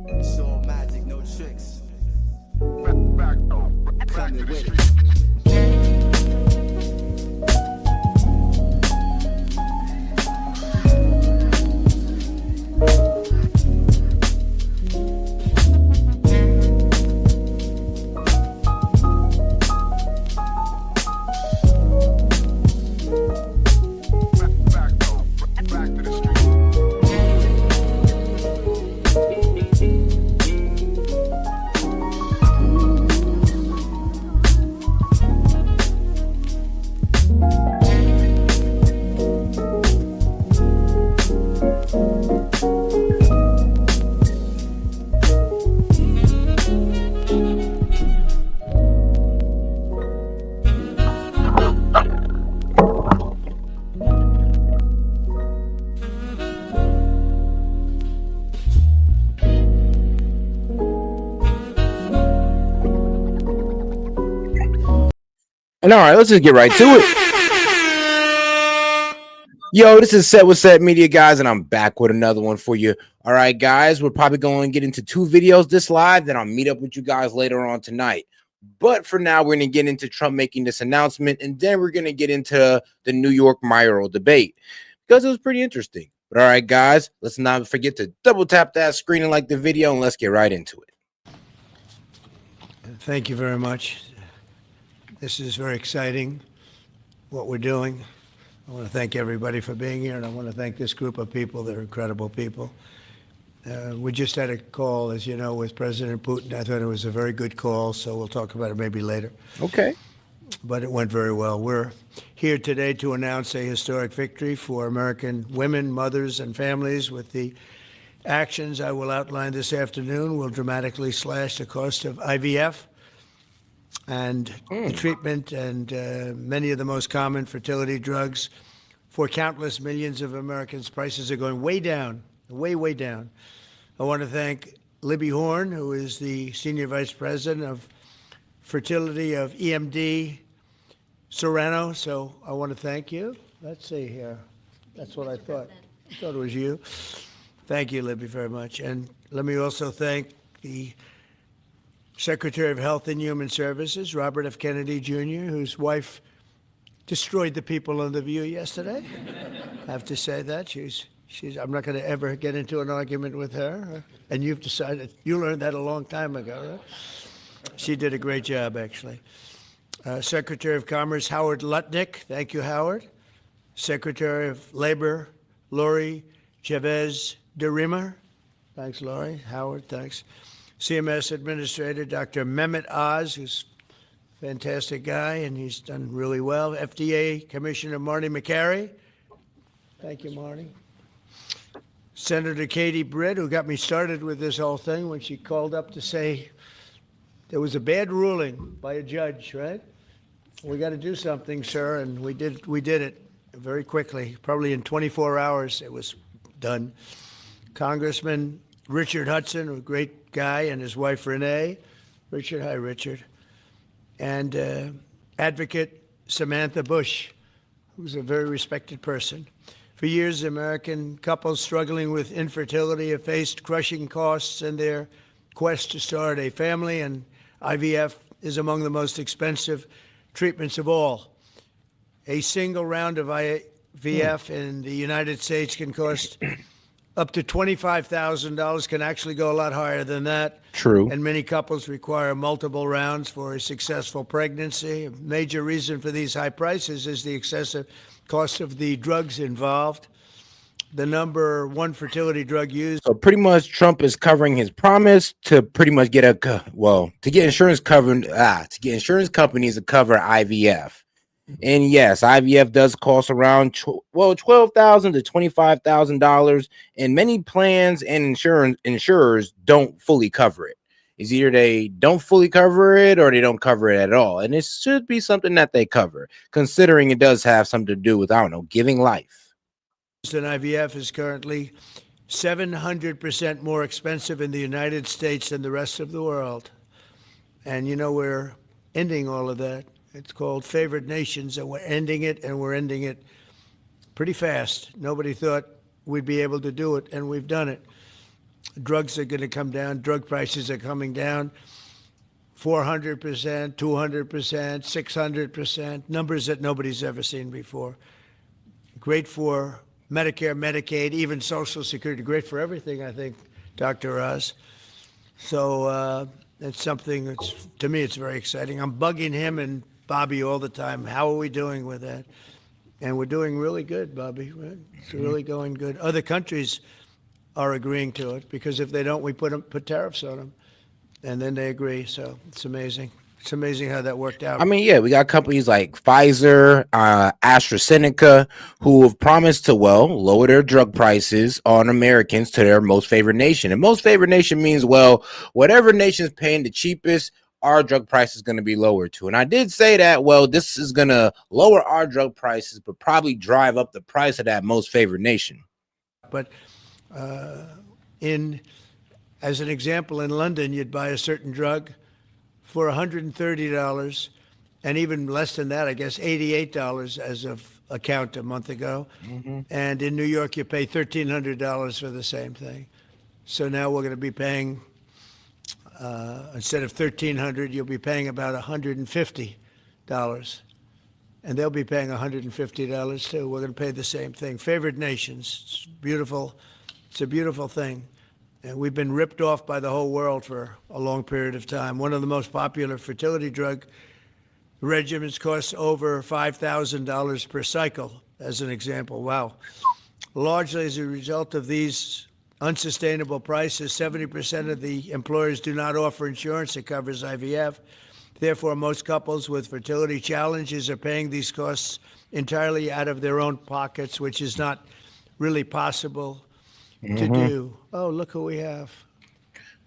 It's all magic, no tricks. Back to the street. And all right, let's just get right to it. Yo, this is Set with Set Media, guys, and I'm back with another one for you. All right, guys, we're probably going to get into 2 videos this live, then I'll meet up with you guys later on tonight. But for now, we're going to get into Trump making this announcement, and then we're going to get into the Nyc Mayoral debate because it was pretty interesting. But all right, guys, let's not forget to double tap that screen and like the video, and let's get right into it. Thank you very much. This is very exciting, what we're doing. I want to thank everybody for being here, and I want to thank this group of people. They're incredible people. We just had a call, as you know, with President Putin. I thought it was a very good call, so we'll talk about it maybe later. Okay. But it went very well. We're here today to announce a historic victory for American women, mothers, and families. With the actions I will outline this afternoon will dramatically slash the cost of IVF and the treatment and many of the most common fertility drugs for countless millions of Americans. Prices are going way down, way down. I want to thank Libby Horn, who is the Senior Vice President of Fertility of EMD Serrano. So I want to thank you. Let's see here. That's what I thought. I thought it was you. Thank you, Libby, very much. And let me also thank the Secretary of Health and Human Services, Robert F. Kennedy Jr., whose wife destroyed the people on The View yesterday. I have to say that. I'm not going to ever get into an argument with her. And you've decided, you learned that a long time ago, right? She did a great job, actually. Secretary of Commerce, Howard Lutnick. Thank you, Howard. Secretary of Labor, Lori Chavez de Rima. Thanks, Lori. Howard, thanks. CMS Administrator, Dr. Mehmet Oz, who's a fantastic guy, and he's done really well. FDA Commissioner Marty McCary. Thank you, Marty. Senator Katie Britt, who got me started with this whole thing when she called up to say there was a bad ruling by a judge, right? We got to do something, sir, and we did it very quickly. Probably in 24 hours it was done. Congressman Richard Hudson, a great guy, and his wife Renee. Richard, hi, Richard. And advocate Samantha Bush, who's a very respected person. For years, American couples struggling with infertility have faced crushing costs in their quest to start a family, and IVF is among the most expensive treatments of all. A single round of IVF in the United States can cost up to $25,000, can actually go a lot higher than that. True. And many couples require multiple rounds for a successful pregnancy. A major reason for these high prices is the excessive cost of the drugs involved. The number one fertility drug used. So pretty much Trump is covering his promise to pretty much get to get insurance covered, to get insurance companies to cover IVF. And yes, IVF does cost around $12,000 to $25,000, and many plans and insurers don't fully cover it. It's either they don't fully cover it or they don't cover it at all, and it should be something that they cover, considering it does have something to do with, I don't know, giving life. An IVF is currently 700% more expensive in the United States than the rest of the world, and you know we're ending all of that. It's called favored nations, and we're ending it, and we're ending it pretty fast. Nobody thought we'd be able to do it, and we've done it. Drugs are going to come down. Drug prices are coming down 400%, 200%, 600%, numbers that nobody's ever seen before. Great for Medicare, Medicaid, even Social Security. Great for everything, I think, Dr. Oz. So it's something that's, to me, it's very exciting. I'm bugging him and Bobby all the time. How are we doing with that? And we're doing really good, Bobby. Right? It's really going good. Other countries are agreeing to it because if they don't, we put tariffs on them, and then they agree. So it's amazing. It's amazing how that worked out. I mean, yeah, we got companies like Pfizer, AstraZeneca, who have promised to, well, lower their drug prices on Americans to their most favored nation. And most favored nation means, well, whatever nation is paying the cheapest, our drug price is going to be lower too. And I did say that, well, this is going to lower our drug prices, but probably drive up the price of that most favored nation. But as an example, in London, you'd buy a certain drug for $130, and even less than that, I guess $88 as of a count a month ago. And in New York, you pay $1,300 for the same thing. So now we're going to be paying, instead of $1,300, you'll be paying about $150, and they'll be paying $150 too. We're going to pay the same thing. Favored nations, it's beautiful. It's a beautiful thing. And we've been ripped off by the whole world for a long period of time. One of the most popular fertility drug regimens costs over $5,000 per cycle, as an example. Wow. Largely as a result of these unsustainable prices, 70% of the employers do not offer insurance that covers IVF. Therefore, most couples with fertility challenges are paying these costs entirely out of their own pockets, which is not really possible to do. Oh, look who we have.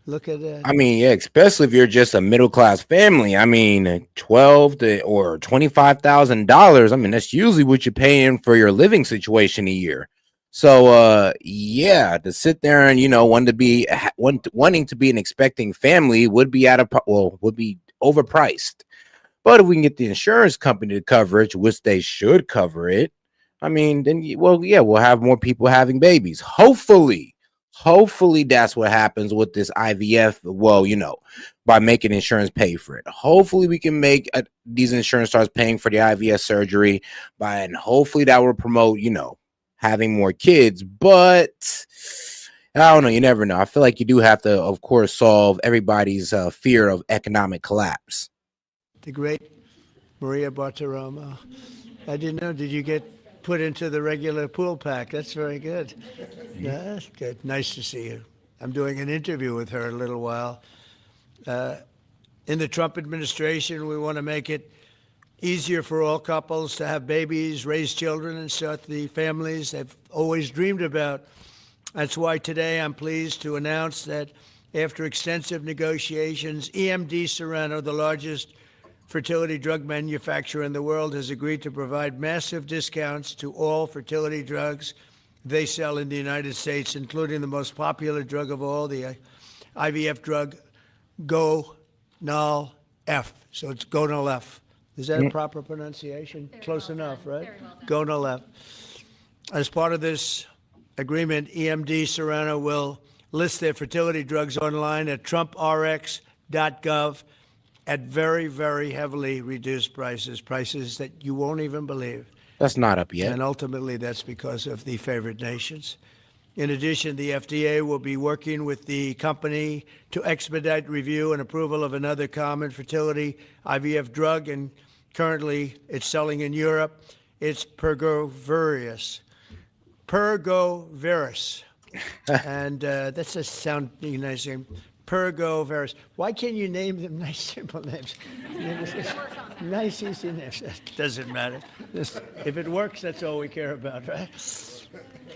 Look at that. I mean, yeah, especially if you're just a middle class family. I mean, or $25,000. I mean, that's usually what you're paying for your living situation a year. So, yeah, to sit there and wanting to be an expecting family would be would be overpriced. But if we can get the insurance company to cover it, which they should cover it, I mean, then, well, yeah, we'll have more people having babies. Hopefully that's what happens with this IVF. Well, by making insurance pay for it. Hopefully we can make these insurance starts paying for the IVF surgery and hopefully that will promote, having more kids. But I don't know. You never know. I feel like you do have to, of course, solve everybody's fear of economic collapse. The great Maria Bartiromo. I didn't know. Did you get put into the regular pool pack? That's very good. That's good. Nice to see you. I'm doing an interview with her in a little while. In the Trump administration, we want to make it easier for all couples to have babies, raise children, and start the families they've always dreamed about. That's why today I'm pleased to announce that after extensive negotiations, EMD Serrano, the largest fertility drug manufacturer in the world, has agreed to provide massive discounts to all fertility drugs they sell in the United States, including the most popular drug of all, the IVF drug Gonal-F. So it's Gonal-F. Is that a proper pronunciation? Very Close well enough, done. right? Very well done. Gonal-F. As part of this agreement, EMD Serrano will list their fertility drugs online at trumprx.gov at very, very heavily reduced prices that you won't even believe. That's not up yet. And ultimately, that's because of the favored nations. In addition, the FDA will be working with the company to expedite review and approval of another common fertility IVF drug, and currently it's selling in Europe. It's Pergoveris. And that's a sounding nice name. Pergoveris. Why can't you name them nice, simple names? Nice, easy names. Doesn't matter. If it works, that's all we care about, right?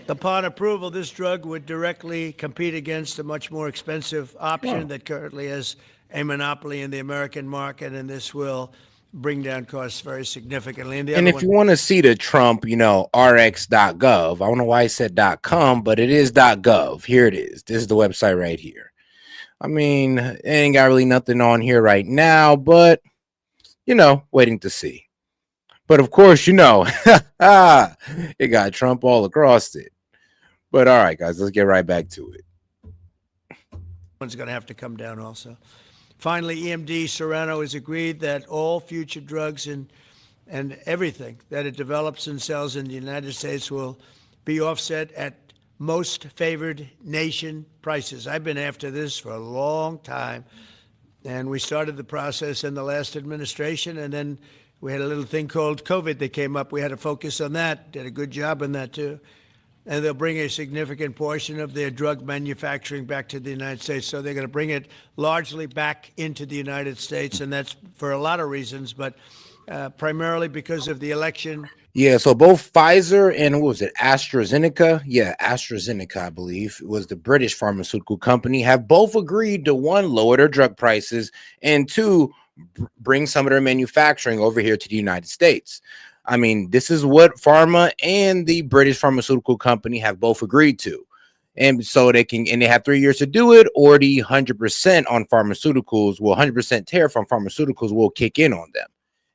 Upon approval, this drug would directly compete against a much more expensive option that currently has a monopoly in the American market, and this will bring down costs very significantly. And if you want to see the Trump, rx.gov, I don't know why I said .com, but it is .gov. Here it is. This is the website right here. I mean, it ain't got really nothing on here right now, but, waiting to see. But of course, it got Trump all across it. But all right, guys, let's get right back to it. one's going to have to come down also. Finally, EMD Serrano has agreed that all future drugs and everything that it develops and sells in the United States will be offset at most favored nation prices. I've been after this for a long time, and we started the process in the last administration, and then we had a little thing called COVID that came up. We had to focus on that, did a good job on that too. And they'll bring a significant portion of their drug manufacturing back to the United States. So they're going to bring it largely back into the United States, and that's for a lot of reasons, but primarily because of the election. Yeah, so both Pfizer and what was it, AstraZeneca? Yeah, AstraZeneca, I believe, was the British pharmaceutical company, have both agreed to, one, lower their drug prices, and two, bring some of their manufacturing over here to the United States. I mean, this is what pharma and the British pharmaceutical company have both agreed to. And so they have 3 years to do it, or the 100% on pharmaceuticals, 100% tariff on pharmaceuticals will kick in on them.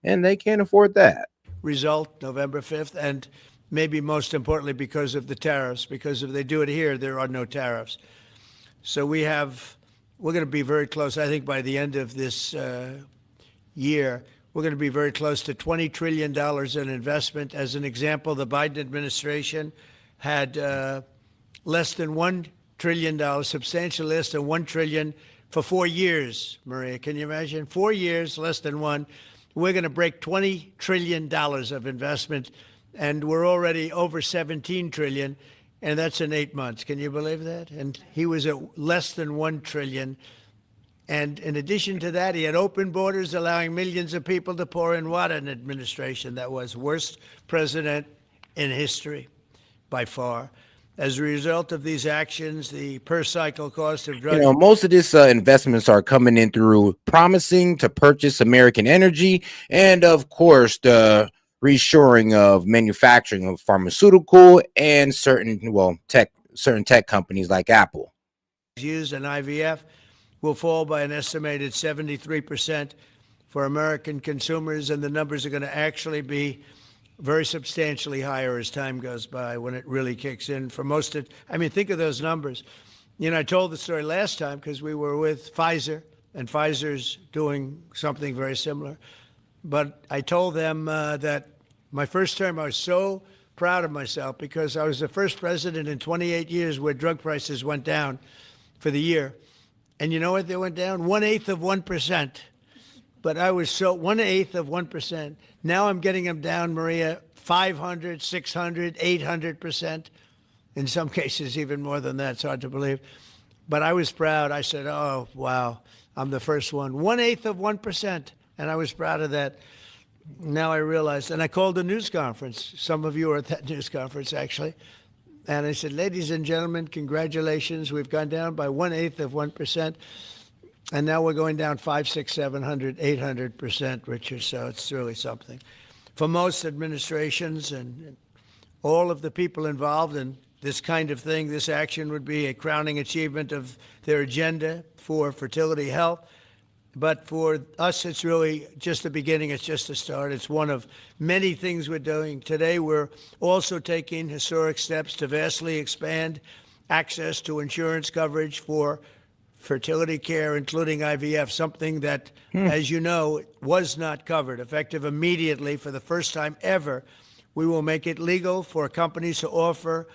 And they can't afford that. Result November 5th, and maybe most importantly because of the tariffs, because if they do it here, there are no tariffs. So we're going to be very close. I think by the end of this year, we're going to be very close to $20 trillion in investment. As an example, the Biden administration had less than $1 trillion, substantially less than $1 trillion for 4 years, Maria. Can you imagine? 4 years, less than one. We're going to break $20 trillion of investment, and we're already over $17 trillion, and that's in 8 months. Can you believe that? And he was at less than $1 trillion. And in addition to that, he had open borders, allowing millions of people to pour in. What an administration that was. Worst president in history, by far. As a result of these actions, the per cycle cost of drugs. Most of this investments are coming in through promising to purchase American energy, and of course, the reshoring of manufacturing of pharmaceutical and certain tech companies like Apple. Used in IVF will fall by an estimated 73% for American consumers, and the numbers are going to actually be very substantially higher as time goes by when it really kicks in for most of, I mean, think of those numbers. I told the story last time because we were with Pfizer, and Pfizer's doing something very similar. But I told them that my first term, I was so proud of myself because I was the first president in 28 years where drug prices went down for the year. And you know what they went down? 1/8 of 1%. But I was 1/8 of 1%. Now I'm getting them down, Maria, 500, 600, 800%. In some cases, even more than that. It's hard to believe. But I was proud. I said, oh, wow, I'm the first one. 1/8 of 1%. And I was proud of that. Now I realized, and I called a news conference. Some of you were at that news conference, actually. And I said, ladies and gentlemen, congratulations. We've gone down by 1/8 of 1%. And now we're going down 500, 600, 700, 800%, Richard. So it's really something. For most administrations and all of the people involved in this kind of thing, this action would be a crowning achievement of their agenda for fertility health. But for us, it's really just the beginning. It's just the start. It's one of many things we're doing. Today, we're also taking historic steps to vastly expand access to insurance coverage for fertility care, including IVF, something that, as you know, was not covered. Effective immediately, for the first time ever, we will make it legal for companies to offer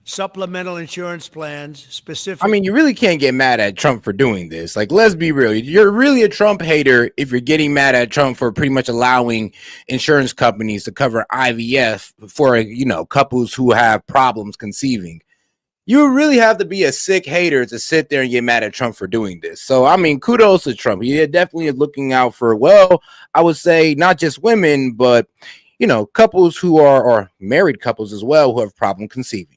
supplemental insurance plans specific. I mean, you really can't get mad at Trump for doing this. Like, let's be real. You're really a Trump hater if you're getting mad at Trump for pretty much allowing insurance companies to cover IVF for, couples who have problems conceiving. You really have to be a sick hater to sit there and get mad at Trump for doing this. So, I mean, kudos to Trump. He definitely is looking out for, well, I would say not just women, but, couples who are, or married couples as well, who have problem conceiving.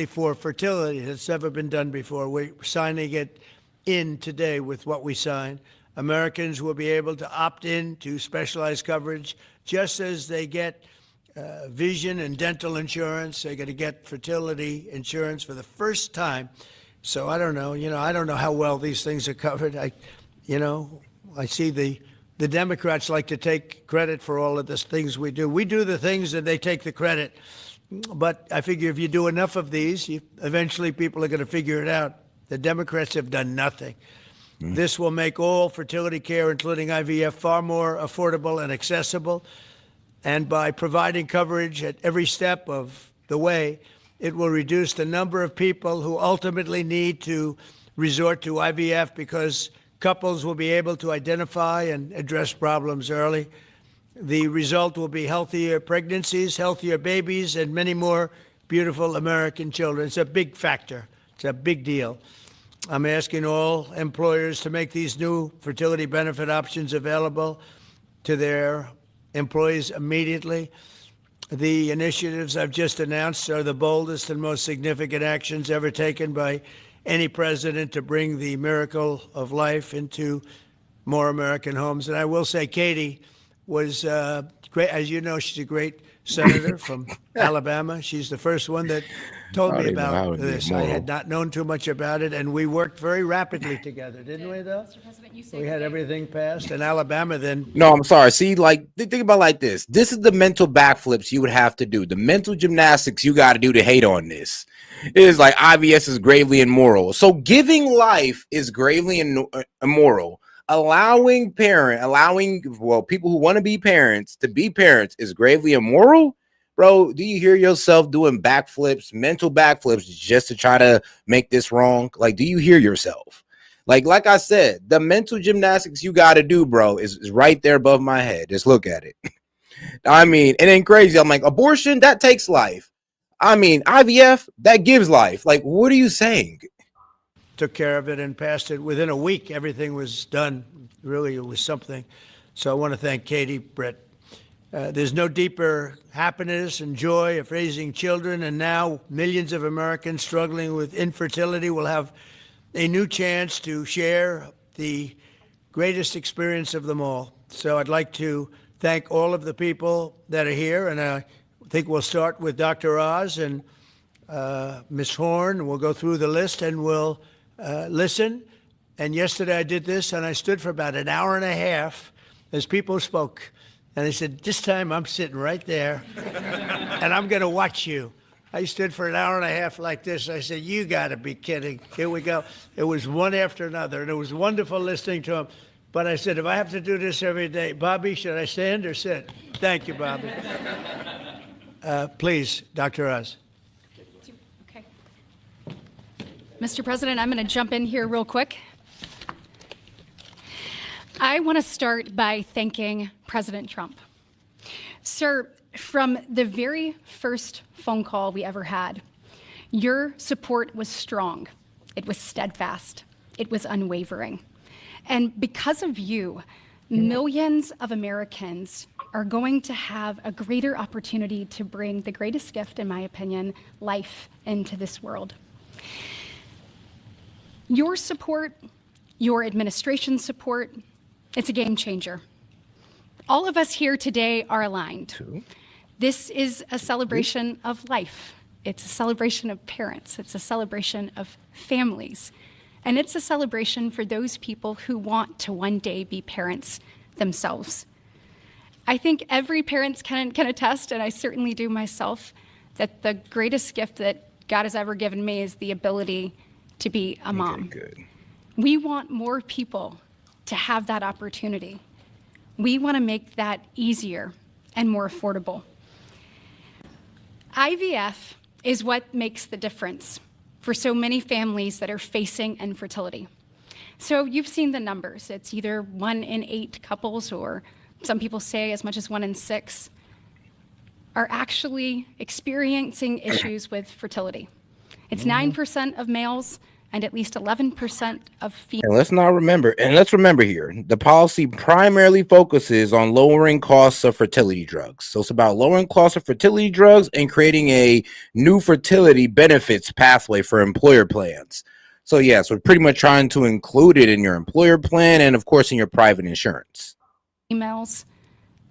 For fertility. It's never been done before. We're signing it in today with what we signed. Americans will be able to opt in to specialized coverage just as they get vision and dental insurance. They're going to get fertility insurance for the first time. So I don't know. I don't know how well these things are covered. I see the Democrats like to take credit for all of the things we do. We do the things and they take the credit. But I figure if you do enough of these, eventually people are going to figure it out. The Democrats have done nothing. This will make all fertility care, including IVF, far more affordable and accessible. And by providing coverage at every step of the way, it will reduce the number of people who ultimately need to resort to IVF because couples will be able to identify and address problems early. The result will be healthier pregnancies, healthier babies, and many more beautiful American children. It's a big factor. It's a big deal. I'm asking all employers to make these new fertility benefit options available to their employees immediately. The initiatives I've just announced are the boldest and most significant actions ever taken by any president to bring the miracle of life into more American homes. And I will say Katie was great. As you know, she's a great senator from Alabama. She's the first one that told me about this. I had not known too much about it, and we worked very rapidly together, didn't we, though? Mr. President, you say We had everything passed, and Alabama then. No, I'm sorry. See, like, think about it like this. This is the mental backflips you would have to do. The mental gymnastics you got to do to hate on this. It is like IVS is gravely immoral. So giving life is gravely immoral. Allowing people who want to be parents is gravely immoral. Bro, do you hear yourself doing backflips, mental backflips, just to try to make this wrong? Like, do you hear yourself? Like I said, the mental gymnastics you got to do, bro, is right there above my head. Just look at it. I mean, it ain't crazy. I'm like, abortion, that takes life. I mean, IVF, that gives life. Like, what are you saying? Took care of it and passed it. Within a week, everything was done. Really, it was something. So I want to thank Katie, Brett. There's no deeper happiness and joy of raising children, and now millions of Americans struggling with infertility will have a new chance to share the greatest experience of them all. So I'd like to thank all of the people that are here, and I think we'll start with Dr. Oz and Ms. Horn. We'll go through the list and we'll listen. And yesterday I did this, and I stood for about an hour and a half as people spoke. And I said, this time I'm sitting right there, and I'm going to watch you. I stood for an hour and a half like this. I said, you got to be kidding. Here we go. It was one after another, and it was wonderful listening to them. But I said, if I have to do this every day, Bobby, should I stand or sit? Thank you, Bobby. Please, Dr. Oz. Okay. Mr. President, I'm going to jump in here real quick. I want to start by thanking President Trump. Sir, from the very first phone call we ever had, your support was strong. It was steadfast. It was unwavering. And because of you, millions of Americans are going to have a greater opportunity to bring the greatest gift, in my opinion, life into this world. Your support, your administration's support, it's a game changer. All of us here today are aligned. This is a celebration of life. It's a celebration of parents. It's a celebration of families. And it's a celebration for those people who want to one day be parents themselves. I think every parent can attest, and I certainly do myself, that the greatest gift that God has ever given me is the ability to be a mom. Okay, good. We want more people to have that opportunity. We want to make that easier and more affordable. IVF is what makes the difference for so many families that are facing infertility. So you've seen the numbers. It's either 1 in 8 couples, or some people say as much as 1 in 6, are actually experiencing issues with fertility. It's 9% of males and at least 11% of females. And let's remember here, the policy primarily focuses on lowering costs of fertility drugs. So it's about lowering costs of fertility drugs and creating a new fertility benefits pathway for employer plans. So yes, we're pretty much trying to include it in your employer plan and of course in your private insurance. Females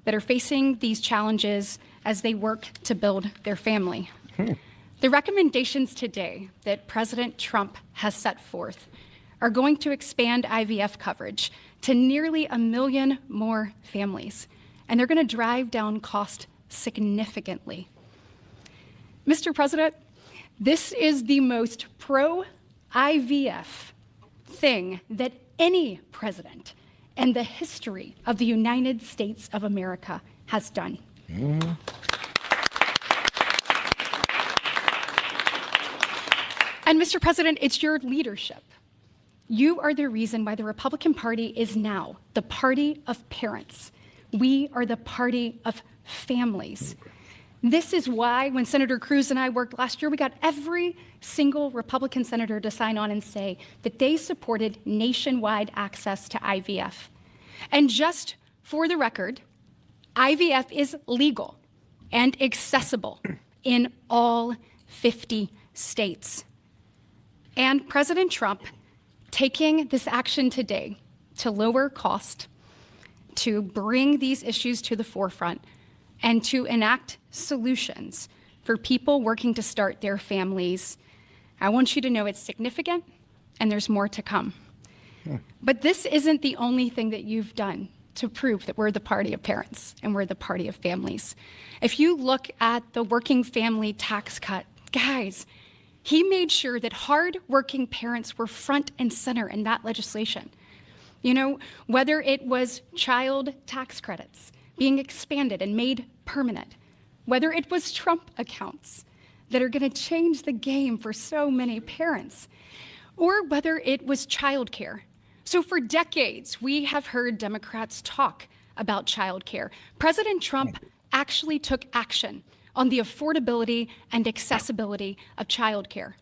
that are facing these challenges as they work to build their family. The recommendations today that President Trump has set forth are going to expand IVF coverage to nearly 1 million more families, and they're going to drive down cost significantly. Mr. President, this is the most pro IVF thing that any president in the history of the United States of America has done. And Mr. President, it's your leadership. You are the reason why the Republican Party is now the party of parents. We are the party of families. This is why when Senator Cruz and I worked last year, we got every single Republican senator to sign on and say that they supported nationwide access to IVF. And just for the record, IVF is legal and accessible in all 50 states. And President Trump taking this action today to lower cost, to bring these issues to the forefront, and to enact solutions for people working to start their families. I want you to know it's significant and there's more to come. But this isn't the only thing that you've done to prove that we're the party of parents and we're the party of families. If you look at the working family tax cut, guys, he made sure that hard-working parents were front and center in that legislation. You know, whether it was child tax credits being expanded and made permanent, whether it was Trump accounts that are going to change the game for so many parents, or whether it was childcare. So for decades, we have heard Democrats talk about childcare. President Trump actually took action on the affordability and accessibility of childcare.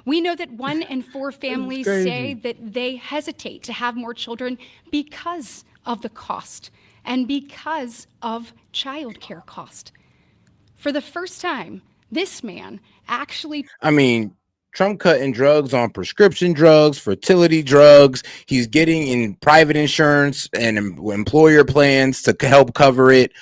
We know that 1 in 4 families say that they hesitate to have more children because of the cost and because of childcare cost. For the first time, this man actually... I mean, Trump cutting drugs on prescription drugs, fertility drugs. He's getting in private insurance and employer plans to help cover it.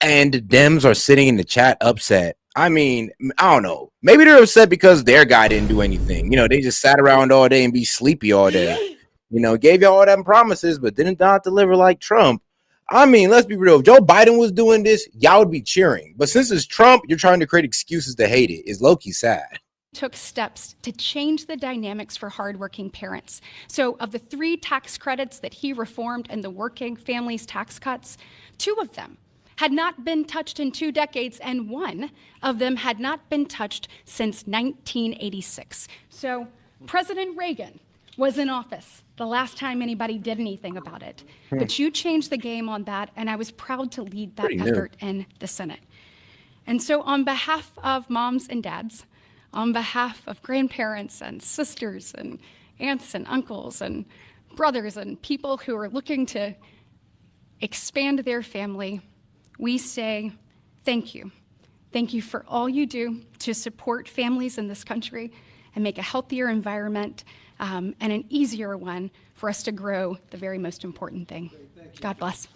And the Dems are sitting in the chat upset. I mean, I don't know. Maybe they're upset because their guy didn't do anything. You know, they just sat around all day and be sleepy all day. You know, gave you all them promises, but didn't not deliver like Trump. I mean, let's be real. If Joe Biden was doing this, y'all would be cheering. But since it's Trump, you're trying to create excuses to hate it. It's low-key sad. Took steps to change the dynamics for hardworking parents. So of the 3 tax credits that he reformed and the working families tax cuts, 2 of them had not been touched in 2 decades, and 1 of them had not been touched since 1986. So President Reagan was in office the last time anybody did anything about it. But you changed the game on that, and I was proud to lead that effort in the Senate. And so on behalf of moms and dads, on behalf of grandparents and sisters and aunts and uncles and brothers and people who are looking to expand their family, we say thank you. Thank you for all you do to support families in this country and make a healthier environment and an easier one for us to grow the very most important thing. God bless.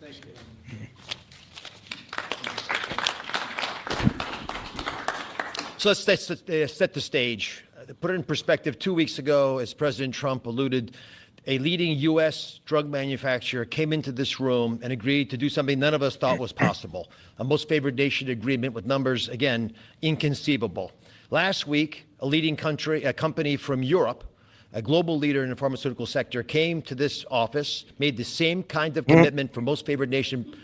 Thank you. So let's set the stage. Put it in perspective, 2 weeks ago, as President Trump alluded, a leading U.S. drug manufacturer came into this room and agreed to do something none of us thought was possible. A most favored nation agreement with numbers, again, inconceivable. Last week, a leading company from Europe, a global leader in the pharmaceutical sector, came to this office, made the same kind of commitment for most favored nation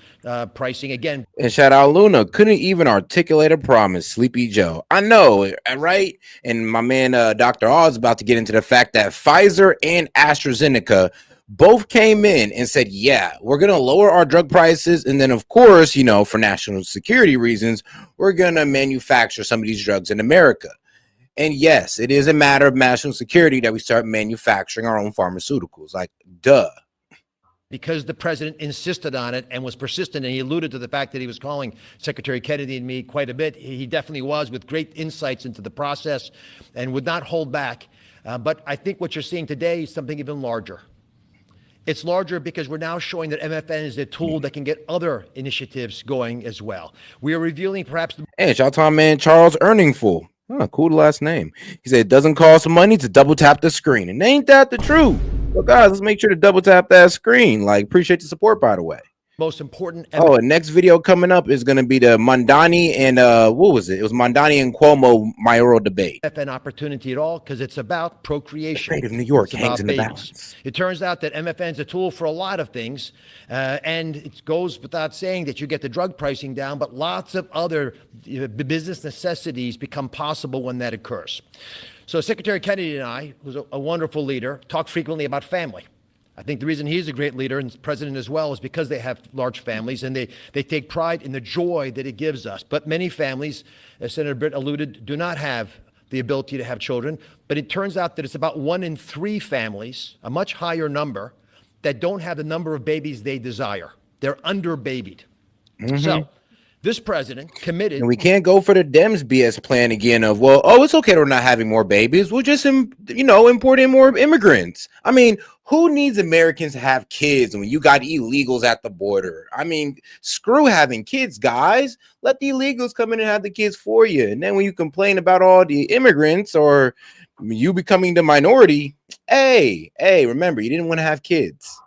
pricing. Again, and shout out Luna, couldn't even articulate a promise. Sleepy Joe, I know, right? And my man Dr. Oz about to get into the fact that Pfizer and AstraZeneca both came in and said, yeah, we're going to lower our drug prices, and then of course, you know, for national security reasons, we're going to manufacture some of these drugs in America. And yes, it is a matter of national security that we start manufacturing our own pharmaceuticals. Like, duh. Because the president insisted on it and was persistent, and he alluded to the fact that he was calling Secretary Kennedy and me quite a bit. He definitely was, with great insights into the process, and would not hold back. But I think what you're seeing today is something even larger. It's larger because we're now showing that MFN is a tool that can get other initiatives going as well. We are revealing perhaps... Hey, shout out to my man Charles Earningful. Oh, cool last name. He said it doesn't cost money to double tap the screen. And ain't that the truth? Well, guys, let's make sure to double tap that screen. Like, appreciate the support, by the way. most important. Oh, and next video coming up is going to be the Mondani and what was it? It was Mondani and Cuomo mayoral debate. MFN opportunity at all because it's about procreation. The fate of New York It's hangs about in the babies. balance. It turns out that MFN is a tool for a lot of things, and it goes without saying that you get the drug pricing down, but lots of other business necessities become possible when that occurs. So Secretary Kennedy and I, who's a wonderful leader, talk frequently about family. I think the reason he's a great leader and president as well is because they have large families and they take pride in the joy that it gives us. But many families, as Senator Britt alluded, do not have the ability to have children. But it turns out that it's about 1 in 3 families, a much higher number, that don't have the number of babies they desire. They're under-babied. So this president committed. And we can't go for the Dems BS plan again of, well, oh, it's okay, we're not having more babies. We'll just, import in more immigrants. I mean, who needs Americans to have kids when you got illegals at the border? I mean, screw having kids, guys. Let the illegals come in and have the kids for you. And then when you complain about all the immigrants or you becoming the minority, hey, remember, you didn't want to have kids.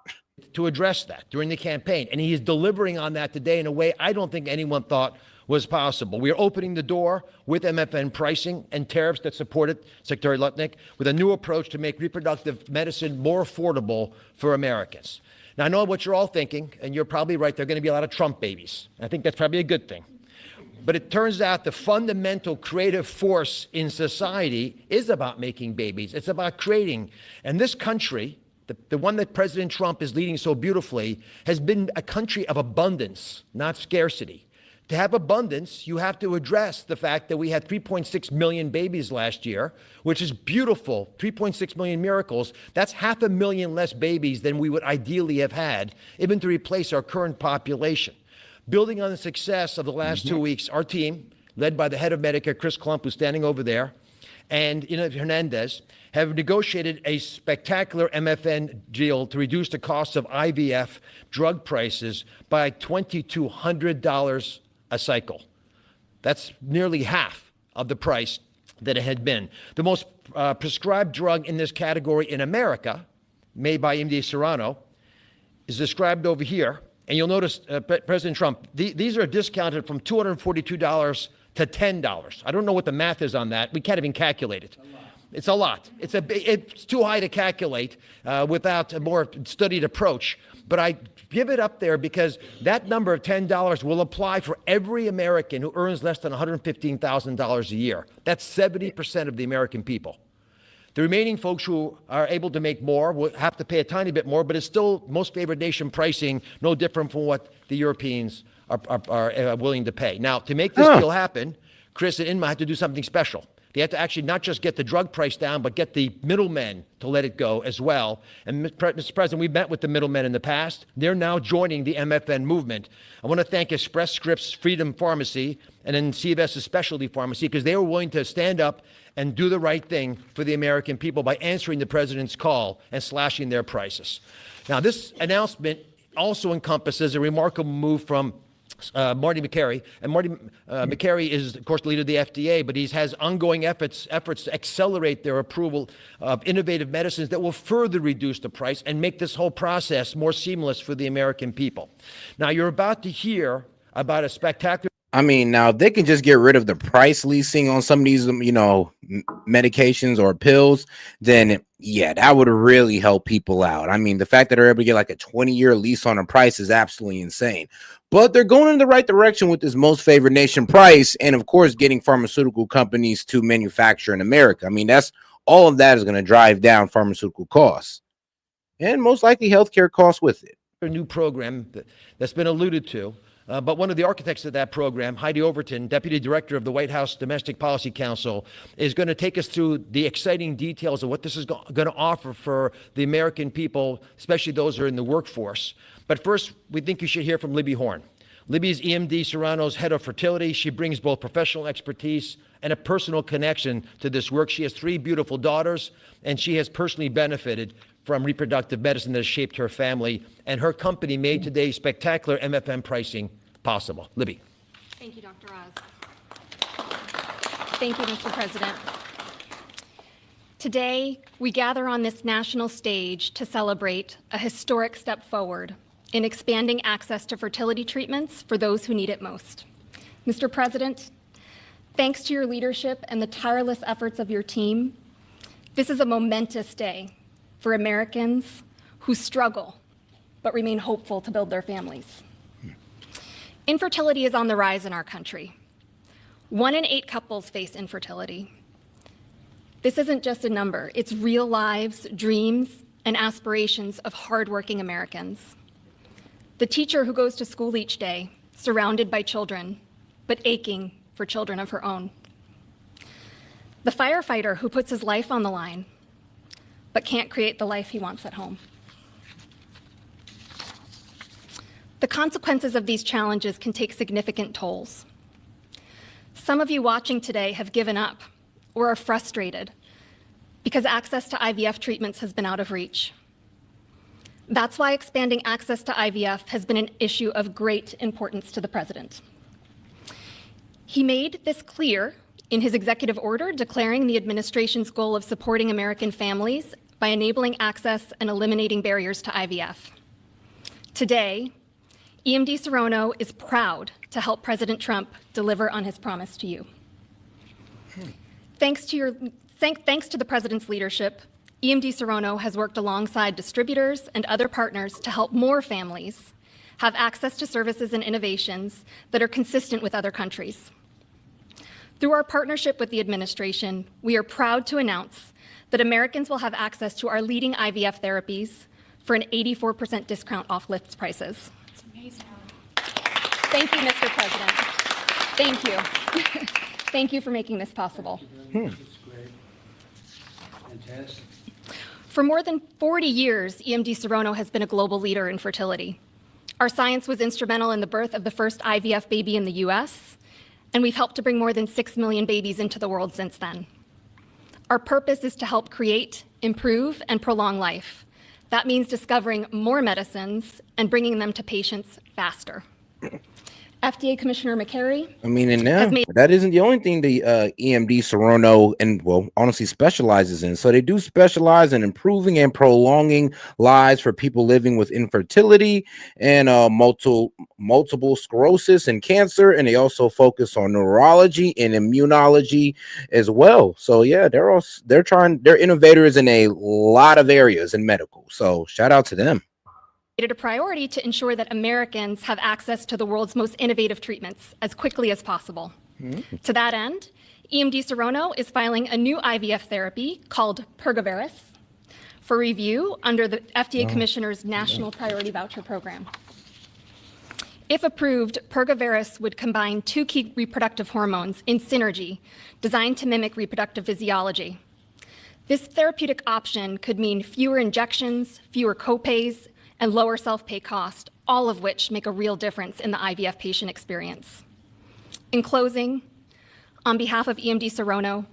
To address that during the campaign. And he is delivering on that today in a way I don't think anyone thought was possible. We are opening the door with MFN pricing and tariffs that support it, Secretary Lutnick, with a new approach to make reproductive medicine more affordable for Americans. Now, I know what you're all thinking, and you're probably right. There are going to be a lot of Trump babies. I think that's probably a good thing. But it turns out the fundamental creative force in society is about making babies. It's about creating. And this country, the one that President Trump is leading so beautifully, has been a country of abundance, not scarcity. To have abundance, you have to address the fact that we had 3.6 million babies last year, which is beautiful, 3.6 million miracles. That's 500,000 less babies than we would ideally have had, even to replace our current population. Building on the success of the last 2 weeks, our team, led by the head of Medicare, Chris Klump, who's standing over there, and Hernandez, have negotiated a spectacular MFN deal to reduce the cost of IVF drug prices by $2,200 a cycle. That's nearly half of the price that it had been. The most prescribed drug in this category in America, made by MD Serrano, is described over here. And you'll notice, President Trump, these are discounted from $242 to $10. I don't know what the math is on that. We can't even calculate it. It's a lot. It's too high to calculate without a more studied approach. But I give it up there because that number of $10 will apply for every American who earns less than $115,000 a year. That's 70% of the American people. The remaining folks who are able to make more will have to pay a tiny bit more, but it's still most favored nation pricing, no different from what the Europeans are willing to pay. Now, to make this deal happen, Chris and Inma had to do something special. They had to actually not just get the drug price down, but get the middlemen to let it go as well. And Mr. President, we've met with the middlemen in the past. They're now joining the MFN movement. I want to thank Express Scripts Freedom Pharmacy and then CVS's Specialty Pharmacy because they were willing to stand up and do the right thing for the American people by answering the president's call and slashing their prices. Now, this announcement also encompasses a remarkable move from Marty Makary. And Marty Makary is, of course, the leader of the FDA, but he has ongoing efforts to accelerate their approval of innovative medicines that will further reduce the price and make this whole process more seamless for the American people. Now, you're about to hear about a spectacular... I mean, now they can just get rid of the price leasing on some of these, medications or pills, then yeah, that would really help people out. I mean, the fact that they're able to get like a 20-year lease on a price is absolutely insane. But they're going in the right direction with this most favored nation price and, of course, getting pharmaceutical companies to manufacture in America. I mean, all of that is going to drive down pharmaceutical costs and most likely healthcare costs with it. A new program that's been alluded to. But one of the architects of that program, Heidi Overton, Deputy Director of the White House Domestic Policy Council, is going to take us through the exciting details of what this is going to offer for the American people, especially those who are in the workforce. But first, we think you should hear from Libby Horn. Libby is EMD Serrano's head of fertility. She brings both professional expertise and a personal connection to this work. She has 3 beautiful daughters, and she has personally benefited from reproductive medicine that has shaped her family, and her company made today's spectacular MFN pricing possible. Libby. Thank you, Dr. Oz. Thank you, Mr. President. Today, we gather on this national stage to celebrate a historic step forward in expanding access to fertility treatments for those who need it most. Mr. President, thanks to your leadership and the tireless efforts of your team, this is a momentous day for Americans who struggle but remain hopeful to build their families. Infertility is on the rise in our country. 1 in 8 couples face infertility. This isn't just a number, it's real lives, dreams, and aspirations of hardworking Americans. The teacher who goes to school each day, surrounded by children, but aching for children of her own. The firefighter who puts his life on the line, but can't create the life he wants at home. The consequences of these challenges can take significant tolls. Some of you watching today have given up or are frustrated because access to IVF treatments has been out of reach. That's why expanding access to IVF has been an issue of great importance to the President. He made this clear in his executive order declaring the administration's goal of supporting American families by enabling access and eliminating barriers to IVF. Today, EMD Serono is proud to help President Trump deliver on his promise to you. Thanks to the President's leadership, EMD Serono has worked alongside distributors and other partners to help more families have access to services and innovations that are consistent with other countries. Through our partnership with the administration, we are proud to announce that Americans will have access to our leading IVF therapies for an 84% discount off list prices. Thank you, Mr. President. Thank you. Thank you for making this possible. That's great. Fantastic. For more than 40 years, EMD Serono has been a global leader in fertility. Our science was instrumental in the birth of the first IVF baby in the US, and we've helped to bring more than 6 million babies into the world since then. Our purpose is to help create, improve, and prolong life. That means discovering more medicines and bringing them to patients faster. FDA Commissioner McCary. I mean, and now that isn't the only thing the EMD Serono and honestly specializes in. So they do specialize in improving and prolonging lives for people living with infertility and multiple sclerosis and cancer, and they also focus on neurology and immunology as well. So yeah, they're innovators in a lot of areas in medical. So shout out to them. Made it a priority to ensure that Americans have access to the world's most innovative treatments as quickly as possible. To that end, EMD Serono is filing a new IVF therapy called Pergoveris for review under the FDA Commissioner's National Priority Voucher Program. If approved, Pergoveris would combine 2 key reproductive hormones in synergy designed to mimic reproductive physiology. This therapeutic option could mean fewer injections, fewer copays, and lower self-pay cost, all of which make a real difference in the IVF patient experience. In closing, on behalf of EMD Serono,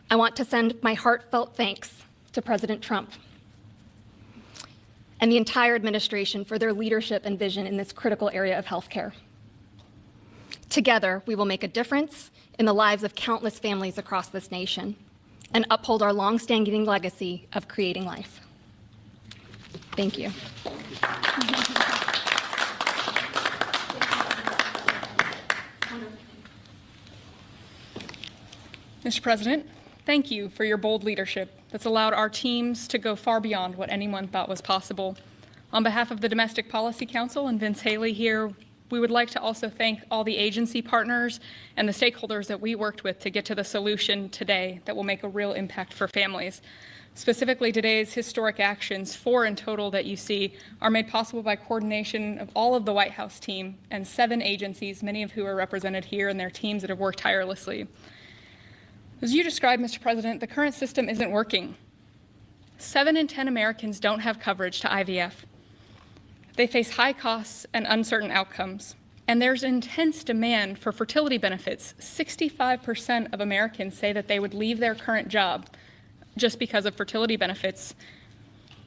I want to send my heartfelt thanks to President Trump and the entire administration for their leadership and vision in this critical area of healthcare. Together, we will make a difference in the lives of countless families across this nation and uphold our long-standing legacy of creating life. Thank you. Mr. President, thank you for your bold leadership that's allowed our teams to go far beyond what anyone thought was possible. On behalf of the Domestic Policy Council and Vince Haley here, we would like to also thank all the agency partners and the stakeholders that we worked with to get to the solution today that will make a real impact for families. Specifically, today's historic actions, 4 in total that you see, are made possible by coordination of all of the White House team and 7 agencies, many of who are represented here, and their teams that have worked tirelessly. As you described, Mr. President, the current system isn't working. 7 in 10 Americans don't have coverage to IVF. They face high costs and uncertain outcomes. And there's intense demand for fertility benefits. 65% of Americans say that they would leave their current job just because of fertility benefits.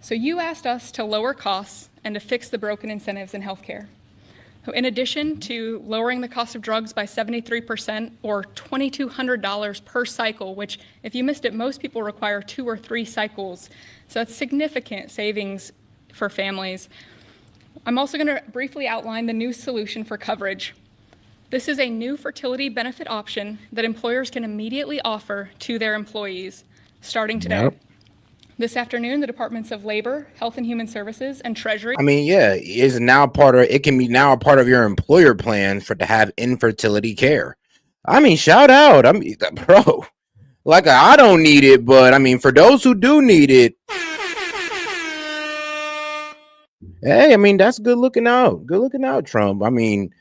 So you asked us to lower costs and to fix the broken incentives in healthcare. In addition to lowering the cost of drugs by 73% or $2,200 per cycle, which if you missed it, most people require 2 or 3 cycles. So that's significant savings for families. I'm also going to briefly outline the new solution for coverage. This is a new fertility benefit option that employers can immediately offer to their employees starting today. Yep. This afternoon, the Departments of Labor, Health and Human Services, and Treasury. I mean, yeah, is now part of it can be now a part of your employer plan for to have infertility care. I mean, shout out. I mean, bro, like I don't need it, but I mean, for those who do need it, hey, I mean, that's good looking out. Good looking out, Trump. I mean,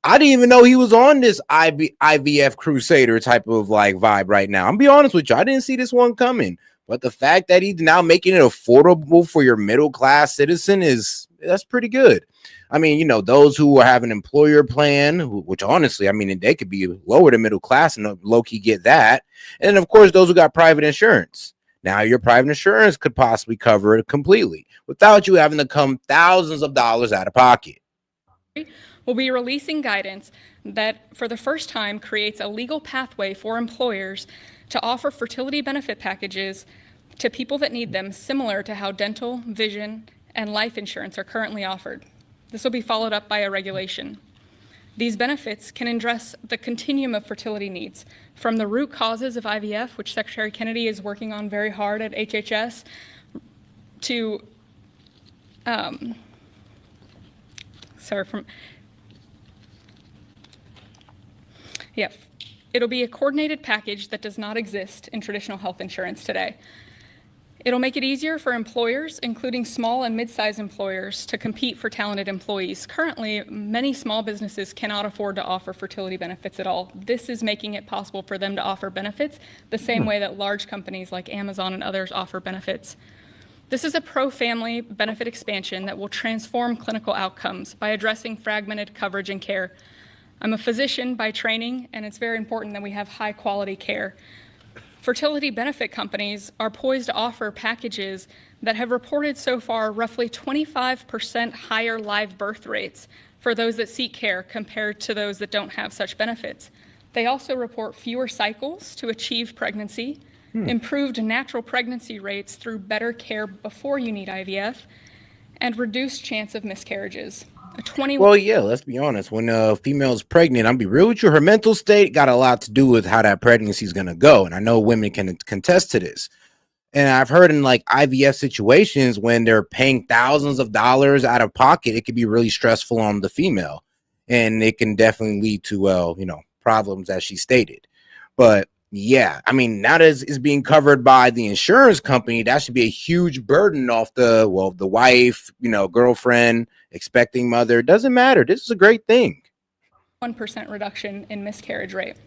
I didn't even know he was on this IVF crusader type of like vibe right now. I'm be honest with you, I didn't see this one coming. But the fact that he's now making it affordable for your middle class citizen that's pretty good. I mean, you know, those who have an employer plan, which honestly, I mean, they could be lower than middle class and low key get that. And of course, those who got private insurance. Now your private insurance could possibly cover it completely without you having to come thousands of dollars out of pocket. Will be releasing guidance that for the first time creates a legal pathway for employers to offer fertility benefit packages to people that need them, similar to how dental, vision, and life insurance are currently offered. This will be followed up by a regulation. These benefits can address the continuum of fertility needs, from the root causes of IVF, which Secretary Kennedy is working on very hard at HHS, to it'll be a coordinated package that does not exist in traditional health insurance today. It'll make it easier for employers, including small and mid-sized employers, to compete for talented employees. Currently, many small businesses cannot afford to offer fertility benefits at all. This is making it possible for them to offer benefits the same way that large companies like Amazon and others offer benefits. This is a pro-family benefit expansion that will transform clinical outcomes by addressing fragmented coverage and care. I'm a physician by training, and it's very important that we have high-quality care. Fertility benefit companies are poised to offer packages that have reported so far roughly 25% higher live birth rates for those that seek care compared to those that don't have such benefits. They also report fewer cycles to achieve pregnancy, improved natural pregnancy rates through better care before you need IVF, and reduced chance of miscarriages. Well, yeah, let's be honest. When a female is pregnant, I'll be real with you, her mental state got a lot to do with how that pregnancy is going to go. And I know women can contest to this. And I've heard in like IVF situations when they're paying thousands of dollars out of pocket, it can be really stressful on the female. And it can definitely lead to, well, you know, problems as she stated. But yeah, I mean, now that it's being covered by the insurance company, that should be a huge burden off the wife, you know, girlfriend, expecting mother. It doesn't matter. This is a great thing. 1% reduction in miscarriage rate.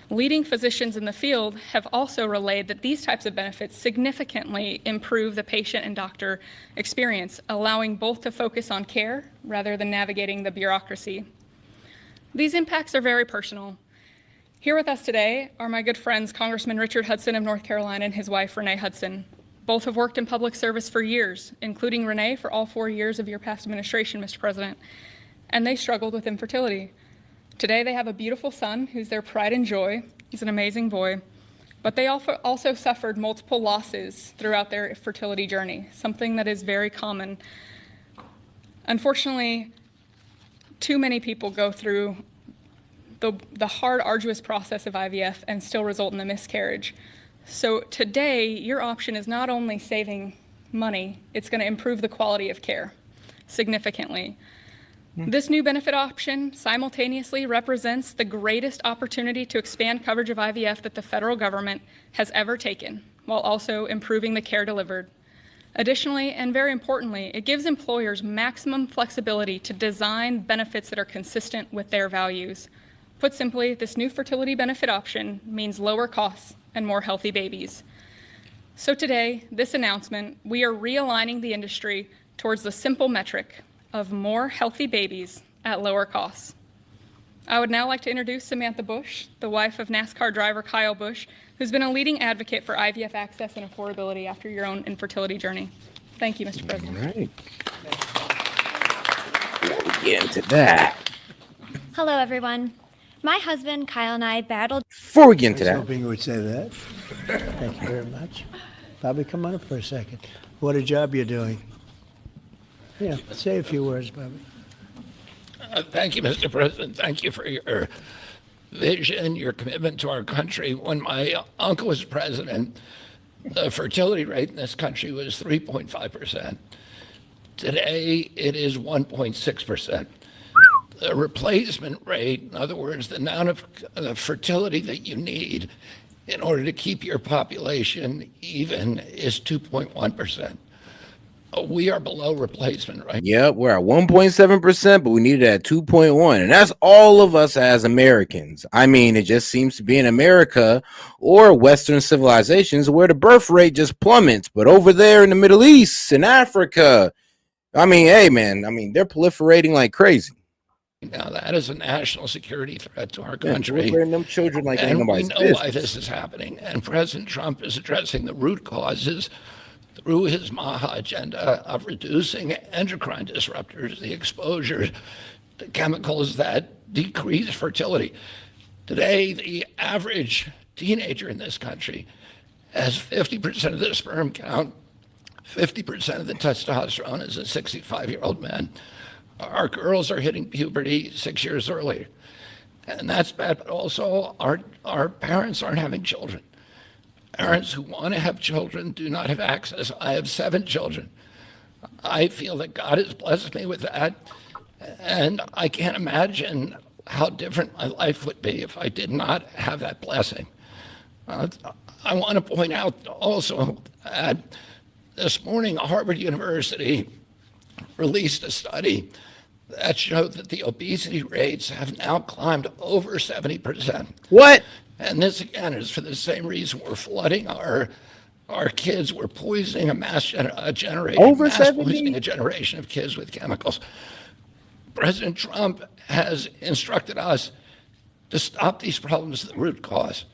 Leading physicians in the field have also relayed that these types of benefits significantly improve the patient and doctor experience, allowing both to focus on care rather than navigating the bureaucracy. These impacts are very personal. Here with us today are my good friends, Congressman Richard Hudson of North Carolina and his wife, Renee Hudson. Both have worked in public service for years, including Renee for all 4 years of your past administration, Mr. President, and they struggled with infertility. Today, they have a beautiful son who's their pride and joy. He's an amazing boy, but they also suffered multiple losses throughout their fertility journey, something that is very common. Unfortunately, too many people go through the hard, arduous process of IVF and still result in a miscarriage. So today, your option is not only saving money, it's going to improve the quality of care significantly. This new benefit option simultaneously represents the greatest opportunity to expand coverage of IVF that the federal government has ever taken, while also improving the care delivered. Additionally, and very importantly, it gives employers maximum flexibility to design benefits that are consistent with their values. Put simply, this new fertility benefit option means lower costs and more healthy babies. So today, this announcement, we are realigning the industry towards the simple metric of more healthy babies at lower costs. I would now like to introduce Samantha Bush, the wife of NASCAR driver Kyle Busch, who's been a leading advocate for IVF access and affordability after your own infertility journey. Thank you, Mr. President. All right. We'll get into that. Hello, everyone. My husband, Kyle, and I battled. Before we get into I was that, hoping you would say that. Thank you very much. Bobby, come on up for a second. What a job you're doing. Yeah, say a few words, Bobby. Thank you, Mr. President. Thank you for your vision, your commitment to our country. When my uncle was president, the fertility rate in this country was 3.5%. Today, it is 1.6%. The replacement rate, in other words, the amount of fertility that you need in order to keep your population even, is 2.1%. We are below replacement, right? Yep, we're at 1.7%, but we need it at 2.1. And that's all of us as Americans. I mean, it just seems to be in America or Western civilizations where the birth rate just plummets. But over there in the Middle East and Africa, I mean, hey, man, I mean, they're proliferating like crazy. Now, that is a national security threat to our country. Proliferating them children like ain't And we nobody's know business. why this is happening. And President Trump is addressing the root causes through his MAHA agenda of reducing endocrine disruptors, the exposure to chemicals that decrease fertility. Today, the average teenager in this country has 50% of the sperm count, 50% of the testosterone as a 65-year-old man. Our girls are hitting puberty 6 years earlier. And that's bad, but also our parents aren't having children. Parents who want to have children do not have access. I have 7 children. I feel that God has blessed me with that, and I can't imagine how different my life would be if I did not have that blessing. I want to point out also that this morning, Harvard University released a study that showed that the obesity rates have now climbed over 70%. What? And this, again, is for the same reason we're flooding our kids. We're poisoning a generation, Over mass 70? poisoning a generation of kids with chemicals. President Trump has instructed us to stop these problems at the root cause.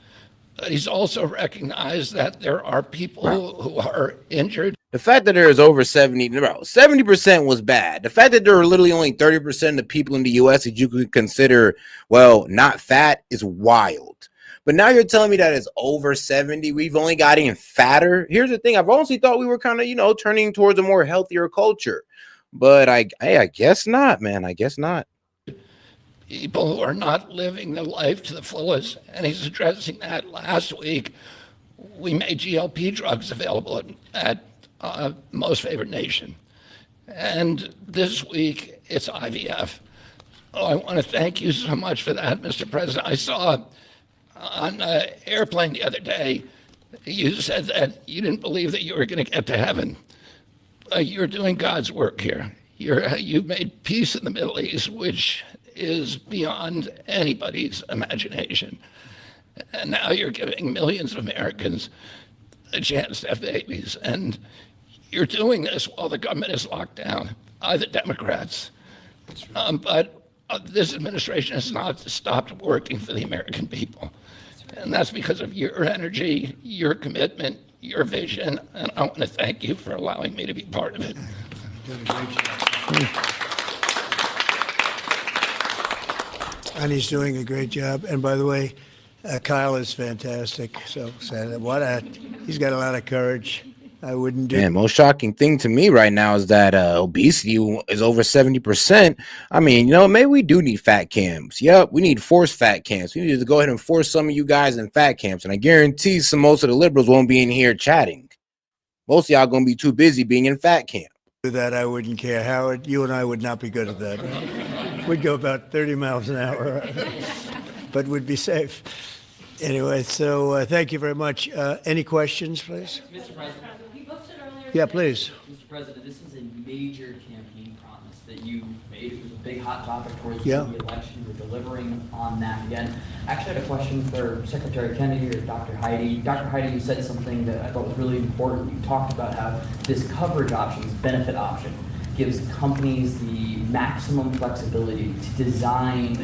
But he's also recognized that there are people who are injured. The fact that there is over 70% was bad. The fact that there are literally only 30% of the people in the U.S. that you could consider, well, not fat is wild. But now you're telling me that it's over 70. We've only gotten fatter. Here's the thing. I've honestly thought we were kind of, turning towards a more healthier culture. But I guess not, man. I guess not. People who are not living their life to the fullest. And he's addressing that. Last week, we made GLP drugs available at Most Favored Nation. And this week, it's IVF. Oh, I want to thank you so much for that, Mr. President. I saw on an airplane the other day, you said that you didn't believe that you were going to get to heaven. You're doing God's work here. You've made peace in the Middle East, which is beyond anybody's imagination. And now you're giving millions of Americans a chance to have babies. And you're doing this while the government is locked down by the Democrats. But this administration has not stopped working for the American people. And that's because of your energy, your commitment, your vision. And I want to thank you for allowing me to be part of it. And he's doing a great job. And by the way, Kyle is fantastic. So he's got a lot of courage. I wouldn't do. Man, most shocking thing to me right now is that obesity is over 70%. I mean, maybe we do need fat camps. Yep, we need forced fat camps. We need to go ahead and force some of you guys in fat camps. And I guarantee most of the liberals won't be in here chatting. Most of y'all going to be too busy being in fat camp. Do that, I wouldn't care. Howard, you and I would not be good at that. Right? We'd go about 30 miles an hour, but we'd be safe. Anyway, so thank you very much. Any questions, please? Mr. President. Yeah, please. Mr. President, this is a major campaign promise that you made. It was a big hot topic towards the election. You're delivering on that again. I actually had a question for Secretary Kennedy or Dr. Heidi. Dr. Heidi, you said something that I thought was really important. You talked about how this coverage option, this benefit option, gives companies the maximum flexibility to design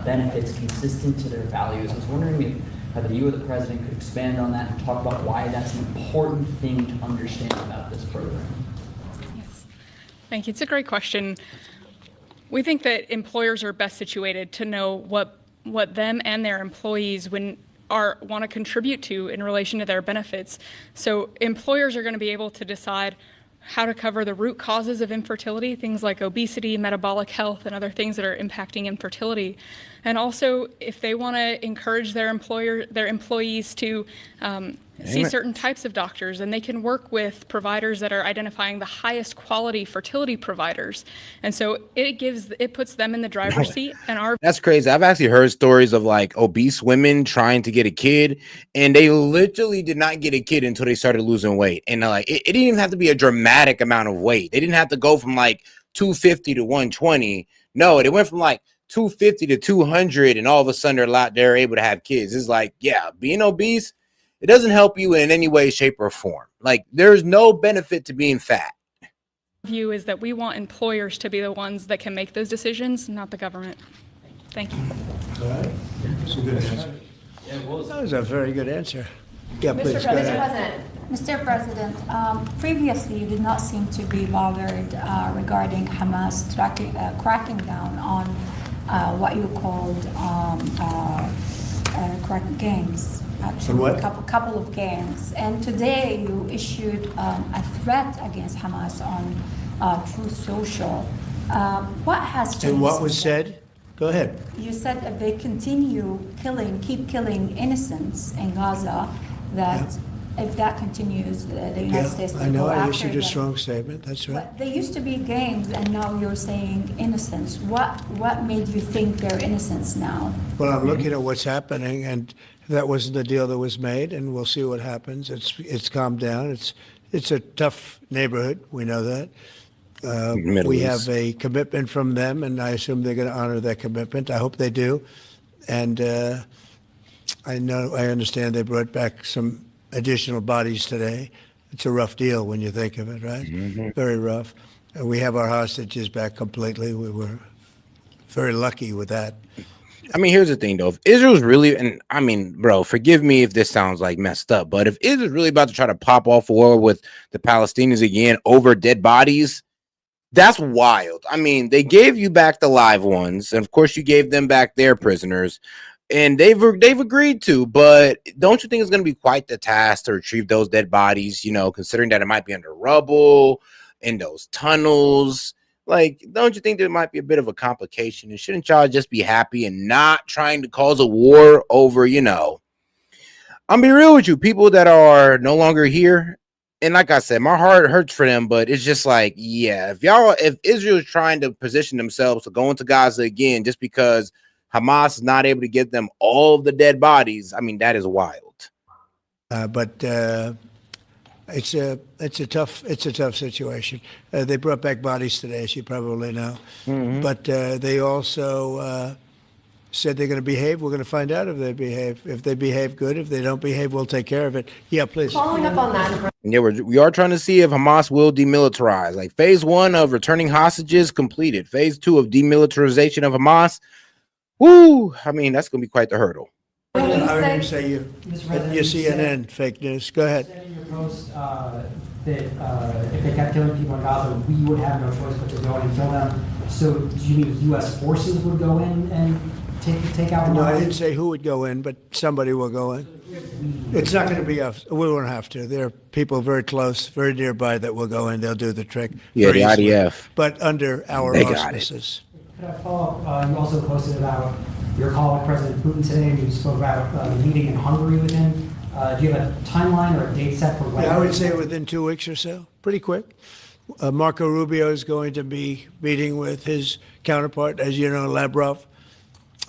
benefits consistent to their values. I was wondering if either you or the president could expand on that and talk about why that's an important thing to understand about this program. Yes. Thank you. It's a great question. We think that employers are best situated to know what them and their employees want to contribute to in relation to their benefits. So employers are going to be able to decide how to cover the root causes of infertility, things like obesity, metabolic health, and other things that are impacting infertility. And also, if they want to encourage their employees to see certain types of doctors, and they can work with providers that are identifying the highest quality fertility providers. And so it puts them in the driver's seat. And that's crazy. I've actually heard stories of like obese women trying to get a kid, and they literally did not get a kid until they started losing weight. And like it didn't even have to be a dramatic amount of weight. They didn't have to go from like 250 to 120. No, they went from like 250 to 200, and all of a sudden they're able to have kids. It's like, yeah, being obese, it doesn't help you in any way, shape, or form. Like, there's no benefit to being fat. View is that we want employers to be the ones that can make those decisions, not the government. Thank you. All right. That's a good answer. That was a very good answer. Yeah, please, go ahead. Mr. President, previously you did not seem to be bothered regarding Hamas cracking down on what you called gangs. Actually, what? couple of gangs. And today you issued a threat against Hamas on Truth Social. What has changed? And what was said? Go ahead. You said if they continue keep killing innocents in Gaza, that if that continues, the United States will I know. go I after issued a them. strong statement. That's right. But they used to be gangs, and now you're saying innocents. What made you think they're innocents now? Well, I'm looking at what's happening, and that wasn't the deal that was made, and we'll see what happens. It's calmed down. It's a tough neighborhood. We know that. We have a commitment from them, and I assume they're going to honor that commitment. I hope they do. And I understand they brought back some additional bodies today. It's a rough deal when you think of it, right? Mm-hmm. Very rough. We have our hostages back completely. We were very lucky with that. I mean, here's the thing, though. If Israel's really, and I mean, bro, forgive me if this sounds like messed up, but if Israel's really about to try to pop off a war with the Palestinians again over dead bodies, that's wild. I mean, they gave you back the live ones, and of course you gave them back their prisoners, and they've agreed to, but don't you think it's going to be quite the task to retrieve those dead bodies, you know, considering that it might be under rubble, in those tunnels? Like, don't you think there might be a bit of a complication? And shouldn't y'all just be happy and not trying to cause a war over, you know, I'm be real with you, people that are no longer here. And like I said, my heart hurts for them, but it's just like, yeah, if Israel is trying to position themselves to go into Gaza again, just because Hamas is not able to get them all of the dead bodies, I mean, that is wild. But it's a tough situation. They brought back bodies today, as you probably know. Mm-hmm. But they also said they're going to behave. We're going to find out if they behave. If they behave good, if they don't behave, we'll take care of it. Yeah, please. Following up on that. Yeah, we are trying to see if Hamas will demilitarize. Like phase 1 of returning hostages completed. Phase 2 of demilitarization of Hamas. Woo! I mean, that's going to be quite the hurdle. I didn't say you. Your CNN fake news. Go ahead. You said in your post that if they kept killing people in Gaza, we would have no choice but to go in and kill them. So do you mean U.S. forces would go in and take out? No, I didn't say who would go in, but somebody will go in. It's not going to be us. We won't have to. There are people very close, very nearby that will go in. They'll do the trick. Yeah, the IDF. But under our auspices. Could I follow up? You also posted about your call with President Putin today, and you spoke about the meeting in Hungary with him. Do you have a timeline or a date set for when? Yeah, I would say within 2 weeks or so. Pretty quick. Marco Rubio is going to be meeting with his counterpart, as you know, Lavrov,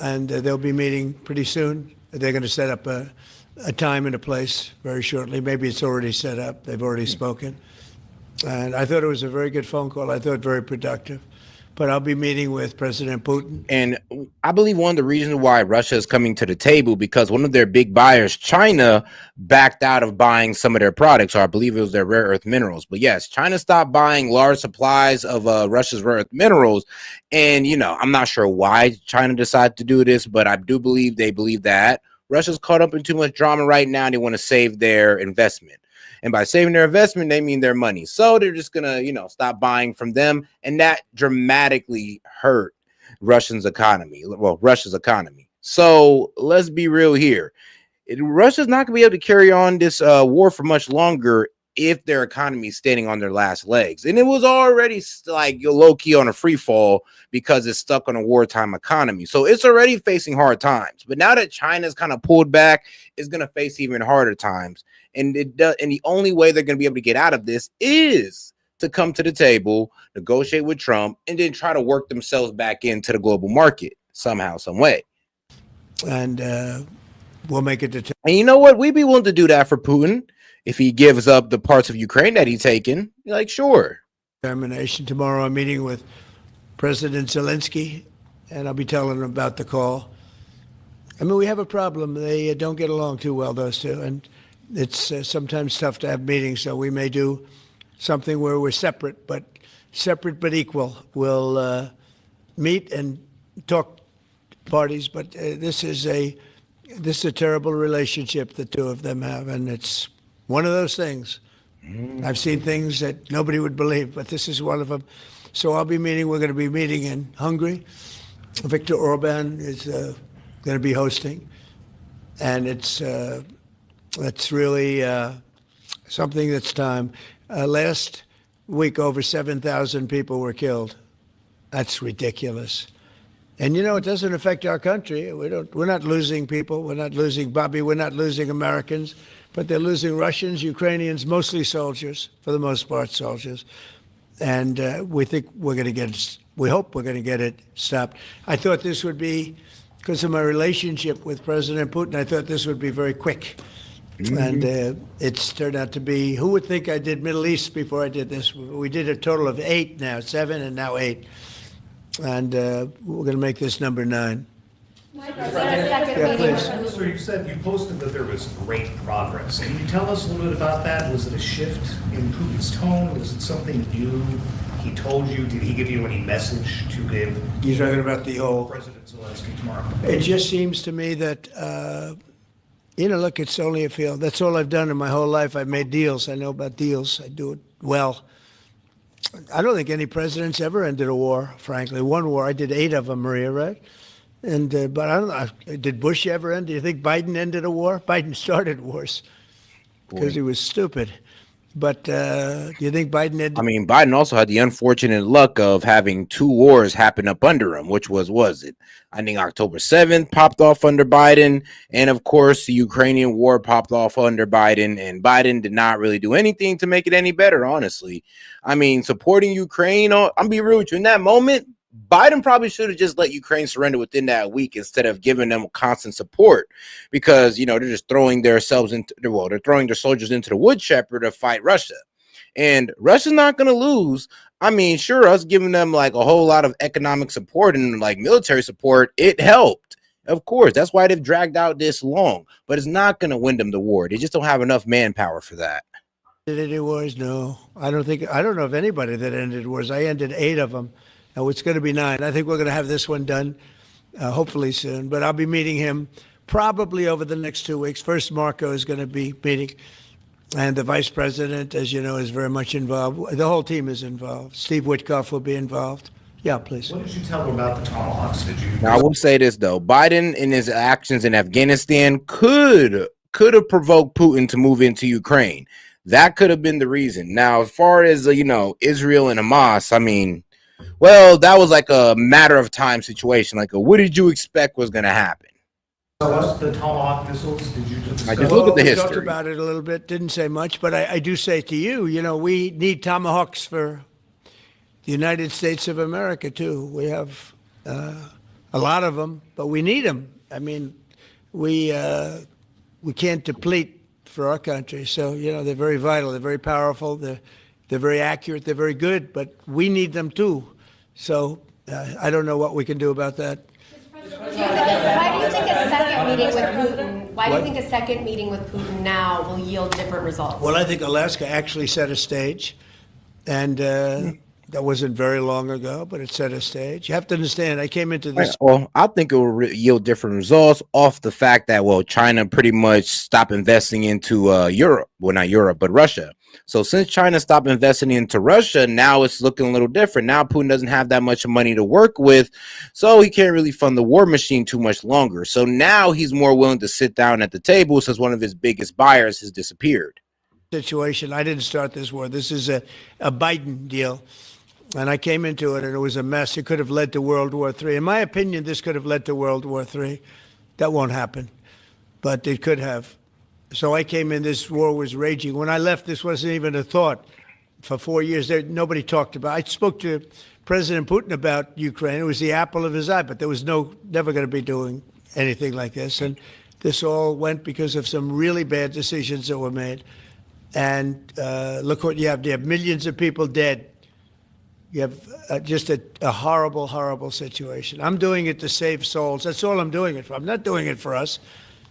and they'll be meeting pretty soon. They're going to set up a time and a place very shortly. Maybe it's already set up. They've already spoken. And I thought it was a very good phone call. I thought very productive. But I'll be meeting with President Putin. And I believe one of the reasons why Russia is coming to the table, because one of their big buyers, China, backed out of buying some of their products, or I believe it was their rare earth minerals. But yes, China stopped buying large supplies of Russia's rare earth minerals. And, you know, I'm not sure why China decided to do this, but I do believe they believe that Russia's caught up in too much drama right now, and they want to save their investment. And by saving their investment, they mean their money. So they're just going to, you know, stop buying from them. And that dramatically hurt Russia's economy. So let's be real here. Russia's not going to be able to carry on this war for much longer if their economy is standing on their last legs. And it was already like low key on a free fall because it's stuck on a wartime economy. So it's already facing hard times. But now that China's kind of pulled back, it's going to face even harder times. And and the only way they're going to be able to get out of this is to come to the table, negotiate with Trump, and then try to work themselves back into the global market somehow, some way. And we'll make it to. And you know what? We'd be willing to do that for Putin if he gives up the parts of Ukraine that he's taken. Like, sure. Termination. Tomorrow I'm meeting with President Zelensky, and I'll be telling him about the call. I mean, we have a problem. They don't get along too well, those two, and it's sometimes tough to have meetings. So we may do something where we're separate but equal. We'll meet and talk parties, but this is a terrible relationship the two of them have, and it's one of those things. I've seen things that nobody would believe, but this is one of them. So we're going to be meeting in Hungary. Viktor Orban is going to be hosting, and it's really something that's time. Last week, over 7,000 people were killed. That's ridiculous. And you know, it doesn't affect our country. We're not losing people. We're not losing Bobby. We're not losing Americans, but they're losing Russians, Ukrainians, mostly soldiers, for the most part, soldiers. And we think we're going to get it. We hope we're going to get it stopped. I thought this would be, because of my relationship with President Putin, I thought this would be very quick. And it's turned out to be, who would think I did Middle East before I did this? We did a total of 8 now, 7 and now 8. And we're going to make this number 9. Yeah, please. So you said you posted that there was great progress. Can you tell us a little bit about that? Was it a shift in Putin's tone? Was it something new he told you? Did he give you any message to give? You're talking about the whole President Zelensky tomorrow. It just seems to me that, look, it's only a field. That's all I've done in my whole life. I've made deals. I know about deals. I do it well. I don't think any president's ever ended a war, frankly. One war, I did 8 of them, Maria, right? And but I don't know, did Bush ever end? Do you think Biden ended a war? Biden started wars because he was stupid. But do you think Biden ended? I mean, Biden also had the unfortunate luck of having 2 wars happen up under him, which was it? I think October 7th popped off under Biden. And of course, the Ukrainian war popped off under Biden. And Biden did not really do anything to make it any better, honestly. I mean, supporting Ukraine, I'm be real with you, in that moment, Biden probably should have just let Ukraine surrender within that week instead of giving them constant support, because, they're just throwing they're throwing their soldiers into the wood chipper to fight Russia, and Russia's not going to lose. I mean, sure, us giving them like a whole lot of economic support and like military support, it helped. Of course, that's why they've dragged out this long, but it's not going to win them the war. They just don't have enough manpower for that. Did any wars? No, I don't know of anybody that ended wars. I ended 8 of them. Now it's going to be 9. I think we're going to have this one done, hopefully soon. But I'll be meeting him probably over the next 2 weeks. First, Marco is going to be meeting, and the vice president, as you know, is very much involved. The whole team is involved. Steve Witkoff will be involved. Yeah, please. What did you tell him about the Tomahawks? Now, I will say this though: Biden, in his actions in Afghanistan, could have provoked Putin to move into Ukraine. That could have been the reason. Now, as far as Israel and Hamas, I mean, well, that was like a matter of time situation. Like, what did you expect was going to happen? So the Tomahawk missiles, did you just I just look at the history. We talked about it a little bit, didn't say much, but I do say to you, we need Tomahawks for the United States of America, too. We have a lot of them, but we need them. I mean, we can't deplete for our country. So, they're very vital. They're very powerful. They're very accurate. They're very good, but we need them, too. So I don't know what we can do about that. Why do you think a second meeting with Putin? Why do you think a second meeting with Putin now will yield different results? Well, I think Alaska actually set a stage, and that wasn't very long ago, but it set a stage. You have to understand, I came into this. Well, I think it will yield different results off the fact that, China pretty much stopped investing into Europe. Well, not Europe, but Russia. So since China stopped investing into Russia, now it's looking a little different. Now Putin doesn't have that much money to work with, so he can't really fund the war machine too much longer. So now he's more willing to sit down at the table since one of his biggest buyers has disappeared. situation. I didn't start this war. This is a Biden deal. And I came into it and it was a mess. It could have led to World War III. In my opinion, this could have led to World War III. That won't happen, but it could have. So I came in, this war was raging. When I left, this wasn't even a thought. For 4 years, nobody talked about it. I spoke to President Putin about Ukraine. It was the apple of his eye, but there was never going to be doing anything like this. And this all went because of some really bad decisions that were made. And look what you have. You have millions of people dead. You have just a horrible, horrible situation. I'm doing it to save souls. That's all I'm doing it for. I'm not doing it for us.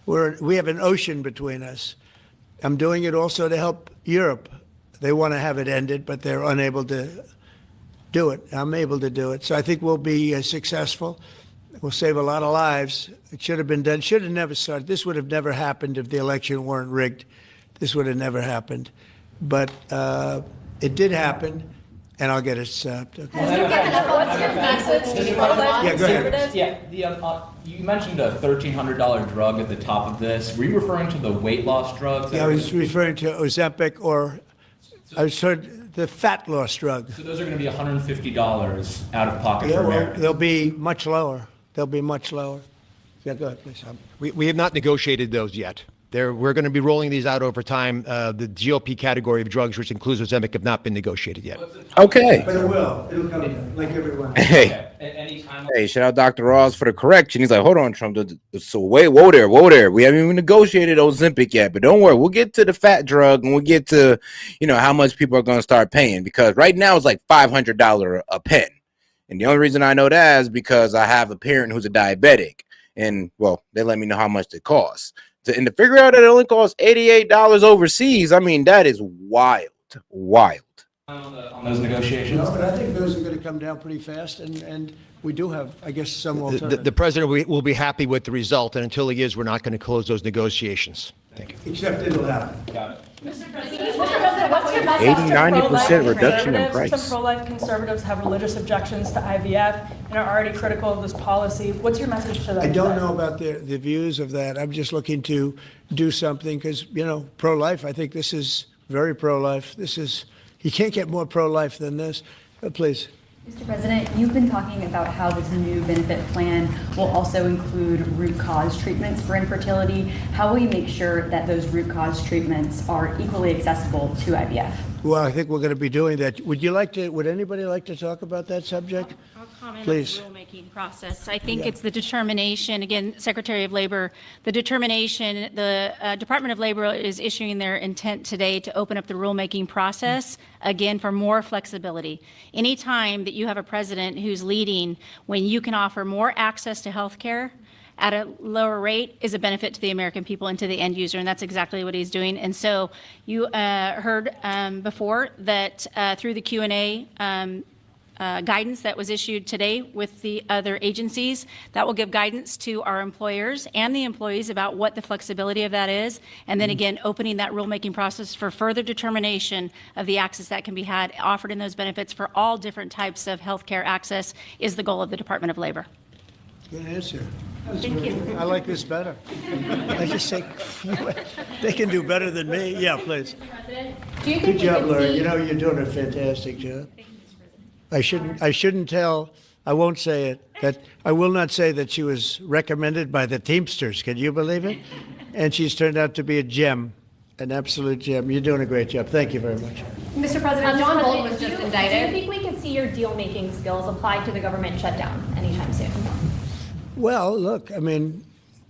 We have an ocean between us. I'm doing it also to help Europe. They want to have it ended, but they're unable to do it. I'm able to do it. So I think we'll be successful. We'll save a lot of lives. It should have been done. Should have never started. This would have never happened if the election weren't rigged. This would have never happened. But it did happen, and I'll get it stopped. Okay. What's your message? Yeah, go ahead. Yeah, you mentioned a $1,300 drug at the top of this. Were you referring to the weight loss drugs? Yeah, I was referring to Ozempic, or I was heard the fat loss drug. So those are going to be $150 out of pocket Yeah, for well, Americans. they'll be much lower. They'll be much lower. Yeah, go ahead, please. We have not negotiated those yet. We're going to be rolling these out over time. The GOP category of drugs, which includes Ozempic, have not been negotiated yet. Okay. But it will. It'll come down, like everyone. Hey. Hey, shout out Dr. Ross for the correction. He's like, hold on, Trump. So whoa there. We haven't even negotiated Ozempic yet, but don't worry. We'll get to the fat drug and we'll get to, how much people are going to start paying, because right now it's like $500 a pen. And the only reason I know that is because I have a parent who's a diabetic, and well, they let me know how much it costs. And to figure out that it only costs $88 overseas, I mean, that is wild. On those negotiations? No, but I think those are going to come down pretty fast, and we do have, I guess, some alternative. The president will be happy with the result, and until he is, we're not going to close those negotiations. Thank you. Except it'll happen. Got it. Mr. President, what's your message? 80-90% reduction in price. Some pro-life conservatives have religious objections to IVF and are already critical of this policy. What's your message to them? I don't know about the views of that. I'm just looking to do something because, pro-life, I think this is very pro-life. You can't get more pro-life than this. Please. Mr. President, you've been talking about how this new benefit plan will also include root cause treatments for infertility. How will you make sure that those root cause treatments are equally accessible to IVF? Well, I think we're going to be doing that. Would anybody like to talk about that subject? I'll comment Please. on the rulemaking process. I think it's the determination, again, Secretary of Labor, the determination, the Department of Labor is issuing their intent today to open up the rulemaking process, again, for more flexibility. Anytime that you have a president who's leading when you can offer more access to health care at a lower rate is a benefit to the American people and to the end user, and that's exactly what he's doing. And so you heard before that through the Q&A guidance that was issued today with the other agencies, that will give guidance to our employers and the employees about what the flexibility of that is, and then again, opening that rulemaking process for further determination of the access that can be had, offered in those benefits for all different types of healthcare access is the goal of the Department of Labor. Good answer. Thank you. I like this better. I just say, they can do better than me. Yeah, please. Good job, Laura. You're doing a fantastic job. I shouldn't tell, I won't say it, I will not say that she was recommended by the Teamsters. Can you believe it? And she's turned out to be a gem, an absolute gem. You're doing a great job. Thank you very much. Mr. President, John Bolton was just indicted. Do you think we could see your deal-making skills applied to the government shutdown anytime soon? Well, look,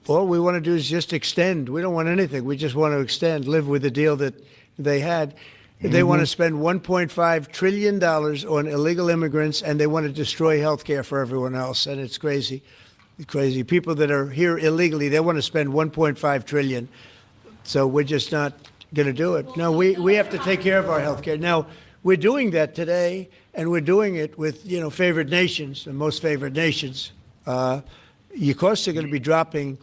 all we want to do is just extend. We don't want anything. We just want to extend, live with the deal that they had. They want to spend $1.5 trillion on illegal immigrants, and they want to destroy health care for everyone else. And it's crazy. It's crazy. People that are here illegally, they want to spend $1.5 trillion. So we're just not going to do it. No, we have to take care of our health care. Now, we're doing that today, and we're doing it with, favored nations, the most favored nations. Your costs are going to be dropping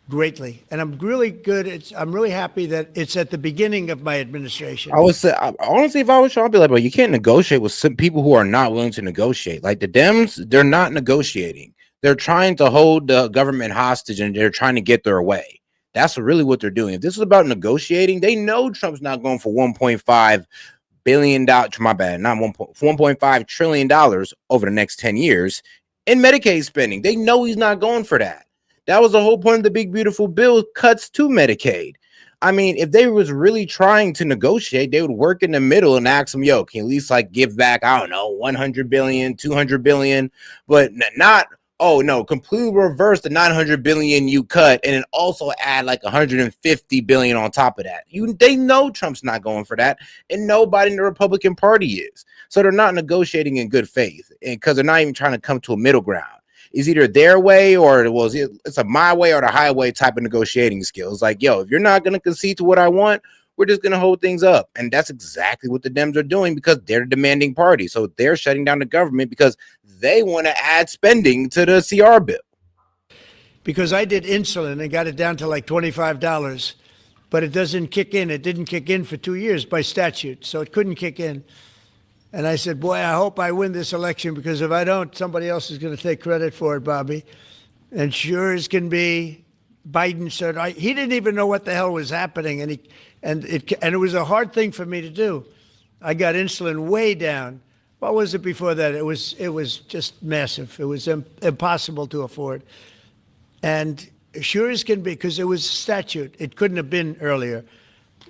greatly, and I'm really happy that it's at the beginning of my administration. I would say, honestly, if I was trying to be like, well, you can't negotiate with some people who are not willing to negotiate. Like the Dems, they're not negotiating. They're trying to hold the government hostage, and they're trying to get their way. That's really what they're doing. If this is about negotiating, they know Trump's not going for $1.5 billion. My bad, not $1.5 trillion over the next 10 years in Medicaid spending. They know he's not going for that. That was the whole point of the big beautiful bill, cuts to Medicaid. I mean, if they was really trying to negotiate, they would work in the middle and ask them, yo, can you at least like give back, I don't know, 100 billion, 200 billion, but not, oh no, completely reverse the 900 billion you cut and then also add like 150 billion on top of that. They know Trump's not going for that, and nobody in the Republican Party is. So they're not negotiating in good faith, and because they're not even trying to come to a middle ground. It's either their way or it's a my way or the highway type of negotiating skills. Like, yo, if you're not going to concede to what I want, we're just going to hold things up. And that's exactly what the Dems are doing, because they're the demanding party. So they're shutting down the government because they want to add spending to the CR bill. Because I did insulin and got it down to like $25, but it doesn't kick in. It didn't kick in for 2 years by statute, so it couldn't kick in. And I said, boy, I hope I win this election, because if I don't, somebody else is going to take credit for it, Bobby. And sure as can be, Biden said, he didn't even know what the hell was happening. And it was a hard thing for me to do. I got insulin way down. What was it before that? It was just massive. It was impossible to afford. And sure as can be, because it was statute, it couldn't have been earlier.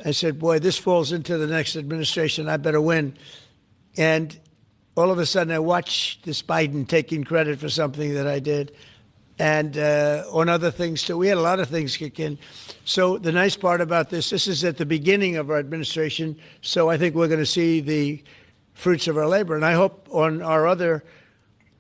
I said, boy, this falls into the next administration. I better win. And all of a sudden, I watched this Biden taking credit for something that I did, and on other things too. We had a lot of things kick in. So the nice part about this is at the beginning of our administration. So I think we're going to see the fruits of our labor. And I hope on our other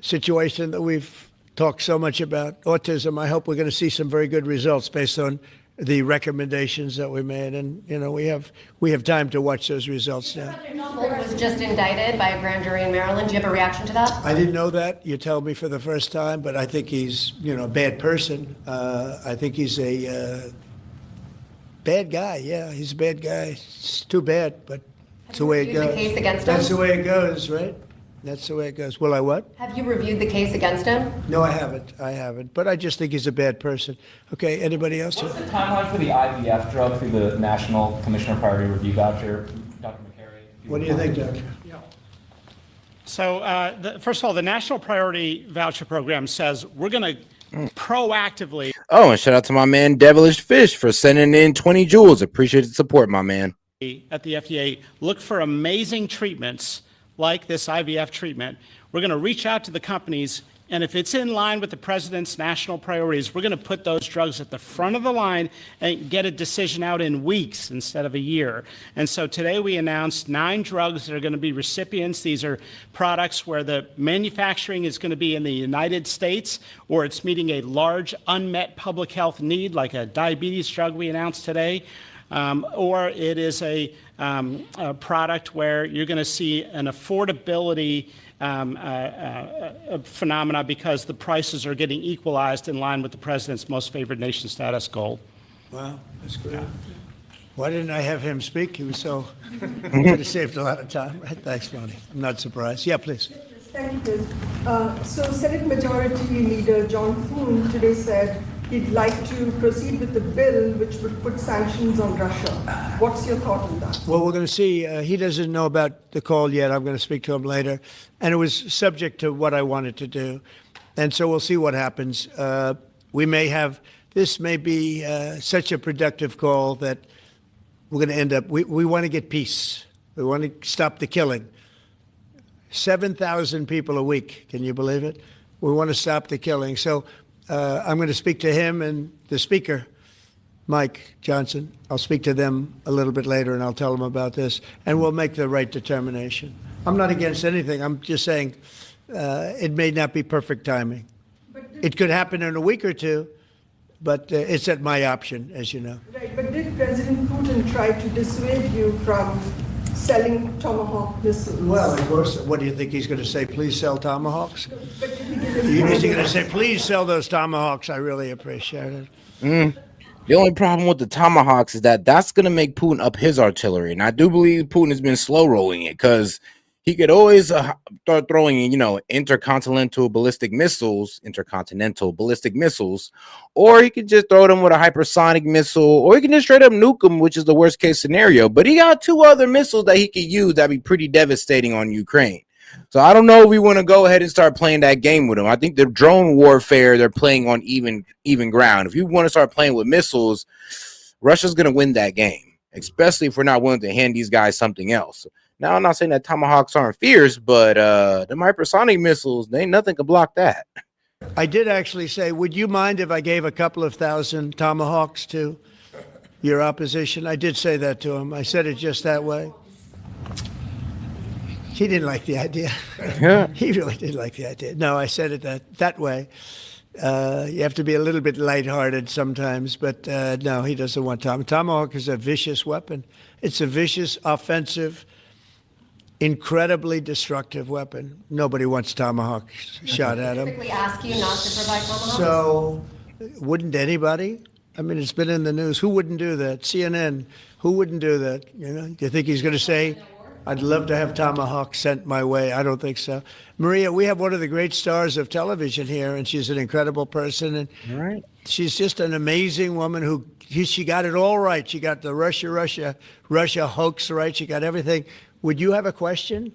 situation that we've talked so much about, autism, I hope we're going to see some very good results based on the recommendations that we made. And, you know, we have time to watch those results now. Was just indicted by a grand jury in Maryland. Do you have a reaction to that? I didn't know that. You tell me for the first time, but I think he's, a bad person. I think he's a bad guy. Yeah, he's a bad guy. It's too bad, but it's the way it goes. The case against him? That's the way it goes, right? That's the way it goes. Will I what? Have you reviewed the case against him? No, I haven't. But I just think he's a bad person. Okay, anybody else? What's the timeline for the IVF drug through the National Commissioner Priority Review Voucher? Dr. McCary? What do you think, Doctor? So, first of all, the National Priority Voucher Program says we're going to proactively. Oh, and shout out to my man Devilish Fish for sending in 20 jewels. Appreciate the support, my man. At the FDA, look for amazing treatments like this IVF treatment. We're going to reach out to the companies, and if it's in line with the president's national priorities, we're going to put those drugs at the front of the line and get a decision out in weeks instead of a year. And so today we announced 9 drugs that are going to be recipients. These are products where the manufacturing is going to be in the United States, or it's meeting a large unmet public health need, like a diabetes drug we announced today. Or it is a product where you're going to see an affordability phenomena because the prices are getting equalized in line with the president's most favored nation status goal. Wow, that's great. Why didn't I have him speak? He was so, he could have saved a lot of time. Right? Thanks, Ronnie. I'm not surprised. Yeah, please. Thank you. So Senate Majority Leader John Thune today said he'd like to proceed with the bill which would put sanctions on Russia. What's your thought on that? Well, we're going to see. He doesn't know about the call yet. I'm going to speak to him later. And it was subject to what I wanted to do. And so we'll see what happens. We may have, this may be such a productive call that we're going to end up, we want to get peace. We want to stop the killing. 7,000 people a week. Can you believe it? We want to stop the killing. So I'm going to speak to him and the speaker, Mike Johnson. I'll speak to them a little bit later, and I'll tell them about this, and we'll make the right determination. I'm not against anything. I'm just saying it may not be perfect timing. It could happen in a week or two, but it's at my option, as you know. Right, but did President Putin try to dissuade you from selling Tomahawk missiles? Well, of course. What do you think he's going to say? Please sell Tomahawks? But did he give Is he going to say, please sell those Tomahawks? I really appreciate it. The only problem with the Tomahawks is that that's going to make Putin up his artillery. And I do believe Putin has been slow rolling it because he could always start throwing, intercontinental ballistic missiles, or he could just throw them with a hypersonic missile, or he can just straight up nuke them, which is the worst case scenario. But he got 2 other missiles that he could use that'd be pretty devastating on Ukraine. So I don't know if we want to go ahead and start playing that game with him. I think the drone warfare, they're playing on even ground. If you want to start playing with missiles, Russia's going to win that game, especially if we're not willing to hand these guys something else. Now, I'm not saying that Tomahawks aren't fierce, but the hypersonic missiles, ain't nothing can block that. I did actually say, would you mind if I gave a couple of thousand Tomahawks to your opposition? I did say that to him. I said it just that way. He didn't like the idea. Yeah. He really didn't like the idea. No, I said it that way. You have to be a little bit lighthearted sometimes, but no, he doesn't want Tomahawk is a vicious weapon. It's a vicious, offensive, incredibly destructive weapon. Nobody wants Tomahawk shot at him. Typically ask you not to provide Tomahawks? So, wouldn't anybody? I mean, it's been in the news. Who wouldn't do that? CNN. Who wouldn't do that? Do you think he's going to say, I'd love to have Tomahawk sent my way? I don't think so. Maria, we have one of the great stars of television here, and she's an incredible person. And she's just an amazing woman she got it all right. She got the Russia hoax right. She got everything. Would you have a question?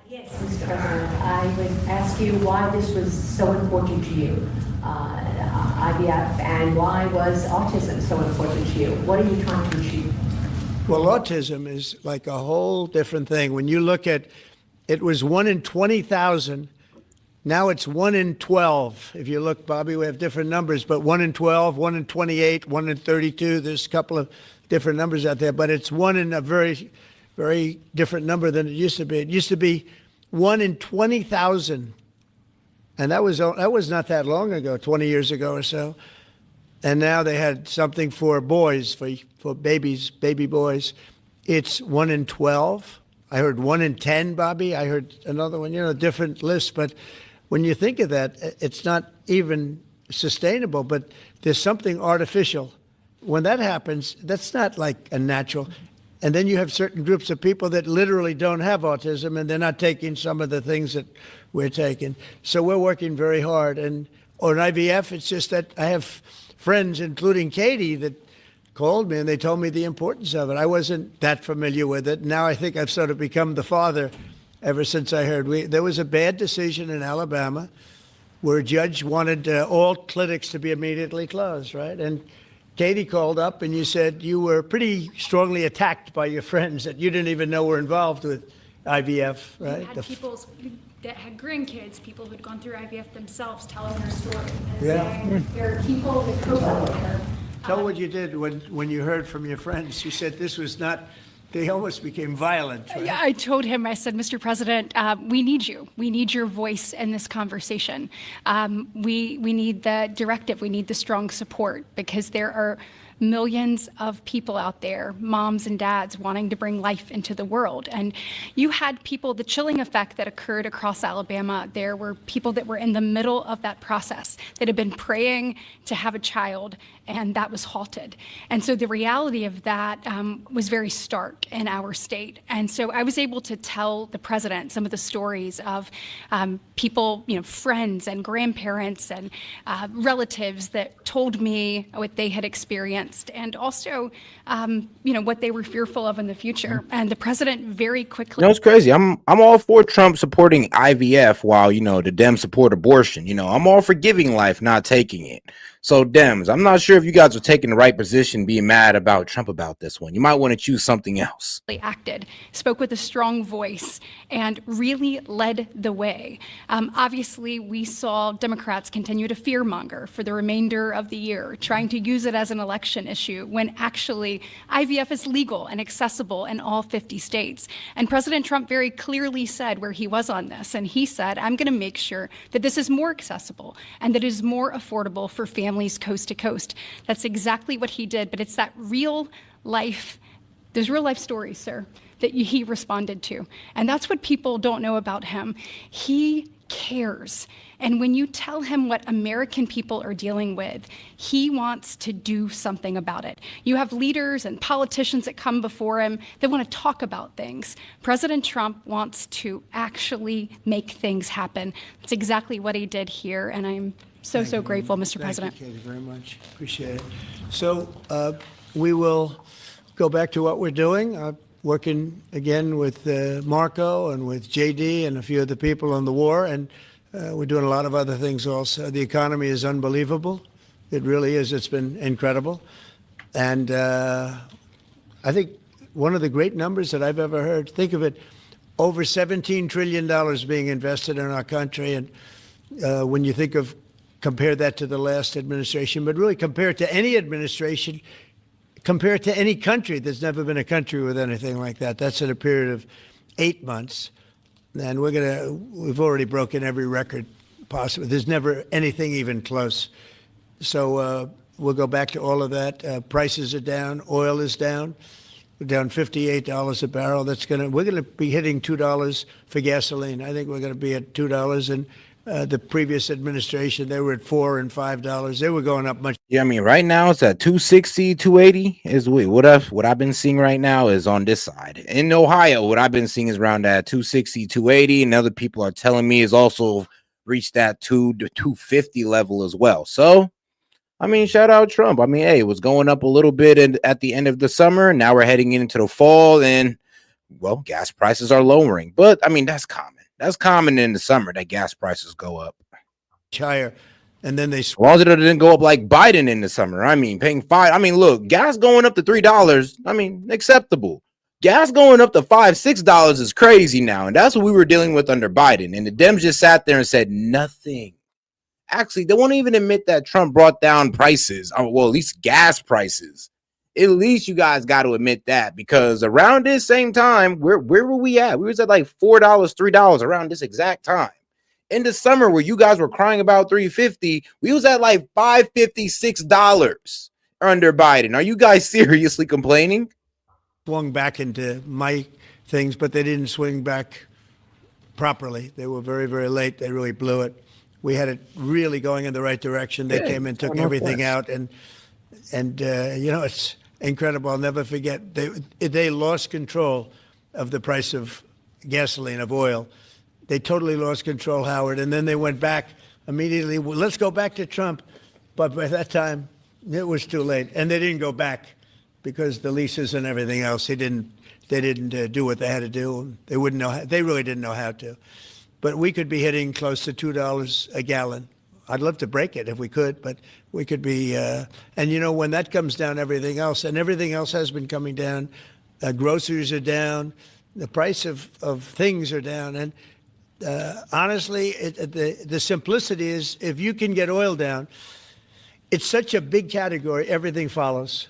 Yes, Mr. President. I would ask you why this was so important to you, IVF, and why was autism so important to you? What are you trying to achieve? Well, autism is like a whole different thing. When you look at it was 1 in 20,000. Now it's 1 in 12. If you look, Bobby, we have different numbers, but 1 in 12, 1 in 28, 1 in 32. There's a couple of different numbers out there, but it's 1 in a very, very different number than it used to be. It used to be 1 in 20,000. And that was not that long ago, 20 years ago or so. And now they had something for boys, for babies, baby boys. It's 1 in 12. I heard 1 in 10, Bobby. I heard another one, different lists. But when you think of that, it's not even sustainable, but there's something artificial. When that happens, that's not like a natural. And then you have certain groups of people that literally don't have autism, and they're not taking some of the things that we're taking. So we're working very hard. And on IVF, it's just that I have friends, including Katie, that called me and they told me the importance of it. I wasn't that familiar with it. Now I think I've sort of become the father ever since I heard. There was a bad decision in Alabama where a judge wanted all clinics to be immediately closed, right? And Katie called up and you said you were pretty strongly attacked by your friends that you didn't even know were involved with IVF, right? You had people that had grandkids, people who'd gone through IVF themselves, telling their story. And Yeah. saying, there are people that cope with it. Tell what you did when you heard from your friends. You said this was not, they almost became violent. Right? Yeah, I told him, I said, Mr. President, we need you. We need your voice in this conversation. We need the directive. We need the strong support because there are millions of people out there, moms and dads, wanting to bring life into the world. And you had people, the chilling effect that occurred across Alabama, there were people that were in the middle of that process that had been praying to have a child, and that was halted. And so the reality of that was very stark in our state. And so I was able to tell the president some of the stories of people, friends and grandparents and relatives that told me what they had experienced and also, what they were fearful of in the future. And the president very quickly. It's crazy. I'm all for Trump supporting IVF while, the Dems support abortion. I'm all for giving life, not taking it. So Dems, I'm not sure if you guys are taking the right position being mad about Trump about this one. You might want to choose something else. Acted, spoke with a strong voice, and really led the way. Obviously, we saw Democrats continue to fearmonger for the remainder of the year, trying to use it as an election issue when actually IVF is legal and accessible in all 50 states. And President Trump very clearly said where he was on this, and he said, I'm going to make sure that this is more accessible and that it is more affordable for families coast to coast. That's exactly what he did, but it's that real life. There's real life stories, sir. that he responded to. And that's what people don't know about him. He cares. And when you tell him what American people are dealing with, he wants to do something about it. You have leaders and politicians that come before him that want to talk about things. President Trump wants to actually make things happen. That's exactly what he did here, and I'm so grateful, Mr. President. Thank you, Katie, very much. Appreciate it. So we will go back to what we're doing. Working again with Marco and with JD and a few of the people on the war, and we're doing a lot of other things also. The economy is unbelievable. It really is. It's been incredible. And I think one of the great numbers that I've ever heard, think of it, over $17 trillion being invested in our country. And when you think of, compare that to the last administration, but really compare it to any administration, compare it to any country. There's never been a country with anything like that. That's in a period of 8 months. And we've already broken every record possible. There's never anything even close. So we'll go back to all of that. Prices are down. Oil is down. We're down $58 a barrel. We're going to be hitting $2 for gasoline. I think we're going to be at $2. And the previous administration, they were at $4 and $5. They were going up much. Yeah, I mean, right now it's at 260, 280 is what I've been seeing right now is on this side. In Ohio, what I've been seeing is around that 260, 280, and other people are telling me is also reached that 250 level as well. So, I mean, shout out Trump. I mean, hey, it was going up a little bit at the end of the summer. Now we're heading into the fall, and well, gas prices are lowering. But I mean, that's common. That's common in the summer that gas prices go up higher, and then they as long as it didn't go up like Biden in the summer. I mean, paying $5. I mean, look, gas going up to $3. I mean, acceptable. Gas going up to $5, $6 is crazy now, and that's what we were dealing with under Biden. And the Dems just sat there and said nothing. Actually, they won't even admit that Trump brought down prices. Well, at least gas prices. At least you guys got to admit that, because around this same time, where were we at? We was at like $4, $3 around this exact time. In the summer where you guys were crying about $3.50, we was at like $5.50, $6 under Biden. Are you guys seriously complaining? Swung back into my things, but they didn't swing back properly. They were very, very late. They really blew it. We had it really going in the right direction. They came and took everything out, and you know, it's incredible. I'll never forget. They lost control of the price of gasoline, of oil. They totally lost control, Howard. And then they went back immediately. Well, let's go back to Trump. But by that time, it was too late. And they didn't go back because the leases and everything else, they didn't do what they had to do. They wouldn't know. They really didn't know how to. But we could be hitting close to $2 a gallon. I'd love to break it if we could, but we could be. And, you know, when that comes down, everything else has been coming down. Groceries are down. The price of things are down. And honestly, the simplicity is if you can get oil down, it's such a big category, everything follows.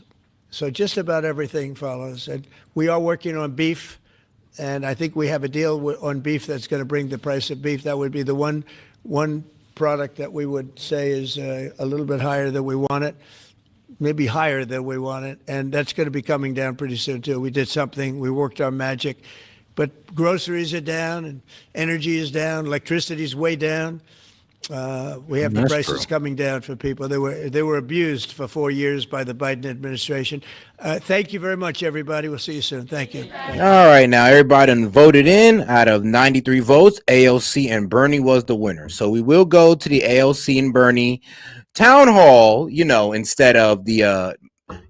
So just about everything follows. And we are working on beef, and I think we have a deal on beef that's going to bring the price of beef. That would be the one product that we would say is a little bit higher than we want it, maybe higher than we want it. And that's going to be coming down pretty soon, too. We did something. We worked our magic. But groceries are down, and energy is down. Electricity is way down. We have the prices coming down for people. They were abused for 4 years by the Biden administration. Thank you very much, everybody. We'll see you soon. Thank you. All right, now everybody voted in. Out of 93 votes, AOC and Bernie was the winner. So we will go to the AOC and Bernie town hall, you know, instead of the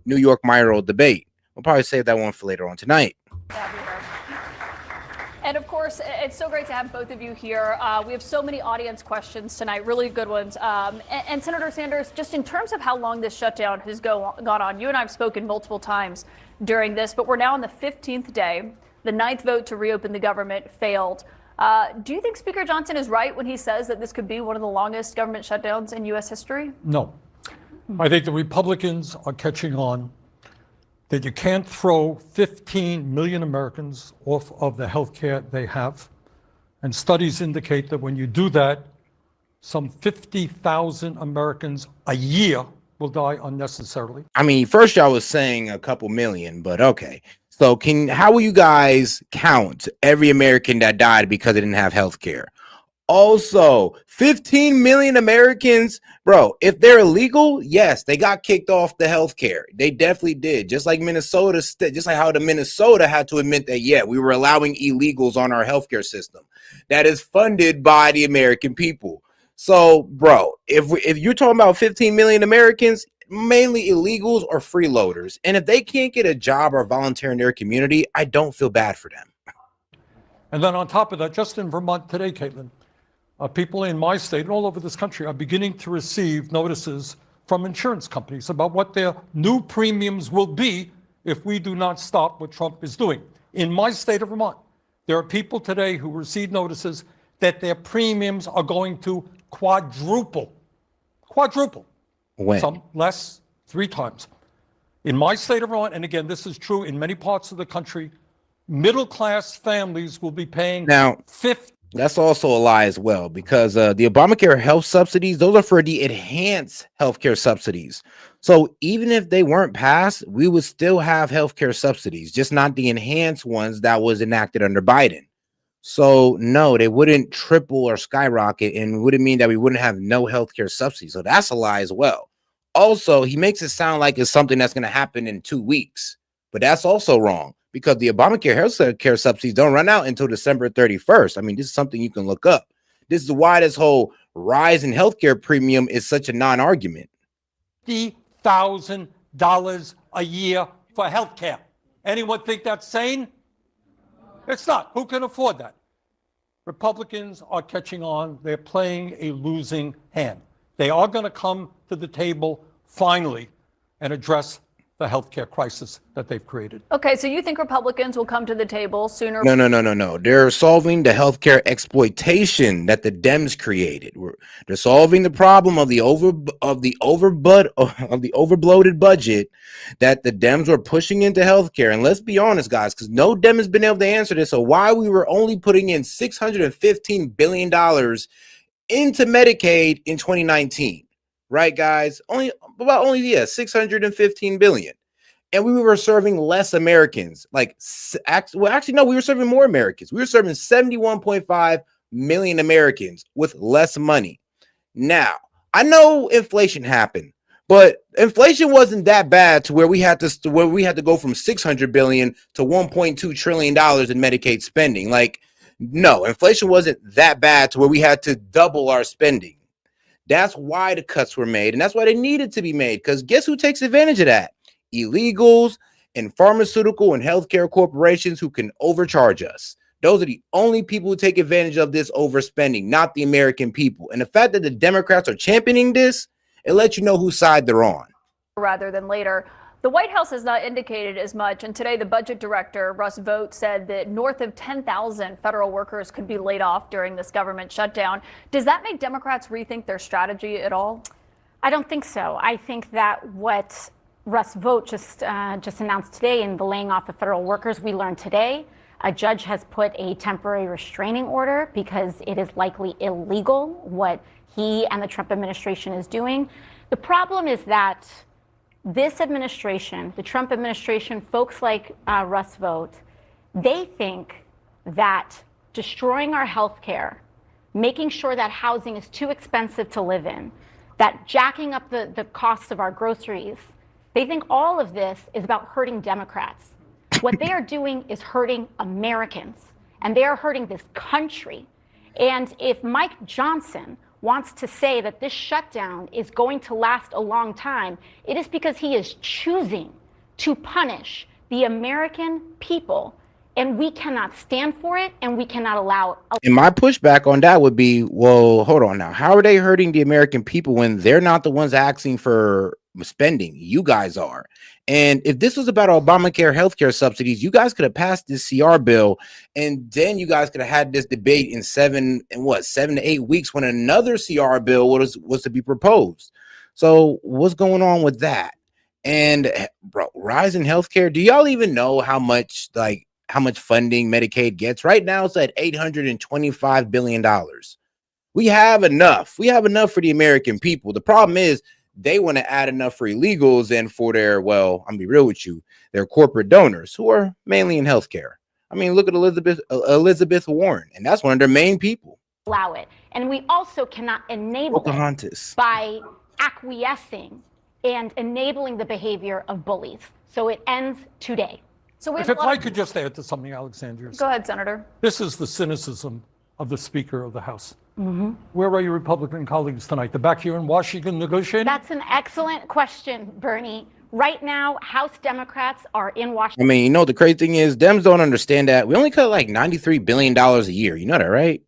New York Mayoral debate. We'll probably save that one for later on tonight. And of course, it's so great to have both of you here. We have so many audience questions tonight, really good ones. And Senator Sanders, just in terms of how long this shutdown has gone on, you and I have spoken multiple times during this, but we're now on the 15th day. The 9th vote to reopen the government failed. Do you think Speaker Johnson is right when he says that this could be one of the longest government shutdowns in U.S. history? No. I think the Republicans are catching on that you can't throw 15 million Americans off of the health care they have. And studies indicate that when you do that, some 50,000 Americans a year will die unnecessarily. I mean, first y'all was saying a couple million, but okay. So how will you guys count every American that died because they didn't have health care? Also, 15 million Americans, bro, if they're illegal, yes, they got kicked off the healthcare. They definitely did. Just like Minnesota, just like how the Minnesota had to admit that, yeah, we were allowing illegals on our healthcare system that is funded by the American people. So, bro, if you're talking about 15 million Americans, mainly illegals or freeloaders, and if they can't get a job or volunteer in their community, I don't feel bad for them. And then on top of that, just in Vermont today, Caitlin, people in my state and all over this country are beginning to receive notices from insurance companies about what their new premiums will be if we do not stop what Trump is doing. In my state of Vermont, there are people today who receive notices that their premiums are going to quadruple. When? Some less, 3 times. In my state of Vermont, and again, this is true in many parts of the country, middle-class families will be paying now. That's also a lie as well, because the Obamacare health subsidies, those are for the enhanced healthcare subsidies. So even if they weren't passed, we would still have healthcare subsidies, just not the enhanced ones that was enacted under Biden. So no, they wouldn't triple or skyrocket, and wouldn't mean that we wouldn't have no healthcare subsidies. So that's a lie as well. Also, he makes it sound like it's something that's going to happen in 2 weeks, but that's also wrong, because the Obamacare health care subsidies don't run out until December 31st. I mean, this is something you can look up. This is why this whole rise in healthcare premium is such a non-argument. $50,000 a year for healthcare. Anyone think that's sane? It's not. Who can afford that? Republicans are catching on. They're playing a losing hand. They are going to come to the table finally and address the healthcare crisis that they've created. Okay, so you think Republicans will come to the table sooner? No. They're solving the healthcare exploitation that the Dems created. They're solving the problem of the overbloated budget that the Dems were pushing into healthcare. And let's be honest, guys, because no Dem has been able to answer this. So why we were only putting in $615 billion into Medicaid in 2019, right, guys? Only 615 billion. And we were serving less Americans. Actually, no, we were serving more Americans. We were serving 71.5 million Americans with less money. Now, I know inflation happened, but inflation wasn't that bad to where we had to go from 600 billion to 1.2 trillion dollars in Medicaid spending. No, inflation wasn't that bad to where we had to double our spending. That's why the cuts were made, and that's why they needed to be made, because guess who takes advantage of that? Illegals and pharmaceutical and healthcare corporations who can overcharge us. Those are the only people who take advantage of this overspending, not the American people. And the fact that the Democrats are championing this, it lets you know whose side they're on. Rather than later. The White House has not indicated as much, and today the budget director, Russ Vought, said that north of 10,000 federal workers could be laid off during this government shutdown. Does that make Democrats rethink their strategy at all? I don't think so. I think that what Russ Vought just announced today in the laying off of federal workers, we learned today a judge has put a temporary restraining order because it is likely illegal what he and the Trump administration is doing. The problem is that this administration, the Trump administration, folks like Russ Vought, they think that destroying our health care, making sure that housing is too expensive to live in, that jacking up the costs of our groceries, they think all of this is about hurting Democrats. What they are doing is hurting Americans, and they are hurting this country. And if Mike Johnson wants to say that this shutdown is going to last a long time, it is because he is choosing to punish the American people, and we cannot stand for it, and we cannot allow it. And my pushback on that would be, well, hold on now. How are they hurting the American people when they're not the ones asking for spending? You guys are. And if this was about Obamacare healthcare subsidies, you guys could have passed this CR bill, and then you guys could have had this debate in 7 to 8 weeks when another CR bill was to be proposed. So what's going on with that? And bro, rise in healthcare. Do y'all even know how much funding Medicaid gets? Right now it's at $825 billion. We have enough. We have enough for the American people. The problem is they want to add enough for illegals and for their, well, I'm be real with you, their corporate donors who are mainly in healthcare. I mean, look at Elizabeth Warren, and that's one of their main people. Allow it. And we also cannot enable Pocahontas. it by acquiescing and enabling the behavior of bullies. So it ends today. So If I could just add to something Alexandria said. Go ahead, Senator. This is the cynicism of the Speaker of the House. Mm-hmm. Where are your Republican colleagues tonight? They're back here in Washington negotiating? That's an excellent question, Bernie. Right now, House Democrats are in Washington. I mean, you know, the crazy thing is Dems don't understand that we only cut like $93 billion a year. You know that, right?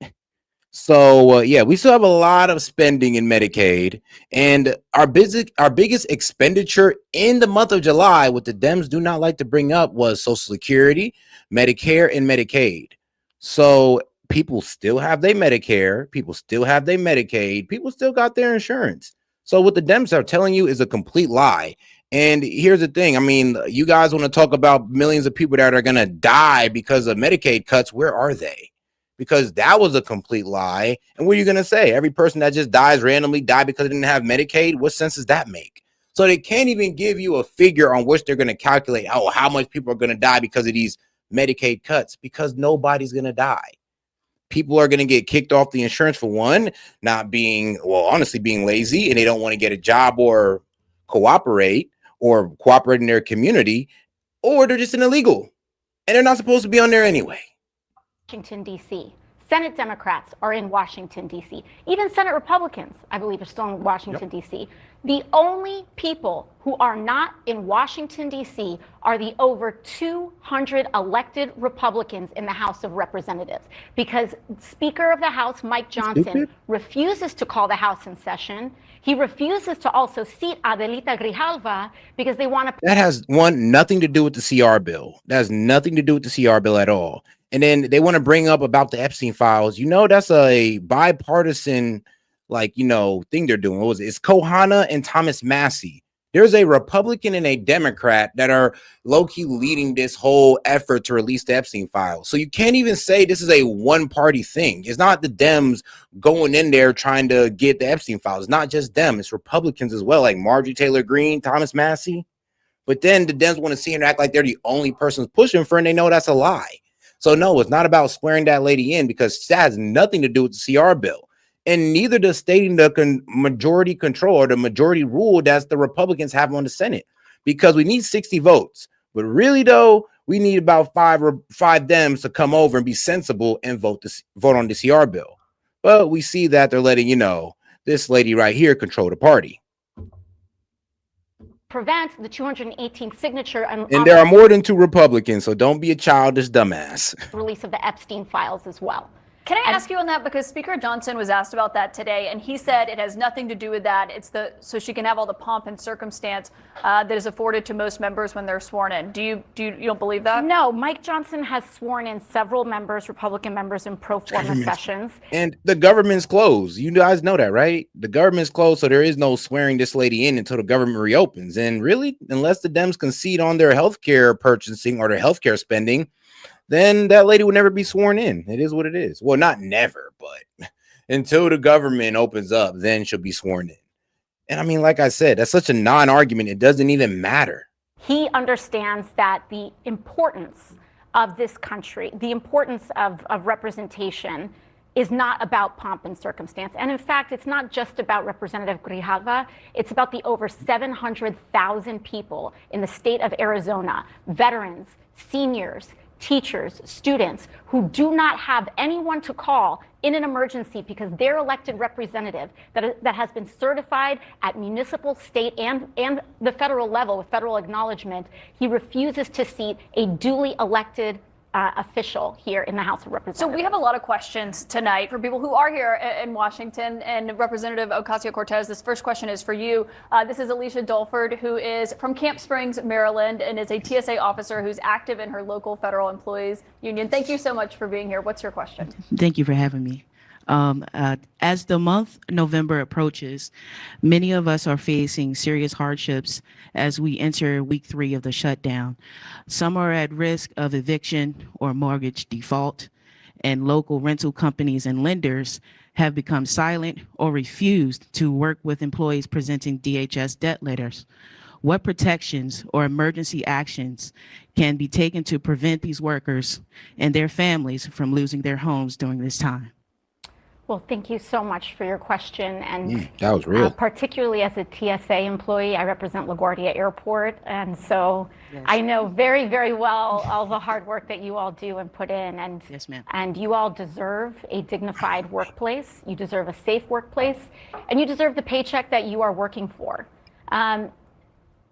So, yeah, we still have a lot of spending in Medicaid. And our biggest expenditure in the month of July, what the Dems do not like to bring up, was Social Security, Medicare, and Medicaid. So people still have their Medicare. People still have their Medicaid. People still got their insurance. So what the Dems are telling you is a complete lie. And here's the thing. I mean, you guys want to talk about millions of people that are going to die because of Medicaid cuts. Where are they? Because that was a complete lie. And what are you going to say? Every person that just dies randomly died because they didn't have Medicaid? What sense does that make? So they can't even give you a figure on which they're going to calculate how much people are going to die because of these Medicaid cuts, because nobody's going to die. People are going to get kicked off the insurance for one, not being, well, honestly, being lazy, and they don't want to get a job or cooperate in their community, or they're just an illegal and they're not supposed to be on there anyway. Washington, D.C. Senate Democrats are in Washington, D.C. Even Senate Republicans, I believe, are still in Washington, D.C. The only people who are not in Washington, D.C. are the over 200 elected Republicans in the House of Representatives, because Speaker of the House, Mike Johnson, refuses to call the House in session. He refuses to also seat Adelita Grijalva because they want to... That has nothing to do with the CR bill. That has nothing to do with the CR bill at all. And then they want to bring up about the Epstein files. You know, that's a bipartisan, thing they're doing. What was it? It's Kohana and Thomas Massey. There's a Republican and a Democrat that are low-key leading this whole effort to release the Epstein files. So you can't even say this is a one-party thing. It's not the Dems going in there trying to get the Epstein files. It's not just them. It's Republicans as well, like Marjorie Taylor Greene, Thomas Massey. But then the Dems want to see and act like they're the only persons pushing for it, and they know that's a lie. So no, it's not about swearing that lady in, because that has nothing to do with the CR bill. And neither does stating the majority control or the majority rule that the Republicans have on the Senate, because we need 60 votes. But really, though, we need about five Dems to come over and be sensible and vote on the CR bill. But we see that they're letting, this lady right here control the party. Prevent the 218 signature and there are more than 2 Republicans, so don't be a childish dumbass. Release of the Epstein files as well. Can I ask you on that? Because Speaker Johnson was asked about that today, and he said it has nothing to do with that. It's so she can have all the pomp and circumstance that is afforded to most members when they're sworn in. You don't believe that? No, Mike Johnson has sworn in several members, Republican members, in pro forma sessions. And the government's closed. You guys know that, right? The government's closed, so there is no swearing this lady in until the government reopens. And really, unless the Dems concede on their healthcare purchasing or their healthcare spending, then that lady would never be sworn in. It is what it is. Well, not never, but until the government opens up, then she'll be sworn in. And I mean, like I said, that's such a non-argument. It doesn't even matter. He understands that the importance of this country, the importance of representation, is not about pomp and circumstance. And in fact, it's not just about Representative Grijalva. It's about the over 700,000 people in the state of Arizona, veterans, seniors, teachers, students who do not have anyone to call in an emergency because their elected representative that has been certified at municipal, state, and the federal level with federal acknowledgement, he refuses to seat a duly elected official here in the House of Representatives. So we have a lot of questions tonight for people who are here in Washington. And Representative Ocasio-Cortez, this first question is for you. This is Alicia Dulford, who is from Camp Springs, Maryland, and is a TSA officer who's active in her local federal employees union. Thank you so much for being here. What's your question? Thank you for having me. As the month November approaches, many of us are facing serious hardships as we enter week 3 of the shutdown. Some are at risk of eviction or mortgage default, and local rental companies and lenders have become silent or refused to work with employees presenting DHS debt letters. What protections or emergency actions can be taken to prevent these workers and their families from losing their homes during this time? Well, thank you so much for your question. And That was real. particularly as a TSA employee, I represent LaGuardia Airport. And so I know very, very well all the hard work that you all do and put in. And, yes, ma'am. And you all deserve a dignified workplace. You deserve a safe workplace. And you deserve the paycheck that you are working for.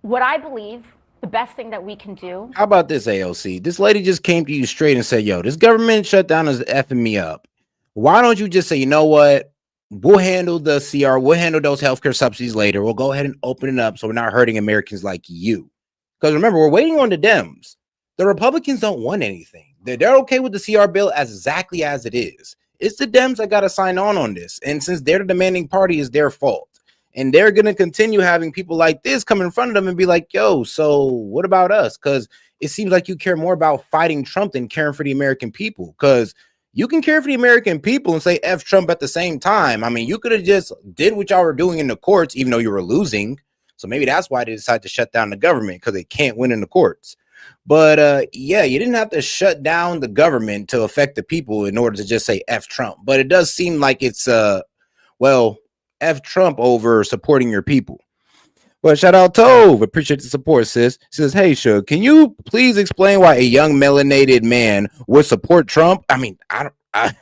What I believe the best thing that we can do. How about this, AOC? This lady just came to you straight and said, yo, this government shutdown is effing me up. Why don't you just say, you know what? We'll handle the CR. We'll handle those healthcare subsidies later. We'll go ahead and open it up so we're not hurting Americans like you. Because remember, we're waiting on the Dems. The Republicans don't want anything. They're okay with the CR bill as exactly as it is. It's the Dems that got to sign on this. And since they're the demanding party, it's their fault. And they're going to continue having people like this come in front of them and be like, yo, so what about us? Because it seems like you care more about fighting Trump than caring for the American people. Because you can care for the American people and say F Trump at the same time. I mean, you could have just did what y'all were doing in the courts, even though you were losing. So maybe that's why they decided to shut down the government, because they can't win in the courts. But yeah, you didn't have to shut down the government to affect the people in order to just say F Trump. But it does seem like it's, well, F Trump over supporting your people. Well, shout out Tove. Appreciate the support, sis. She says, hey, Suge, can you please explain why a young melanated man would support Trump? I mean, can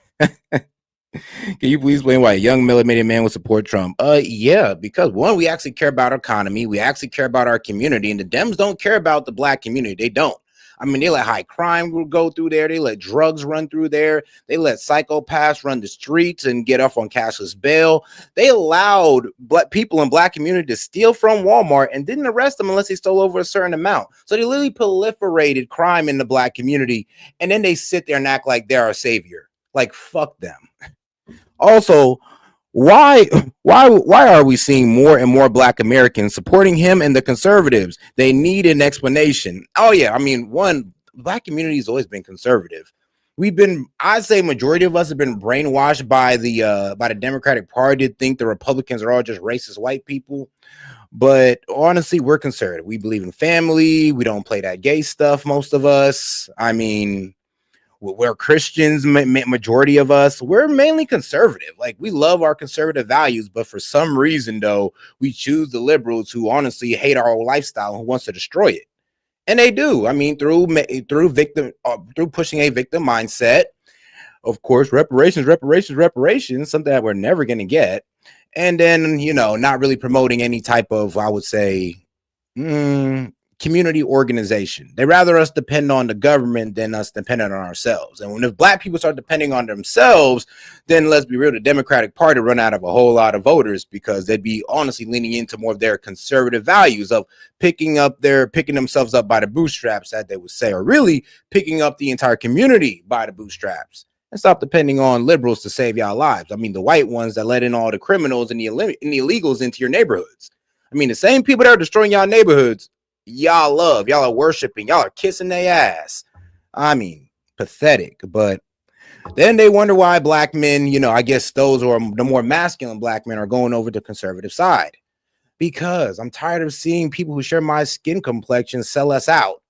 you please explain why a young melanated man would support Trump? Yeah, because one, we actually care about our economy. We actually care about our community, and the Dems don't care about the black community. They don't. I mean, they let high crime go through there. They let drugs run through there. They let psychopaths run the streets and get off on cashless bail. They allowed black people in black community to steal from Walmart and didn't arrest them unless they stole over a certain amount. So they literally proliferated crime in the black community. And then they sit there and act like they're our savior. Like, fuck them. Also, why are we seeing more and more black Americans supporting him and the conservatives? They need an explanation. Oh yeah, I mean, one, black community has always been conservative. I'd say majority of us have been brainwashed by the Democratic Party to think the Republicans are all just racist white people. But honestly, we're conservative. We believe in family. We don't play that gay stuff, most of us. I mean, we're Christians, majority of us. We're mainly conservative. Like, we love our conservative values, but for some reason, though, we choose the liberals who honestly hate our whole lifestyle and who wants to destroy it. And they do. I mean, through pushing a victim mindset. Of course, reparations, something that we're never going to get. And then, you know, not really promoting any type of, I would say, community organization. They rather us depend on the government than us dependent on ourselves. And if black people start depending on themselves, then let's be real, the Democratic Party run out of a whole lot of voters, because they'd be honestly leaning into more of their conservative values of picking themselves up by the bootstraps, that they would say, or really picking up the entire community by the bootstraps, and stop depending on liberals to save y'all lives. I mean, the white ones that let in all the criminals and the illegals into your neighborhoods. I mean, the same people that are destroying y'all neighborhoods, y'all love, y'all are worshiping, y'all are kissing their ass. I mean, pathetic. But then they wonder why black men, you know, I guess those or the more masculine black men are going over to the conservative side. Because I'm tired of seeing people who share my skin complexion sell us out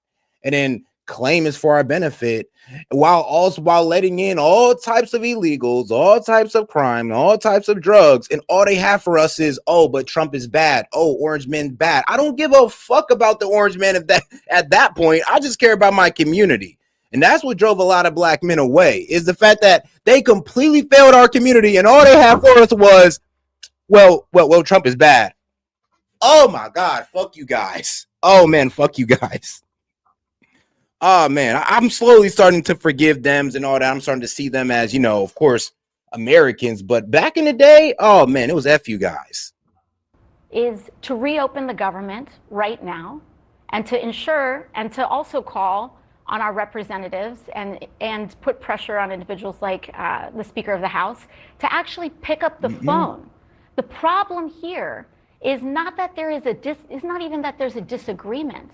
and then claim it's for our benefit, while letting in all types of illegals, all types of crime, all types of drugs, and all they have for us is, oh, but Trump is bad, oh, orange men bad. I don't give a fuck about the orange man at that point. I just care about my community. And that's what drove a lot of black men away, is the fact that they completely failed our community, and all they have for us was, well, Trump is bad. Oh my God, fuck you guys. Oh man, fuck you guys. Oh man, I'm slowly starting to forgive them and all that. I'm starting to see them as, you know, of course, Americans. But back in the day, oh man, it was F you guys. Is to reopen the government right now, and to ensure and to also call on our representatives and put pressure on individuals like the Speaker of the House to actually pick up the phone. The problem here is not that there is not even that there's a disagreement.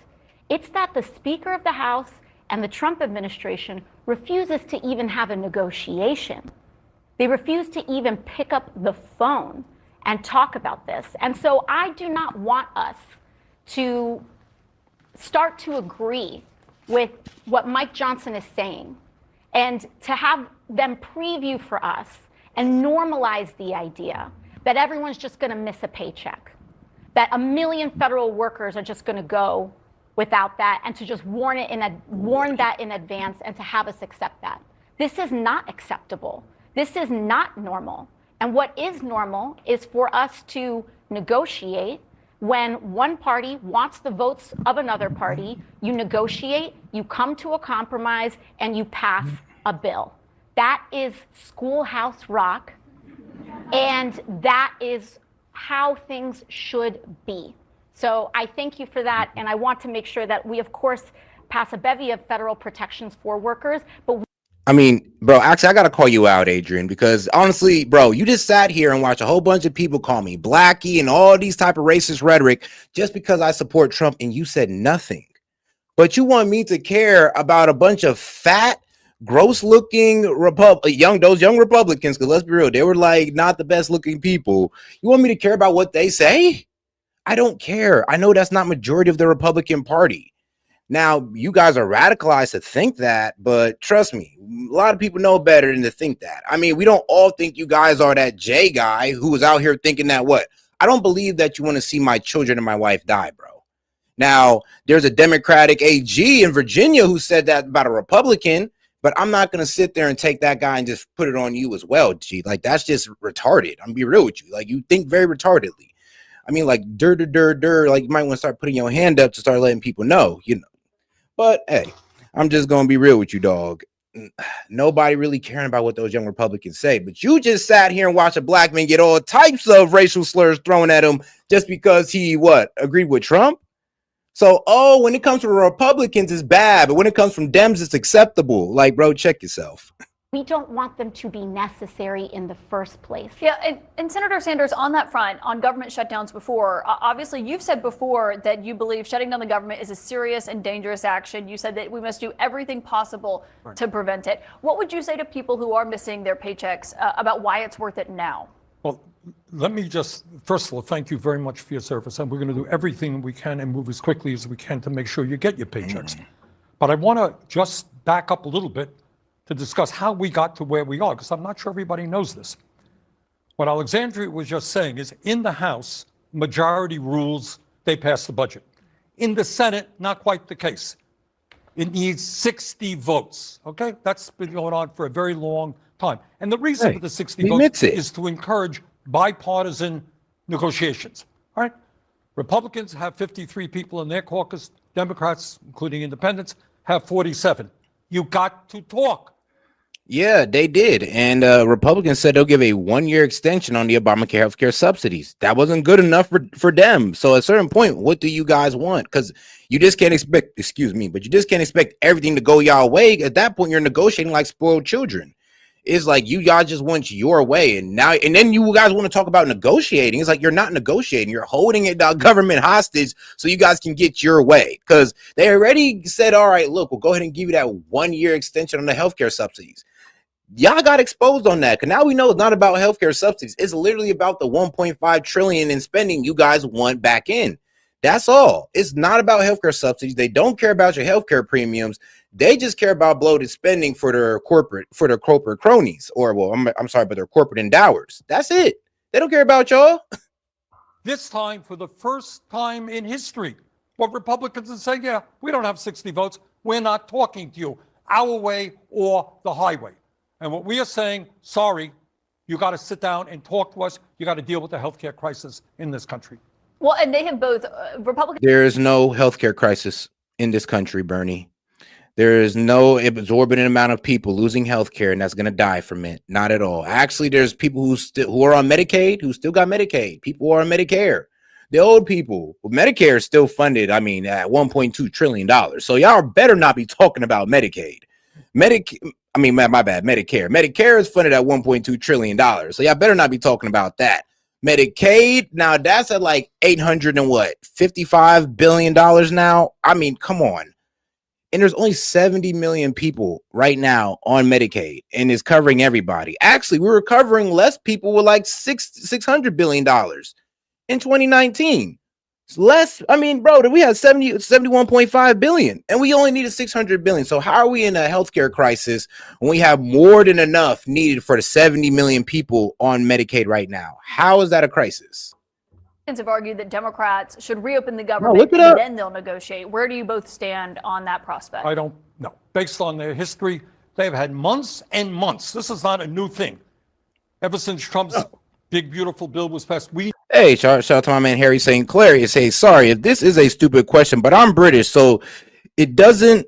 It's that the Speaker of the House and the Trump administration refuses to even have a negotiation. They refuse to even pick up the phone and talk about this. And so I do not want us to start to agree with what Mike Johnson is saying and to have them preview for us and normalize the idea that everyone's just going to miss a paycheck, that 1 million federal workers are just going to go without that, and to just warn that in advance and to have us accept that. This is not acceptable. This is not normal. And what is normal is for us to negotiate. When one party wants the votes of another party, you negotiate, you come to a compromise, and you pass a bill. That is schoolhouse rock, and that is how things should be. So I thank you for that, and I want to make sure that we, of course, pass a bevy of federal protections for workers, but I mean, bro, actually, I got to call you out, Adrian, because honestly, bro, you just sat here and watched a whole bunch of people call me blackie and all these type of racist rhetoric just because I support Trump, and you said nothing. But you want me to care about a bunch of fat, gross-looking young Republicans, because let's be real, they were like not the best-looking people. You want me to care about what they say? I don't care. I know that's not majority of the Republican Party. Now, you guys are radicalized to think that, but trust me, a lot of people know better than to think that. I mean, we don't all think you guys are that Jay guy who was out here thinking that what? I don't believe that you want to see my children and my wife die, bro. Now, there's a Democratic AG in Virginia who said that about a Republican, but I'm not going to sit there and take that guy and just put it on you as well, G. Like, that's just retarded. I'm going to be real with you. Like, you think very retardedly. I mean, like, like, you might want to start putting your hand up to start letting people know, you know. But hey, I'm just gonna be real with you, dog. Nobody really caring about what those young Republicans say, but you just sat here and watched a black man get all types of racial slurs thrown at him just because he agreed with Trump. So, when it comes to Republicans, it's bad, but when it comes from Dems, it's acceptable. Like, bro, check yourself. we don't want them to be necessary in the first place. Yeah, and Senator Sanders, on that front, on government shutdowns before, obviously you've said before that you believe shutting down the government is a serious and dangerous action. You said that we must do everything possible to prevent it. What would you say to people who are missing their paychecks about why it's worth it now? Well, let me just, first of all, thank you very much for your service. And we're going to do everything we can and move as quickly as we can to make sure you get your paychecks. But I want to just back up a little bit to discuss how we got to where we are, because I'm not sure everybody knows this. What Alexandria was just saying is in the House, majority rules, they pass the budget. In the Senate, not quite the case. It needs 60 votes, okay? That's been going on for a very long time. And the reason for the 60 votes is to encourage bipartisan negotiations, all right? Republicans have 53 people in their caucus. Democrats, including independents, have 47. You got to talk. Yeah, they did. And Republicans said they'll give a 1-year extension on the Obamacare healthcare subsidies. That wasn't good enough for them. So at a certain point, what do you guys want? Because you just can't expect, but you just can't expect everything to go y'all way. At that point, you're negotiating like spoiled children. It's like y'all just want your way. And then you guys want to talk about negotiating. It's like you're not negotiating. You're holding it government hostage so you guys can get your way. Because they already said, all right, look, we'll go ahead and give you that 1-year extension on the healthcare subsidies. Y'all got exposed on that, because now we know it's not about healthcare subsidies. It's literally about the 1.5 trillion in spending you guys want back in. That's all. It's not about healthcare subsidies. They don't care about your healthcare premiums. They just care about bloated spending for their corporate cronies, or I'm sorry, but their corporate endowers. That's it. They don't care about y'all. This time, for the first time in history, what Republicans are saying, yeah, we don't have 60 votes. We're not talking to you, our way or the highway. And what we are saying, sorry, you got to sit down and talk to us. You got to deal with the healthcare crisis in this country. Well, and they have both Republicans. There is no healthcare crisis in this country, Bernie. There is no exorbitant amount of people losing healthcare and that's going to die from it. Not at all. Actually, there's people who are on Medicaid who still got Medicaid. People who are on Medicare. The old people, Medicare is still funded, at $1.2 trillion. So y'all better not be talking about Medicaid. My bad, Medicare. Medicare is funded at $1.2 trillion. So y'all better not be talking about that. Medicaid, now that's at like $855 billion now. Come on. and there's only 70 million people right now on Medicaid, and it's covering everybody. Actually, we were covering less people with like $600 billion in 2019. It's less. I mean, bro, we had 71.5 billion, and we only needed 600 billion. So how are we in a healthcare crisis when we have more than enough needed for the 70 million people on Medicaid right now? How is that a crisis? Have argued that Democrats should reopen the look government it and up. then they'll negotiate. Where do you both stand on that prospect? I don't know. Based on their history, they've had months and months. This is not a new thing. Ever since Trump's big, beautiful bill was passed, Hey, shout out to my man Harry St. Clair. He say, sorry if this is a stupid question, but I'm British, so it doesn't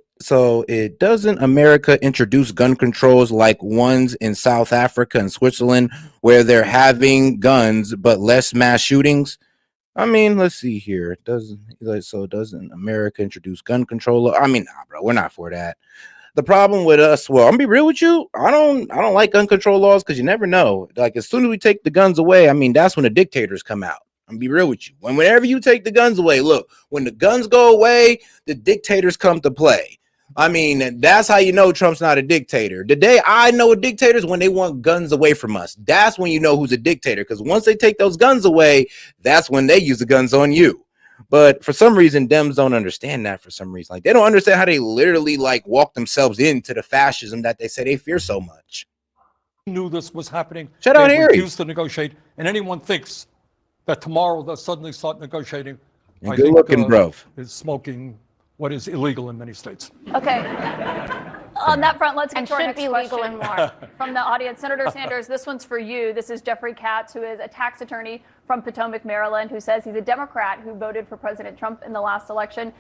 America introduce gun controls like ones in South Africa and Switzerland where they're having guns but less mass shootings? I mean, let's see here. Doesn't America introduce gun control? I mean, nah, bro, we're not for that. The problem with us, well, I'm gonna be real with you. I don't like gun control laws because you never know. Like, as soon as we take the guns away, I mean, that's when the dictators come out. I'm gonna be real with you. Whenever you take the guns away, look, when the guns go away, the dictators come to play. I mean, that's how you know Trump's not a dictator. The day I know a dictator is when they want guns away from us. That's when you know who's a dictator, because once they take those guns away, that's when they use the guns on you. But for some reason, Dems don't understand that. For some reason, like, they don't understand how they literally like walk themselves into the fascism that they say they fear so much. knew this was happening. Shout out They Harry. refused to negotiate, and anyone thinks that tomorrow they'll suddenly start negotiating. And good looking, bro. Is smoking what is illegal in many states. Okay. On that front, let's get And to our should next be legal question in more. from the audience. Senator Sanders, this one's for you. This is Jeffrey Katz, who is a tax attorney from Potomac, Maryland, who says he's a Democrat who voted for President Trump in the last election.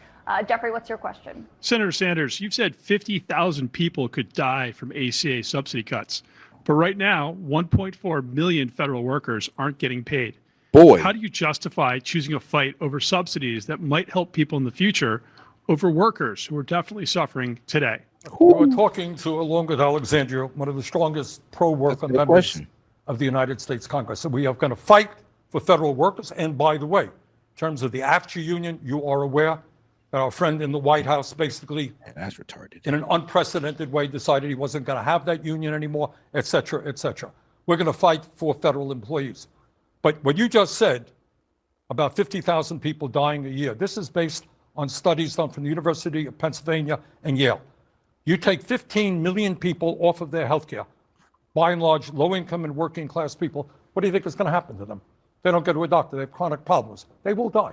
Jeffrey, what's your question? Senator Sanders, you've said 50,000 people could die from ACA subsidy cuts. But right now, 1.4 million federal workers aren't getting paid. Boy. How do you justify choosing a fight over subsidies that might help people in the future over workers who are definitely suffering today? We were talking to, along with Alexandria, one of the strongest pro-worker members of the United States Congress. So we are going to fight for federal workers. And by the way, in terms of the AFTRA union, you are aware that our friend in the White House basically, that's retarded, in an unprecedented way, decided he wasn't going to have that union anymore, et cetera, et cetera. We're going to fight for federal employees. But what you just said about 50,000 people dying a year, this is based on studies done from the University of Pennsylvania and Yale. You take 15 million people off of their health care, by and large, low-income and working-class people, what do you think is going to happen to them? They don't go to a doctor, they have chronic problems. They will die.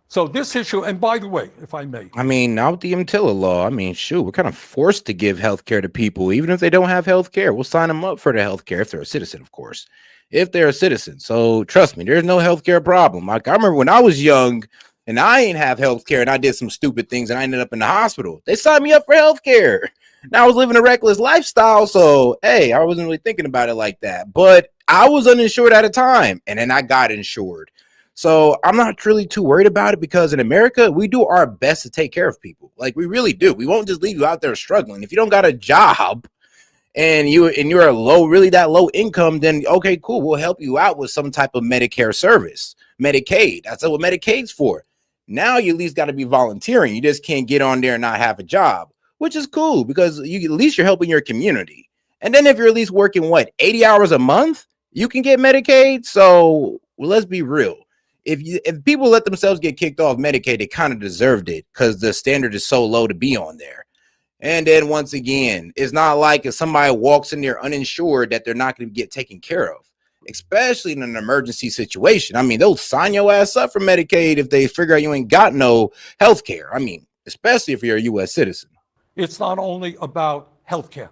So this issue, and by the way, if I may. I mean, now with the Mtilla law, I mean, shoot, we're kind of forced to give health care to people, even if they don't have health care. We'll sign them up for the health care if they're a citizen, of course. If they're a citizen. So trust me, there's no healthcare problem. Like, I remember when I was young and I ain't have healthcare and I did some stupid things and I ended up in the hospital. They signed me up for healthcare. Now I was living a reckless lifestyle. So, hey, I wasn't really thinking about it like that. But I was uninsured at a time and then I got insured. So I'm not really too worried about it because in America, we do our best to take care of people. Like, we really do. We won't just leave you out there struggling. If you don't got a job, and you're really that low income, then okay, cool, we'll help you out with some type of Medicare service, Medicaid. That's what Medicaid's for. Now you at least got to be volunteering. You just can't get on there and not have a job, which is cool because at least you're helping your community. And then if you're at least working 80 hours a month, you can get Medicaid. So let's be real. If people let themselves get kicked off Medicaid, they kind of deserved it because the standard is so low to be on there. And then once again, it's not like if somebody walks in there uninsured that they're not going to get taken care of, especially in an emergency situation. I mean, they'll sign your ass up for Medicaid if they figure out you ain't got no health care. I mean, especially if you're a U.S. citizen. It's not only about health care.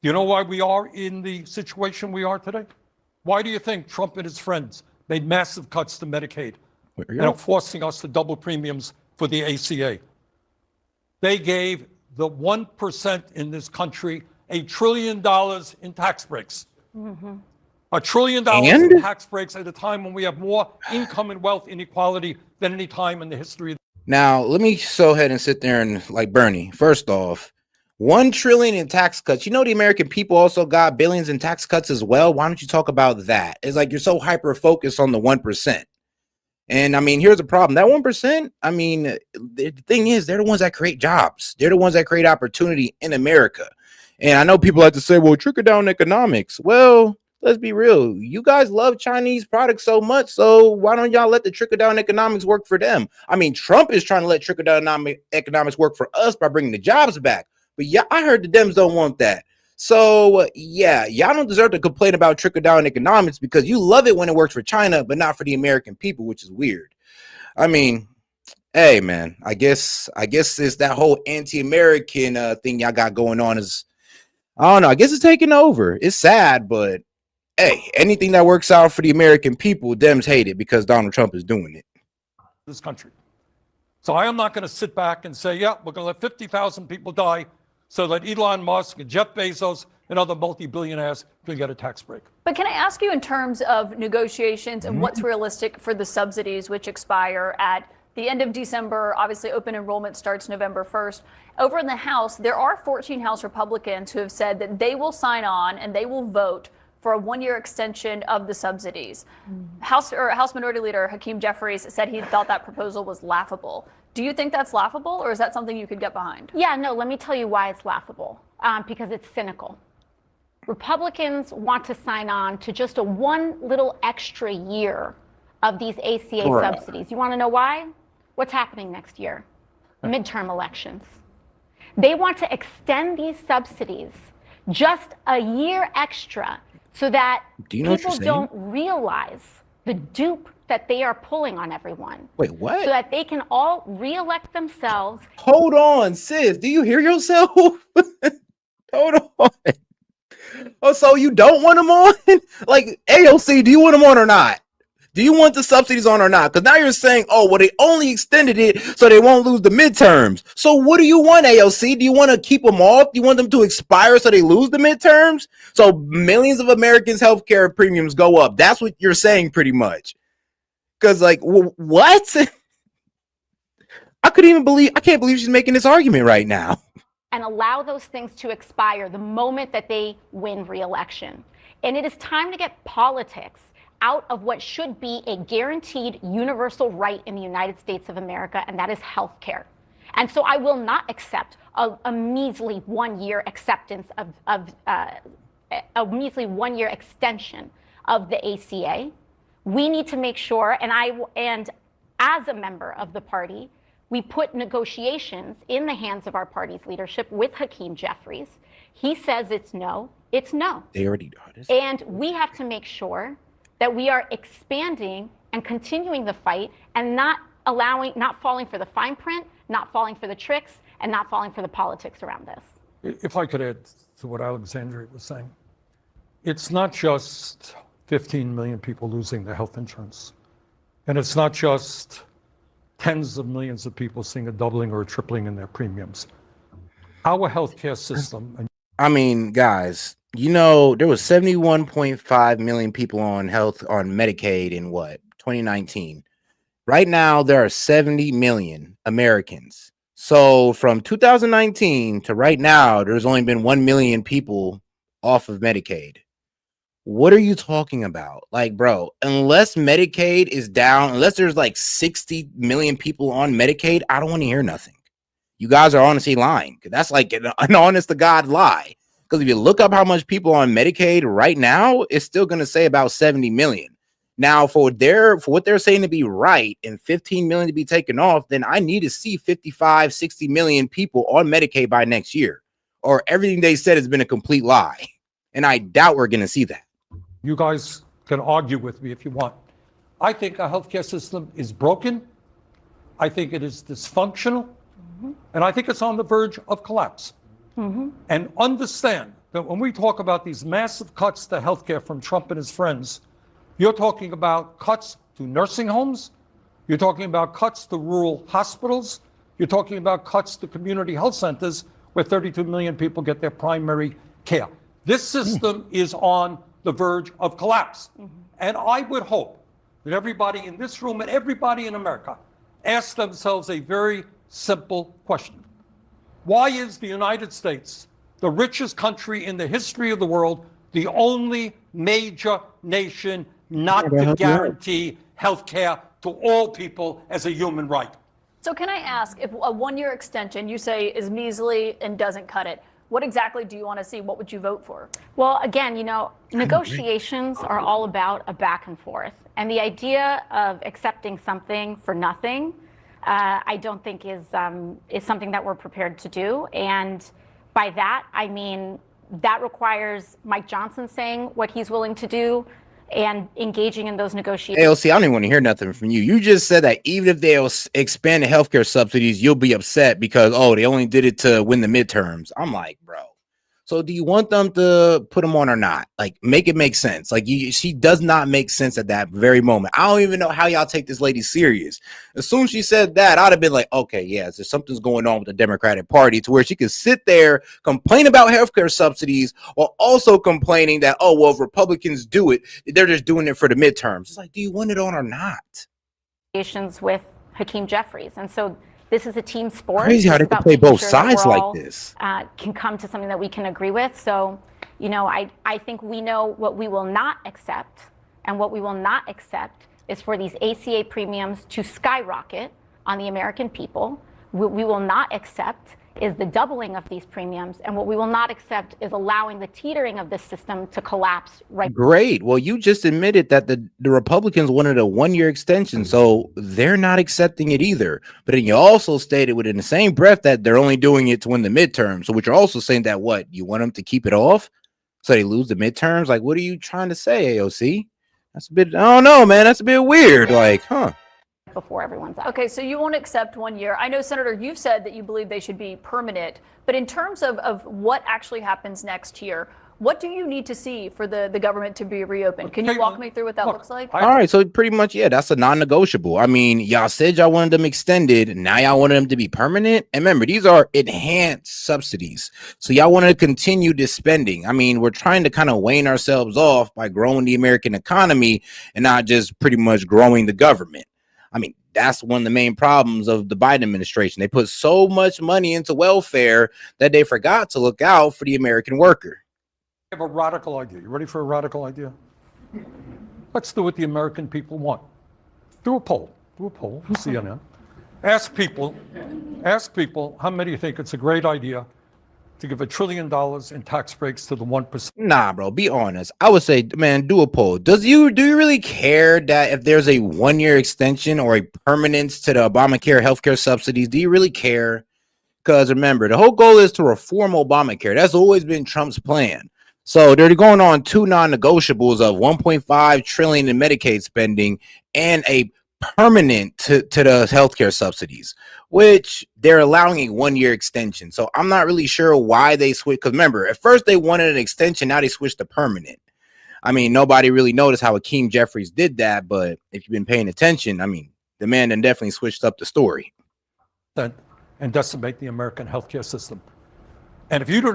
You know why we are in the situation we are today? Why do you think Trump and his friends made massive cuts to Medicaid and are forcing us to double premiums for the ACA? They gave the 1% in this country $1 trillion in tax breaks. $1 trillion in tax breaks at a time when we have more income and wealth inequality than any time in the history. Now, let me go ahead and sit there and like Bernie. First off, $1 trillion in tax cuts. You know, the American people also got billions in tax cuts as well. Why don't you talk about that? It's like you're so hyper focused on the 1%. And I mean, here's the problem. That 1%, I mean, the thing is, they're the ones that create jobs. They're the ones that create opportunity in America. And I know people like to say, well, trickle down economics. Well, let's be real. You guys love Chinese products so much. So why don't y'all let the trickle down economics work for them? I mean, Trump is trying to let trickle down economics work for us by bringing the jobs back. But yeah, I heard the Dems don't want that. So yeah, y'all don't deserve to complain about trickle down economics because you love it when it works for China, but not for the American people, which is weird. I mean, hey man, I guess it's that whole anti-American thing y'all got going on is, I don't know, I guess it's taking over. It's sad, but hey, anything that works out for the American people, Dems hate it because Donald Trump is doing it. This country. So I am not going to sit back and say, yeah, we're going to let 50,000 people die so that Elon Musk and Jeff Bezos and other multi-billionaires can get a tax break. But can I ask you in terms of negotiations and what's realistic for the subsidies which expire at the end of December? Obviously, open enrollment starts November 1st. Over in the House, there are 14 House Republicans who have said that they will sign on and they will vote for a one-year extension of the subsidies. House Minority Leader Hakeem Jeffries said he thought that proposal was laughable. Do you think that's laughable, or is that something you could get behind? Yeah, no, let me tell you why it's laughable. Because it's cynical. Republicans want to sign on to just a one little extra year of these ACA subsidies. You want to know why? What's happening next year? Midterm elections. They want to extend these subsidies just a year extra so that people don't realize the dupe that they are pulling on everyone. Wait, what? So that they can all reelect themselves. Hold on, sis. Do you hear yourself? Hold on. Oh, so you don't want them on? Like, AOC, do you want them on or not? Do you want the subsidies on or not? Because now you're saying, oh, well, they only extended it so they won't lose the midterms. So what do you want, AOC? Do you want to keep them off? Do you want them to expire so they lose the midterms? So millions of Americans' healthcare premiums go up. That's what you're saying pretty much. Because, like, what? I can't believe she's making this argument right now. And allow those things to expire the moment that they win re-election. And it is time to get politics out of what should be a guaranteed universal right in the United States of America, and that is health care. And so I will not accept a measly one-year acceptance of a measly one-year extension of the ACA. We need to make sure, and as a member of the party, we put negotiations in the hands of our party's leadership with Hakeem Jeffries. He says it's no, it's no. They already are this. And we have to make sure that we are expanding and continuing the fight and not falling for the fine print, not falling for the tricks, and not falling for the politics around this. If I could add to what Alexandria was saying, it's not just 15 million people losing their health insurance. And it's not just tens of millions of people seeing a doubling or a tripling in their premiums. Our healthcare system. I mean, guys, you know, there was 71.5 million people on Medicaid in 2019. Right now, there are 70 million Americans. So from 2019 to right now, there's only been 1 million people off of Medicaid. What are you talking about? Like, bro, unless Medicaid is down, unless there's like 60 million people on Medicaid, I don't want to hear nothing. You guys are honestly lying. That's like an honest to God lie. Because if you look up how much people on Medicaid right now, it's still going to say about 70 million. Now, for what they're saying to be right and 15 million to be taken off, then I need to see 55, 60 million people on Medicaid by next year, or everything they said has been a complete lie. And I doubt we're going to see that. You guys can argue with me if you want. I think our healthcare system is broken. I think it is dysfunctional. And I think it's on the verge of collapse. And understand that when we talk about these massive cuts to healthcare from Trump and his friends, you're talking about cuts to nursing homes. You're talking about cuts to rural hospitals. You're talking about cuts to community health centers where 32 million people get their primary care. This system is on the verge of collapse. And I would hope that everybody in this room and everybody in America ask themselves a very simple question. Why is the United States, the richest country in the history of the world, the only major nation not to guarantee health care to all people as a human right. So can I ask, if a one-year extension you say is measly and doesn't cut it, what exactly do you want to see? What would you vote for? Well, again, negotiations are all about a back and forth. And the idea of accepting something for nothing, I don't think is something that we're prepared to do. And by that, I mean, that requires Mike Johnson saying what he's willing to do and engaging in those negotiations. AOC, I don't even want to hear nothing from you. You just said that even if they'll expand the healthcare subsidies, you'll be upset because, oh, they only did it to win the midterms. I'm like, bro. So do you want them to put them on or not? Like, make it make sense. Like, she does not make sense at that very moment. I don't even know how y'all take this lady serious. As soon as she said that, I'd have been like, okay, yeah, so something's going on with the Democratic Party to where she could sit there, complain about healthcare subsidies while also complaining that, oh, well, if Republicans do it, they're just doing it for the midterms. It's like, do you want it on or not? With Hakeem Jeffries. And so this is a team sport. Crazy how they can play both sides like this. Can come to something that we can agree with. So, I think we know what we will not accept. And what we will not accept is for these ACA premiums to skyrocket on the American people. What we will not accept is the doubling of these premiums. And what we will not accept is allowing the teetering of this system to collapse right. Great. Well, you just admitted that the Republicans wanted a one-year extension, so they're not accepting it either. But then you also stated within the same breath that they're only doing it to win the midterms. So which you're also saying that what? You want them to keep it off so they lose the midterms? Like, what are you trying to say, AOC? That's a bit, I don't know, man. That's a bit weird. Like, huh? Before everyone's out. Okay, so you won't accept 1 year. I know, Senator, you've said that you believe they should be permanent, but in terms of what actually happens next year, what do you need to see for the government to be reopened? Can you walk me through what that looks like? All right, so pretty much, yeah, that's a non-negotiable. I mean, y'all said y'all wanted them extended, now y'all wanted them to be permanent. And remember, these are enhanced subsidies. So y'all want to continue this spending. I mean, we're trying to kind of wane ourselves off by growing the American economy and not just pretty much growing the government. I mean, that's one of the main problems of the Biden administration. They put so much money into welfare that they forgot to look out for the American worker. I have a radical idea. You ready for a radical idea? Let's do what the American people want. Do a poll, CNN. Ask people how many think it's a great idea to give $1 trillion in tax breaks to the 1%. Nah, bro, be honest. I would say, man, do a poll. Do you really care that if there's a one-year extension or a permanence to the Obamacare healthcare subsidies, do you really care? Because remember, the whole goal is to reform Obamacare. That's always been Trump's plan. So they're going on two non-negotiables of $1.5 trillion in Medicaid spending and a permanent to the healthcare subsidies, which they're allowing a one-year extension. So I'm not really sure why they switched. Because remember, at first they wanted an extension, now they switched to permanent. I mean, nobody really noticed how Hakeem Jeffries did that, but if you've been paying attention, I mean, the man then definitely switched up the story. And decimate the American healthcare system. And if you do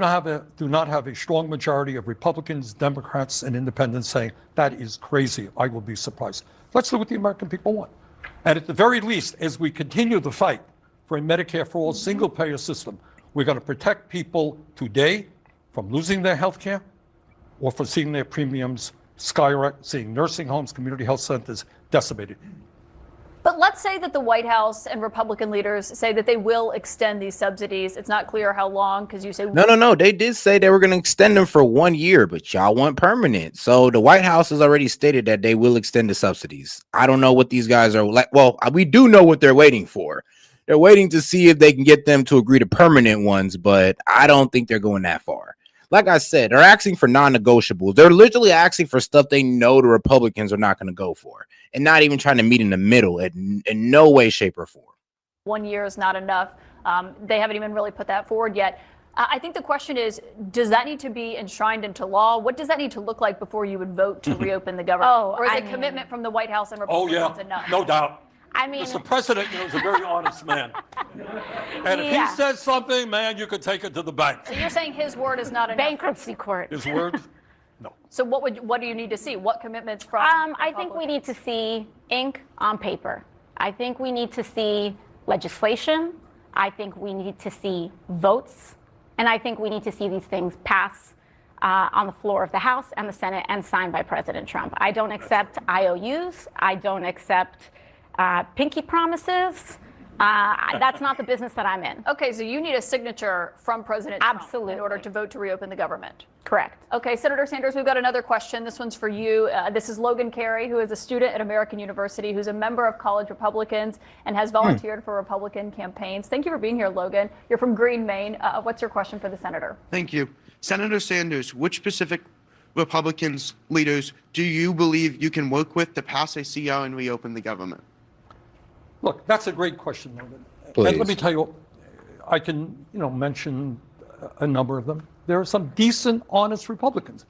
not have a strong majority of Republicans, Democrats, and independents saying that is crazy, I will be surprised. Let's do what the American people want. And at the very least, as we continue the fight for a Medicare for all single-payer system, we're going to protect people today from losing their health care or from seeing their premiums skyrocket, seeing nursing homes, community health centers decimated. But let's say that the White House and Republican leaders say that they will extend these subsidies. It's not clear how long, because you say no. They did say they were going to extend them for 1 year, but y'all want permanent. So the White House has already stated that they will extend the subsidies. I don't know what these guys are like. Well, we do know what they're waiting for. They're waiting to see if they can get them to agree to permanent ones, but I don't think they're going that far. Like I said, they're asking for non-negotiables. They're literally asking for stuff they know the Republicans are not going to go for, and not even trying to meet in the middle in no way, shape, or form. 1 year is not enough. They haven't even really put that forward yet. I think the question is, does that need to be enshrined into law? What does that need to look like before you would vote to reopen the government? Or is a commitment from the White House and Republicans enough? No doubt. I mean, Mr. President is a very honest man. And if he says something, man, you could take it to the bank. So you're saying his word is not enough? Bankruptcy court. His word? No. So what do you need to see? What commitments from? I think we need to see ink on paper. I think we need to see legislation. I think we need to see votes. And I think we need to see these things pass on the floor of the House and the Senate and signed by President Trump. I don't accept IOUs. I don't accept Pinky promises, that's not the business that I'm in. Okay, so you need a signature from President Trump Absolutely. in order to vote to reopen the government. Correct. Okay, Senator Sanders, we've got another question. This one's for you. This is Logan Carey, who is a student at American University, who's a member of College Republicans and has volunteered for Republican campaigns. Thank you for being here, Logan. You're from Green, Maine. What's your question for the senator? Thank you. Senator Sanders, which specific Republicans leaders do you believe you can work with to pass a CR and reopen the government? Look, that's a great question, Logan. Please. And let me tell you, I can, mention a number of them. There are some decent, honest Republicans.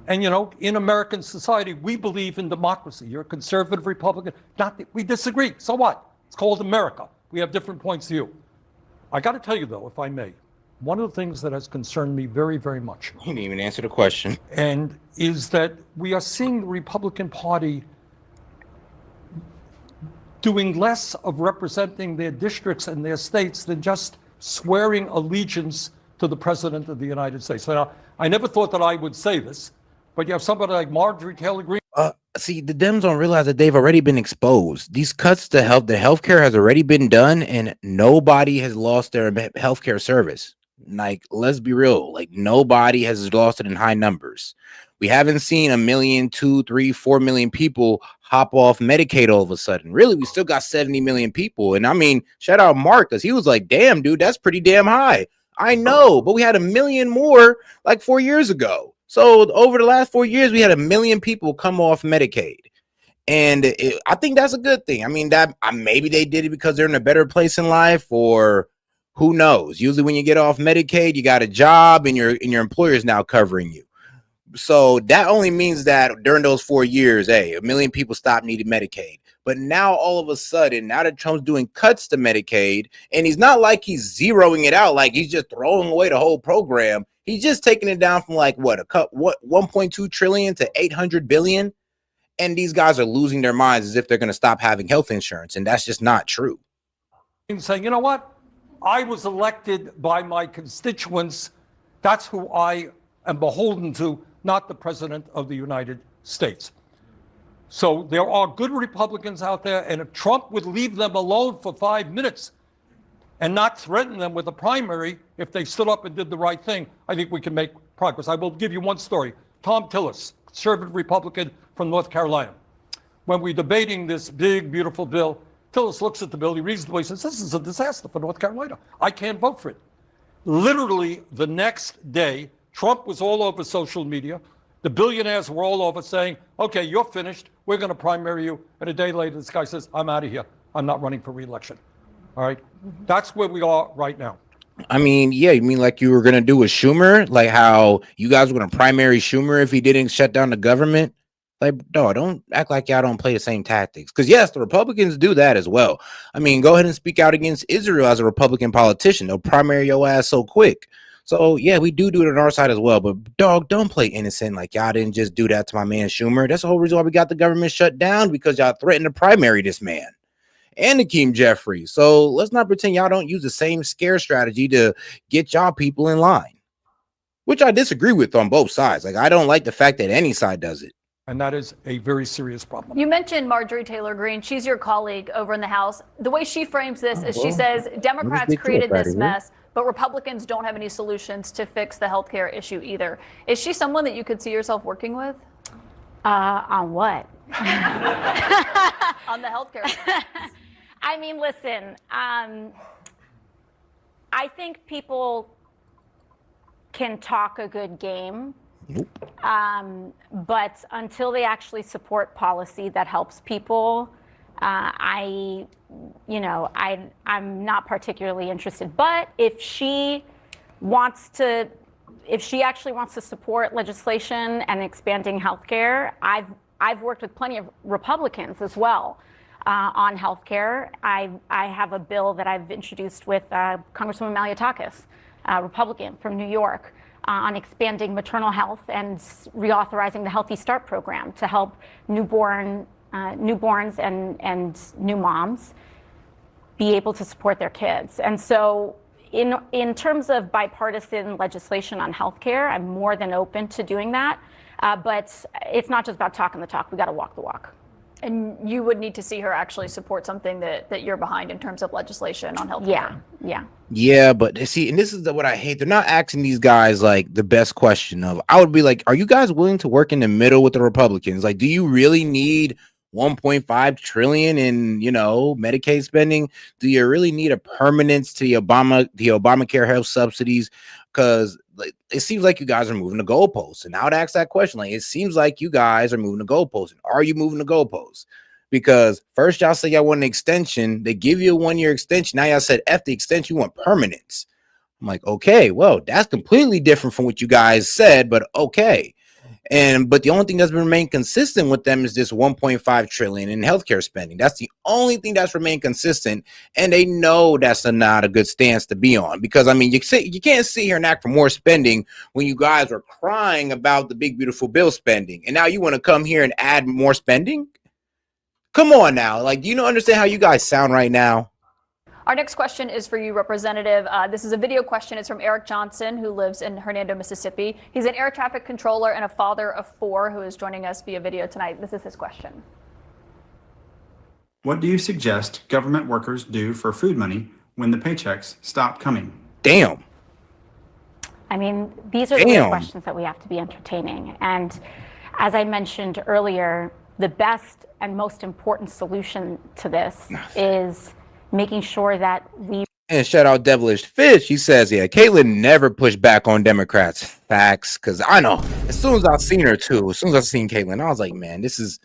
And, in American society, we believe in democracy. You're a conservative Republican. We disagree. So what? It's called America. We have different points of view. I got to tell you, though, if I may, one of the things that has concerned me very, very much. He didn't even answer the question. And is that we are seeing the Republican Party doing less of representing their districts and their states than just swearing allegiance to the President of the United States. Now, I never thought that I would say this, but you have somebody like Marjorie Taylor Greene. See, the Dems don't realize that they've already been exposed. These cuts to the healthcare has already been done, and nobody has lost their healthcare service. Like, let's be real. Like, nobody has lost it in high numbers. We haven't seen 1 million, 2, 3, 4 million people hop off Medicaid all of a sudden. Really, we still got 70 million people. And I mean, shout out Mark, because he was like, damn, dude, that's pretty damn high. I know, but we had 1 million more like 4 years ago. So over the last 4 years, we had 1 million people come off Medicaid. And I think that's a good thing. I mean, that maybe they did it because they're in a better place in life, or who knows? Usually when you get off Medicaid, you got a job and your employer is now covering you. So that only means that during those 4 years, 1 million people stopped needing Medicaid. But now all of a sudden, now that Trump's doing cuts to Medicaid, and he's not like he's zeroing it out, like he's just throwing away the whole program. He's just taking it down from like what 1.2 trillion to 800 billion. And these guys are losing their minds as if they're going to stop having health insurance. And that's just not true. Saying, you know what? I was elected by my constituents. That's who I am beholden to, not the President of the United States. So there are good Republicans out there, and if Trump would leave them alone for 5 minutes and not threaten them with a primary, if they stood up and did the right thing, I think we can make progress. I will give you one story. Tom Tillis, conservative Republican from North Carolina. When we're debating this big, beautiful bill, Tillis looks at the bill, he reads the bill, he says, this is a disaster for North Carolina. I can't vote for it. Literally the next day, Trump was all over social media. The billionaires were all over saying, okay, you're finished. We're going to primary you. And a day later, this guy says, I'm out of here. I'm not running for re-election. All right. That's where we are right now. I mean, yeah, you mean like you were going to do with Schumer, like how you guys were going to primary Schumer if he didn't shut down the government? Like, no, don't act like y'all don't play the same tactics. Because, yes, the Republicans do that as well. I mean, go ahead and speak out against Israel as a Republican politician. They'll primary your ass so quick. So, yeah, we do it on our side as well. But, dog, don't play innocent like y'all didn't just do that to my man Schumer. That's the whole reason why we got the government shut down, because y'all threatened to primary this man and Hakeem Jeffries. So let's not pretend y'all don't use the same scare strategy to get y'all people in line, which I disagree with on both sides. Like, I don't like the fact that any side does it. And that is a very serious problem. You mentioned Marjorie Taylor Greene. She's your colleague over in the House. The way she frames this is she says Democrats created this mess, but Republicans don't have any solutions to fix the healthcare issue either. Is she someone that you could see yourself working with? On what? On the healthcare. I mean, listen, I think people can talk a good game. But until they actually support policy that helps people, I'm not particularly interested. But if she actually wants to support legislation and expanding healthcare, I've worked with plenty of Republicans as well on healthcare. I have a bill that I've introduced with Congresswoman Malliotakis, a Republican from New York, on expanding maternal health and reauthorizing the Healthy Start program to help newborns and new moms be able to support their kids. And so in terms of bipartisan legislation on healthcare, I'm more than open to doing that. But it's not just about talking the talk. We got to walk the walk. And you would need to see her actually support something that you're behind in terms of legislation on health Yeah, care. yeah. Yeah, but see, and this is what I hate. They're not asking these guys like the best question of. I would be like, are you guys willing to work in the middle with the Republicans? Like, do you really need 1.5 trillion in Medicaid spending? Do you really need a permanence to the Obamacare health subsidies? Because it seems like you guys are moving the goalposts. And I would ask that question: like, it seems like you guys are moving the goalposts. Are you moving the goalposts? Because first y'all say y'all want an extension, they give you a 1-year extension. Now y'all said F the extension, you want permanence. I'm like, okay, well, that's completely different from what you guys said, but okay. But the only thing that's been remained consistent with them is this 1.5 trillion in healthcare spending. That's the only thing that's remained consistent, and they know that's not a good stance to be on. Because I mean, you can't sit here and act for more spending when you guys are crying about the big beautiful bill spending, and now you want to come here and add more spending. Come on now. Like, do you understand how you guys sound right now? Our next question is for you, Representative. This is a video question. It's from Eric Johnson, who lives in Hernando, Mississippi. He's an air traffic controller and a father of 4 who is joining us via video tonight. This is his question. What do you suggest government workers do for food money when the paychecks stop coming? Damn. I mean, these are the real questions that we have to be entertaining. And as I mentioned earlier, the best and most important solution to this is making sure that we. And shout out Devilish Fish. He says, yeah, Caitlyn never pushed back on Democrats. Facts. Because I know as soon as I seen her too, as soon as I seen Caitlyn, I was like, man, this is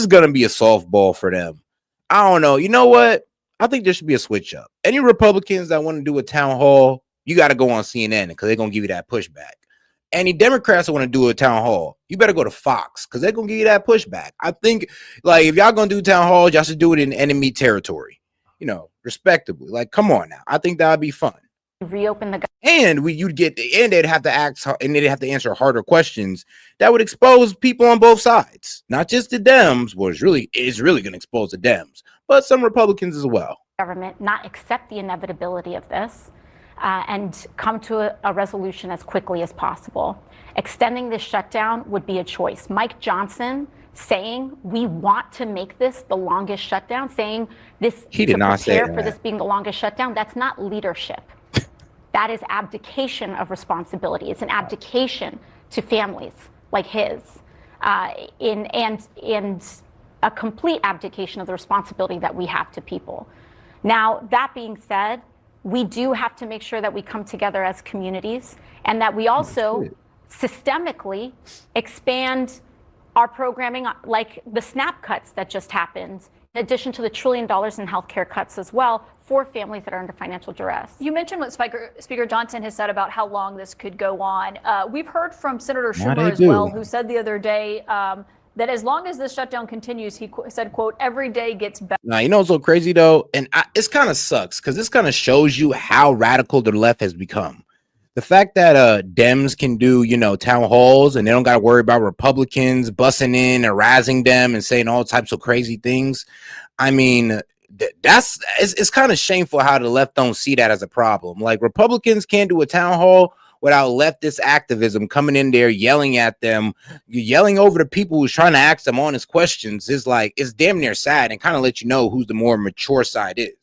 going to be a softball for them. I don't know. You know what? I think there should be a switch up. Any Republicans that want to do a town hall, you got to go on CNN because they're going to give you that pushback. Any Democrats that want to do a town hall, you better go to Fox because they're going to give you that pushback. I think, like, if y'all going to do town halls, y'all should do it in enemy territory, respectably. Like, come on now. I think that would be fun. Reopen the and they'd have to ask and they'd have to answer harder questions that would expose people on both sides, not just the Dems. Well, it's really going to expose the Dems, but some Republicans as well. Government not accept the inevitability of this. And come to a resolution as quickly as possible. Extending this shutdown would be a choice. Mike Johnson saying we want to make this the longest shutdown, saying this he did not say for this being the longest shutdown, that's not leadership. That is abdication of responsibility. It's an abdication to families like his, and a complete abdication of the responsibility that we have to people. Now, that being said, we do have to make sure that we come together as communities and that we also systemically expand our programming, like the SNAP cuts that just happened, in addition to the $1 trillion in healthcare cuts as well for families that are under financial duress. You mentioned what Speaker Johnson has said about how long this could go on. We've heard from Senator Schumer as well, who said the other day that as long as this shutdown continues, he said, quote, every day gets better. Now, you know what's so crazy, though? And it's kind of sucks because this kind of shows you how radical the left has become. The fact that Dems can do, town halls and they don't got to worry about Republicans busting in and razzing them and saying all types of crazy things. I mean, it's kind of shameful how the left don't see that as a problem. Like, Republicans can't do a town hall without leftist activism coming in there yelling at them, yelling over the people who's trying to ask them honest questions. Is like, it's damn near sad and kind of let you know who's the more mature side is.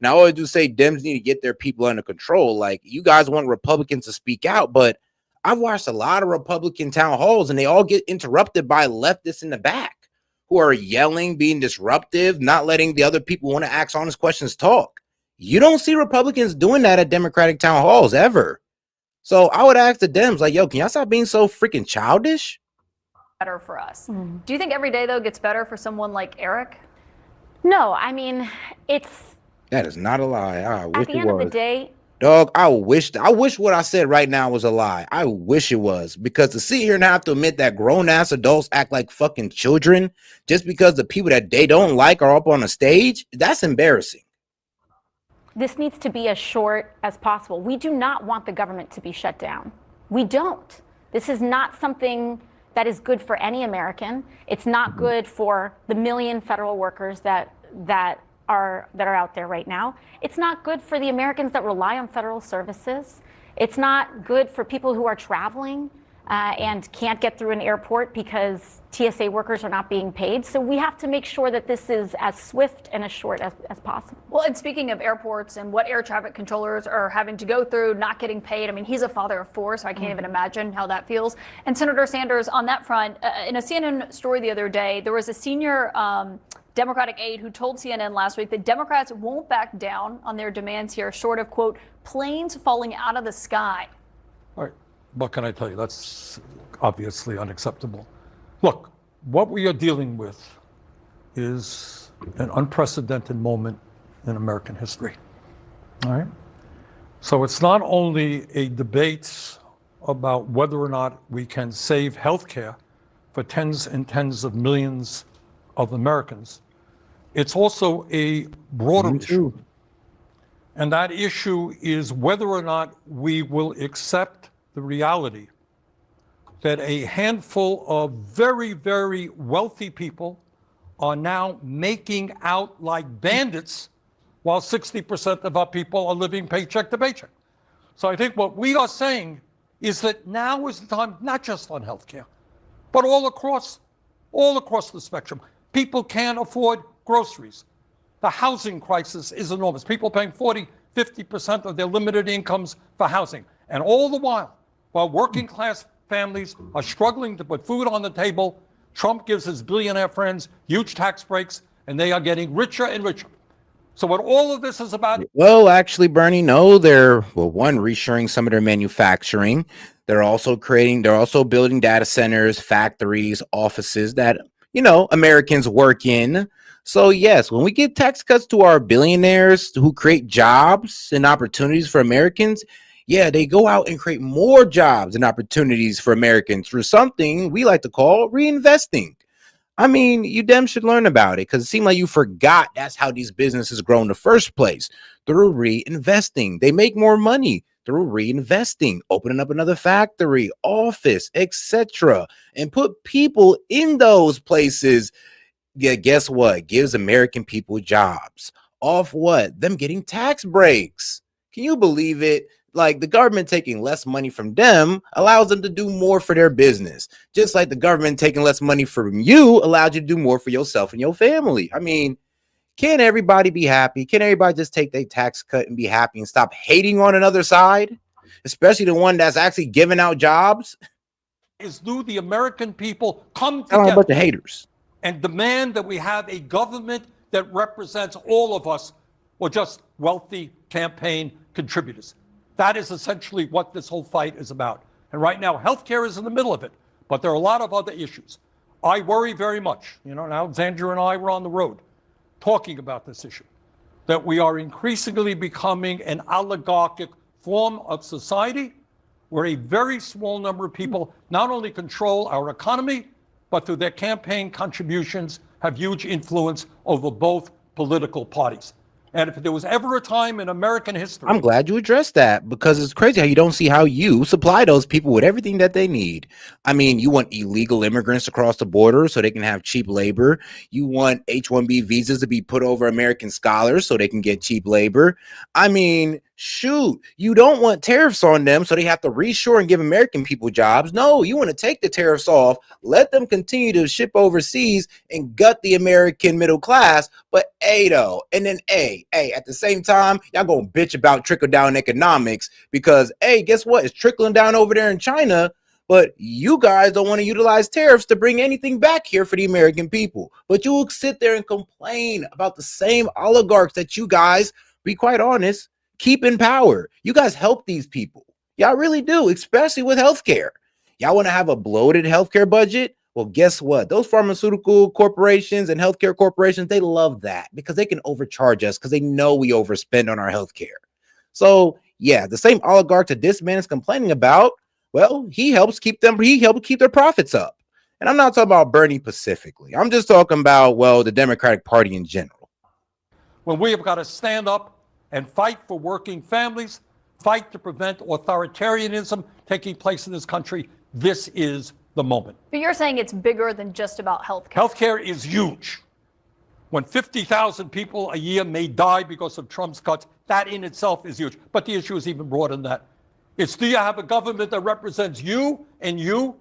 Now, I always do say Dems need to get their people under control. Like, you guys want Republicans to speak out, but I've watched a lot of Republican town halls and they all get interrupted by leftists in the back who are yelling, being disruptive, not letting the other people want to ask honest questions talk. You don't see Republicans doing that at Democratic town halls ever. So I would ask the Dems, like, yo, can y'all stop being so freaking childish? Better for us. Do you think every day, though, gets better for someone like Eric? No, I mean, That is not a lie. I wish it was. At the end of the day, dog, I wish what I said right now was a lie. I wish it was, because to sit here and have to admit that grown-ass adults act like fucking children just because the people that they don't like are up on a stage, that's embarrassing. this needs to be as short as possible. We do not want the government to be shut down. We don't. This is not something that is good for any American. It's not good for the million federal workers that are out there right now. It's not good for the Americans that rely on federal services. It's not good for people who are traveling and can't get through an airport because TSA workers are not being paid. So we have to make sure that this is as swift and as short as possible. Well, and speaking of airports and what air traffic controllers are having to go through, not getting paid, I mean, he's a father of 4, so I can't even imagine how that feels. And Senator Sanders, on that front, in a CNN story the other day, there was a senior Democratic aide who told CNN last week that Democrats won't back down on their demands here, short of, quote, planes falling out of the sky. All right. What can I tell you? That's obviously unacceptable. Look, what we are dealing with is an unprecedented moment in American history. All right? So it's not only a debate about whether or not we can save health care for tens and tens of millions of Americans, it's also a broader issue. And that issue is whether or not we will accept the reality that a handful of very, very wealthy people are now making out like bandits while 60% of our people are living paycheck to paycheck. So I think what we are saying is that now is the time, not just on healthcare, but all across the spectrum. People can't afford groceries. The housing crisis is enormous. People paying 40, 50% of their limited incomes for housing. And all the while working class families are struggling to put food on the table, Trump gives his billionaire friends huge tax breaks, and they are getting richer and richer. So what all of this is about... Well, actually, Bernie, no, they're, one, reshoring some of their manufacturing. They're also building data centers, factories, offices that, Americans work in. So yes, when we give tax cuts to our billionaires who create jobs and opportunities for Americans, yeah, they go out and create more jobs and opportunities for Americans through something we like to call reinvesting. I mean, you damn should learn about it because it seemed like you forgot that's how these businesses grow in the first place, through reinvesting. They make more money through reinvesting, opening up another factory, office, etc., and put people in those places. Yeah, guess what? Gives American people jobs. Off what? Them getting tax breaks. Can you believe it? Like, the government taking less money from them allows them to do more for their business. Just like the government taking less money from you allows you to do more for yourself and your family. I mean, can everybody be happy? Can everybody just take their tax cut and be happy and stop hating on another side? Especially the one that's actually giving out jobs? Is do the American people come together a bunch of haters and demand that we have a government that represents all of us, or just wealthy campaign contributors? That is essentially what this whole fight is about. And right now, healthcare is in the middle of it, but there are a lot of other issues. I worry very much. Now Alexandra and I were on the road talking about this issue, that we are increasingly becoming an oligarchic form of society where a very small number of people not only control our economy, but through their campaign contributions have huge influence over both political parties. And if there was ever a time in American history... I'm glad you addressed that, because it's crazy how you don't see how you supply those people with everything that they need. I mean, you want illegal immigrants to cross the border so they can have cheap labor. You want H-1B visas to be put over American scholars so they can get cheap labor. I mean, shoot, you don't want tariffs on them so they have to reshore and give American people jobs. No, you want to take the tariffs off, let them continue to ship overseas and gut the American middle class. But at the same time, y'all gonna bitch about trickle down economics because guess what? It's trickling down over there in China, but you guys don't want to utilize tariffs to bring anything back here for the American people. But you will sit there and complain about the same oligarchs that you guys, be quite honest, keep in power. You guys help these people. Y'all really do, especially with healthcare. Y'all want to have a bloated healthcare budget? Well, guess what? Those pharmaceutical corporations and healthcare corporations, they love that because they can overcharge us because they know we overspend on our healthcare. So, yeah, the same oligarch that this man is complaining about, well, he helps keep their profits up. And I'm not talking about Bernie specifically. I'm just talking about, the Democratic Party in general. When we have got to stand up and fight for working families, fight to prevent authoritarianism taking place in this country, this is the moment. But you're saying it's bigger than just about healthcare. Healthcare is huge. When 50,000 people a year may die because of Trump's cuts, that in itself is huge. But the issue is even broader than that. It's, do you have a government that represents you and you,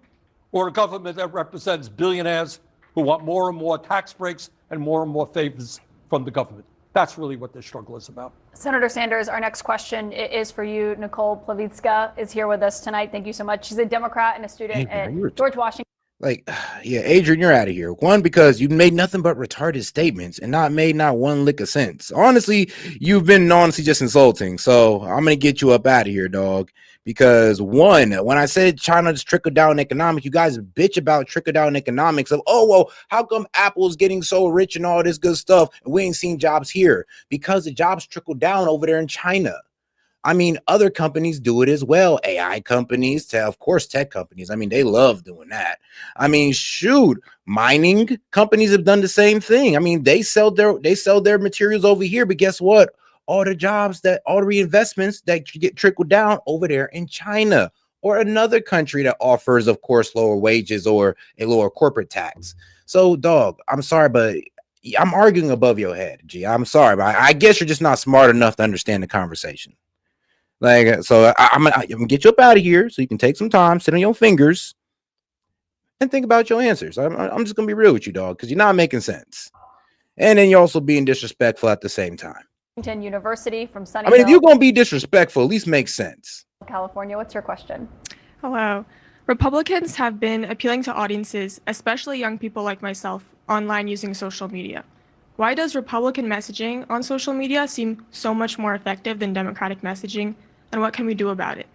or a government that represents billionaires who want more and more tax breaks and more favors from the government? That's really what this struggle is about. Senator Sanders, our next question is for you. Nicole Plavitska is here with us tonight. Thank you so much. She's a Democrat and a student at George Washington. Like, yeah, Adrian, you're out of here. One, because you made nothing but retarded statements and not one lick of sense. Honestly, you've been just insulting. So I'm going to get you up out of here, dog. Because one, when I said China's trickle down economics, you guys bitch about trickle down economics of, oh, well, how come Apple's getting so rich and all this good stuff and we ain't seen jobs here? Because the jobs trickle down over there in China. I mean, other companies do it as well. AI companies, of course, tech companies. I mean, they love doing that. I mean, shoot, mining companies have done the same thing. I mean, they sell their materials over here, but guess what? All the reinvestments that get trickled down over there in China or another country that offers, of course, lower wages or a lower corporate tax. So, dog, I'm sorry, but I'm arguing above your head, G. I'm sorry, but I guess you're just not smart enough to understand the conversation. Like, so I'm gonna get you up out of here so you can take some time, sit on your fingers, and think about your answers. I'm just gonna be real with you, dog, because you're not making sense, and then you're also being disrespectful at the same time. University from Sunnyvale. I mean, if you're gonna be disrespectful, at least make sense. California, what's your question? Hello. Republicans have been appealing to audiences, especially young people like myself, online using social media. Why does Republican messaging on social media seem so much more effective than Democratic messaging, and what can we do about it?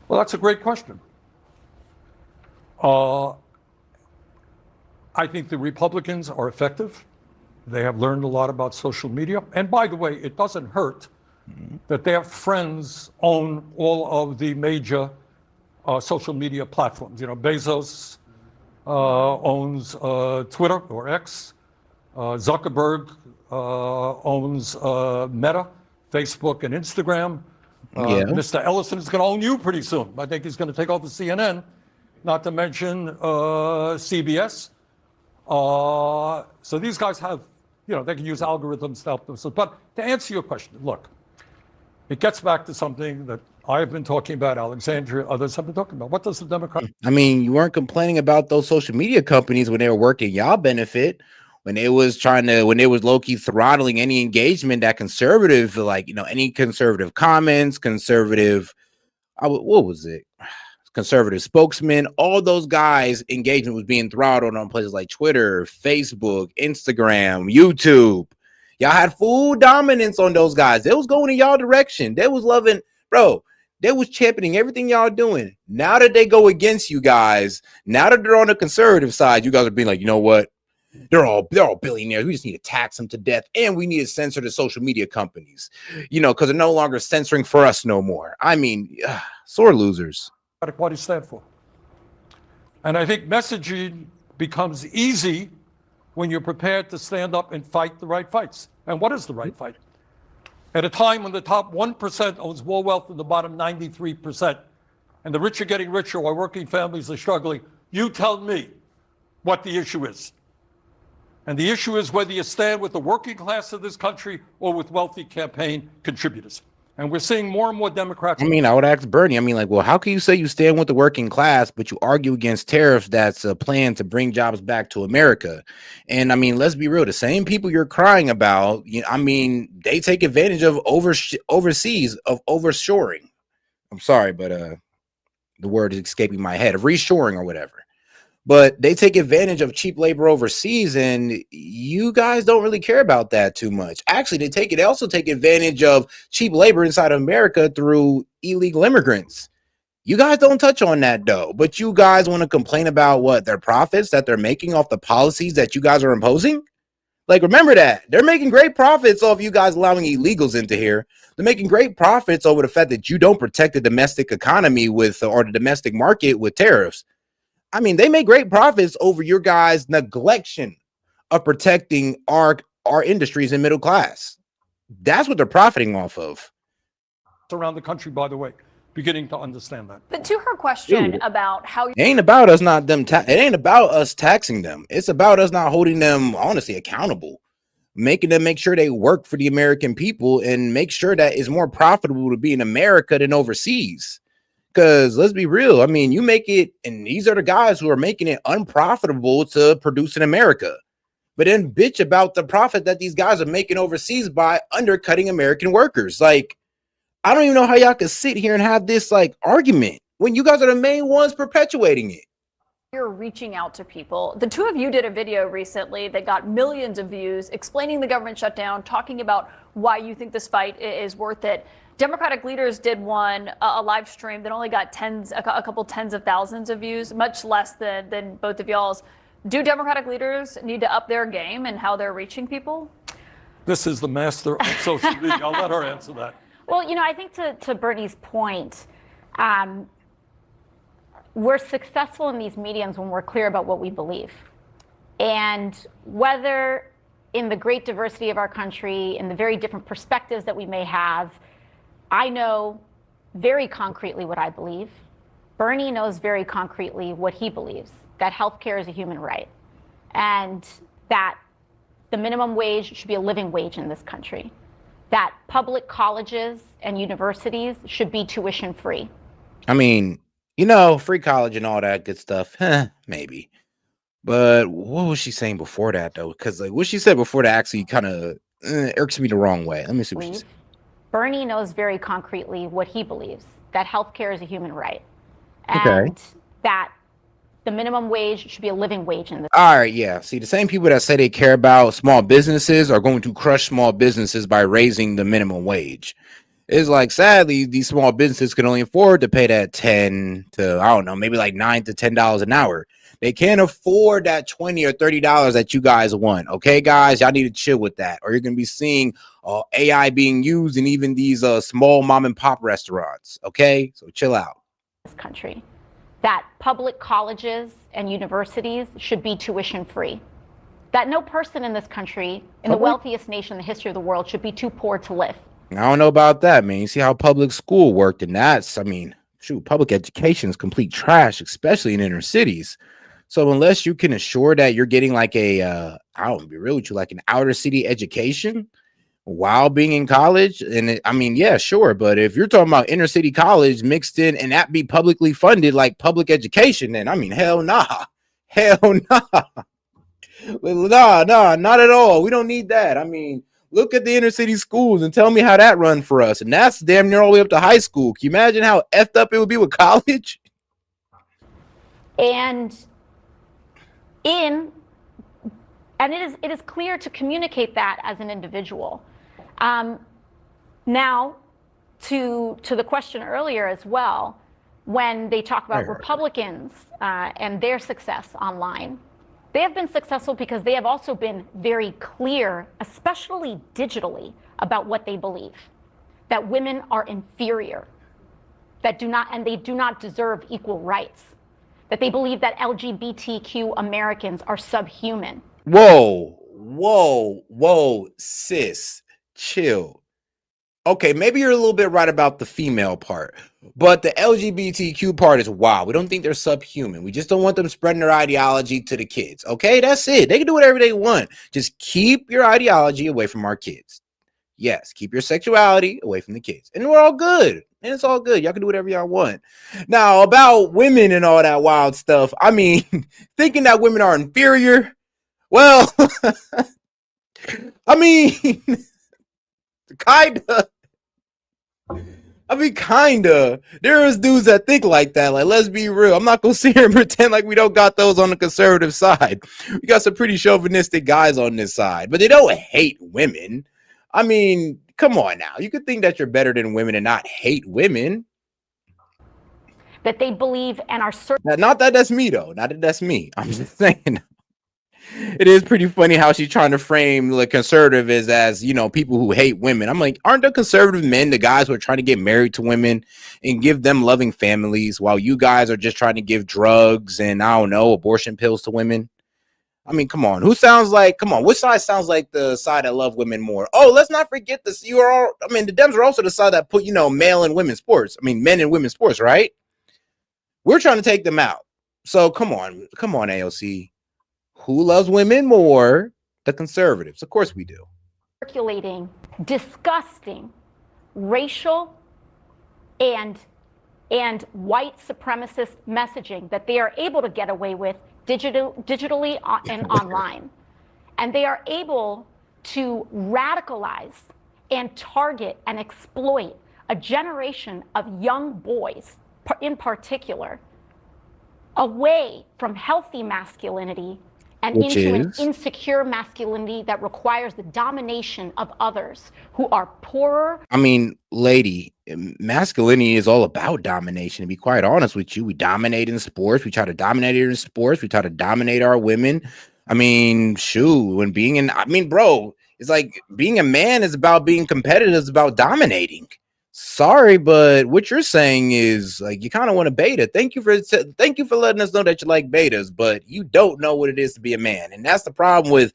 Well, that's a great question. I think the Republicans are effective. They have learned a lot about social media. And by the way, it doesn't hurt that their friends own all of the major social media platforms. You know, Bezos owns Twitter or X. Zuckerberg owns Meta, Facebook, and Instagram. Mr. Ellison is going to own you pretty soon. I think he's going to take over CNN, not to mention CBS. So these guys have, they can use algorithms to help themselves. But to answer your question, look, it gets back to something that I've been talking about, Alexandria, others have been talking about. What does the Democrat? I mean, you weren't complaining about those social media companies when they were working y'all benefit. When it was low-key throttling any engagement that conservative, any conservative comments, conservative spokesman, all those guys' engagement was being throttled on places like Twitter, Facebook, Instagram, YouTube. Y'all had full dominance on those guys. They was going in y'all direction. They was loving, bro. They was championing everything y'all doing. Now that they go against you guys, now that they're on the conservative side, you guys are being like, you know what? They're all billionaires. We just need to tax them to death, and we need to censor the social media companies, because they're no longer censoring for us no more. I mean, sore losers. What do you stand for? And I think messaging becomes easy when you're prepared to stand up and fight the right fights. And what is the right fight? At a time when the top 1% owns more wealth than the bottom 93%, and the rich are getting richer while working families are struggling, you tell me what the issue is. And the issue is whether you stand with the working class of this country or with wealthy campaign contributors. And we're seeing more and more Democrats. I mean, I would ask Bernie, well, how can you say you stand with the working class, but you argue against tariffs that's a plan to bring jobs back to America? And I mean, let's be real, the same people you're crying about, they take advantage of overseas, of overshoring. I'm sorry, but the word is escaping my head, of reshoring or whatever. But they take advantage of cheap labor overseas, and you guys don't really care about that too much. Actually, they also take advantage of cheap labor inside of America through illegal immigrants. You guys don't touch on that, though. But you guys want to complain about what? Their profits that they're making off the policies that you guys are imposing? Like, remember that. They're making great profits off you guys allowing illegals into here. They're making great profits over the fact that you don't protect the domestic economy or the domestic market with tariffs. I mean, they make great profits over your guys' neglection of protecting our industries and middle class. That's what they're profiting off of. Around the country, by the way, beginning to understand that. But to her question about how it ain't about us it ain't about us taxing them. It's about us not holding them honestly accountable. making them make sure they work for the American people and make sure that it's more profitable to be in America than overseas. Because let's be real, I mean, you make it, and these are the guys who are making it unprofitable to produce in America, but then bitch about the profit that these guys are making overseas by undercutting American workers. Like, I don't even know how y'all can sit here and have this like argument when you guys are the main ones perpetuating it. You're reaching out to people. The two of you did a video recently that got millions of views explaining the government shutdown, talking about why you think this fight is worth it. Democratic leaders did one, a live stream that only got a couple tens of thousands of views, much less than both of y'all's. Do Democratic leaders need to up their game and how they're reaching people? This is the master of social media. I'll let her answer that. Well, I think to Bernie's point, we're successful in these mediums when we're clear about what we believe. And whether in the great diversity of our country, in the very different perspectives that we may have, I know very concretely what I believe. Bernie knows very concretely what he believes, that healthcare is a human right, and that the minimum wage should be a living wage in this country, that public colleges and universities should be tuition free. I mean, free college and all that good stuff, maybe. But what was she saying before that, though? Because like what she said before that actually kind of irks me the wrong way. Let me see what she said. Bernie knows very concretely what he believes, that healthcare is a human right, and that the minimum wage should be a living wage in this. All right, yeah. See, the same people that say they care about small businesses are going to crush small businesses by raising the minimum wage. It's like, sadly, these small businesses can only afford to pay that 10 to, I don't know, maybe like $9 to $10 an hour. They can't afford that $20 or $30 that you guys want. Okay, guys, y'all need to chill with that, or you're going to be seeing AI being used in even these small mom and pop restaurants. Okay, so chill out. This country, that public colleges and universities should be tuition free, that no person in this country, in the wealthiest nation in the history of the world, should be too poor to live. I don't know about that, man. You see how public school worked, and that's, I mean, shoot, public education is complete trash, especially in inner cities. So unless you can assure that you're getting like I don't be real with you, like an outer city education while being in college, and I mean, yeah, sure. But if you're talking about inner city college mixed in and that be publicly funded like public education, then I mean, hell nah. Hell nah. Nah, not at all. We don't need that. I mean, look at the inner city schools and tell me how that run for us. And that's damn near all the way up to high school. Can you imagine how effed up it would be with college? And it is clear to communicate that as an individual. Now, to the question earlier as well, when they talk about Republicans and their success online, they have been successful because they have also been very clear, especially digitally, about what they believe, that women are inferior, that they do not deserve equal rights, that they believe that LGBTQ Americans are subhuman. Whoa, sis, chill. Okay, maybe you're a little bit right about the female part, but the LGBTQ part is wild. We don't think they're subhuman. We just don't want them spreading their ideology to the kids. Okay, that's it. They can do whatever they want. Just keep your ideology away from our kids. Yes, keep your sexuality away from the kids. And we're all good. And it's all good. Y'all can do whatever y'all want. Now, about women and all that wild stuff, I mean, thinking that women are inferior, well, I mean, kinda. There is dudes that think like that. Like, let's be real. I'm not gonna sit here and pretend like we don't got those on the conservative side. We got some pretty chauvinistic guys on this side, but they don't hate women. I mean, come on now. You could think that you're better than women and not hate women. That they believe and are certain. Not that that's me, though. Not that that's me. I'm just saying. It is pretty funny how she's trying to frame the conservative as people who hate women. I'm like, aren't the conservative men the guys who are trying to get married to women and give them loving families, while you guys are just trying to give drugs and, I don't know, abortion pills to women? I mean, come on. Which side sounds like the side that love women more? Oh, let's not forget this. The Dems are also the side that put, male and women's sports. I mean, men and women's sports, right? We're trying to take them out. So come on, AOC. Who loves women more? The conservatives. Of course we do. Circulating disgusting racial and white supremacist messaging that they are able to get away with digitally and online. And they are able to radicalize and target and exploit a generation of young boys, in particular, away from healthy masculinity and Which into an is? insecure masculinity that requires the domination of others who are poorer. I mean, lady, masculinity is all about domination. To be quite honest with you, we dominate in sports. We try to dominate it in sports. We try to dominate our women. I mean, shoot, bro, it's like being a man is about being competitive. It's about dominating. Sorry, but what you're saying is like you kind of want a beta. Thank you for letting us know that you like betas, but you don't know what it is to be a man, and that's the problem with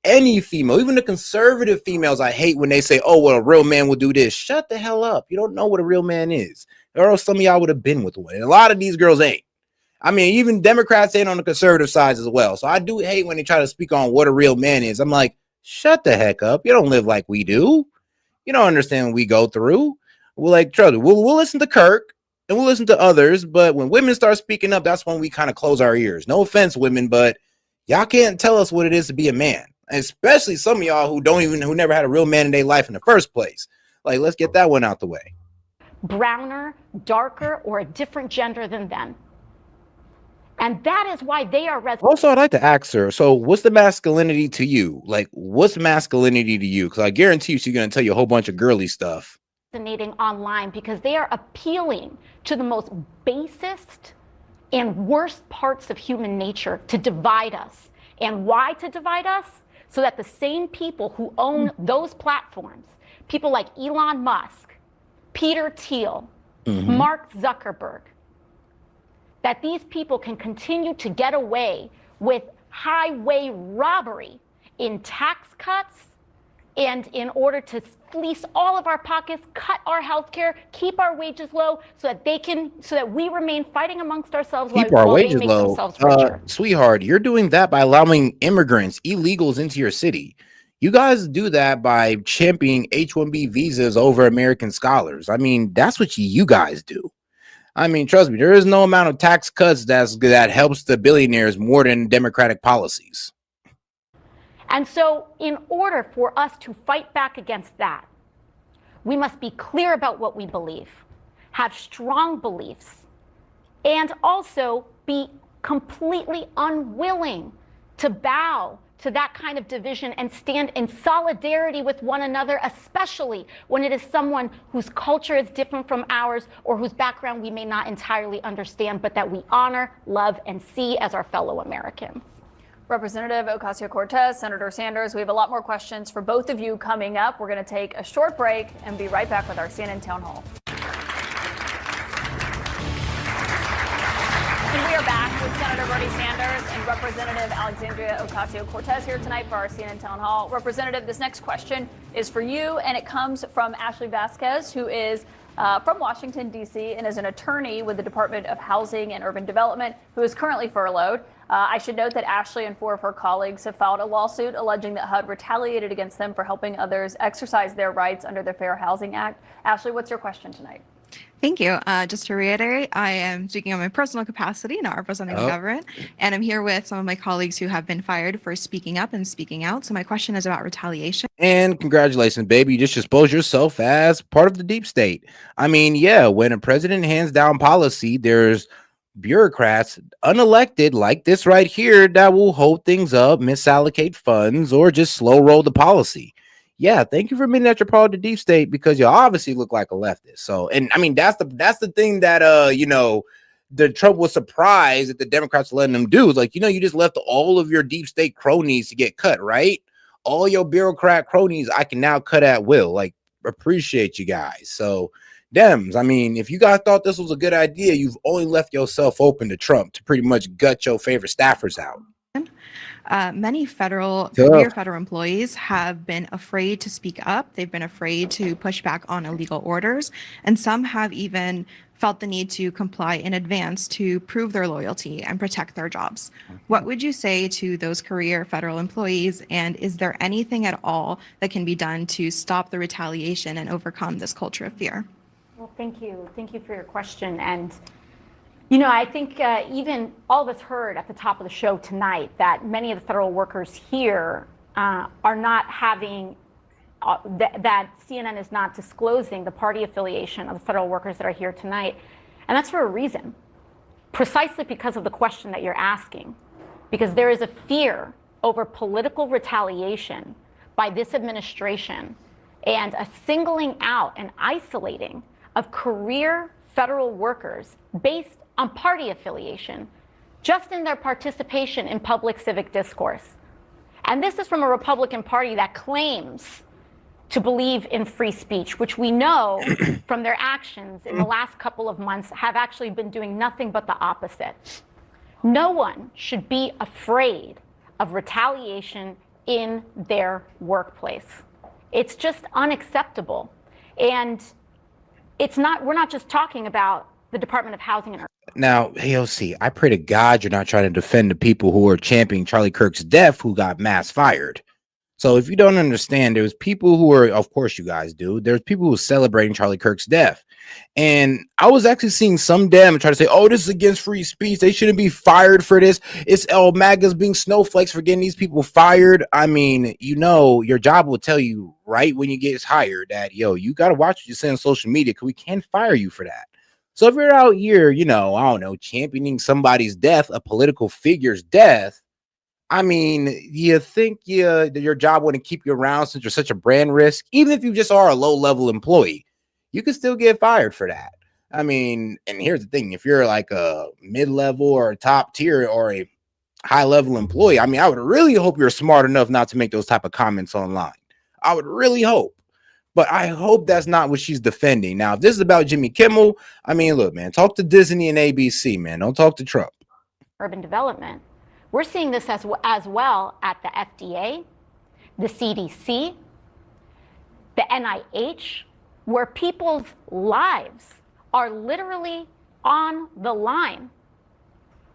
any female, even the conservative females. I hate when they say, "Oh, well, a real man will do this." Shut the hell up! You don't know what a real man is, or else some of y'all would have been with one. And a lot of these girls ain't. I mean, even Democrats ain't on the conservative sides as well. So I do hate when they try to speak on what a real man is. I'm like, shut the heck up! You don't live like we do. You don't understand what we go through. We'll listen to Kirk and we'll listen to others, but when women start speaking up, that's when we kind of close our ears. No offense, women, but y'all can't tell us what it is to be a man, especially some of y'all who never had a real man in their life in the first place. Like, let's get that one out the way. Browner, darker, or a different gender than them. And that is why they are Also, I'd like to ask her, so what's the masculinity to you? Like, what's masculinity to you? Because I guarantee you she's going to tell you a whole bunch of girly stuff. resonating online because they are appealing to the most basest and worst parts of human nature to divide us. And why to divide us? So that the same people who own those platforms, people like Elon Musk, Peter Thiel, Mark Zuckerberg, that these people can continue to get away with highway robbery in tax cuts and in order to fleece all of our pockets, cut our health care, keep our wages low so that we remain fighting amongst ourselves Keep while our they wages make low. themselves richer. Sweetheart, you're doing that by allowing immigrants, illegals into your city. You guys do that by championing H-1B visas over American scholars. I mean, that's what you guys do. I mean, trust me, there is no amount of tax cuts that helps the billionaires more than Democratic policies. And so in order for us to fight back against that, we must be clear about what we believe, have strong beliefs, and also be completely unwilling to bow to that kind of division and stand in solidarity with one another, especially when it is someone whose culture is different from ours or whose background we may not entirely understand, but that we honor, love, and see as our fellow Americans. Representative Ocasio-Cortez, Senator Sanders, we have a lot more questions for both of you coming up. We're going to take a short break and be right back with our CNN Town Hall. And we are back with Senator Bernie Sanders and Representative Alexandria Ocasio-Cortez here tonight for our CNN Town Hall. Representative, this next question is for you, and it comes from Ashley Vasquez, who is from Washington, D.C., and is an attorney with the Department of Housing and Urban Development, who is currently furloughed. I should note that Ashley and 4 of her colleagues have filed a lawsuit alleging that HUD retaliated against them for helping others exercise their rights under the Fair Housing Act. Ashley, what's your question tonight? Thank you. Just to reiterate, I am speaking on my personal capacity, not representing the government, and I'm here with some of my colleagues who have been fired for speaking up and speaking out. So my question is about retaliation. And congratulations, baby. You just expose yourself as part of the deep state. I mean, yeah, when a president hands down policy, there's bureaucrats unelected like this right here that will hold things up, misallocate funds, or just slow roll the policy. Yeah, thank you for admitting that you're part of the deep state because you obviously look like a leftist. So, and I mean, that's the thing that the Trump was surprised that the Democrats letting them do. Is like, you just left all of your deep state cronies to get cut, right? All your bureaucrat cronies I can now cut at will. Like, appreciate you guys. So Dems, I mean, if you guys thought this was a good idea, you've only left yourself open to Trump to pretty much gut your favorite staffers out. Many career federal employees have been afraid to speak up. They've been afraid to push back on illegal orders, and some have even felt the need to comply in advance to prove their loyalty and protect their jobs. What would you say to those career federal employees, and is there anything at all that can be done to stop the retaliation and overcome this culture of fear? Well, thank you. Thank you for your question. And, you know, I think even all of us heard at the top of the show tonight that many of the federal workers here are not having, that CNN is not disclosing the party affiliation of the federal workers that are here tonight. And that's for a reason, precisely because of the question that you're asking, because there is a fear over political retaliation by this administration and a singling out and isolating of career federal workers based on party affiliation, just in their participation in public civic discourse. And this is from a Republican Party that claims to believe in free speech, which we know from their actions in the last couple of months have actually been doing nothing but the opposite. No one should be afraid of retaliation in their workplace. It's just unacceptable. And it's not, we're not just talking about the Department of Housing and Urban. Now, AOC, I pray to God you're not trying to defend the people who are championing Charlie Kirk's death who got mass fired. So if you don't understand, there's people who are, of course you guys do, there's people who are celebrating Charlie Kirk's death. And I was actually seeing some Dem try to say, oh, this is against free speech. They shouldn't be fired for this. It's MAGA's being snowflakes for getting these people fired. I mean, you know, your job will tell you right when you get hired that, yo, you got to watch what you say on social media because we can't fire you for that. So if you're out here, you know, I don't know, championing somebody's death, a political figure's death, I mean, you think your job wouldn't keep you around since you're such a brand risk? Even if you just are a low-level employee, you can still get fired for that. I mean, and here's the thing. If you're like a mid-level or a top tier or a high-level employee, I mean, I would really hope you're smart enough not to make those type of comments online. I would really hope. But I hope that's not what she's defending. Now, if this is about Jimmy Kimmel, I mean, look, man, talk to Disney and ABC, man. Don't talk to Trump. Urban development. We're seeing this as well at the FDA, the CDC, the NIH, where people's lives are literally on the line.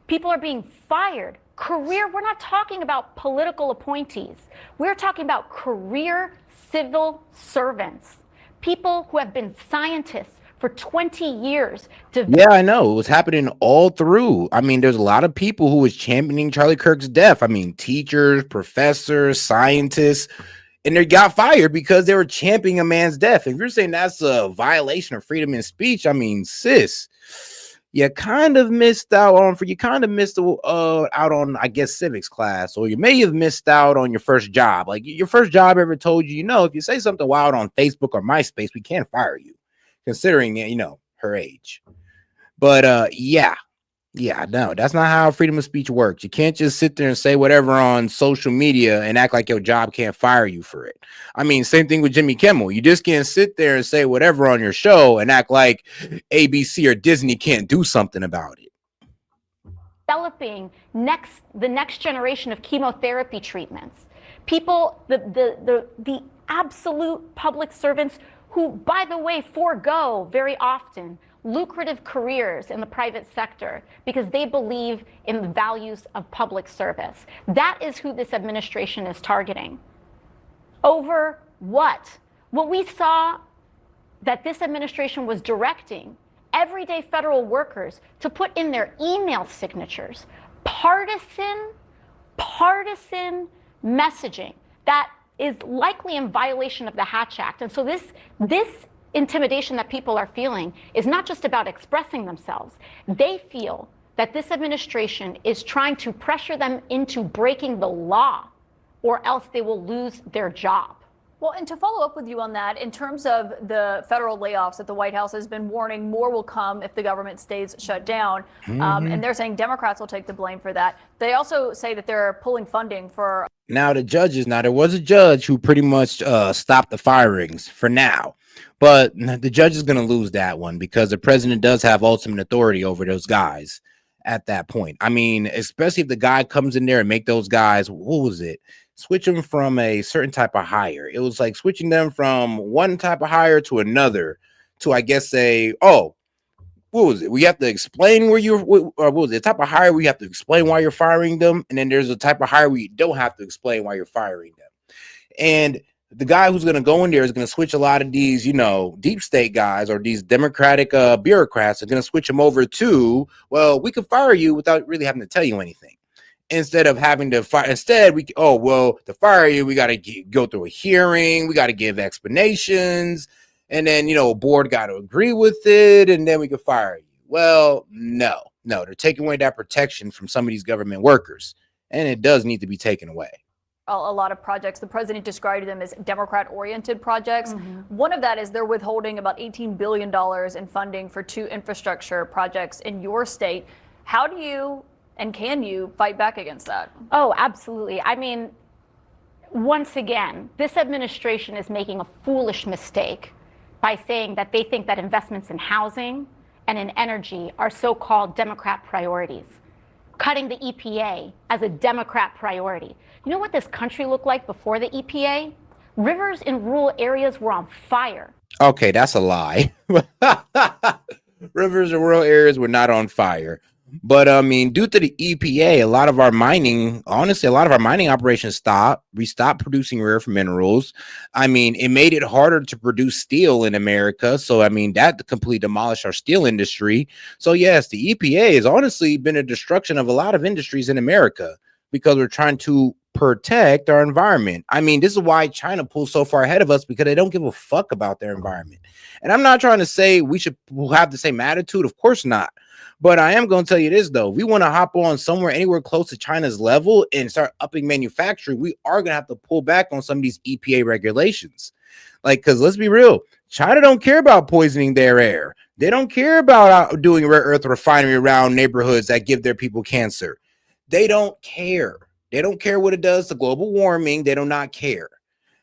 People are being fired. Career, we're not talking about political appointees. We're talking about career civil servants, people who have been scientists for 20 years. Yeah, I know. It was happening all through. I mean, there's a lot of people who was championing Charlie Kirk's death. I mean, teachers, professors, scientists, and they got fired because they were championing a man's death. If you're saying that's a violation of freedom of speech, I mean, sis, you kind of missed out on out on, I guess, civics class, or you may have missed out on your first job. Like your first job ever told you, you know, if you say something wild on Facebook or MySpace, we can't fire you, considering, you know, her age. But yeah, no, that's not how freedom of speech works. You can't just sit there and say whatever on social media and act like your job can't fire you for it. I mean, same thing with Jimmy Kimmel. You just can't sit there and say whatever on your show and act like ABC or Disney can't do something about it. Developing the next generation of chemotherapy treatments. People, the absolute public servants who, by the way, forego very often lucrative careers in the private sector because they believe in the values of public service. That is who this administration is targeting. Over what? What we saw that this administration was directing everyday federal workers to put in their email signatures, partisan messaging that is likely in violation of the Hatch Act. And so this intimidation that people are feeling is not just about expressing themselves. They feel that this administration is trying to pressure them into breaking the law, or else they will lose their job. Well, and to follow up with you on that, in terms of the federal layoffs that the White House has been warning more will come if the government stays shut down, and they're saying Democrats will take the blame for that. They also say that they're pulling funding for... Now, there was a judge who pretty much stopped the firings for now. But the judge is going to lose that one because the president does have ultimate authority over those guys at that point. I mean, especially if the guy comes in there and make those guys, what was it? Switch them from a certain type of hire. It was like switching them from one type of hire to another to, I guess, say, oh, what was it? We have to explain where you're, what was it? The type of hire where you have to explain why you're firing them. And then there's a type of hire where you don't have to explain why you're firing them. And the guy who's going to go in there is going to switch a lot of these, deep state guys or these Democratic bureaucrats are going to switch them over to, well, we can fire you without really having to tell you anything. Instead of having to fire, to fire you, we got to go through a hearing. We got to give explanations. And then, a board got to agree with it. And then we can fire you. Well, no, they're taking away that protection from some of these government workers. And it does need to be taken away. A lot of projects, the president described them as Democrat-oriented projects. One of that is they're withholding about $18 billion in funding for 2 infrastructure projects in your state. How do you and can you fight back against that? Oh, absolutely. I mean, once again, this administration is making a foolish mistake by saying that they think that investments in housing and in energy are so-called Democrat priorities. Cutting the EPA as a Democrat priority. You know what this country looked like before the EPA? Rivers in rural areas were on fire. Okay, that's a lie. Rivers in rural areas were not on fire. But I mean, due to the EPA, a lot of our mining operations stopped. We stopped producing rare earth minerals. I mean, it made it harder to produce steel in America. So, I mean, that completely demolished our steel industry. So, yes, the EPA has honestly been a destruction of a lot of industries in America because we're trying to protect our environment. I mean, this is why China pulls so far ahead of us, because they don't give a fuck about their environment. And I'm not trying to say we should have the same attitude. Of course not. But I am going to tell you this, though. If we want to hop on somewhere anywhere close to China's level and start upping manufacturing, we are going to have to pull back on some of these EPA regulations. Because let's be real, China don't care about poisoning their air. They don't care about doing rare earth refinery around neighborhoods that give their people cancer. They don't care. They don't care what it does to global warming. They do not care.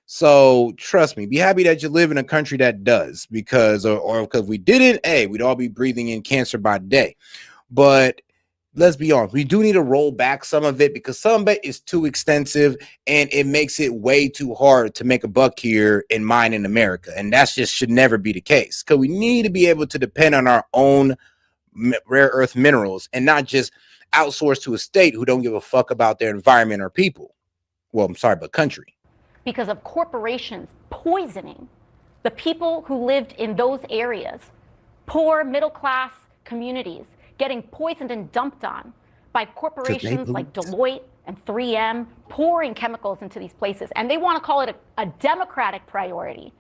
So trust me, be happy that you live in a country that does, because we didn't, we'd all be breathing in cancer by day. But let's be honest, we do need to roll back some of it, because some of it is too extensive and it makes it way too hard to make a buck here in mine in America. And that's just should never be the case, because we need to be able to depend on our own rare earth minerals and not just outsource to a state who don't give a fuck about their environment or people. Well, I'm sorry, but country. Because of corporations poisoning the people who lived in those areas, poor middle-class communities getting poisoned and dumped on by corporations like Deloitte and 3M, pouring chemicals into these places. And they want to call it a Democratic priority.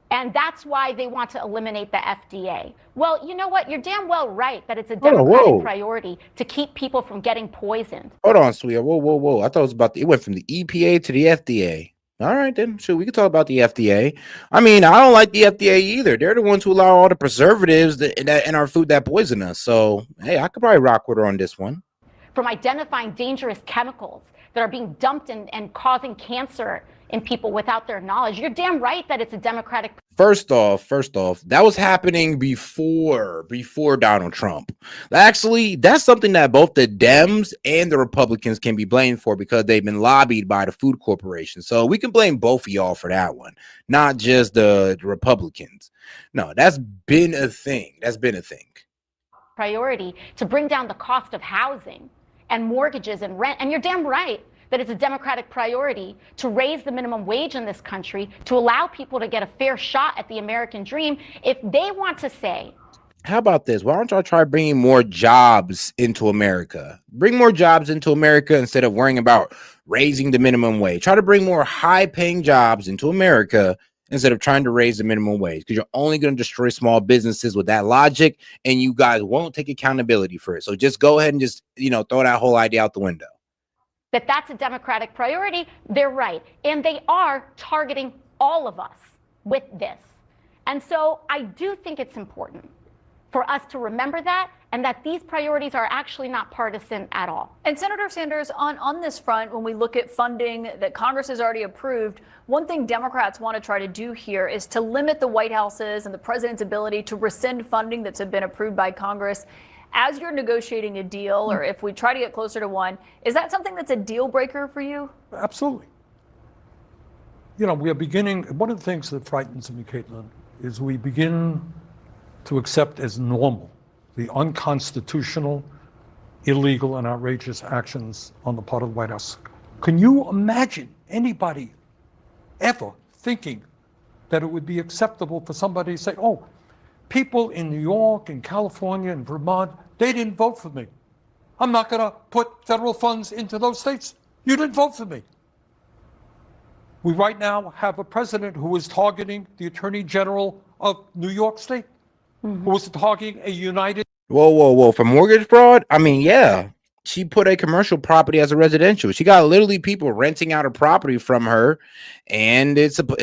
And that's why they want to eliminate the FDA. Well, you know what? You're damn well right that it's a Democratic priority to keep people from getting poisoned. Hold on, sweetheart. Whoa. I thought it was about it went from the EPA to the FDA. All right, then. Sure, we can talk about the FDA. I mean, I don't like the FDA either. They're the ones who allow all the preservatives in our food that poison us. So, hey, I could probably rock with her on this one. From identifying dangerous chemicals that are being dumped and causing cancer in people without their knowledge. You're damn right that it's a Democratic. First off, that was happening before Donald Trump. Actually, that's something that both the Dems and the Republicans can be blamed for, because they've been lobbied by the food corporation. So we can blame both of y'all for that one, not just the Republicans. No, that's been a thing. Priority to bring down the cost of housing and mortgages and rent. And you're damn right that it's a Democratic priority to raise the minimum wage in this country, to allow people to get a fair shot at the American dream. If they want to say, how about this? Why don't y'all try bringing more jobs into America? Bring more jobs into America instead of worrying about raising the minimum wage. Try to bring more high-paying jobs into America instead of trying to raise the minimum wage, because you're only going to destroy small businesses with that logic, and you guys won't take accountability for it. So just go ahead and just, throw that whole idea out the window. That's a Democratic priority, they're right. And they are targeting all of us with this. And so I do think it's important for us to remember that, and that these priorities are actually not partisan at all. And Senator Sanders, on this front, when we look at funding that Congress has already approved, one thing Democrats want to try to do here is to limit the White House's and the president's ability to rescind funding that's been approved by Congress. As you're negotiating a deal, or if we try to get closer to one, is that something that's a deal breaker for you? Absolutely. We are beginning, one of the things that frightens me, Caitlin, is we begin to accept as normal the unconstitutional, illegal, and outrageous actions on the part of the White House. Can you imagine anybody ever thinking that it would be acceptable for somebody to say, oh, people in New York and California and Vermont, they didn't vote for me. I'm not going to put federal funds into those states. You didn't vote for me. We right now have a president who is targeting the Attorney General of New York State, who is targeting a United. Whoa. For mortgage fraud? I mean, yeah. She put a commercial property as a residential. She got literally people renting out a property from her, and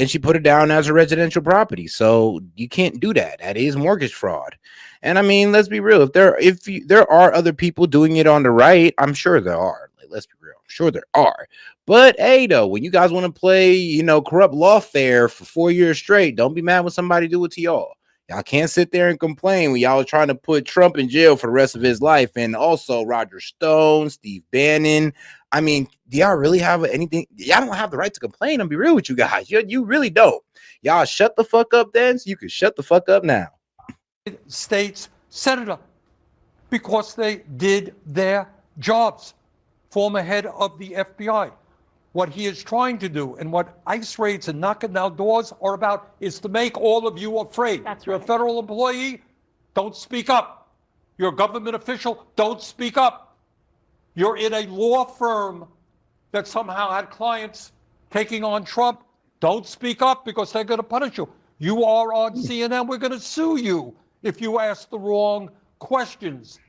she put it down as a residential property. So you can't do that. That is mortgage fraud. And I mean, let's be real. If there are other people doing it on the right, I'm sure there are. Like, let's be real. I'm sure there are. But hey, though, when you guys want to play, corrupt lawfare for 4 years straight, don't be mad when somebody do it to y'all. Y'all can't sit there and complain when y'all are trying to put Trump in jail for the rest of his life, and also Roger Stone, Steve Bannon. I mean, do y'all really have anything? Y'all don't have the right to complain. I'll be real with you guys. You really don't. Y'all shut the fuck up then, so you can shut the fuck up now. States senator, because they did their jobs. Former head of the FBI. What he is trying to do and what ICE raids and knocking down doors are about is to make all of you afraid. You're a federal employee, don't speak up. You're a government official, don't speak up. You're in a law firm that somehow had clients taking on Trump, don't speak up because they're going to punish you. You are on CNN, we're going to sue you if you ask the wrong questions.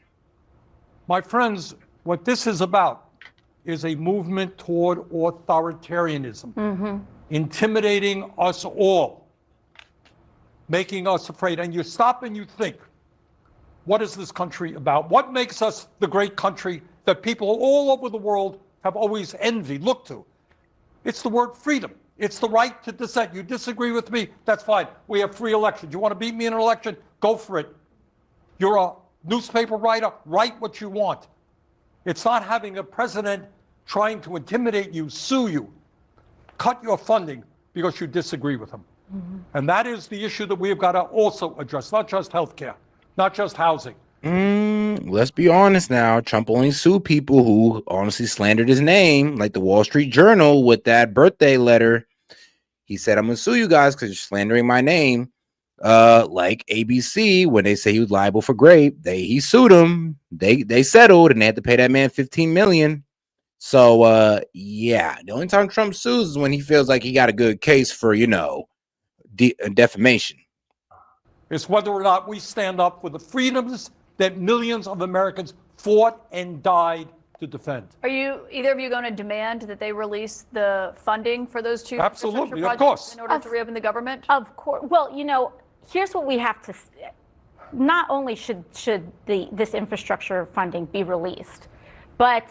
My friends, what this is about is a movement toward authoritarianism, intimidating us all, making us afraid. And you stop and you think, what is this country about? What makes us the great country that people all over the world have always envied, looked to? It's the word freedom. It's the right to dissent. You disagree with me, that's fine. We have free elections. You want to beat me in an election? Go for it. You're a newspaper writer, write what you want. It's not having a president trying to intimidate you, sue you, cut your funding because you disagree with him. And that is the issue that we have got to also address, not just healthcare, not just housing. Let's be honest now. Trump only sued people who honestly slandered his name, like the Wall Street Journal with that birthday letter. He said, I'm going to sue you guys because you're slandering my name. Like ABC, when they say he was liable for rape, he sued them. They settled and they had to pay that man $15 million. So yeah, the only time Trump sues is when he feels like he got a good case for, defamation. It's whether or not we stand up for the freedoms that millions of Americans fought and died to defend. Are either of you going to demand that they release the funding for those two Absolutely, infrastructure of course. projects in order to reopen the government? Of course. Well, here's what we have to. Not only should this infrastructure funding be released, but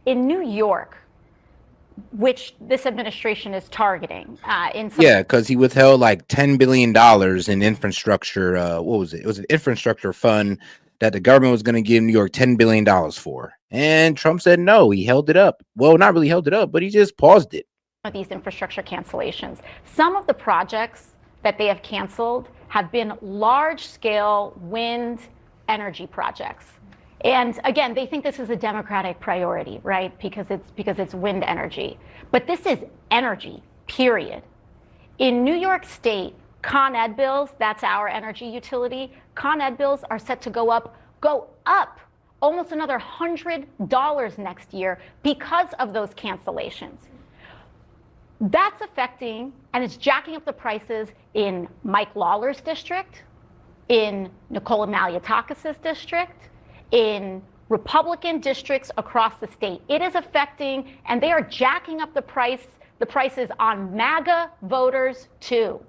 in New York, which this administration is targeting, because he withheld like $10 billion in infrastructure. What was it? It was an infrastructure fund that the government was going to give New York $10 billion for. And Trump said no, he held it up. Well, not really held it up, but he just paused it. These infrastructure cancellations. Some of the projects that they have canceled have been large-scale wind energy projects. And again, they think this is a Democratic priority, right? Because it's wind energy. But this is energy, period. In New York State, Con Ed bills, that's our energy utility, Con Ed bills are set to go up almost another $100 next year because of those cancellations. That's affecting, and it's jacking up the prices in Mike Lawler's district, in Nicola Maliotakis' district, in Republican districts across the state. It is affecting, and they are jacking up the prices on MAGA voters too.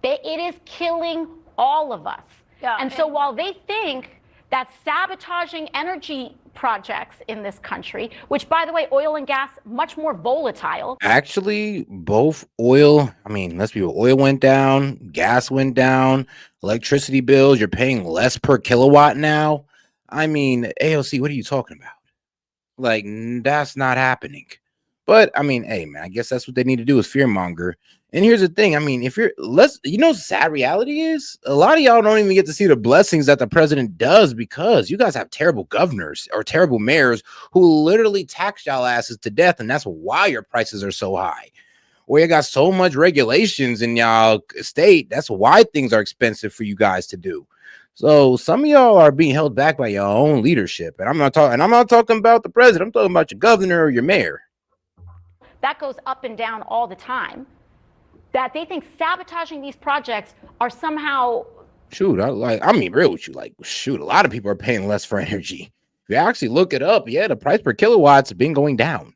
It is killing all of us. Yeah, and so while they think that sabotaging energy projects in this country, which by the way, oil and gas, much more volatile. Actually, both oil, let's be real, oil went down, gas went down, electricity bills, you're paying less per kilowatt now. AOC, what are you talking about? Like, that's not happening. But I mean, hey man, I guess that's what they need to do is fear monger. And here's the thing. I mean, if you're sad reality is a lot of y'all don't even get to see the blessings that the president does because you guys have terrible governors or terrible mayors who literally tax y'all asses to death. And that's why your prices are so high. Where you got so much regulations in y'all state. That's why things are expensive for you guys to do. So some of y'all are being held back by your own leadership. And I'm not talking about the president. I'm talking about your governor or your mayor. That goes up and down all the time. That they think sabotaging these projects are somehow. Shoot, I mean, real with you. Like, shoot, a lot of people are paying less for energy. If you actually look it up, yeah, the price per kilowatt's been going down.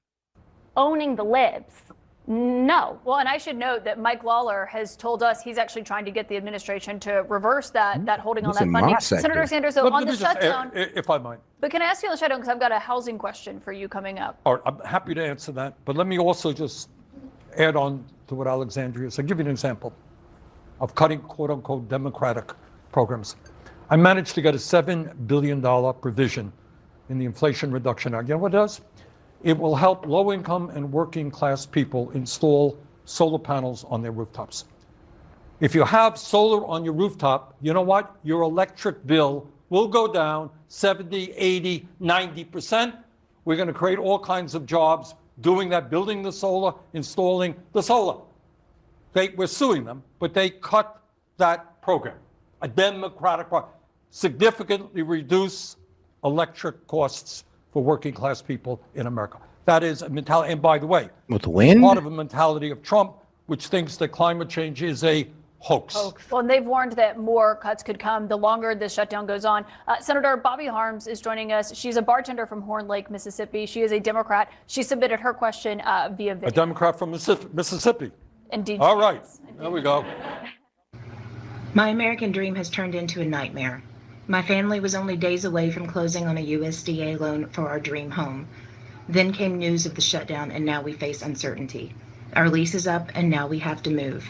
Owning the libs. No. Well, and I should note that Mike Lawler has told us he's actually trying to get the administration to reverse that holding on that funding. Senator Sanders, so on the shutdown, if I might. But can I ask you on the shutdown, because I've got a housing question for you coming up. All right, I'm happy to answer that. But let me also just add on to what Alexandria said. I'll give you an example of cutting quote unquote democratic programs. I managed to get a $7 billion provision in the Inflation Reduction Act. You know what it does? It will help low-income and working-class people install solar panels on their rooftops. If you have solar on your rooftop, you know what? Your electric bill will go down 70, 80, 90%. We're going to create all kinds of jobs doing that, building the solar, installing the solar. We're suing them, but they cut that program, a democratic program, significantly reduce electric costs for working class people in America. That is a mentality. And by the way, part of a mentality of Trump, which thinks that climate change is a hoax. Well, and they've warned that more cuts could come the longer this shutdown goes on. Senator Bobby Harms is joining us. She's a bartender from Horn Lake, Mississippi. She is a Democrat. She submitted her question via video. A Democrat from Mississippi. Indeed. All right. There we go. My American dream has turned into a nightmare. My family was only days away from closing on a USDA loan for our dream home. Then came news of the shutdown, and now we face uncertainty. Our lease is up, and now we have to move.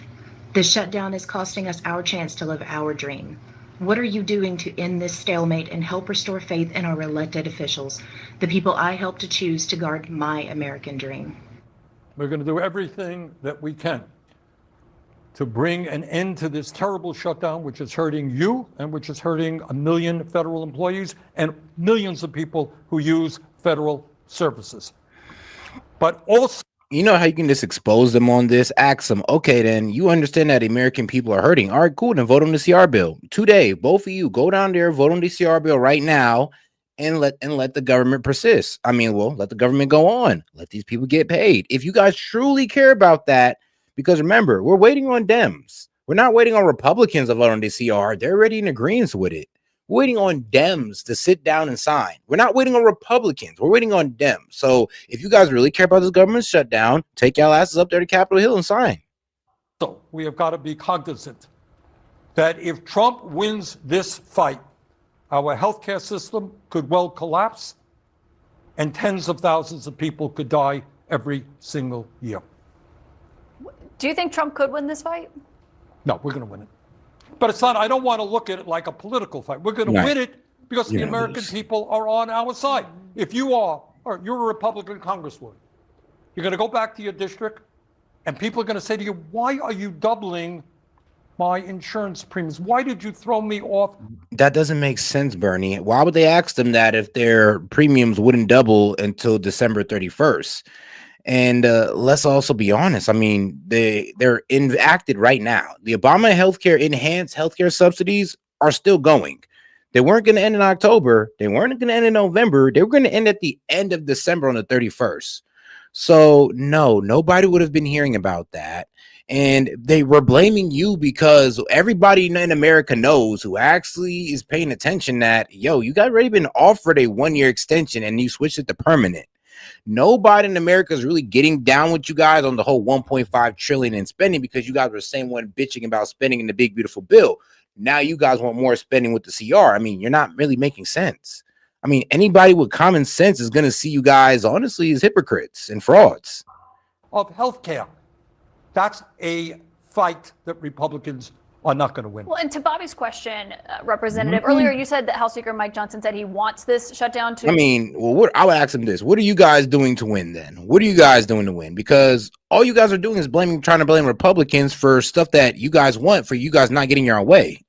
This shutdown is costing us our chance to live our dream. What are you doing to end this stalemate and help restore faith in our elected officials, the people I helped to choose to guard my American dream? We're going to do everything that we can to bring an end to this terrible shutdown, which is hurting you and which is hurting 1 million federal employees and millions of people who use federal services. But also, you know how you can just expose them on this? Ask them, okay, then you understand that American people are hurting. All right, cool, then vote on the CR bill. Today, both of you go down there, vote on the CR bill right now, and let the government persist. I mean, well, let the government go on. Let these people get paid. If you guys truly care about that, because remember, we're waiting on Dems. We're not waiting on Republicans to vote on the CR. They're already in agreement with it. We're waiting on Dems to sit down and sign. We're not waiting on Republicans. We're waiting on Dems. So if you guys really care about this government shutdown, take y'all asses up there to Capitol Hill and sign. So we have got to be cognizant that if Trump wins this fight, our healthcare system could well collapse and tens of thousands of people could die every single year. Do you think Trump could win this fight? No, we're going to win it. But it's not, I don't want to look at it like a political fight. We're going to win it because the American people are on our side. If you are, or you're a Republican congresswoman, you're going to go back to your district and people are going to say to you, why are you doubling my insurance premiums? Why did you throw me off? That doesn't make sense, Bernie. Why would they ask them that if their premiums wouldn't double until December 31st? And let's also be honest. I mean, they're enacted right now. The Obama healthcare enhanced healthcare subsidies are still going. They weren't going to end in October. They weren't going to end in November. They were going to end at the end of December on the 31st. So no, nobody would have been hearing about that. And they were blaming you because everybody in America knows who actually is paying attention that, yo, you guys already been offered a 1-year extension and you switched it to permanent. Nobody in America is really getting down with you guys on the whole 1.5 trillion in spending because you guys were the same one bitching about spending in the big, beautiful bill. Now you guys want more spending with the CR. I mean, you're not really making sense. I mean, anybody with common sense is going to see you guys, honestly, as hypocrites and frauds. Of healthcare. That's a fight that Republicans are not going to win. Well, and to Bobby's question, Representative, earlier you said that House Speaker Mike Johnson said he wants this shutdown to. I mean, well, I would ask him this: what are you guys doing to win? Then, what are you guys doing to win? Because all you guys are doing is trying to blame Republicans for stuff that you guys want, for you guys not getting your way.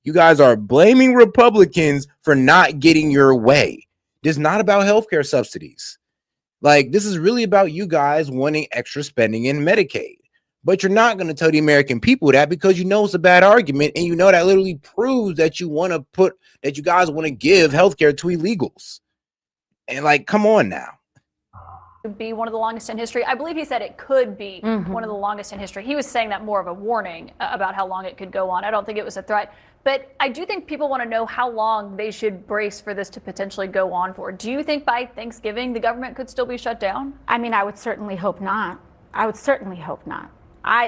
You guys are blaming Republicans for not getting your way. This is not about healthcare subsidies. Like, this is really about you guys wanting extra spending in Medicaid. But you're not going to tell the American people that, because you know it's a bad argument, and you know that literally proves that you guys want to give healthcare to illegals. And like, come on now. Be one of the longest in history. I believe he said it could be one of the longest in history. He was saying that more of a warning about how long it could go on. I don't think it was a threat. But I do think people want to know how long they should brace for this to potentially go on for. Do you think by Thanksgiving the government could still be shut down? I mean, I would certainly hope not. I would certainly hope not.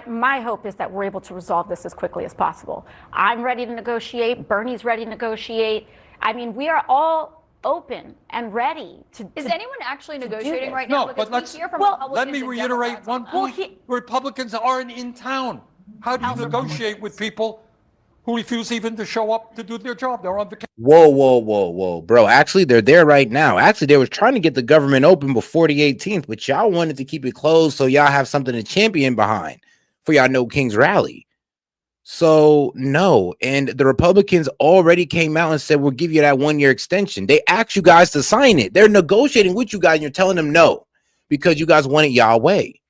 My hope is that we're able to resolve this as quickly as possible. I'm ready to negotiate. Bernie's ready to negotiate. I mean, we are all open and ready to. Is anyone actually negotiating right No, now? but let's, hear from let me reiterate one point. Republicans aren't in town. How do you negotiate with people who refuse even to show up to do their job? They're on vacation. Whoa, bro. Actually, they're there right now. Actually, they were trying to get the government open before the 18th, but y'all wanted to keep it closed so y'all have something to champion behind for y'all No Kings rally. So no, and the Republicans already came out and said, we'll give you that 1-year extension. They asked you guys to sign it. They're negotiating with you guys, and you're telling them no, because you guys want it y'all way.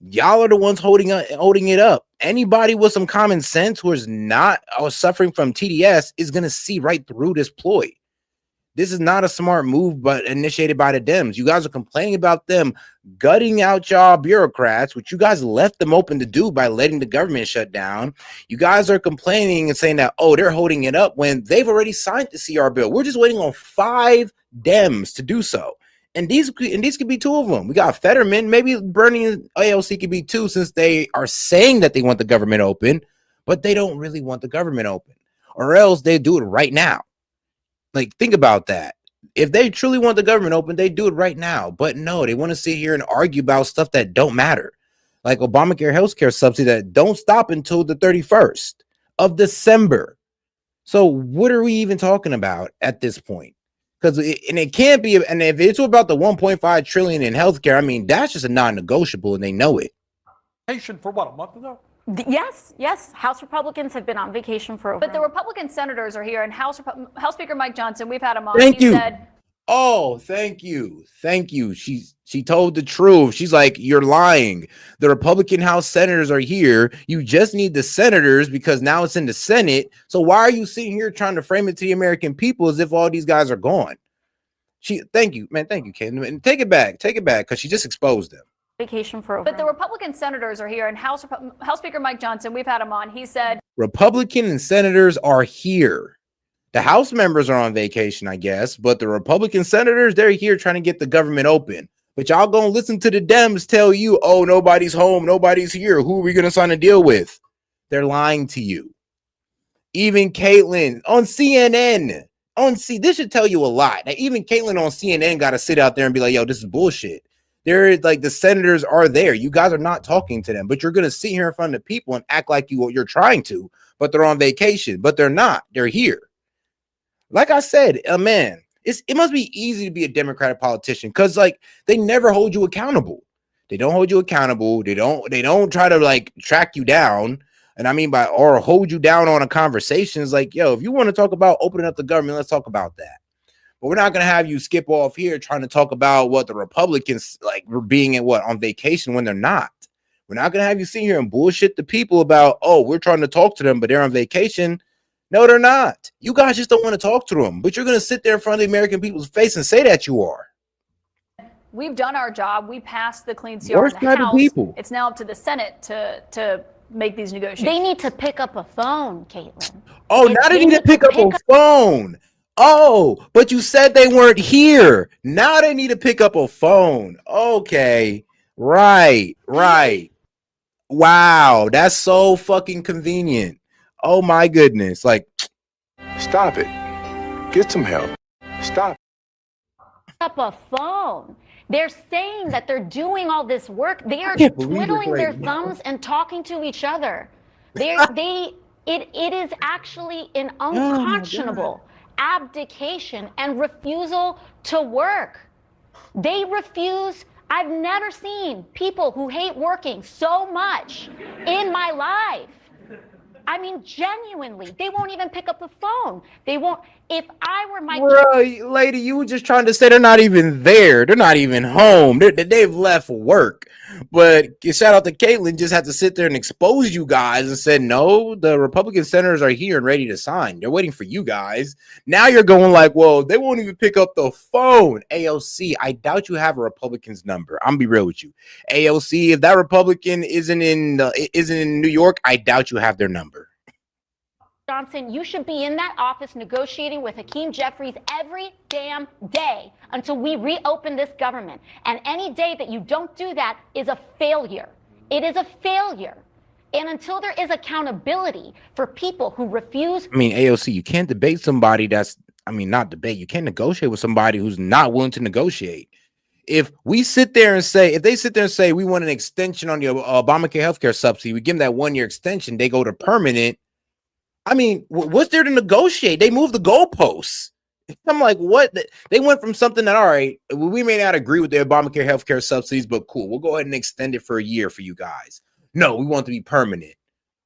Y'all are the ones holding it up. Anybody with some common sense who is not suffering from TDS is going to see right through this ploy. This is not a smart move, but initiated by the Dems. You guys are complaining about them gutting out y'all bureaucrats, which you guys left them open to do by letting the government shut down. You guys are complaining and saying that, oh, they're holding it up when they've already signed the CR bill. We're just waiting on 5 Dems to do so. And these could be 2 of them. We got Fetterman. Maybe Bernie and AOC could be 2, since they are saying that they want the government open, but they don't really want the government open. Or else they do it right now. Like, think about that. If they truly want the government open, they do it right now. But no, they want to sit here and argue about stuff that don't matter. Like Obamacare healthcare subsidy that don't stop until the 31st of December. So what are we even talking about at this point? Because it can't be, and if it's about the 1.5 trillion in healthcare, I mean, that's just a non-negotiable, and they know it. For what, a month ago? Yes. House Republicans have been on vacation for over. But the Republican senators are here, and House Speaker Mike Johnson, we've had him on. Thank you. Said, oh, thank you. She told the truth. She's like, you're lying. The Republican House senators are here. You just need the senators because now it's in the Senate. So why are you sitting here trying to frame it to the American people as if all these guys are gone? Thank you, man. Thank you, Ken. And take it back, because she just exposed them. Vacation for over. But the Republican senators are here, and House Speaker Mike Johnson, we've had him on. He said, Republican and senators are here. The House members are on vacation, I guess, but the Republican senators, they're here trying to get the government open. But y'all gonna listen to the Dems tell you, oh, nobody's home, nobody's here. Who are we gonna sign a deal with? They're lying to you. Even Caitlyn on CNN, this should tell you a lot. Now, even Caitlyn on CNN got to sit out there and be like, yo, this is bullshit. They're like, the senators are there. You guys are not talking to them, but you're gonna sit here in front of people and act like you're trying to, but they're on vacation, but they're not. They're here. Like I said, man, it must be easy to be a Democratic politician, because like they never hold you accountable. They don't hold you accountable. They don't try to like track you down. And I mean or hold you down on a conversation. It's like, yo, if you want to talk about opening up the government, let's talk about that. But we're not going to have you skip off here trying to talk about what the Republicans like were being on vacation when they're not. We're not going to have you sit here and bullshit the people about, oh, we're trying to talk to them, but they're on vacation. No, they're not. You guys just don't want to talk to them, but you're going to sit there in front of the American people's face and say that you are. we've done our job. We passed the clean CR Worst in the type of House. people. It's now up to the Senate to make these negotiations. They need to pick up a phone, Caitlin. Oh, now they need to pick up a phone. Oh, but you said they weren't here. Now they need to pick up a phone. Okay. Right. Wow. That's so fucking convenient. Oh my goodness. Like, stop it. Get some help. Stop. Up a phone. They're saying that they're doing all this work. They are can't believe twiddling it their right now. thumbs and talking to each other. It is actually an unconscionable abdication and refusal to work. They refuse. I've never seen people who hate working so much in my life. I mean, genuinely, they won't even pick up the phone. They won't. If I were my Bro, lady, you were just trying to say they're not even there. They're not even home. They've left work. But shout out to Caitlin, just had to sit there and expose you guys and said, no, the Republican senators are here and ready to sign. They're waiting for you guys. Now you're going like, well, they won't even pick up the phone. AOC, I doubt you have a Republican's number. I'm gonna be real with you. AOC, if that Republican isn't in New York, I doubt you have their number. Johnson, you should be in that office negotiating with Hakeem Jeffries every damn day until we reopen this government. And any day that you don't do that is a failure. It is a failure. And until there is accountability for people who refuse. I mean, AOC, you can't debate somebody not debate. You can't negotiate with somebody who's not willing to negotiate. If they sit there and say we want an extension on the Obamacare healthcare subsidy, we give them that 1-year extension, they go to permanent. I mean, what's there to negotiate? They moved the goalposts. I'm like, what? They went from something that, all right, we may not agree with the Obamacare healthcare subsidies, but cool, we'll go ahead and extend it for a year for you guys. No, we want it to be permanent.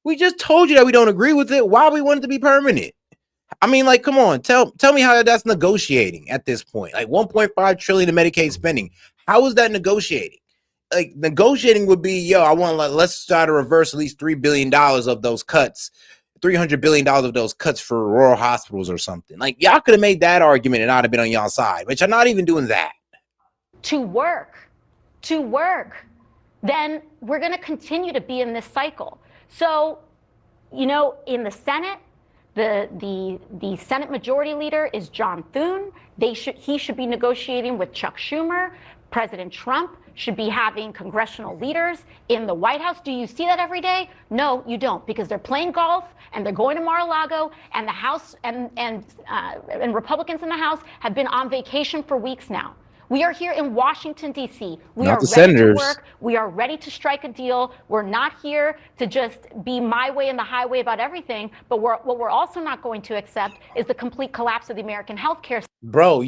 We just told you that we don't agree with it. Why we want it to be permanent? I mean, like, come on, tell me how that's negotiating at this point. Like 1.5 trillion in Medicaid spending. How is that negotiating? Like, negotiating would be, let's try to reverse at least $3 billion of those cuts. $300 billion of those cuts for rural hospitals or something. Like, y'all could have made that argument and I'd have been on y'all side, but you're not even doing that. To work, then we're going to continue to be in this cycle. So, in the Senate, the Senate Majority Leader is John Thune. He should be negotiating with Chuck Schumer. President Trump should be having congressional leaders in the White House. Do you see that every day? No, you don't, because they're playing golf and they're going to Mar-a-Lago, and the House and Republicans in the House have been on vacation for weeks now. We are here in Washington, D.C. We are ready to work. We are ready to strike a deal. We're not here to just be my way and the highway about everything. But what we're also not going to accept is the complete collapse of the American healthcare system. Bro,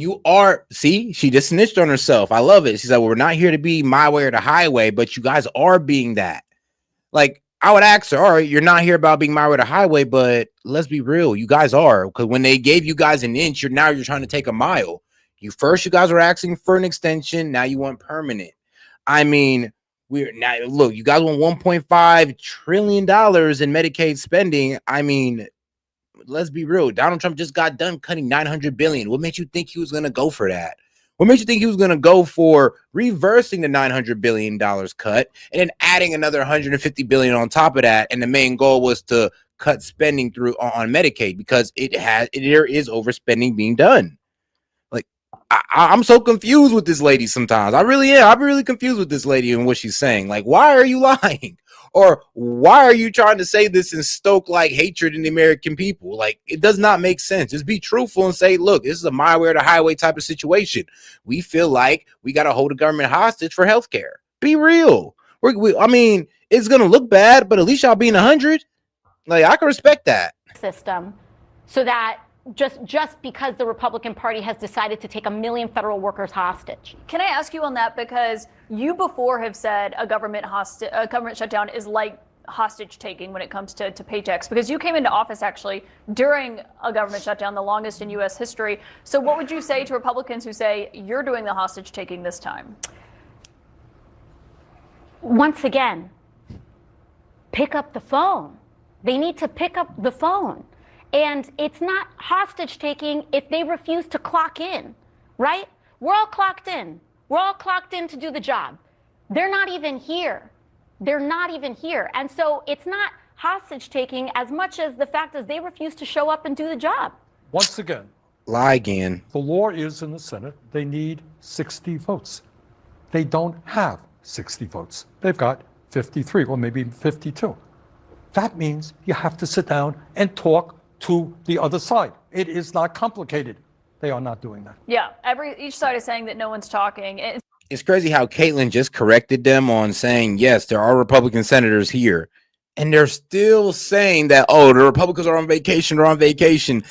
she just snitched on herself. I love it. She said, well, we're not here to be my way or the highway, but you guys are being that. Like, I would ask her, all right, you're not here about being my way or the highway, but let's be real. You guys are, because when they gave you guys an inch, you're trying to take a mile. You guys were asking for an extension. Now you want permanent. I mean, you guys want $1.5 trillion in Medicaid spending. I mean, let's be real. Donald Trump just got done cutting $900 billion. What made you think he was going to go for that? What made you think he was going to go for reversing the $900 billion cut and then adding another $150 billion on top of that? And the main goal was to cut spending on Medicaid, because there is overspending being done. I'm so confused with this lady sometimes. I really am. I'm really confused with this lady and what she's saying. Like, why are you lying? Or why are you trying to say this and stoke like hatred in the American people? Like, it does not make sense. Just be truthful and say, look, this is a my way or the highway type of situation. We feel like we got to hold the government hostage for healthcare. Be real. I mean, it's going to look bad, but at least y'all being 100. Like, I can respect that. System, so that just because the Republican Party has decided to take 1 million federal workers hostage. Can I ask you on that? Because you before have said a government shutdown is like hostage taking when it comes to paychecks, because you came into office actually during a government shutdown, the longest in U.S. history. So what would you say to Republicans who say you're doing the hostage taking this time? Once again, pick up the phone. They need to pick up the phone. And it's not hostage taking if they refuse to clock in, right? We're all clocked in. We're all clocked in to do the job. They're not even here. They're not even here. And so it's not hostage taking as much as the fact is they refuse to show up and do the job. Once again, lie again. The law is in the Senate. They need 60 votes. They don't have 60 votes. They've got 53 or maybe 52. That means you have to sit down and talk to the other side. It is not complicated. They are not doing that. Yeah, each side is saying that no one's talking. It's crazy how Caitlin just corrected them on saying, yes, there are Republican senators here. and they're still saying that, oh, the Republicans are on vacation,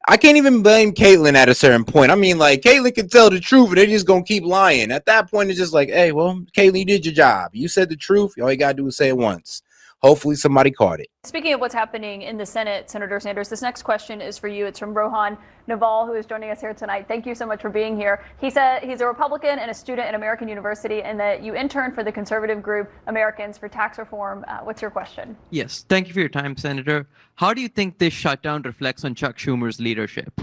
I can't even blame Caitlyn at a certain point. I mean, like, Caitlyn can tell the truth, and they're just gonna keep lying. At that point, it's just like, hey, well, Caitlyn, you did your job. You said the truth. All you gotta do is say it once. Hopefully somebody caught it. Speaking of what's happening in the Senate, Senator Sanders, this next question is for you. It's from Rohan Naval, who is joining us here tonight. Thank you so much for being here. He said he's a Republican and a student at American University, and that you interned for the conservative group Americans for Tax Reform. What's your question? Yes, thank you for your time, Senator. How do you think this shutdown reflects on Chuck Schumer's leadership?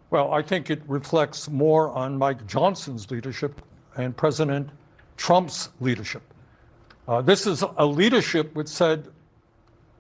Well, I think it reflects more on Mike Johnson's leadership and President Trump's leadership. This is a leadership which said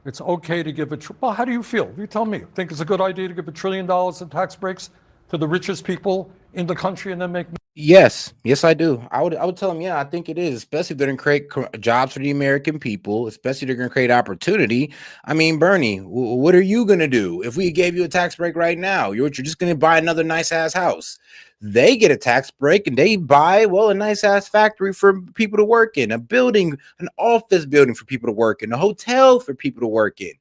it's okay to give well, how do you feel? You tell me. Think it's a good idea to give $1 trillion in tax breaks to the richest people in the country and then make? Yes, I do. I would tell them, yeah, I think it is, especially if they're going to create jobs for the American people, especially if they're going to create opportunity. I mean, Bernie, what are you going to do if we gave you a tax break right now? You're just going to buy another nice ass house. They get a tax break and they buy, well, a nice ass factory for people to work in, a building, an office building for people to work in, a hotel for people to work in.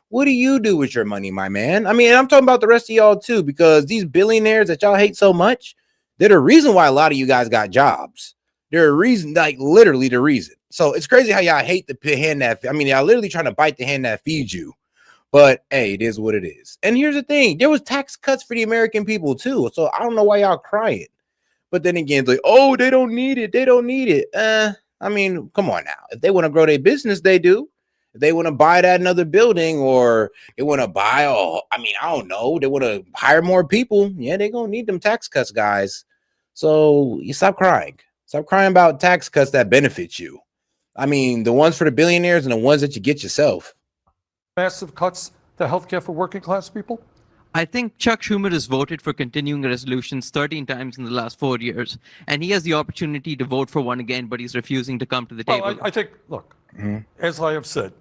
What do you do with your money, my man? I mean, I'm talking about the rest of y'all too, because these billionaires that y'all hate so much, they're the reason why a lot of you guys got jobs. They're a reason, like literally the reason. So it's crazy how y'all hate the hand that, I mean, y'all literally trying to bite the hand that feeds you. But hey, it is what it is. And here's the thing. There was tax cuts for the American people too. So I don't know why y'all crying. But then again, it's like, oh, they don't need it. They don't need it. I mean, come on now. If they want to grow their business, they do. If they want to buy that another building, or they want to buy, I don't know. They want to hire more people. Yeah, they're going to need them tax cuts, guys. So you stop crying. Stop crying about tax cuts that benefit you. I mean, the ones for the billionaires and the ones that you get yourself. Massive cuts to healthcare for working class people? I think Chuck Schumer has voted for continuing resolutions 13 times in the last 4 years, and he has the opportunity to vote for one again, but he's refusing to come to the table. Well, I think, look, as I have said,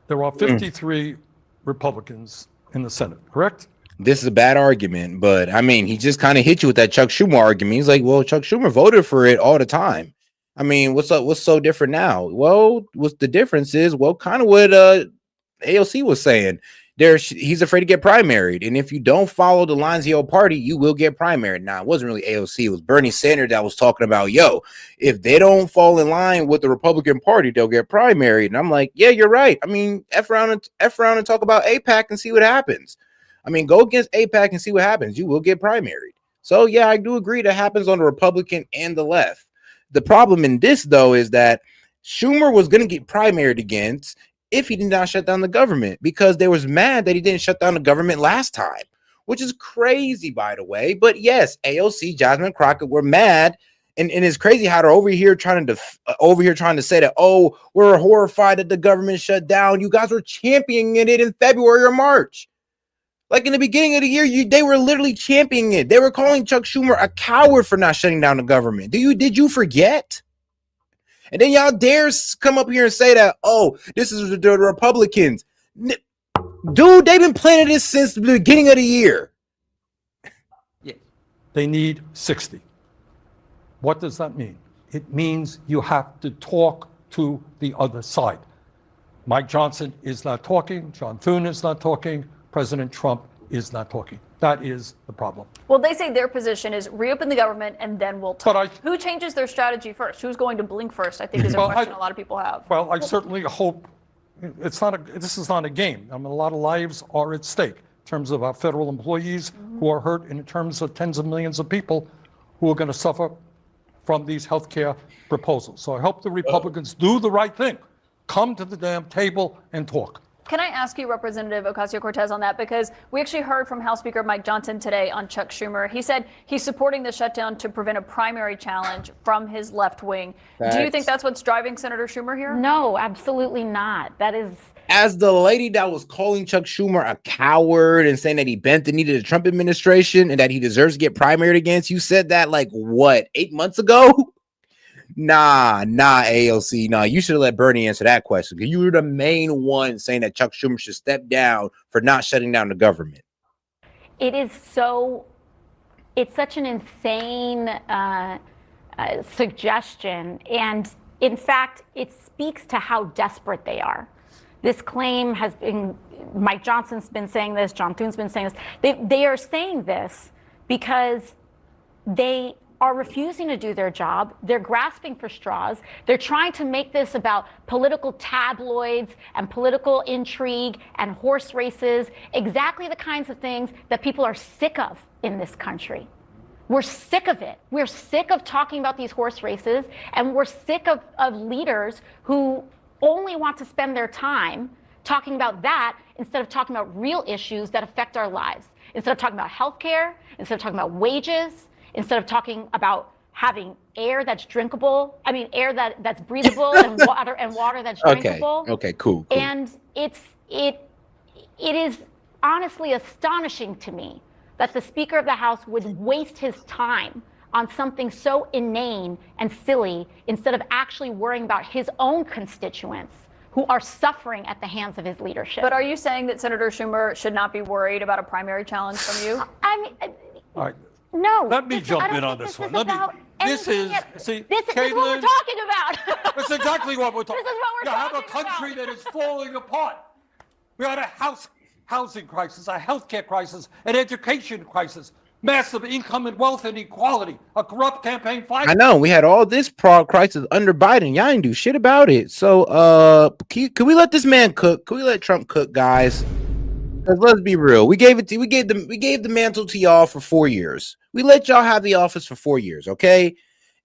there are 53 Republicans in the Senate, correct? This is a bad argument, but I mean, he just kind of hit you with that Chuck Schumer argument. He's like, well, Chuck Schumer voted for it all the time. I mean, what's up? What's so different now? Well, what's the difference is, well, kind of what AOC was saying. He's afraid to get primaried. And if you don't follow the lines of your party, you will get primaried. Now, it wasn't really AOC. It was Bernie Sanders that was talking about, yo, if they don't fall in line with the Republican Party, they'll get primaried. And I'm like, yeah, you're right. I mean, F around and talk about AIPAC and see what happens. I mean, go against AIPAC and see what happens. You will get primaried. So, yeah, I do agree that happens on the Republican and the left. The problem in this, though, is that Schumer was going to get primaried against if he did not shut down the government, because they was mad that he didn't shut down the government last time, which is crazy, by the way. But yes, AOC, Jasmine Crockett were mad. And it's crazy how they're over here trying to say that, oh, we're horrified that the government shut down. You guys were championing it in February or March. Like in the beginning of the year, they were literally championing it. They were calling Chuck Schumer a coward for not shutting down the government. Did you forget? And then y'all dare come up here and say that, oh, this is the Republicans. Dude, they've been planning this since the beginning of the year. Yeah. They need 60. What does that mean? It means you have to talk to the other side. Mike Johnson is not talking. John Thune is not talking. President Trump is not talking. That is the problem. Well, they say their position is reopen the government and then we'll talk. Who changes their strategy first? Who's going to blink first? I think is a question a lot of people have. Well, I certainly hope this is not a game. I mean, a lot of lives are at stake in terms of our federal employees who are hurt, and in terms of tens of millions of people who are going to suffer from these healthcare proposals. So I hope the Republicans do the right thing. Come to the damn table and talk. Can I ask you, Representative Ocasio-Cortez, on that? Because we actually heard from House Speaker Mike Johnson today on Chuck Schumer. He said he's supporting the shutdown to prevent a primary challenge from his left wing. Do you think that's what's driving Senator Schumer here? No, absolutely not. That is... As the lady that was calling Chuck Schumer a coward and saying that he bent the knee to the Trump administration and that he deserves to get primaried against, you said that like, what, 8 months ago? Nah, AOC. Nah, you should have let Bernie answer that question, because you were the main one saying that Chuck Schumer should step down for not shutting down the government. It's such an insane suggestion. And In fact, it speaks to how desperate they are. This claim has been, Mike Johnson's been saying this, John Thune's been saying this. They are saying this because they are refusing to do their job. They're grasping for straws. They're trying to make this about political tabloids and political intrigue and horse races, exactly the kinds of things that people are sick of in this country. We're sick of it. We're sick of talking about these horse races, and we're sick of leaders who only want to spend their time talking about that instead of talking about real issues that affect our lives. Instead of talking about healthcare, instead of talking about wages, instead of talking about having air that's drinkable, air that's breathable and water that's drinkable. Okay, cool. And it is honestly astonishing to me that the Speaker of the House would waste his time on something so inane and silly instead of actually worrying about his own constituents who are suffering at the hands of his leadership. But are you saying that Senator Schumer should not be worried about a primary challenge from you? All right. No. Let me jump in on this one. This is what we're talking about. That's exactly what we're talking about. This is what we're You have a talking country about. that is falling apart. We had a housing crisis, a healthcare crisis, an education crisis, massive income and wealth inequality, a corrupt campaign finance. I know we had all this crisis under Biden. Y'all didn't do shit about it. So, can we let this man cook? Can we let Trump cook, guys? 'Cause let's be real. We gave the mantle to y'all for 4 years. We let y'all have the office for 4 years, okay?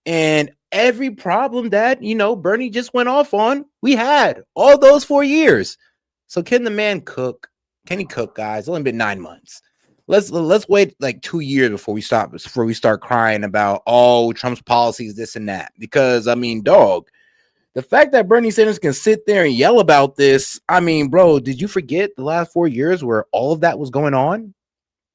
And every problem that Bernie just went off on, we had all those 4 years. So can the man cook? Can he cook, guys? It's only been 9 months. Let's wait like 2 years before we start crying about Trump's policies, this and that. Because dog, the fact that Bernie Sanders can sit there and yell about this, bro, did you forget the last 4 years where all of that was going on?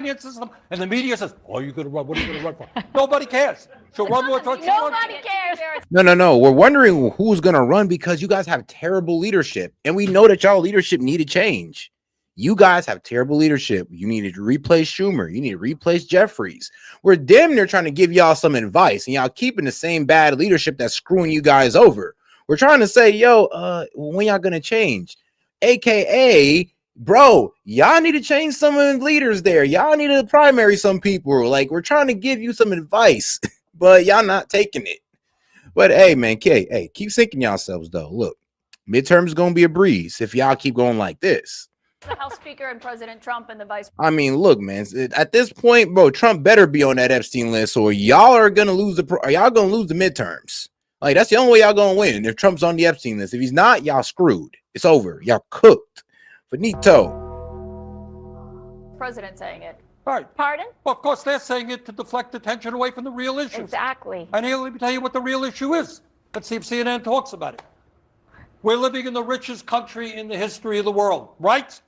System, and the media says, "Oh, you're going to run. What are you going to run for?" Nobody cares. She'll run what she wants. Nobody cares. No. We're wondering who's going to run because you guys have terrible leadership, and we know that y'all leadership need to change. You guys have terrible leadership. You need to replace Schumer. You need to replace Jeffries. We're damn near trying to give y'all some advice, and y'all keeping the same bad leadership that's screwing you guys over. We're trying to say, when y'all gonna change? AKA, bro, y'all need to change some of the leaders there. Y'all need to primary some people. Like, we're trying to give you some advice, but y'all not taking it. But hey, man, keep thinking yourselves though. Look, midterms gonna be a breeze if y'all keep going like this. The House Speaker and President Trump and the Vice. Look, man. At this point, bro, Trump better be on that Epstein list, or y'all are gonna lose the midterms. Like, that's the only way y'all gonna win if Trump's on the Epstein list. If he's not, y'all screwed. It's over. Y'all cooked. Finito. President saying it. Right. Pardon? Well, of course, they're saying it to deflect attention away from the real issue. Exactly. And here, let me tell you what the real issue is. Let's see if CNN talks about it. We're living in the richest country in the history of the world, right?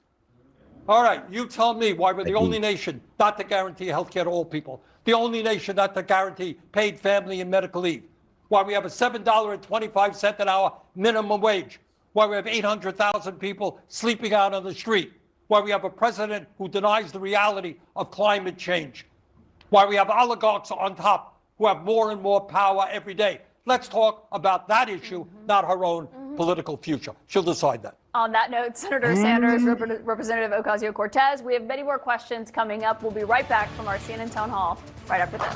All right, you tell me why we're the only nation not to guarantee health care to all people, the only nation not to guarantee paid family and medical leave, why we have a $7.25 an hour minimum wage, why we have 800,000 people sleeping out on the street, why we have a president who denies the reality of climate change, why we have oligarchs on top who have more and more power every day. Let's talk about that issue, not her own political future. She'll decide that. On that note, Senator Sanders, Representative Ocasio-Cortez, we have many more questions coming up. We'll be right back from our CNN Town Hall right after this.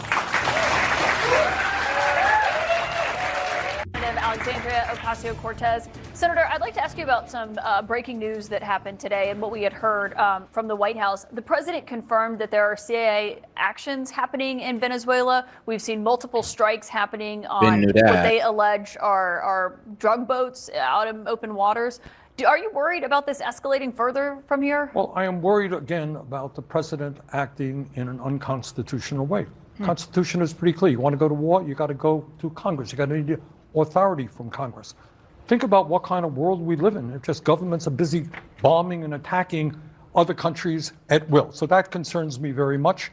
Representative Alexandria Ocasio-Cortez. Senator, I'd like to ask you about some breaking news that happened today and what we had heard from the White House. The president confirmed that there are CIA actions happening in Venezuela. We've seen multiple strikes happening on what they allege are drug boats out in open waters. Are you worried about this escalating further from here? Well, I am worried again about the president acting in an unconstitutional way. The Constitution is pretty clear. You want to go to war, you got to go to Congress. You got to need authority from Congress. Think about what kind of world we live in. If just governments are busy bombing and attacking other countries at will. So that concerns me very much.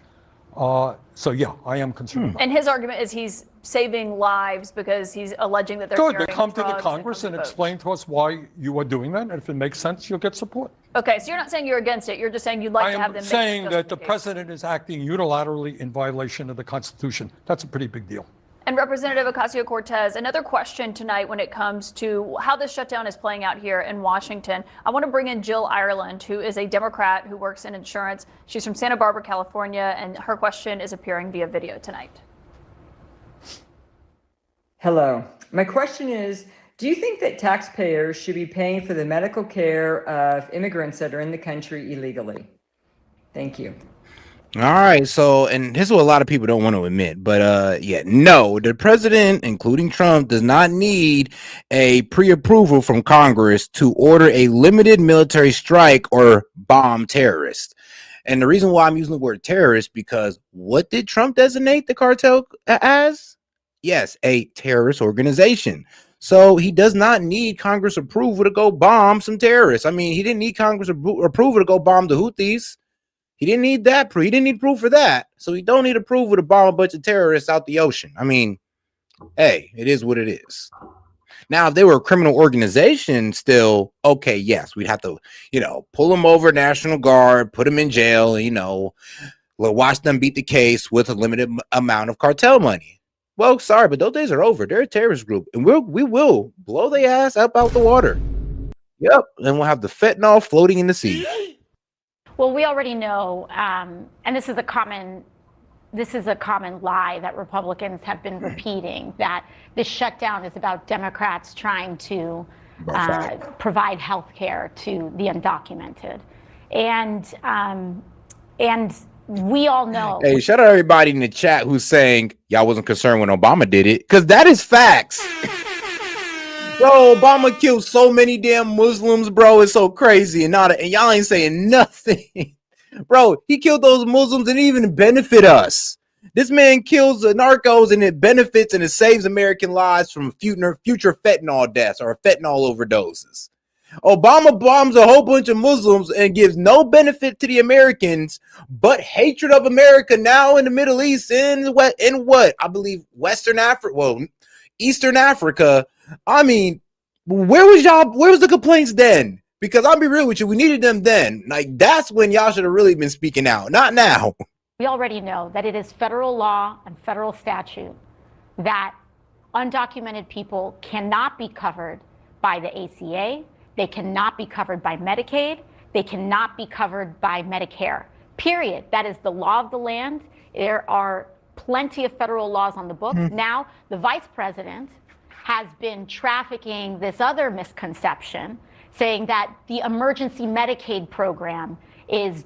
So yeah, I am concerned. And his argument is he's saving lives because he's alleging that they're Good. carrying They come to the drugs Congress and boats. explain to us why you are doing that. And if it makes sense, you'll get support. Okay, so you're not saying you're against it. You're just saying you'd like to have them I am make saying that the justification. president is acting unilaterally in violation of the Constitution. That's a pretty big deal. And Representative Ocasio-Cortez, another question tonight when it comes to how this shutdown is playing out here in Washington. I want to bring in Jill Ireland, who is a Democrat who works in insurance. She's from Santa Barbara, California, and her question is appearing via video tonight. Hello. My question is, do you think that taxpayers should be paying for the medical care of immigrants that are in the country illegally? Thank you. All right, so, and here's what a lot of people don't want to admit, but yeah, no, the president, including Trump, does not need a pre-approval from Congress to order a limited military strike or bomb terrorists. And the reason why I'm using the word terrorist, because what did Trump designate the cartel as? Yes, a terrorist organization. So he does not need Congress approval to go bomb some terrorists. I mean, he didn't need Congress approval to go bomb the Houthis. He didn't need that. He didn't need proof for that. So he don't need approval to bomb a bunch of terrorists out the ocean. I mean, hey, it is what it is. Now, if they were a criminal organization still, okay, yes, we'd have to, pull them over, National Guard, put them in jail, and, watch them beat the case with a limited amount of cartel money. Well, sorry, but those days are over. They're a terrorist group, and we will blow their ass up out the water. Yep, and we'll have the fentanyl floating in the sea. Well, we already know, and this is a common lie that Republicans have been repeating, that this shutdown is about Democrats trying to provide health care to the undocumented. And we all know. Hey, shout out everybody in the chat who's saying y'all wasn't concerned when Obama did it, because that is facts. Bro, Obama killed so many damn Muslims, bro. It's so crazy. And y'all ain't saying nothing. Bro, he killed those Muslims and didn't even benefit us. This man kills the narcos and it benefits and it saves American lives from future fentanyl deaths or fentanyl overdoses. Obama bombs a whole bunch of Muslims and gives no benefit to the Americans, but hatred of America now in the Middle East, in what? I believe Western Africa, well, Eastern Africa. I mean, where was the complaints then? Because I'll be real with you, we needed them then. Like, that's when y'all should have really been speaking out, not now. We already know that it is federal law and federal statute that undocumented people cannot be covered by the ACA, they cannot be covered by Medicaid, they cannot be covered by Medicare, period. That is the law of the land. There are plenty of federal laws on the books. Now, the vice president has been trafficking this other misconception, saying that the emergency Medicaid program is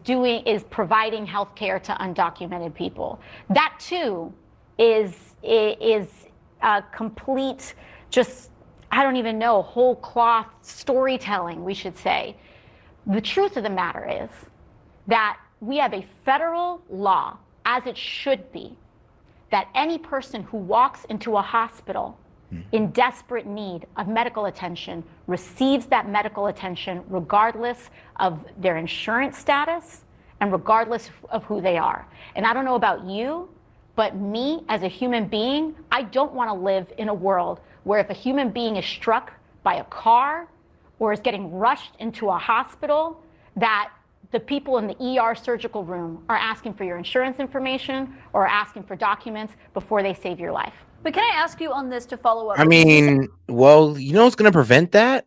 providing health care to undocumented people. That too is a complete, just, I don't even know, whole cloth storytelling, we should say. The truth of the matter is that we have a federal law, as it should be, that any person who walks into a hospital in desperate need of medical attention receives that medical attention regardless of their insurance status and regardless of who they are. And I don't know about you, but me as a human being, I don't want to live in a world where if a human being is struck by a car or is getting rushed into a hospital, that the people in the ER surgical room are asking for your insurance information or asking for documents before they save your life. But can I ask you on this to follow up? I mean, well, you know what's going to prevent that?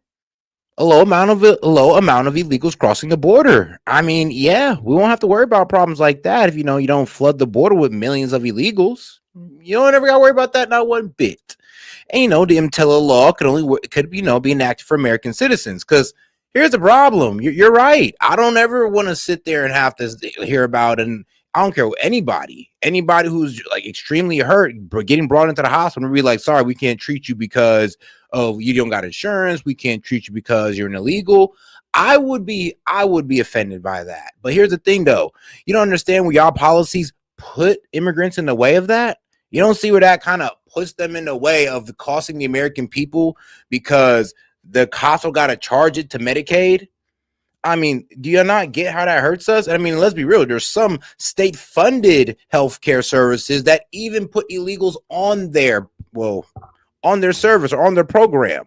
A low amount of illegals crossing the border. I mean, yeah, we won't have to worry about problems like that if you don't flood the border with millions of illegals. You don't ever got to worry about that, not one bit. And the MTELA law could be enacted for American citizens. Because here's the problem: you're right. I don't ever want to sit there and have to hear about and. I don't care what anybody who's like extremely hurt, getting brought into the hospital and be like, sorry, we can't treat you because you don't got insurance. We can't treat you because you're an illegal. I would be offended by that. But here's the thing though. You don't understand where y'all policies put immigrants in the way of that. You don't see where that kind of puts them in the way of costing the American people because the cops got to charge it to Medicaid. I mean, do you not get how that hurts us? I mean, let's be real. There's some state-funded healthcare services that even put illegals on their service or on their program.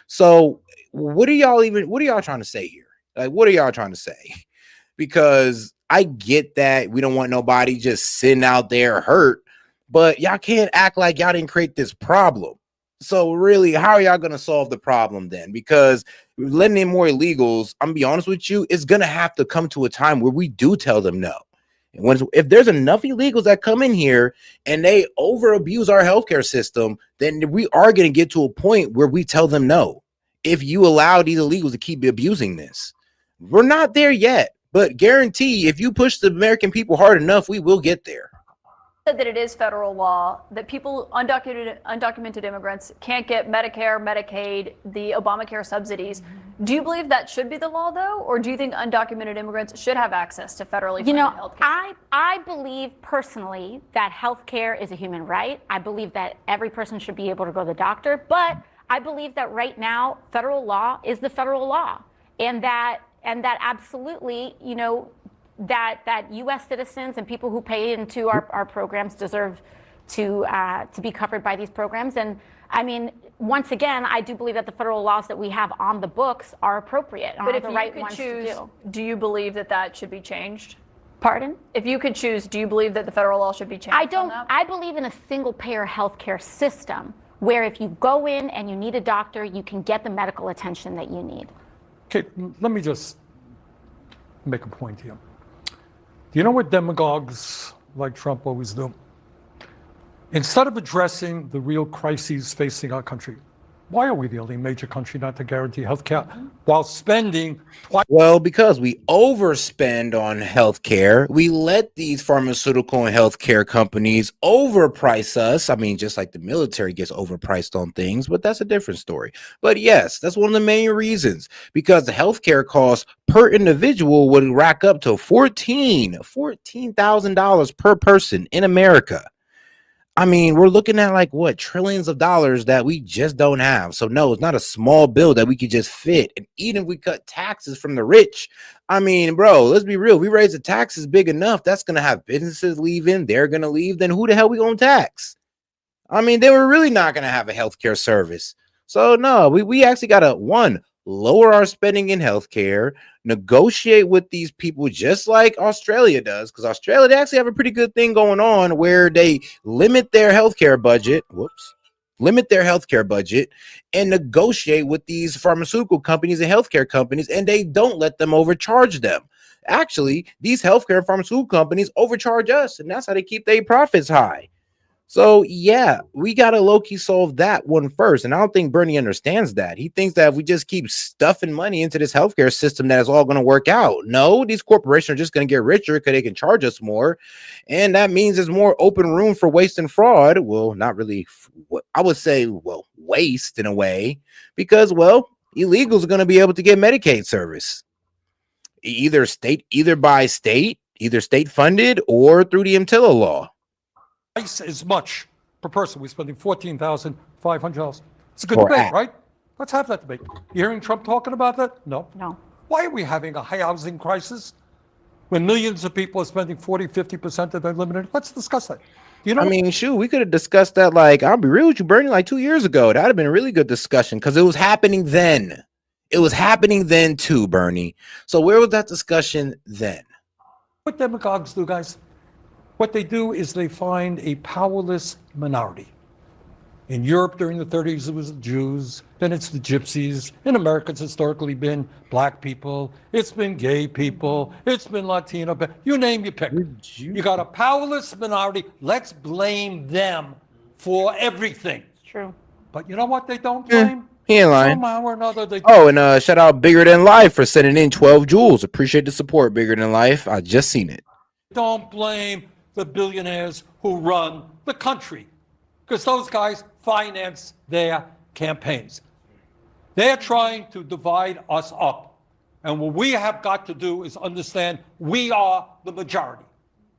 So what are y'all trying to say here? Like, what are y'all trying to say? Because I get that we don't want nobody just sitting out there hurt, but y'all can't act like y'all didn't create this problem. So really, how are y'all going to solve the problem then? Because letting in more illegals, I'm gonna be honest with you, it's going to have to come to a time where we do tell them no. If there's enough illegals that come in here and they over abuse our healthcare system, then we are going to get to a point where we tell them no. If you allow these illegals to keep abusing this, we're not there yet, but guarantee if you push the American people hard enough, we will get there. Said that it is federal law that people, undocumented immigrants, can't get Medicare, Medicaid, the Obamacare subsidies. Do you believe that should be the law, though, or do you think undocumented immigrants should have access to federally funded health care? I believe personally that health care is a human right. I believe that every person should be able to go to the doctor, but I believe that right now federal law is the federal law, and that absolutely, that U.S. citizens and people who pay into our programs deserve to be covered by these programs. And I mean, once again, I do believe that the federal laws that we have on the books are appropriate. But if the you right could ones choose, to do you believe that should be changed? Pardon? If you could choose, do you believe that the federal law should be changed? I don't. I believe in a single-payer healthcare system where if you go in and you need a doctor, you can get the medical attention that you need. Okay, let me just make a point here. Do you know what demagogues like Trump always do? Instead of addressing the real crises facing our country, why are we the only major country not to guarantee health care while spending twice? Well, because we overspend on healthcare, we let these pharmaceutical and healthcare companies overprice us. I mean, just like the military gets overpriced on things, but that's a different story. But yes, that's one of the main reasons, because the healthcare costs per individual would rack up to $14,000 per person in America. I mean, we're looking at like what, trillions of dollars that we just don't have. So no, it's not a small bill that we could just fit. And even if we cut taxes from the rich, I mean, bro, let's be real. We raise the taxes big enough, that's going to have businesses leaving. They're going to leave. Then who the hell we going to tax? I mean, they were really not going to have a healthcare service. So no, we actually got to, lower our spending in healthcare, negotiate with these people just like Australia does, because Australia, they actually have a pretty good thing going on where they limit their healthcare budget. Limit their healthcare budget and negotiate with these pharmaceutical companies and healthcare companies, and they don't let them overcharge them. Actually, these healthcare and pharmaceutical companies overcharge us, and that's how they keep their profits high. So yeah, we got to low-key solve that one first. And I don't think Bernie understands that. He thinks that if we just keep stuffing money into this healthcare system, that it's all going to work out. No, these corporations are just going to get richer because they can charge us more. And that means there's more open room for waste and fraud. Well, not really. I would say, waste in a way, because, illegals are going to be able to get Medicaid service. Either by state, either state funded or through the EMTILA law. Twice as much per person. We're spending $14,500. It's a good debate, right? Let's have that debate. You hearing Trump talking about that? No. No. Why are we having a housing crisis when millions of people are spending 40-50% of their limited? Let's discuss that. I mean, shoot, we could have discussed that, I'll be real with you, Bernie, 2 years ago. That'd have been a really good discussion because it was happening then. It was happening then too, Bernie. So where was that discussion then? What demagogues do, guys? What they do is they find a powerless minority. In Europe during the 30s, it was the Jews, then it's the Gypsies. In America, it's historically been black people, it's been gay people, it's been Latino, you name, you pick. You got a powerless minority, let's blame them for everything. True. But you know what they don't blame? He ain't lying. Somehow or another, they and shout out Bigger Than Life for sending in 12 jewels. Appreciate the support, Bigger Than Life. I just seen it. Don't blame the billionaires who run the country, because those guys finance their campaigns. They're trying to divide us up. And what we have got to do is understand we are the majority.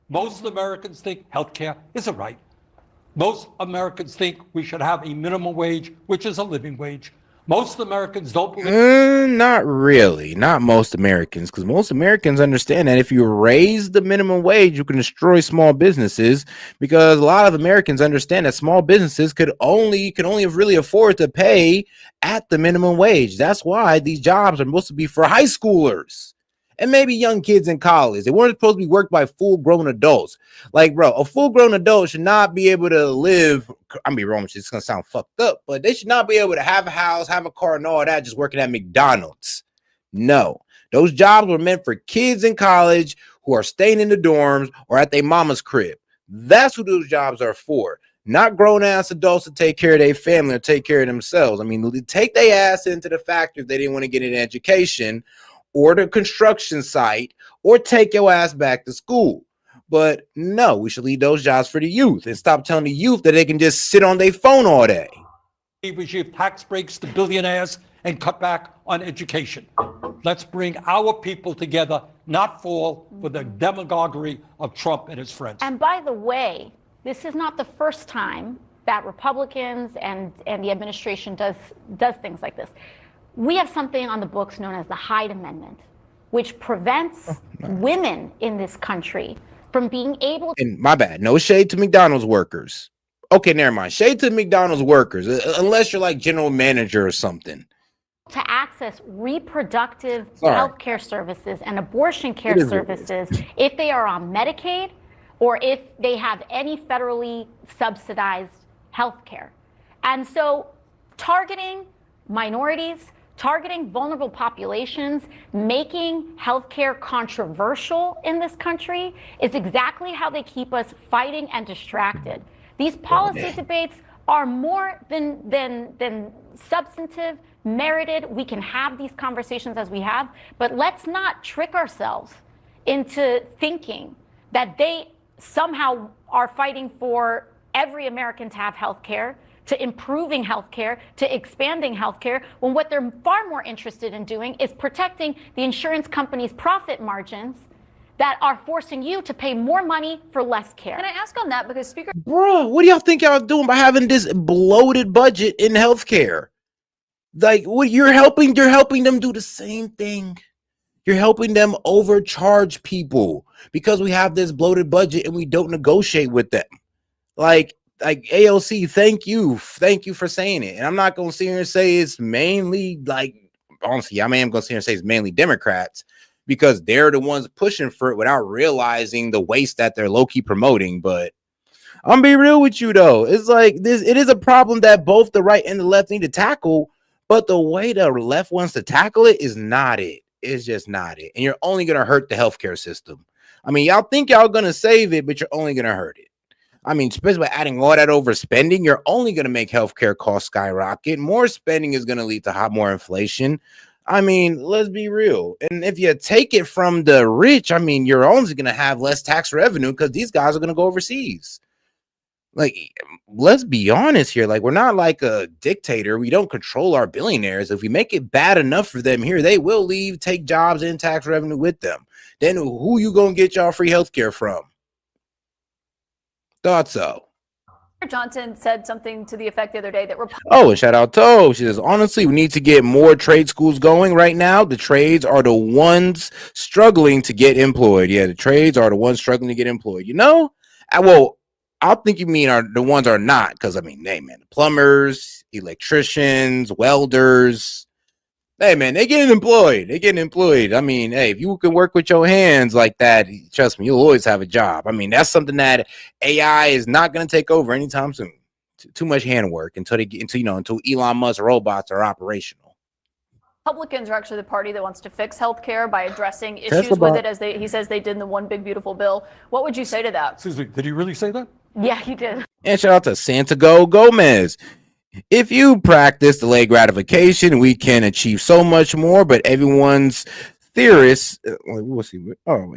Most Americans think healthcare is a right. Most Americans think we should have a minimum wage, which is a living wage. Most Americans don't believe. Not really. Not most Americans, because most Americans understand that if you raise the minimum wage, you can destroy small businesses. Because a lot of Americans understand that small businesses can only really afford to pay at the minimum wage. That's why these jobs are supposed to be for high schoolers. and maybe young kids in college. They weren't supposed to be worked by full-grown adults. Like, bro, a full-grown adult should not be able to live. I'm be wrong, it's gonna sound fucked up, but they should not be able to have a house, have a car, and all that just working at McDonald's. No, those jobs were meant for kids in college who are staying in the dorms or at their mama's crib. That's who those jobs are for. Not grown-ass adults to take care of their family or take care of themselves. I mean, take their ass into the factory if they didn't want to get an education, or the construction site, or take your ass back to school. But no, we should leave those jobs for the youth and stop telling the youth that they can just sit on their phone all day. We should give tax breaks to billionaires and cut back on education. Let's bring our people together, not fall for the demagoguery of Trump and his friends. And by the way, this is not the first time that Republicans and the administration does things like this. We have something on the books known as the Hyde Amendment, which prevents women in this country from being able to... And my bad, no shade to McDonald's workers. Okay, never mind. Shade to McDonald's workers, unless you're like general manager or something. To access reproductive health care services and abortion care services if they are on Medicaid or if they have any federally subsidized health care. And so targeting minorities, targeting vulnerable populations, making healthcare controversial in this country is exactly how they keep us fighting and distracted. These policy debates are more than substantive, merited. We can have these conversations as we have, but let's not trick ourselves into thinking that they somehow are fighting for every American to have health care, to improving healthcare, to expanding healthcare, when what they're far more interested in doing is protecting the insurance companies' profit margins that are forcing you to pay more money for less care. Can I ask on that? Because Speaker... Bro, what do y'all think y'all doing by having this bloated budget in healthcare? Like, what you're helping them do the same thing. You're helping them overcharge people because we have this bloated budget and we don't negotiate with them. Like AOC, thank you for saying it. And I'm not gonna sit here and say it's mainly, like, honestly, I am gonna sit here and say it's mainly Democrats because they're the ones pushing for it without realizing the waste that they're low-key promoting. But I'm be real with you though, it's like this, it is a problem that both the right and the left need to tackle, but the way the left wants to tackle it is not it. It's just not it. And you're only gonna hurt the healthcare system. I mean, y'all think y'all gonna save it, but you're only gonna hurt it. I mean, especially by adding all that overspending, you're only going to make healthcare costs skyrocket. More spending is going to lead to more inflation. I mean, let's be real. And if you take it from the rich, I mean, you're only going to have less tax revenue because these guys are going to go overseas. Like, let's be honest here. Like, we're not like a dictator. We don't control our billionaires. If we make it bad enough for them here, they will leave, take jobs and tax revenue with them. Then who you going to get y'all free healthcare from? Thought so. Johnson said something to the effect the other day that and shout out to she says, honestly, we need to get more trade schools going right now. The trades are the ones struggling to get employed. Yeah, the trades are the ones struggling to get employed. You know, well, I think you mean are the ones are not, because I mean, hey man, plumbers, electricians, welders. Hey man, they getting employed. I mean, hey, if you can work with your hands like that, trust me, you'll always have a job. I mean, that's something that AI is not going to take over anytime soon. Too much handwork until Elon Musk robots are operational. Republicans are actually the party that wants to fix healthcare by addressing issues with it, as he says they did in the one big beautiful bill. What would you say to that? Susie, did he really say that? Yeah, he did. And shout out to Santiago Gomez. If you practice delayed gratification, we can achieve so much more, but everyone's theorists,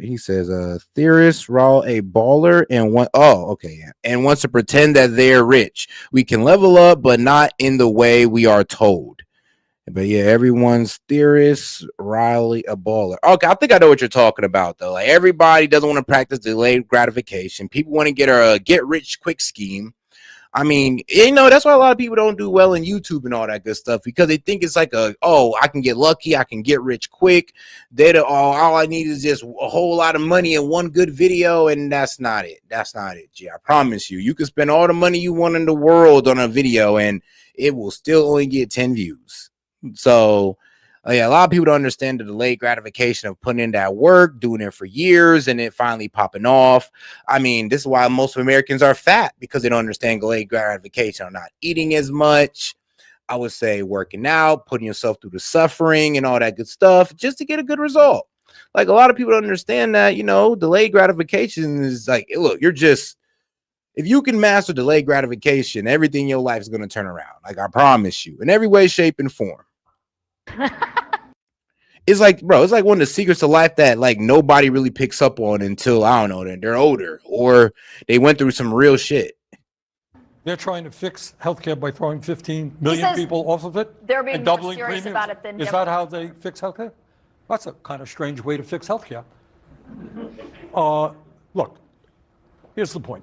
he says, theorists raw a baller and wants to pretend that they're rich. We can level up, but not in the way we are told. But yeah, everyone's theorists, Riley, a baller. Okay, I think I know what you're talking about, though. Like, everybody doesn't want to practice delayed gratification. People want to get a get-rich-quick scheme. I mean, that's why a lot of people don't do well in YouTube and all that good stuff, because they think it's like I can get lucky, I can get rich quick. All I need is just a whole lot of money in one good video, and that's not it. That's not it, G. I promise you. You can spend all the money you want in the world on a video, and it will still only get 10 views. So Yeah, a lot of people don't understand the delayed gratification of putting in that work, doing it for years, and it finally popping off. I mean, this is why most Americans are fat, because they don't understand delayed gratification, or not eating as much. I would say working out, putting yourself through the suffering and all that good stuff just to get a good result. Like, a lot of people don't understand that, delayed gratification is like, look, if you can master delayed gratification, everything in your life is going to turn around. Like, I promise you, in every way, shape, and form. It's like, bro, it's like one of the secrets of life that like nobody really picks up on until, I don't know, they're older or they went through some real shit. They're trying to fix healthcare by throwing 15 million people off of it They're being and more doubling serious premiums. about it than Is that how they fix healthcare? That's a kind of strange way to fix healthcare. Look, here's the point.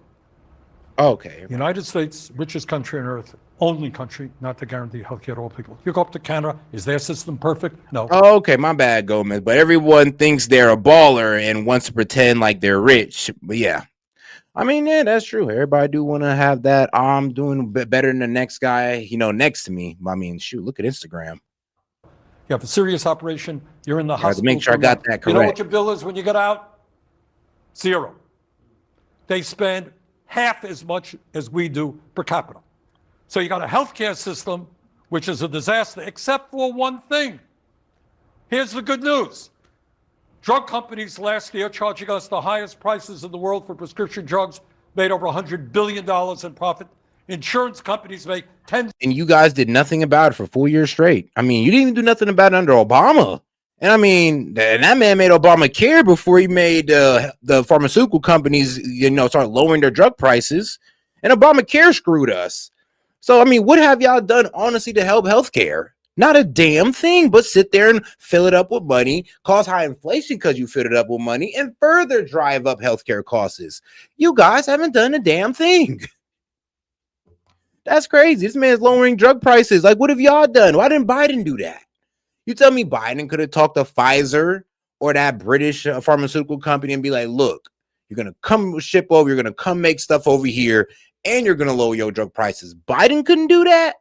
Okay. United States, richest country on earth, only country not to guarantee healthcare to all people. You go up to Canada, is their system perfect? No. Okay, my bad, Gomez. But everyone thinks they're a baller and wants to pretend like they're rich. But yeah, I mean, yeah, that's true. Everybody do want to have that. I'm doing better than the next guy, next to me. I mean, shoot, look at Instagram. You have a serious operation. You're in the hospital. To make sure I got that correct. You know what your bill is when you get out? Zero. They spend half as much as we do per capita. So you got a healthcare system, which is a disaster, except for one thing. Here's the good news. Drug companies last year charging us the highest prices in the world for prescription drugs, made over $100 billion in profit. Insurance companies make tens. And you guys did nothing about it for 4 years straight. I mean, you didn't even do nothing about it under Obama. And I mean, that man made Obamacare before he made the pharmaceutical companies, start lowering their drug prices. And Obamacare screwed us. So, I mean, what have y'all done, honestly, to help healthcare? Not a damn thing, but sit there and fill it up with money, cause high inflation because you filled it up with money, and further drive up healthcare costs. You guys haven't done a damn thing. That's crazy. This man's lowering drug prices. Like, what have y'all done? Why didn't Biden do that? You tell me Biden could have talked to Pfizer or that British pharmaceutical company and be like, look, you're going to come ship over, you're going to come make stuff over here, and you're going to lower your drug prices. Biden couldn't do that?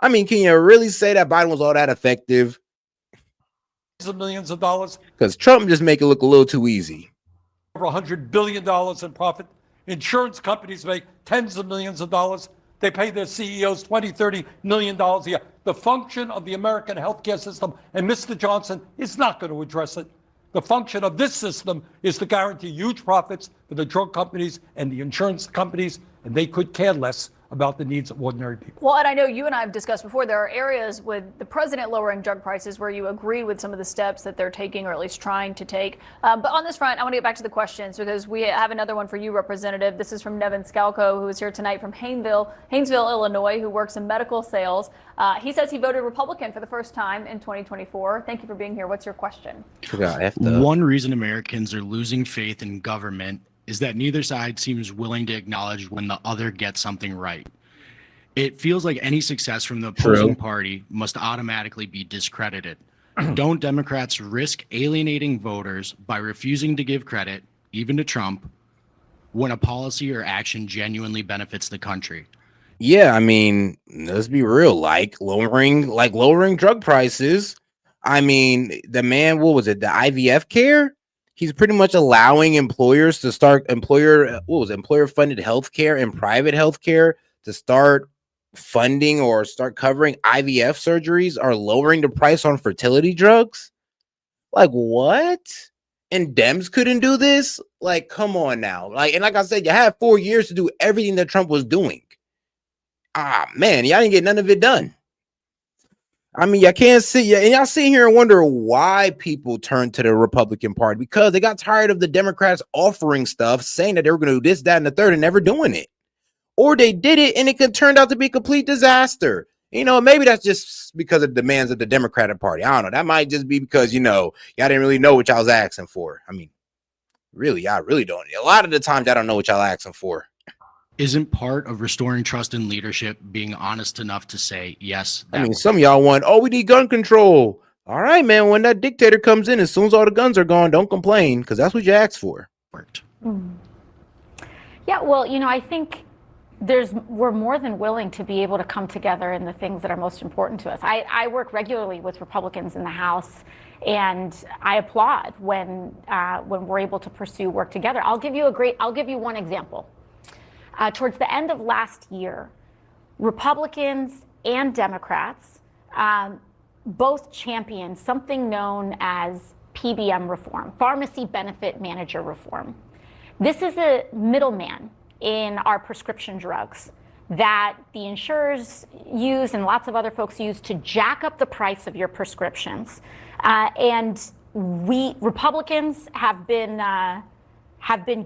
I mean, can you really say that Biden was all that effective? Millions of dollars. Because Trump just make it look a little too easy. Over $100 billion in profit. Insurance companies make tens of millions of dollars. They pay their CEOs $20, $30 million a year. The function of the American healthcare system, and Mr. Johnson is not going to address it. The function of this system is to guarantee huge profits for the drug companies and the insurance companies, and they could care less about the needs of ordinary people. Well, and I know you and I have discussed before, there are areas with the president lowering drug prices where you agree with some of the steps that they're taking, or at least trying to take. But on this front, I want to get back to the questions because we have another one for you, Representative. This is from Nevin Scalco, who is here tonight from Haynesville, Illinois, who works in medical sales. He says he voted Republican for the first time in 2024. Thank you for being here. What's your question? One reason Americans are losing faith in government is that neither side seems willing to acknowledge when the other gets something right. It feels like any success from the opposing party must automatically be discredited. Don't Democrats risk alienating voters by refusing to give credit, even to Trump, when a policy or action genuinely benefits the country? Yeah, I mean, let's be real, like lowering drug prices. I mean, the man, what was it, the IVF care? He's pretty much allowing employers to start employer funded healthcare and private healthcare to start funding or start covering IVF surgeries, or lowering the price on fertility drugs. Like, what? And Dems couldn't do this? Like, come on now. Like I said, you had 4 years to do everything that Trump was doing. Man, y'all didn't get none of it done. I mean, y'all can't see, and y'all sit here and wonder why people turn to the Republican Party, because they got tired of the Democrats offering stuff, saying that they were going to do this, that, and the third, and never doing it. Or they did it, and it could turn out to be a complete disaster. Maybe that's just because of the demands of the Democratic Party. I don't know. That might just be because, y'all didn't really know what y'all was asking for. I mean, really, y'all really don't. A lot of the times, y'all don't know what y'all asking for. Isn't part of restoring trust in leadership being honest enough to say, yes? I mean, some of y'all want, we need gun control. All right, man, when that dictator comes in, as soon as all the guns are gone, don't complain, because that's what you asked for. Yeah, well, I think we're more than willing to be able to come together in the things that are most important to us. I work regularly with Republicans in the House, and I applaud when we're able to pursue work together. I'll give you one example. Towards the end of last year, Republicans and Democrats both championed something known as PBM reform, pharmacy benefit manager reform. This is a middleman in our prescription drugs that the insurers use and lots of other folks use to jack up the price of your prescriptions. And we Republicans have been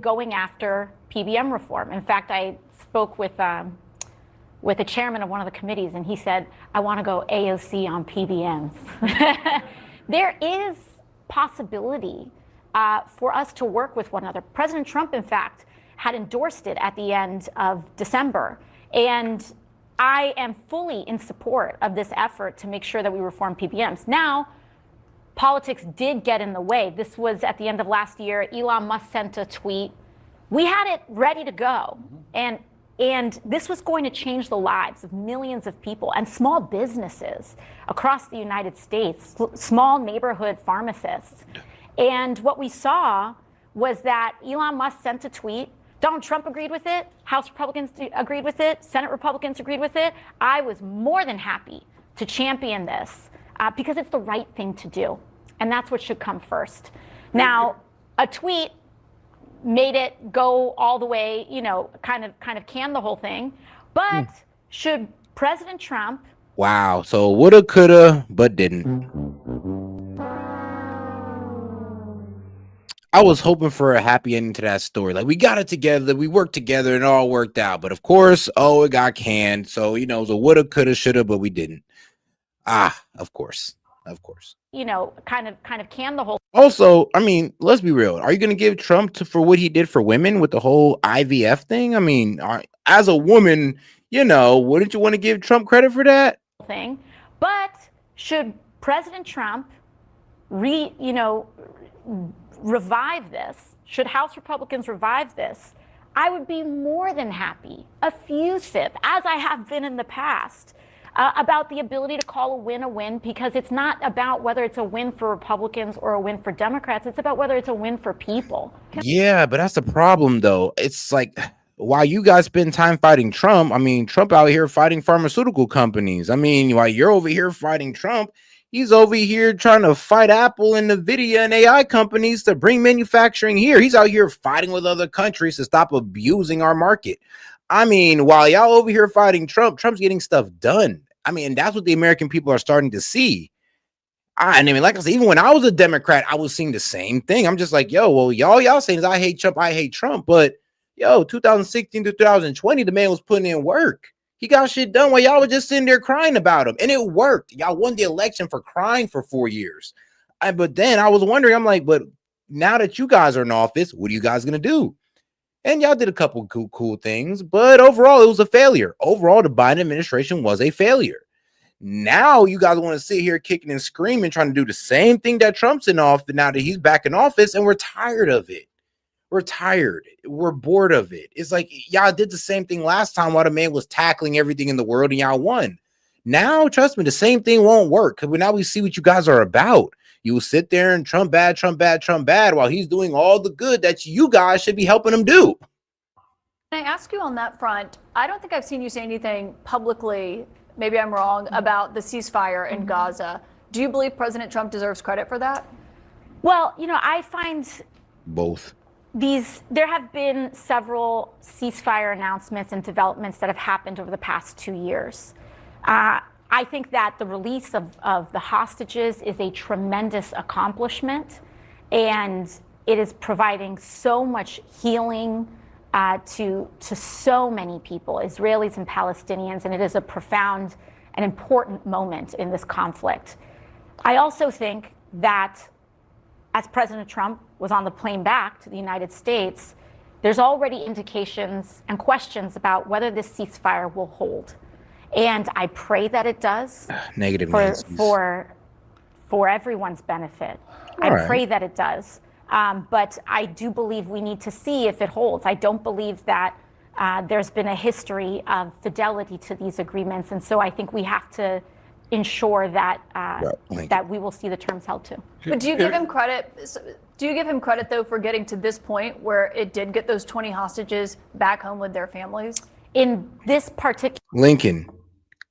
going after PBM reform. In fact, I spoke with the chairman of one of the committees, and he said, I want to go AOC on PBMs. There is possibility for us to work with one another. President Trump, in fact, had endorsed it at the end of December. And I am fully in support of this effort to make sure that we reform PBMs. Now, politics did get in the way. This was at the end of last year. Elon Musk sent a tweet. We had it ready to go. And this was going to change the lives of millions of people and small businesses across the United States, small neighborhood pharmacists. And what we saw was that Elon Musk sent a tweet. Donald Trump agreed with it. House Republicans agreed with it. Senate Republicans agreed with it. I was more than happy to champion this because it's the right thing to do. And that's what should come first. Now, a tweet made it go all the way, kind of can the whole thing. But should President Trump... Wow. So woulda, coulda, but didn't. I was hoping for a happy ending to that story. Like, we got it together, we worked together, and it all worked out. But of course, it got canned. So, it was a woulda, coulda, shoulda, but we didn't. Of course. kind of can the whole... Also, I mean, let's be real. Are you going to give Trump for what he did for women with the whole IVF thing? I mean, as a woman, wouldn't you want to give Trump credit for that? Thing. But should President Trump revive this, should House Republicans revive this, I would be more than happy, effusive, as I have been in the past, about the ability to call a win, because it's not about whether it's a win for Republicans or a win for Democrats. It's about whether it's a win for people. Yeah, but that's the problem, though. It's like, while you guys spend time fighting Trump, I mean, Trump out here fighting pharmaceutical companies. I mean, while you're over here fighting Trump, he's over here trying to fight Apple and NVIDIA and AI companies to bring manufacturing here. He's out here fighting with other countries to stop abusing our market. I mean, while y'all over here fighting Trump, Trump's getting stuff done. I mean, and that's what the American people are starting to see. I mean, like I said, even when I was a Democrat, I was seeing the same thing. I'm just like, yo, well, y'all saying is I hate Trump, but 2016 to 2020, the man was putting in work. He got shit done while y'all were just sitting there crying about him. And it worked. Y'all won the election for crying for 4 years. But then I was wondering, I'm like, but now that you guys are in office, what are you guys going to do? And y'all did a couple cool things, but overall, it was a failure. Overall, the Biden administration was a failure. Now you guys want to sit here kicking and screaming, trying to do the same thing that Trump's in office now that he's back in office, and we're tired of it. We're tired. We're bored of it. It's like y'all did the same thing last time while the man was tackling everything in the world and y'all won. Now, trust me, the same thing won't work because now we see what you guys are about. You will sit there and Trump bad while he's doing all the good that you guys should be helping him do. Can I ask you on that front? I don't think I've seen you say anything publicly, maybe I'm wrong, about the ceasefire in Gaza. Do you believe President Trump deserves credit for that? Well, I find both. There have been several ceasefire announcements and developments that have happened over the past 2 years. I think that the release of the hostages is a tremendous accomplishment, and it is providing so much healing to so many people, Israelis and Palestinians, and it is a profound and important moment in this conflict. I also think that as President Trump was on the plane back to the United States, there's already indications and questions about whether this ceasefire will hold. And I pray that it does. Negative for everyone's benefit. I pray that it does. But I do believe we need to see if it holds. I don't believe that there's been a history of fidelity to these agreements, and so I think we have to ensure that that we will see the terms held to. But do you give him credit? Do you give him credit though for getting to this point where it did get those 20 hostages back home with their families? In this particular Lincoln,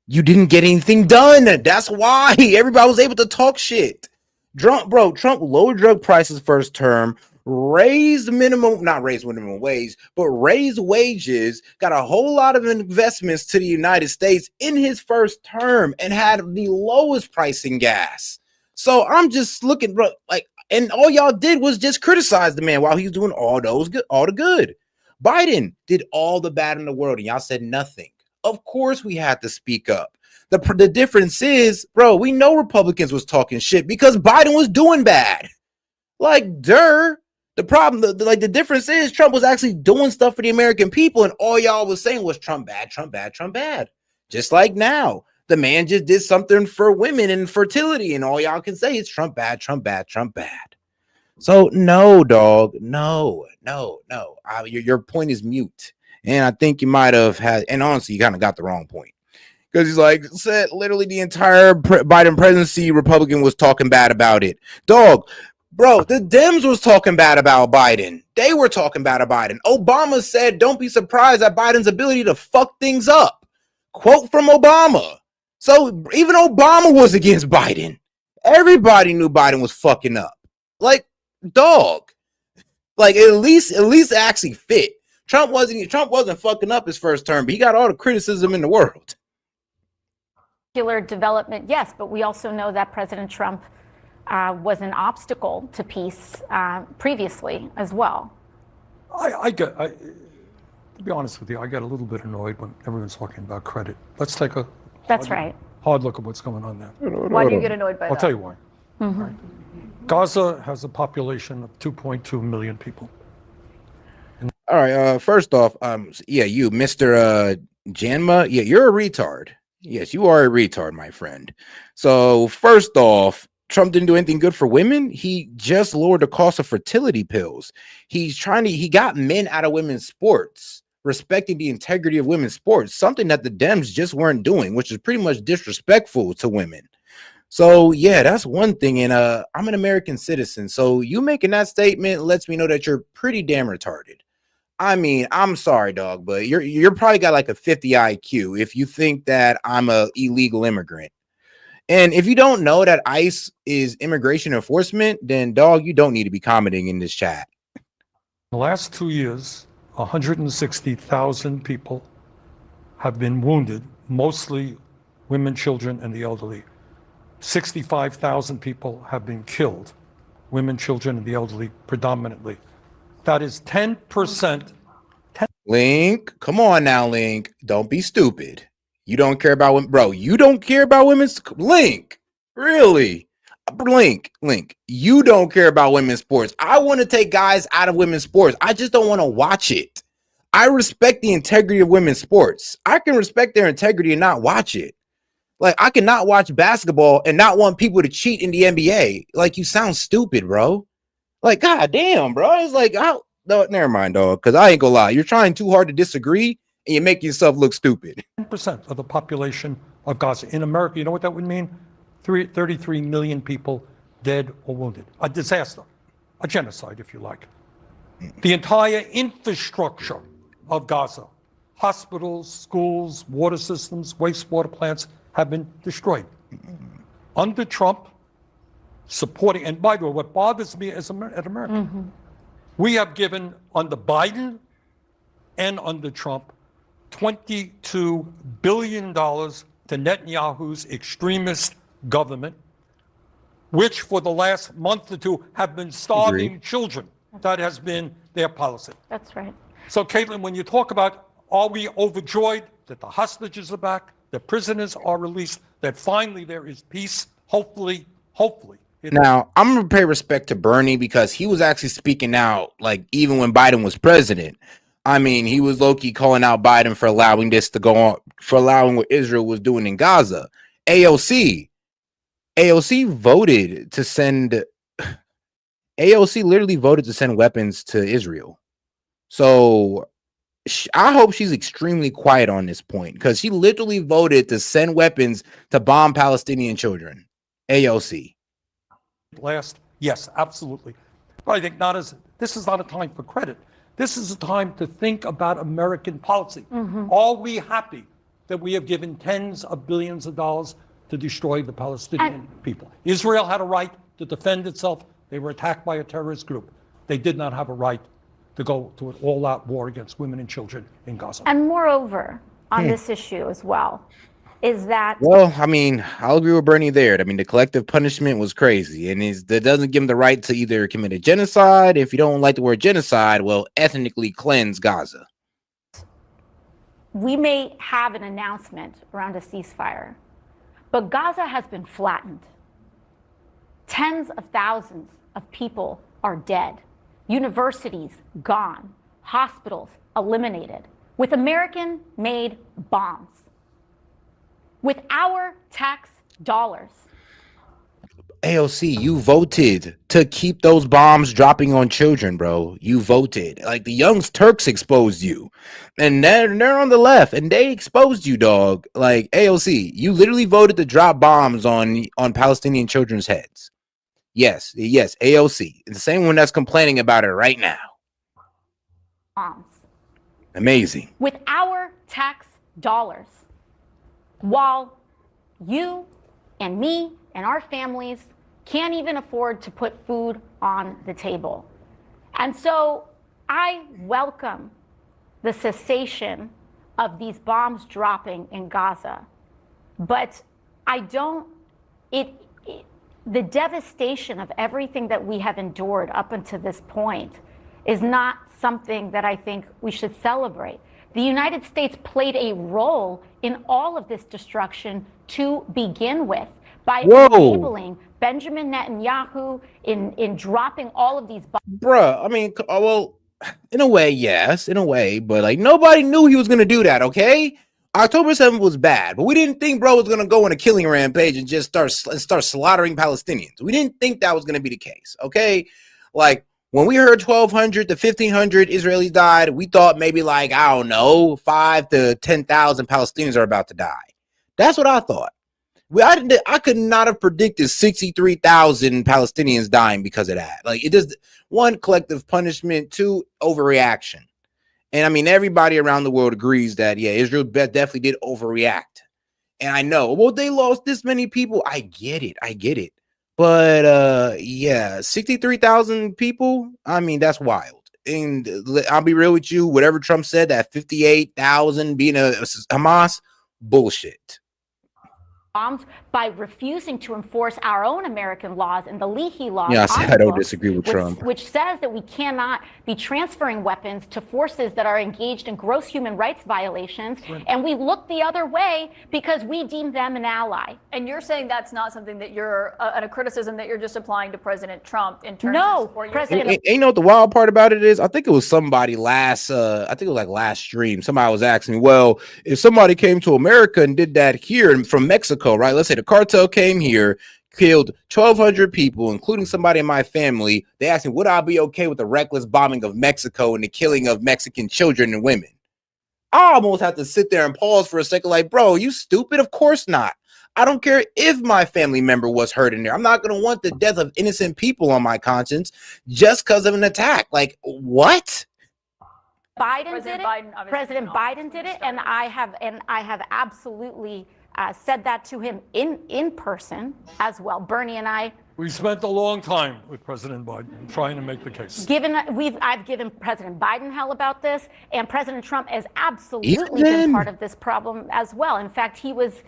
you didn't get anything done. That's why everybody was able to talk shit. Trump lowered drug prices first term, not raised minimum wage, but raised wages, got a whole lot of investments to the United States in his first term, and had the lowest price in gas. So I'm just looking, bro, like, and all y'all did was just criticize the man while he's doing all the good. Biden did all the bad in the world, and y'all said nothing. Of course we had to speak up. The difference is, bro, we know Republicans was talking shit because Biden was doing bad. Like, the problem, the difference is Trump was actually doing stuff for the American people, and all y'all was saying was Trump bad, Trump bad, Trump bad. Just like now, the man just did something for women and fertility, and all y'all can say is Trump bad, Trump bad, Trump bad. So no, dog, no. Your point is mute, and I think you might have had, and honestly, you kind of got the wrong point. Because he's like, said literally the entire Biden presidency, Republican was talking bad about it. Dog, bro, the Dems was talking bad about Biden. They were talking bad about Biden. Obama said, don't be surprised at Biden's ability to fuck things up. Quote from Obama. So even Obama was against Biden. Everybody knew Biden was fucking up. Like, dog. Like, at least it actually fit. Trump wasn't fucking up his first term, but he got all the criticism in the world. development, yes, but we also know that President Trump was an obstacle to peace previously as well. To be honest with you, I get a little bit annoyed when everyone's talking about credit. Let's take a hard look at what's going on there. Why do you get annoyed by that? I'll tell you why. Right. Gaza has a population of 2.2 million people. All right. First off, you, Mr. Janma, you're a retard. Yes, you are a retard, my friend. So first off, Trump didn't do anything good for women. He just lowered the cost of fertility pills. He got men out of women's sports, respecting the integrity of women's sports, something that the Dems just weren't doing, which is pretty much disrespectful to women. So yeah, that's one thing. And I'm an American citizen. So you making that statement lets me know that you're pretty damn retarded. I mean, I'm sorry, dog, but you're probably got like a 50 IQ if you think that I'm a illegal immigrant. And if you don't know that ICE is immigration enforcement, then dog, you don't need to be commenting in this chat. In the last 2 years, 160,000 people have been wounded, mostly women, children, and the elderly. 65,000 people have been killed, women, children, and the elderly predominantly. That is 10%. Link, come on now, Link. Don't be stupid. You don't care about women, bro. You don't care about women's Link. Really? Link. You don't care about women's sports. I want to take guys out of women's sports. I just don't want to watch it. I respect the integrity of women's sports. I can respect their integrity and not watch it. Like, I cannot watch basketball and not want people to cheat in the NBA. Like, you sound stupid, bro. Like, god damn, bro. It's like, no, never mind, dog. Because I ain't gonna lie. You're trying too hard to disagree, and you make yourself look stupid. 10% of the population of Gaza. In America, you know what that would mean? 33 million people dead or wounded. A disaster. A genocide, if you like. The entire infrastructure of Gaza, hospitals, schools, water systems, wastewater plants have been destroyed. Under Trump, supporting, and by the way, what bothers me as an American, we have given under Biden and under Trump $22 billion to Netanyahu's extremist government, which for the last month or two have been starving children. That has been their policy. That's right. So, Caitlin, when you talk about, are we overjoyed that the hostages are back, the prisoners are released, that finally there is peace, hopefully. Now, I'm going to pay respect to Bernie because he was actually speaking out, like, even when Biden was president. I mean, he was low-key calling out Biden for allowing this to go on, for allowing what Israel was doing in Gaza. AOC voted to send, AOC literally voted to send weapons to Israel. So I hope she's extremely quiet on this point because she literally voted to send weapons to bomb Palestinian children. AOC. Last, yes, absolutely. But I think this is not a time for credit. This is a time to think about American policy. Are we happy that we have given tens of billions of dollars to destroy the Palestinian people? Israel had a right to defend itself. They were attacked by a terrorist group. They did not have a right to go to an all-out war against women and children in Gaza. And moreover, on this issue as well, is that... Well, I mean, I'll agree with Bernie there. I mean, the collective punishment was crazy, and that doesn't give them the right to either commit a genocide. If you don't like the word genocide, well, ethnically cleanse Gaza. We may have an announcement around a ceasefire, but Gaza has been flattened. Tens of thousands of people are dead. Universities gone. Hospitals eliminated. With American-made bombs. With our tax dollars. AOC, you voted to keep those bombs dropping on children, bro. You voted. Like, the Young Turks exposed you. And they're on the left, and they exposed you, dog. Like, AOC, you literally voted to drop bombs on Palestinian children's heads. Yes, AOC. The same one that's complaining about it right now. Bombs. Amazing. With our tax dollars. While you and me and our families can't even afford to put food on the table. And so I welcome the cessation of these bombs dropping in Gaza. But I don't, the devastation of everything that we have endured up until this point is not something that I think we should celebrate. The United States played a role in all of this destruction to begin with by enabling Benjamin Netanyahu in dropping all of these bombs. Bruh, I mean, well, in a way, yes, in a way, but like nobody knew he was going to do that, okay? October 7th was bad, but we didn't think bro was going to go on a killing rampage and just start slaughtering Palestinians. We didn't think that was going to be the case, okay? Like, when we heard 1,200 to 1,500 Israelis died, we thought maybe like, I don't know, 5 to 10,000 Palestinians are about to die. That's what I thought. I could not have predicted 63,000 Palestinians dying because of that. Like, it just, one, collective punishment, two, overreaction. And I mean, everybody around the world agrees that, yeah, Israel definitely did overreact. And I know, well, they lost this many people. I get it. But yeah, 63,000 people, I mean, that's wild. And I'll be real with you, whatever Trump said, that 58,000 being a Hamas, bullshit. Bombs by refusing to enforce our own American laws and the Leahy law. Yeah, I don't disagree with Trump. Which says that we cannot be transferring weapons to forces that are engaged in gross human rights violations. Right. And we look the other way because we deem them an ally. And you're saying that's not something that you're, a criticism that you're just applying to President Trump in terms of support. And you know what the wild part about it is? I think it was somebody last stream. Somebody was asking me, well, if somebody came to America and did that here from Mexico, right? Let's say the cartel came here, killed 1,200 people, including somebody in my family. They asked me, would I be okay with the reckless bombing of Mexico and the killing of Mexican children and women? I almost have to sit there and pause for a second, like, bro, you stupid? Of course not. I don't care if my family member was hurt in there. I'm not going to want the death of innocent people on my conscience just because of an attack. Like, what? President Biden did it, and I have absolutely said that to him in person as well. Bernie and I. We spent a long time with President Biden trying to make the case. I've given President Biden hell about this, and President Trump has absolutely been part of this problem as well. In fact, he was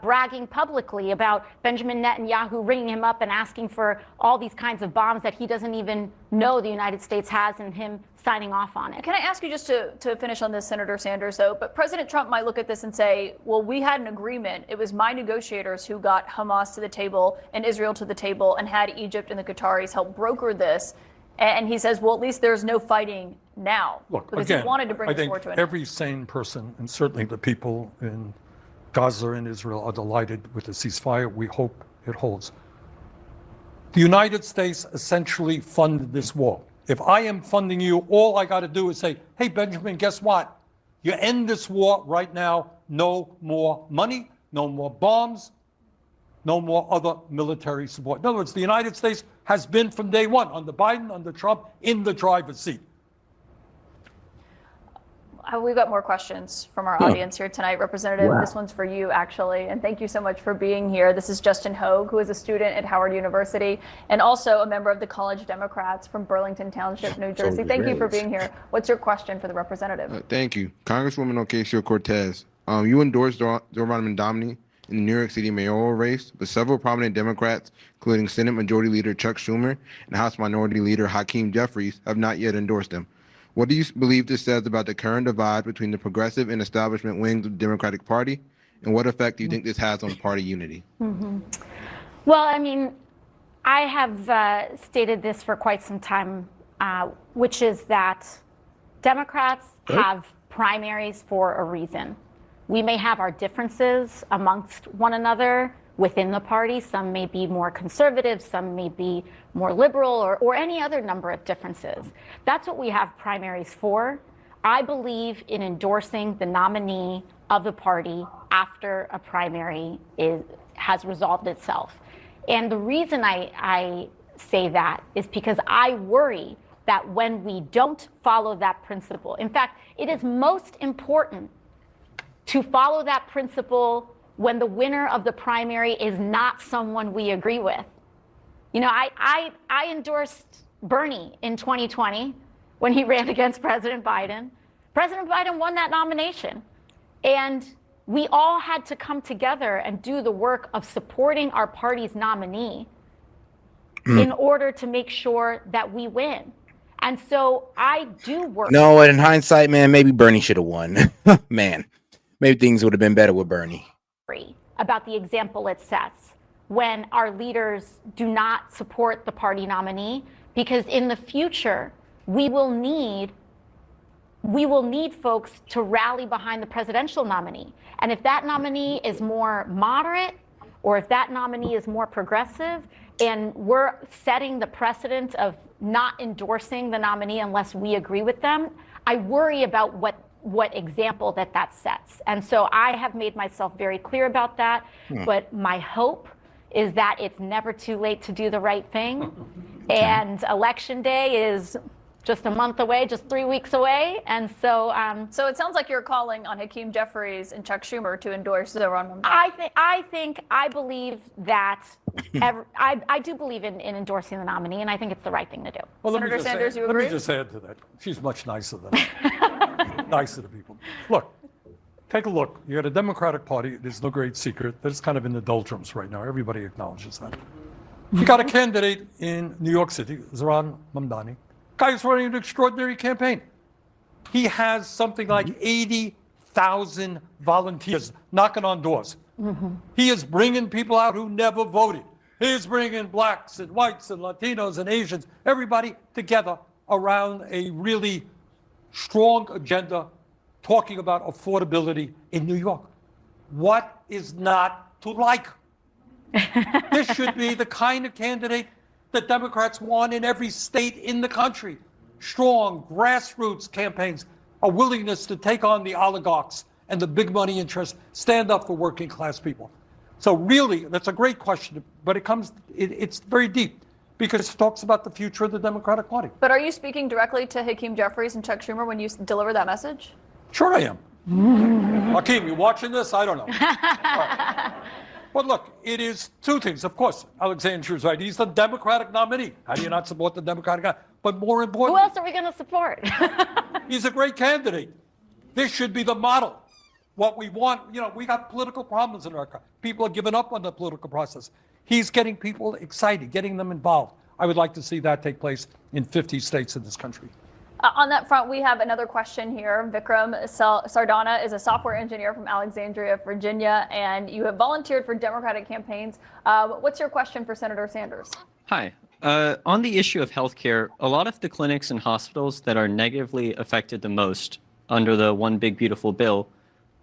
bragging publicly about Benjamin Netanyahu ringing him up and asking for all these kinds of bombs that he doesn't even know the United States has, and him signing off on it. Can I ask you just to finish on this, Senator Sanders, though? But President Trump might look at this and say, well, we had an agreement. It was my negotiators who got Hamas to the table and Israel to the table and had Egypt and the Qataris help broker this. And he says, well, at least there's no fighting now. Look, because again, he wanted to bring this war to an end. Every sane person, and certainly the people in Gaza and Israel, are delighted with the ceasefire. We hope it holds. The United States essentially funded this war. If I am funding you, all I got to do is say, hey, Benjamin, guess what? You end this war right now. No more money, no more bombs, no more other military support. In other words, the United States has been from day one, under Biden, under Trump, in the driver's seat. We've got more questions from our audience here tonight. Representative, this one's for you, actually. And thank you so much for being here. This is Justin Hogue, who is a student at Howard University and also a member of the College Democrats from Burlington Township, New Jersey. Thank you for being here. What's your question for the representative? Thank you. Congresswoman Ocasio-Cortez, you endorsed Zohran Mamdani in the New York City mayoral race, but several prominent Democrats, including Senate Majority Leader Chuck Schumer and House Minority Leader Hakeem Jeffries, have not yet endorsed him. What do you believe this says about the current divide between the progressive and establishment wings of the Democratic Party? And what effect do you think this has on party unity? Well, I mean, I have stated this for quite some time, which is that Democrats have primaries for a reason. We may have our differences amongst one another within the party. Some may be more conservative, some may be more liberal, or any other number of differences. That's what we have primaries for. I believe in endorsing the nominee of the party after a primary has resolved itself. And the reason I say that is because I worry that when we don't follow that principle, in fact, it is most important to follow that principle when the winner of the primary is not someone we agree with. You know, I endorsed Bernie in 2020 when he ran against President Biden. President Biden won that nomination. And we all had to come together and do the work of supporting our party's nominee in order to make sure that we win. And so I do work. No, in hindsight, man, maybe Bernie should have won. Man, maybe things would have been better with Bernie. About the example it sets when our leaders do not support the party nominee, because in the future we will need folks to rally behind the presidential nominee. And if that nominee is more moderate, or if that nominee is more progressive, and we're setting the precedent of not endorsing the nominee unless we agree with them, I worry about what example that sets. And so I have made myself very clear about that. But my hope is that it's never too late to do the right thing. And Election Day is just a month away, just 3 weeks away. And so so it sounds like you're calling on Hakeem Jeffries and Chuck Schumer to endorse Zohran Mamdani. I believe that I do believe in endorsing the nominee, and I think it's the right thing to do. Well, Senator Sanders, you agree? Let me just add to that. She's much nicer than nicer to people. Look, take a look. You got a Democratic Party. There's no great secret that it's kind of in the doldrums right now. Everybody acknowledges that. You got a candidate in New York City, Zohran Mamdani. Guy is running an extraordinary campaign. He has something like 80,000 volunteers knocking on doors. He is bringing people out who never voted. He is bringing blacks and whites and Latinos and Asians, everybody together around a really strong agenda talking about affordability in New York. What is not to like? This should be the kind of candidate that Democrats want in every state in the country. Strong grassroots campaigns, a willingness to take on the oligarchs and the big money interests, stand up for working class people. So really, that's a great question, but it's very deep because it talks about the future of the Democratic Party. But are you speaking directly to Hakeem Jeffries and Chuck Schumer when you deliver that message? Sure I am. Hakeem, you watching this? I don't know. Right. But look, it is two things. Of course, Alexandria is right. He's the Democratic nominee. How do you not support the Democratic guy? But more important, who else are we going to support? He's a great candidate. This should be the model. What we want, we got political problems in America. People are giving up on the political process. He's getting people excited, getting them involved. I would like to see that take place in 50 states in this country. On that front, we have another question here. Vikram Sardana is a software engineer from Alexandria, Virginia, and you have volunteered for Democratic campaigns. What's your question for Senator Sanders? Hi. On the issue of healthcare, a lot of the clinics and hospitals that are negatively affected the most under the One Big Beautiful Bill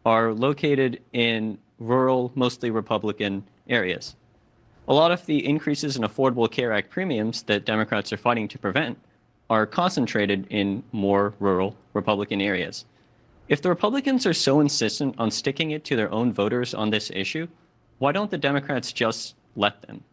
are located in rural, mostly Republican areas. A lot of the increases in Affordable Care Act premiums that Democrats are fighting to prevent are concentrated in more rural Republican areas. If the Republicans are so insistent on sticking it to their own voters on this issue, why don't the Democrats just let them?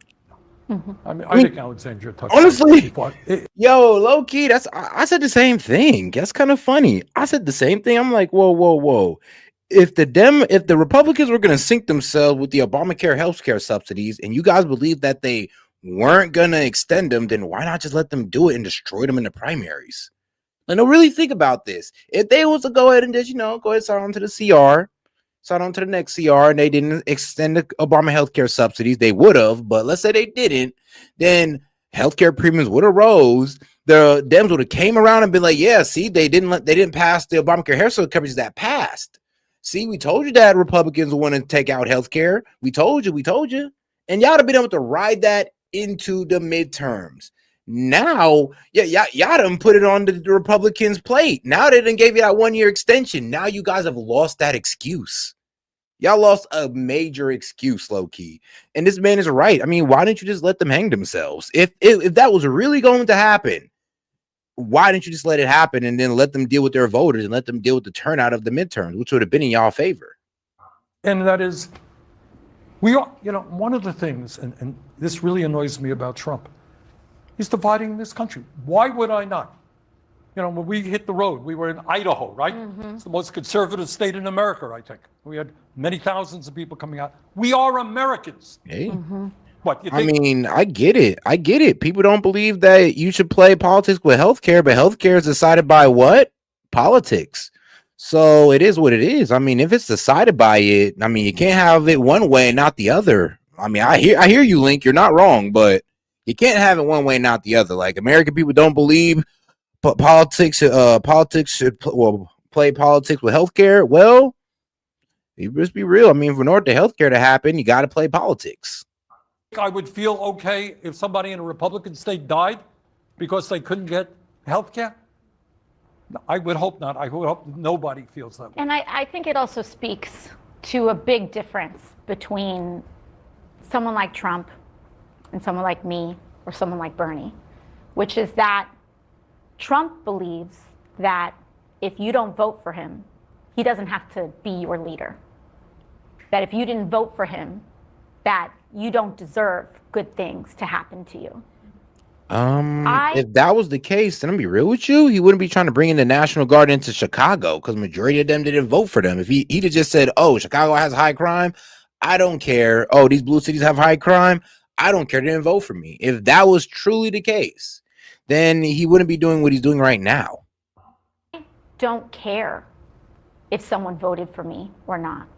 I think Alexandria touched honestly, before. yo, low key, I said the same thing. That's kind of funny. I said the same thing. I'm like, whoa. If the Republicans were gonna sink themselves with the Obamacare healthcare subsidies, and you guys believe that they weren't gonna extend them, then why not just let them do it and destroy them in the primaries? Like, no, really think about this. If they was to go ahead and just, go ahead and sign on to the CR, sign on to the next CR, and they didn't extend the Obama healthcare subsidies, they would have. But let's say they didn't, then healthcare premiums would have rose. The Dems would have came around and been like, "Yeah, see, they didn't pass the Obamacare healthcare coverage that passed. See, we told you that Republicans want to take out healthcare. We told you, and y'all have been able to ride that into the midterms." Now, y'all done put it on the Republicans' plate. Now they done gave you that 1 year extension. Now you guys have lost that excuse. Y'all lost a major excuse, low key. And this man is right. I mean, why didn't you just let them hang themselves? If that was really going to happen, why didn't you just let it happen and then let them deal with their voters and let them deal with the turnout of the midterms, which would have been in y'all favor? And that is, we are, one of the things, and this really annoys me about Trump, he's dividing this country. Why would I not? When we hit the road, we were in Idaho, right? It's the most conservative state in America, I think. We had many thousands of people coming out. We are Americans. Hey. What, you I think? mean, I get it. People don't believe that you should play politics with healthcare, but healthcare is decided by what? Politics. So it is what it is. I mean, if it's decided by it, I mean, you can't have it one way and not the other. I mean, I hear you, Link. You're not wrong, but you can't have it one way and not the other. Like, American people don't believe politics should play politics with healthcare. Well, you just be real. I mean, in order for healthcare to happen, you got to play politics. I would feel okay if somebody in a Republican state died because they couldn't get health care? I would hope not. I would hope nobody feels that way. And I think it also speaks to a big difference between someone like Trump and someone like me or someone like Bernie, which is that Trump believes that if you don't vote for him, he doesn't have to be your leader. That if you didn't vote for him, that you don't deserve good things to happen to you. If that was the case, then I'm be real with you, he wouldn't be trying to bring in the National Guard into Chicago because majority of them didn't vote for them. If he'd have just said, "Oh, Chicago has high crime, I don't care. Oh, these blue cities have high crime, I don't care. They didn't vote for me." If that was truly the case, then he wouldn't be doing what he's doing right now. I don't care if someone voted for me or not.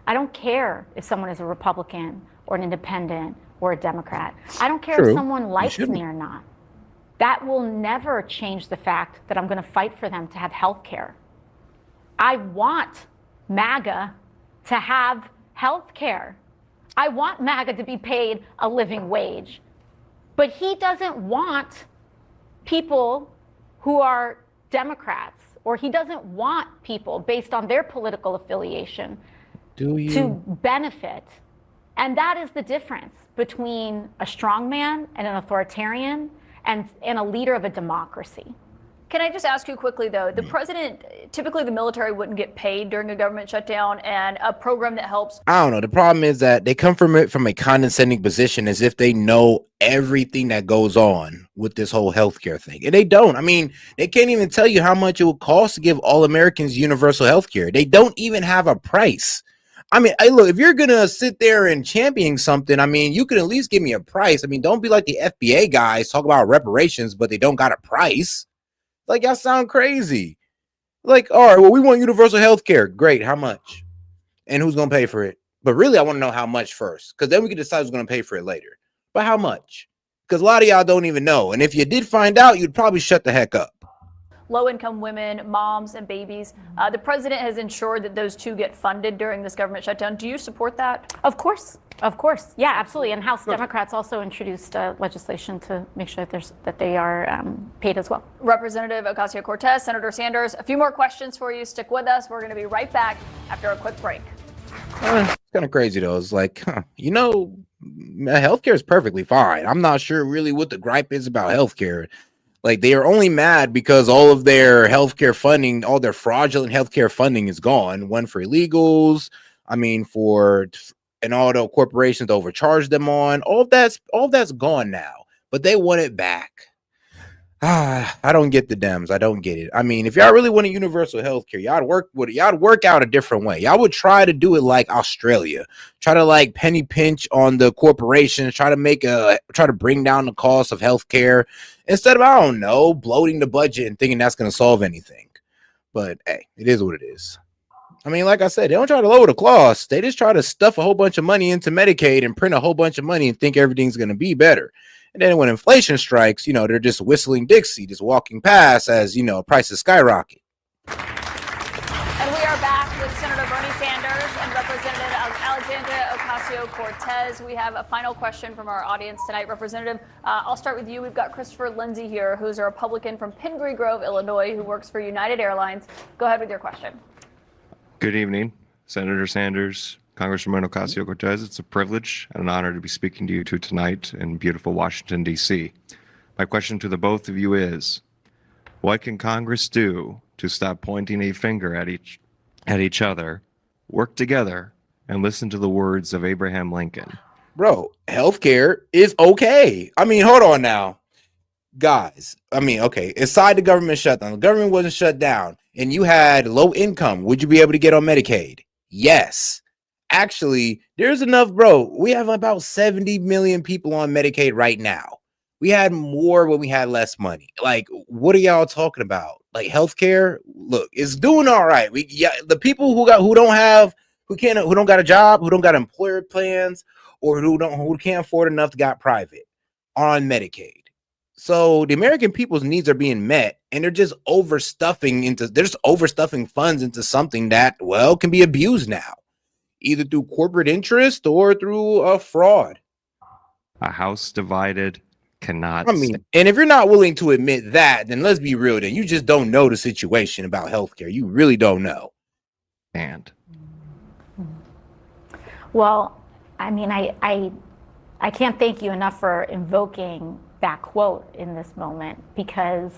I don't care if someone is a Republican or an independent or a Democrat. I don't care if someone likes me or not. That will never change the fact that I'm going to fight for them to have health care. I want MAGA to have health care. I want MAGA to be paid a living wage. But he doesn't want people who are Democrats, or he doesn't want people based on their political affiliation to benefit. And that is the difference between a strongman and an authoritarian and a leader of a democracy. Can I just ask you quickly, though, the president, typically the military wouldn't get paid during a government shutdown, and a program that helps. I don't know. The problem is that they come from it from a condescending position as if they know everything that goes on with this whole healthcare thing. And they don't. I mean, they can't even tell you how much it would cost to give all Americans universal healthcare. They don't even have a price. I mean, look, if you're going to sit there and champion something, I mean, you can at least give me a price. I mean, don't be like the FBA guys talk about reparations, but they don't got a price. Like, y'all sound crazy. Like, all right, well, we want universal health care. Great. How much? And who's going to pay for it? But really, I want to know how much first, because then we can decide who's going to pay for it later. But how much? Because a lot of y'all don't even know. And if you did find out, you'd probably shut the heck up. Low-income women, moms, and babies. The president has ensured that those two get funded during this government shutdown. Do you support that? Of course. Of course. Yeah, absolutely. And House Democrats also introduced legislation to make sure that they are paid as well. Representative Ocasio-Cortez, Senator Sanders, a few more questions for you. Stick with us. We're going to be right back after a quick break. It's kind of crazy, though. It's like, healthcare is perfectly fine. I'm not sure really what the gripe is about healthcare. Like, they are only mad because all of their healthcare funding, all their fraudulent healthcare funding is gone. One for illegals, and all the corporations overcharged them on. All that's gone now, but they want it back. I don't get the Dems. I don't get it. I mean, if y'all really want a universal health care, y'all work out a different way. Y'all would try to do it like Australia. Try to like penny pinch on the corporations, try to bring down the cost of health care instead of, I don't know, bloating the budget and thinking that's gonna solve anything. But hey, it is what it is. I mean, like I said, they don't try to lower the cost. They just try to stuff a whole bunch of money into Medicaid and print a whole bunch of money and think everything's gonna be better. And then when inflation strikes, they're just whistling Dixie, just walking past as, prices skyrocket. And we are back with Senator Bernie Sanders and Representative Alexandria Ocasio-Cortez. We have a final question from our audience tonight. Representative, I'll start with you. We've got Christopher Lindsay here, who's a Republican from Pingree Grove, Illinois, who works for United Airlines. Go ahead with your question. Good evening, Senator Sanders, Congresswoman Ocasio-Cortez. It's a privilege and an honor to be speaking to you two tonight in beautiful Washington, D.C. My question to the both of you is, what can Congress do to stop pointing a finger at each other, work together, and listen to the words of Abraham Lincoln? Bro, healthcare is okay. I mean, hold on now. Guys, okay, aside the government shutdown, the government wasn't shut down, and you had low income, would you be able to get on Medicaid? Yes. Actually, there's enough, bro. We have about 70 million people on Medicaid right now. We had more when we had less money. Like, what are y'all talking about? Like, healthcare, look, it's doing all right. The people who don't got a job, who don't got employer plans, or who can't afford enough to got private are on Medicaid. So the American people's needs are being met, and they're just overstuffing funds into something that, well, can be abused now, either through corporate interest or through fraud. A house divided cannot. And if you're not willing to admit that, then let's be real. Then you just don't know the situation about healthcare. You really don't know. Well, I can't thank you enough for invoking that quote in this moment, because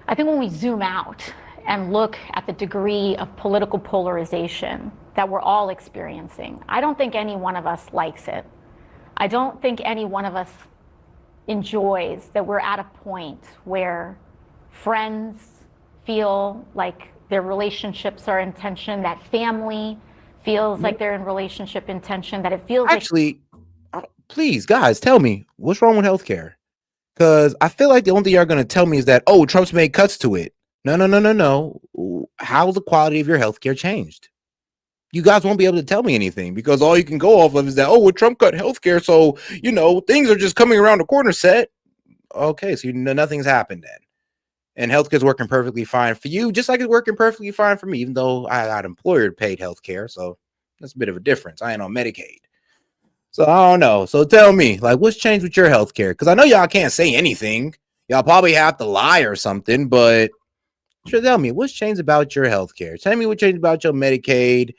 I think when we zoom out and look at the degree of political polarization that we're all experiencing, I don't think any one of us likes it. I don't think any one of us enjoys that we're at a point where friends feel like their relationships are in tension, that family feels like they're in relationship in tension, that it feels please, guys, tell me, what's wrong with healthcare? Because I feel like the only thing you're going to tell me is that, Trump's made cuts to it. No. How's the quality of your healthcare changed? You guys won't be able to tell me anything, because all you can go off of is that, Trump cut healthcare, so, things are just coming around the corner set. Okay, so nothing's happened then. And healthcare's working perfectly fine for you, just like it's working perfectly fine for me, even though I got employer-paid healthcare, so that's a bit of a difference. I ain't on Medicaid. So I don't know. So tell me, what's changed with your healthcare? Because I know y'all can't say anything. Y'all probably have to lie or something, but tell me, what's changed about your healthcare? Tell me what changed about your Medicaid.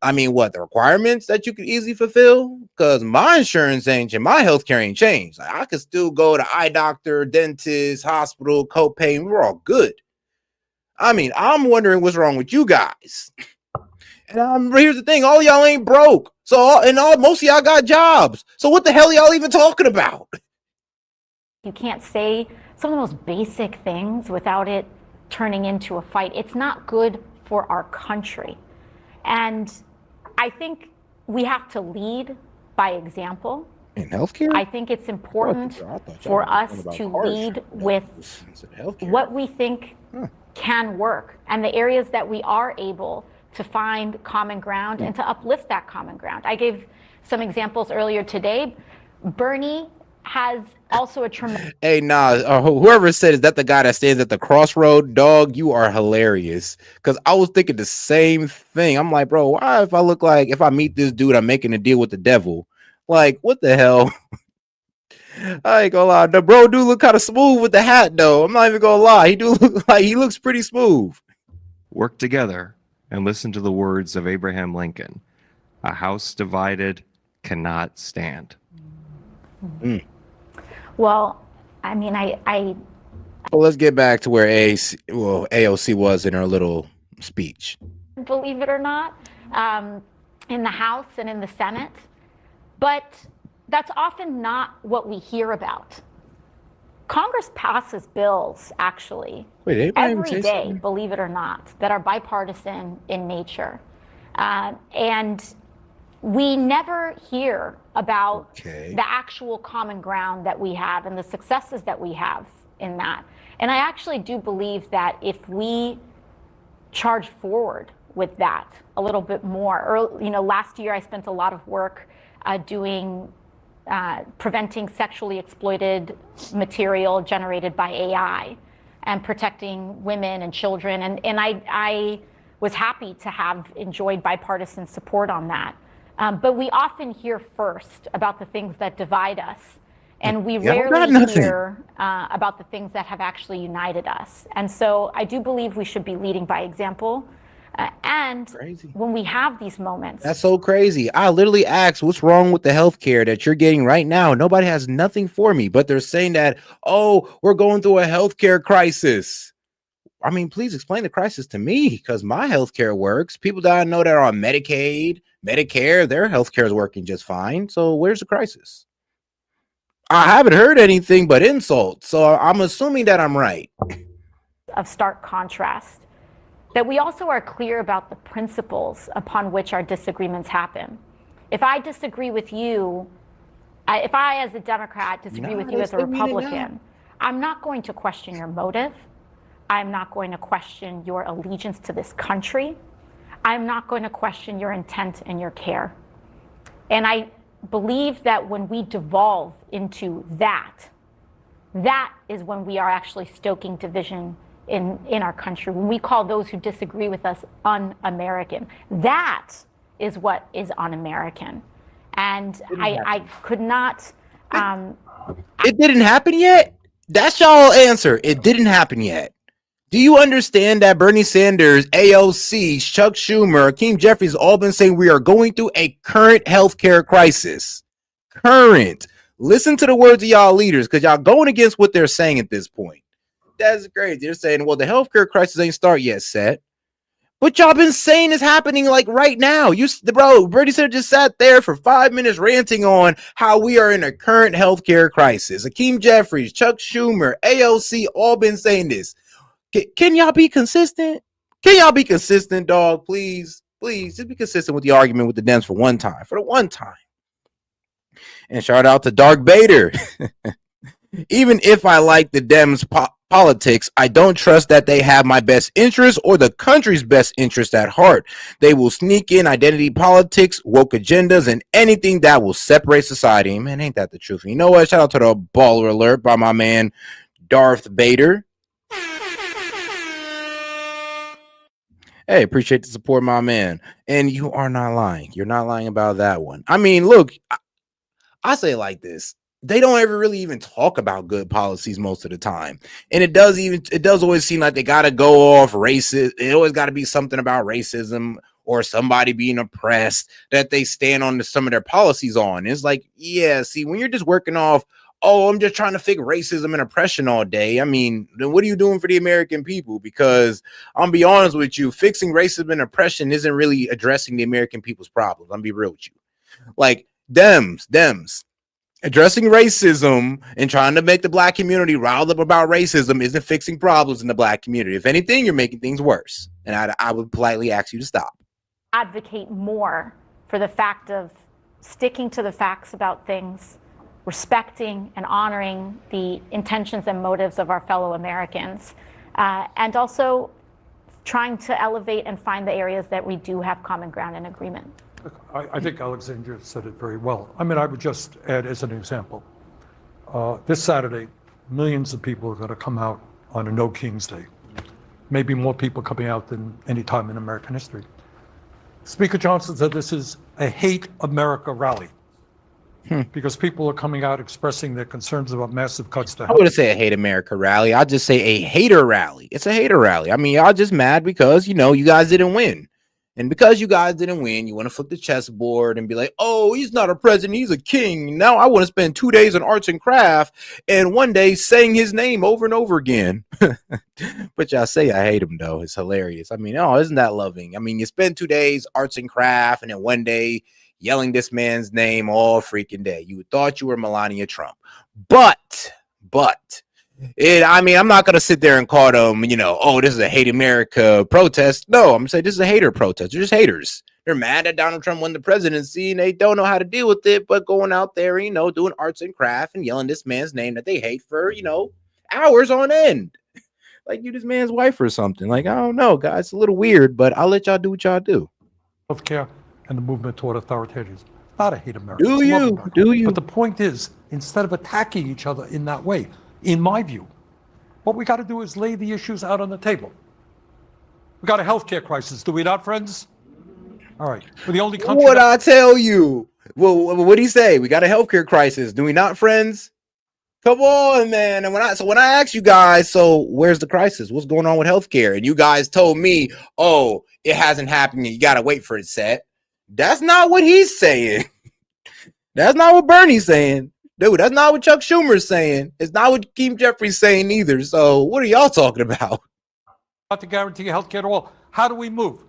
The requirements that you could easily fulfill? Because my insurance ain't changed. My healthcare ain't changed. I could still go to eye doctor, dentist, hospital, copay, and we're all good. I'm wondering what's wrong with you guys. And here's the thing, all y'all ain't broke. So most of y'all got jobs. So what the hell are y'all even talking about? you can't say some of the most basic things without it turning into a fight. It's not good for our country. And I think we have to lead by example. In healthcare? I think it's important for us to lead with what we think can work and the areas that we are able to find common ground and to uplift that common ground. I gave some examples earlier today. Bernie has also a tremendous... Hey, whoever said, is that the guy that stands at the crossroad? Dog, you are hilarious. Because I was thinking the same thing. I'm like, bro, why if I meet this dude, I'm making a deal with the devil? Like, what the hell? I ain't gonna lie. The bro do look kind of smooth with the hat, though. I'm not even gonna lie. He looks pretty smooth. Work together and listen to the words of Abraham Lincoln. A house divided cannot stand. Well, I mean, I Well, let's get back to where AOC was in her little speech. Believe it or not, in the House and in the Senate. But that's often not what we hear about. Congress passes bills, actually, every day, believe it or not, that are bipartisan in nature. And we never hear about the actual common ground that we have and the successes that we have in that. And I actually do believe that if we charge forward with that a little bit more, last year I spent a lot of work doing preventing sexually exploited material generated by AI and protecting women and children. And I was happy to have enjoyed bipartisan support on that. But we often hear first about the things that divide us, and we rarely hear about the things that have actually united us. And so I do believe we should be leading by example. And when we have these moments. That's so crazy. I literally asked, what's wrong with the healthcare that you're getting right now? Nobody has nothing for me, but they're saying that, oh, we're going through a healthcare crisis. I mean, please explain the crisis to me, because my healthcare works. People that I know that are on Medicaid, Medicare, their healthcare is working just fine. So where's the crisis? I haven't heard anything but insults. So I'm assuming that I'm right. Of stark contrast. That we also are clear about the principles upon which our disagreements happen. If I disagree with you, if I as a Democrat disagree with you as a Republican, I'm not going to question your motive. I'm not going to question your allegiance to this country. I'm not going to question your intent and your care. And I believe that when we devolve into that is when we are actually stoking division in our country, when we call those who disagree with us un-American. That is what is un-American. And I could not... It didn't happen yet? That's y'all answer. It didn't happen yet. Do you understand that Bernie Sanders, AOC, Chuck Schumer, Hakeem Jeffries all been saying we are going through a current healthcare crisis? Current. Listen to the words of y'all leaders, because y'all going against what they're saying at this point. That's crazy. They're saying, well, the healthcare crisis ain't start yet, Set. But y'all been saying is happening like right now. Bernie Sanders just sat there for 5 minutes ranting on how we are in a current healthcare crisis. Hakeem Jeffries, Chuck Schumer, AOC all been saying this. Can y'all be consistent? Can y'all be consistent, dog? Please, just be consistent with the argument with the Dems for one time. For the one time. And shout out to Dark Bader. Even if I like the Dems politics, I don't trust that they have my best interest or the country's best interest at heart. They will sneak in identity politics, woke agendas, and anything that will separate society. Man, ain't that the truth? You know what? Shout out to the baller alert by my man, Darth Bader. Hey, appreciate the support, my man. And you are not lying. You're not lying about that one. I mean, look, I say it like this. They don't ever really even talk about good policies most of the time. And it does always seem like they got to go off racist. It always got to be something about racism or somebody being oppressed that they stand on some of their policies on. It's like, yeah, see, when you're just working off, oh, I'm just trying to fix racism and oppression all day. I mean, then what are you doing for the American people? Because I'm be honest with you, fixing racism and oppression isn't really addressing the American people's problems. I'm be real with you. Like Dems. Addressing racism and trying to make the black community riled up about racism isn't fixing problems in the black community. If anything, you're making things worse. And I would politely ask you to stop. Advocate more for the fact of sticking to the facts about things, respecting and honoring the intentions and motives of our fellow Americans, and also trying to elevate and find the areas that we do have common ground and agreement. I think Alexandria said it very well. I mean, I would just add as an example, this Saturday, millions of people are going to come out on a No Kings Day. Maybe more people coming out than any time in American history. Speaker Johnson said this is a hate America rally because people are coming out expressing their concerns about massive cuts to health. I wouldn't say a hate America rally. I'd just say a hater rally. It's a hater rally. I mean, y'all just mad because, you know, you guys didn't win. And because you guys didn't win, you want to flip the chessboard and be like, oh, he's not a president, he's a king. Now I want to spend 2 days on arts and craft and one day saying his name over and over again. But y'all say I hate him, though. It's hilarious. I mean, oh, isn't that loving? I mean, you spend 2 days arts and craft and then one day yelling this man's name all freaking day. You thought you were Melania Trump. But I mean, I'm not going to sit there and call them, you know, oh, this is a hate America protest. No, I'm going to say this is a hater protest. They're just haters. They're mad that Donald Trump won the presidency and they don't know how to deal with it, but going out there, you know, doing arts and craft and yelling this man's name that they hate for, you know, hours on end. Like you this man's wife or something. Like, I don't know, guys. It's a little weird, but I'll let y'all do what y'all do. Healthcare and the movement toward authoritarianism. Not a hate America. Do you? Do you? But the point is, instead of attacking each other in that way, in my view, what we got to do is lay the issues out on the table. We got a healthcare crisis, do we not, friends? All right. We're the only country. What I tell you? Well, what do you say? We got a healthcare crisis, do we not, friends? Come on, man. And when I asked you guys, so where's the crisis? What's going on with healthcare? And you guys told me, oh, it hasn't happened. You got to wait for it set. That's not what he's saying. That's not what Bernie's saying. Dude, that's not what Chuck Schumer's saying. It's not what Keem Jeffrey's saying either. So what are y'all talking about? Not to guarantee healthcare at all. How do we move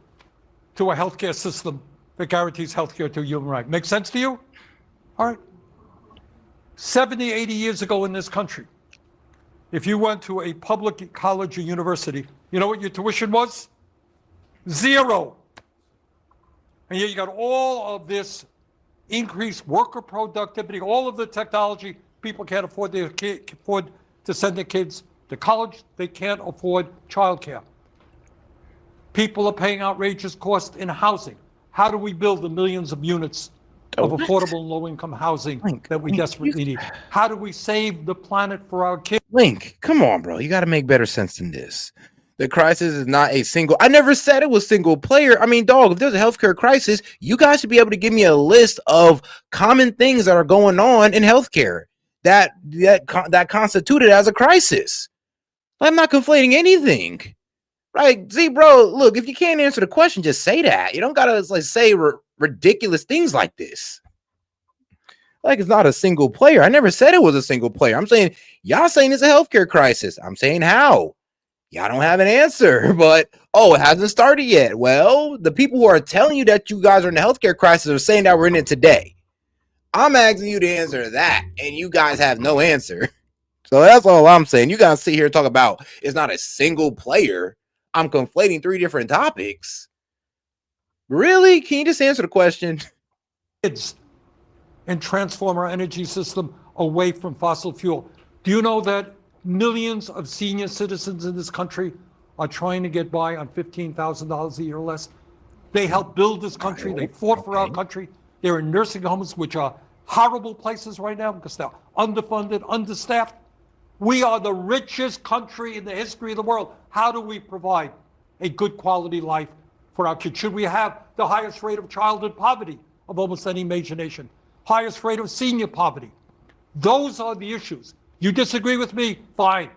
to a healthcare system that guarantees healthcare to a human right? Make sense to you? All right. 70, 80 years ago in this country, if you went to a public college or university, you know what your tuition was? 0. And yet you got all of this increased worker productivity, all of the technology. People can't afford to send their kids to college. They can't afford childcare. People are paying outrageous costs in housing. How do we build the millions of units of affordable and low-income housing that we desperately need? How do we save the planet for our kids? Link, come on, bro. You got to make better sense than this. The crisis is not a single. I never said it was single player. I mean, dog, if there's a healthcare crisis, you guys should be able to give me a list of common things that are going on in healthcare that constituted as a crisis. I'm not conflating anything. Right? See, bro, look, if you can't answer the question, just say that. You don't got to like say ridiculous things like this. Like it's not a single player. I never said it was a single player. I'm saying y'all saying it's a healthcare crisis. I'm saying how. Y'all don't have an answer, but oh, it hasn't started yet. Well, the people who are telling you that you guys are in a healthcare crisis are saying that we're in it today. I'm asking you to answer that, and you guys have no answer. So that's all I'm saying. You guys sit here and talk about it's not a single player. I'm conflating 3 different topics. Really? Can you just answer the question? Kids and transform our energy system away from fossil fuel. Do you know that millions of senior citizens in this country are trying to get by on $15,000 a year or less? They helped build this country. They fought for our country. They're in nursing homes, which are horrible places right now because they're underfunded, understaffed. We are the richest country in the history of the world. How do we provide a good quality life for our kids? Should we have the highest rate of childhood poverty of almost any major nation? Highest rate of senior poverty? Those are the issues. You disagree with me? Fine.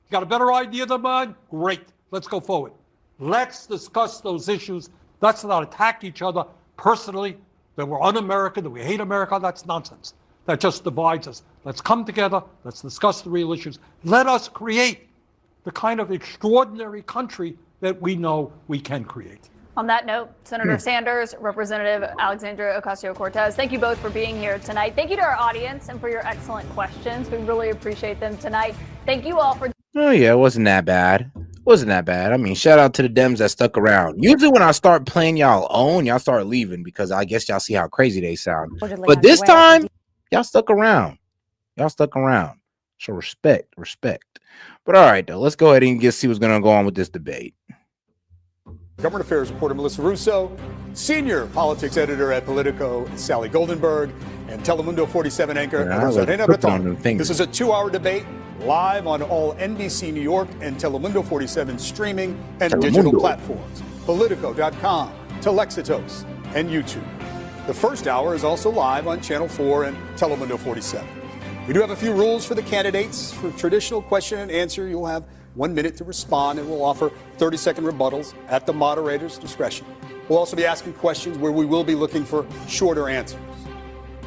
You got a better idea than mine? Great. Let's go forward. Let's discuss those issues. Let's not attack each other personally, that we're un-American, that we hate America. That's nonsense. That just divides us. Let's come together. Let's discuss the real issues. Let us create the kind of extraordinary country that we know we can create. On that note, Senator Sanders, Representative Alexandria Ocasio-Cortez, thank you both for being here tonight. Thank you to our audience and for your excellent questions. We really appreciate them tonight. Thank you all for... Oh, yeah, it wasn't that bad. Wasn't that bad. I mean, shout out to the Dems that stuck around. Usually when I start playing y'all own, y'all start leaving because I guess y'all see how crazy they sound. But this time, y'all stuck around. Y'all stuck around. So respect. But all right, though, let's go ahead and see what's going to go on with this debate. Government Affairs reporter Melissa Russo, senior politics editor at Politico, Sally Goldenberg, and Telemundo 47 anchor Rosarena Beton. This is a 2-hour debate live on all NBC New York and Telemundo 47 streaming and digital platforms, Politico.com, Telexitos, and YouTube. The first hour is also live on Channel 4 and Telemundo 47. We do have a few rules for the candidates. For traditional question and answer, you'll have 1 minute to respond, and we'll offer 30-second rebuttals at the moderator's discretion. We'll also be asking questions where we will be looking for shorter answers.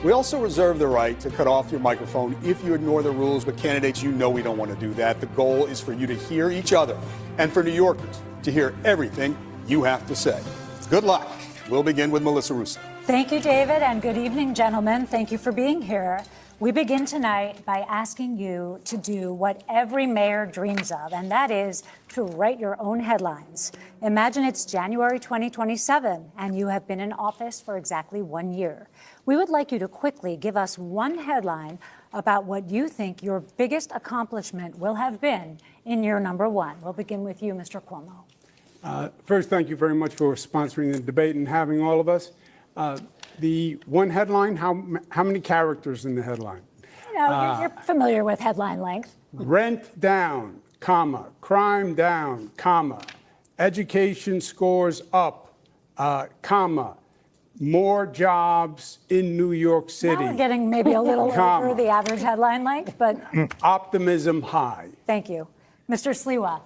We also reserve the right to cut off your microphone if you ignore the rules, but candidates, you know we don't want to do that. The goal is for you to hear each other and for New Yorkers to hear everything you have to say. Good luck. We'll begin with Melissa Russo. Thank you, David, and good evening, gentlemen. Thank you for being here. We begin tonight by asking you to do what every mayor dreams of, and that is to write your own headlines. Imagine it's January 2027, and you have been in office for exactly 1 year. We would like you to quickly give us one headline about what you think your biggest accomplishment will have been in year number 1. We'll begin with you, Mr. Cuomo. First, thank you very much for sponsoring the debate and having all of us. The one headline, how many characters in the headline? You know, you're familiar with headline length. Rent down, comma, crime down, comma, education scores up, comma, more jobs in New York City. Now we're getting maybe a little over the average headline length, but optimism high. Thank you. Mr. Sliwa.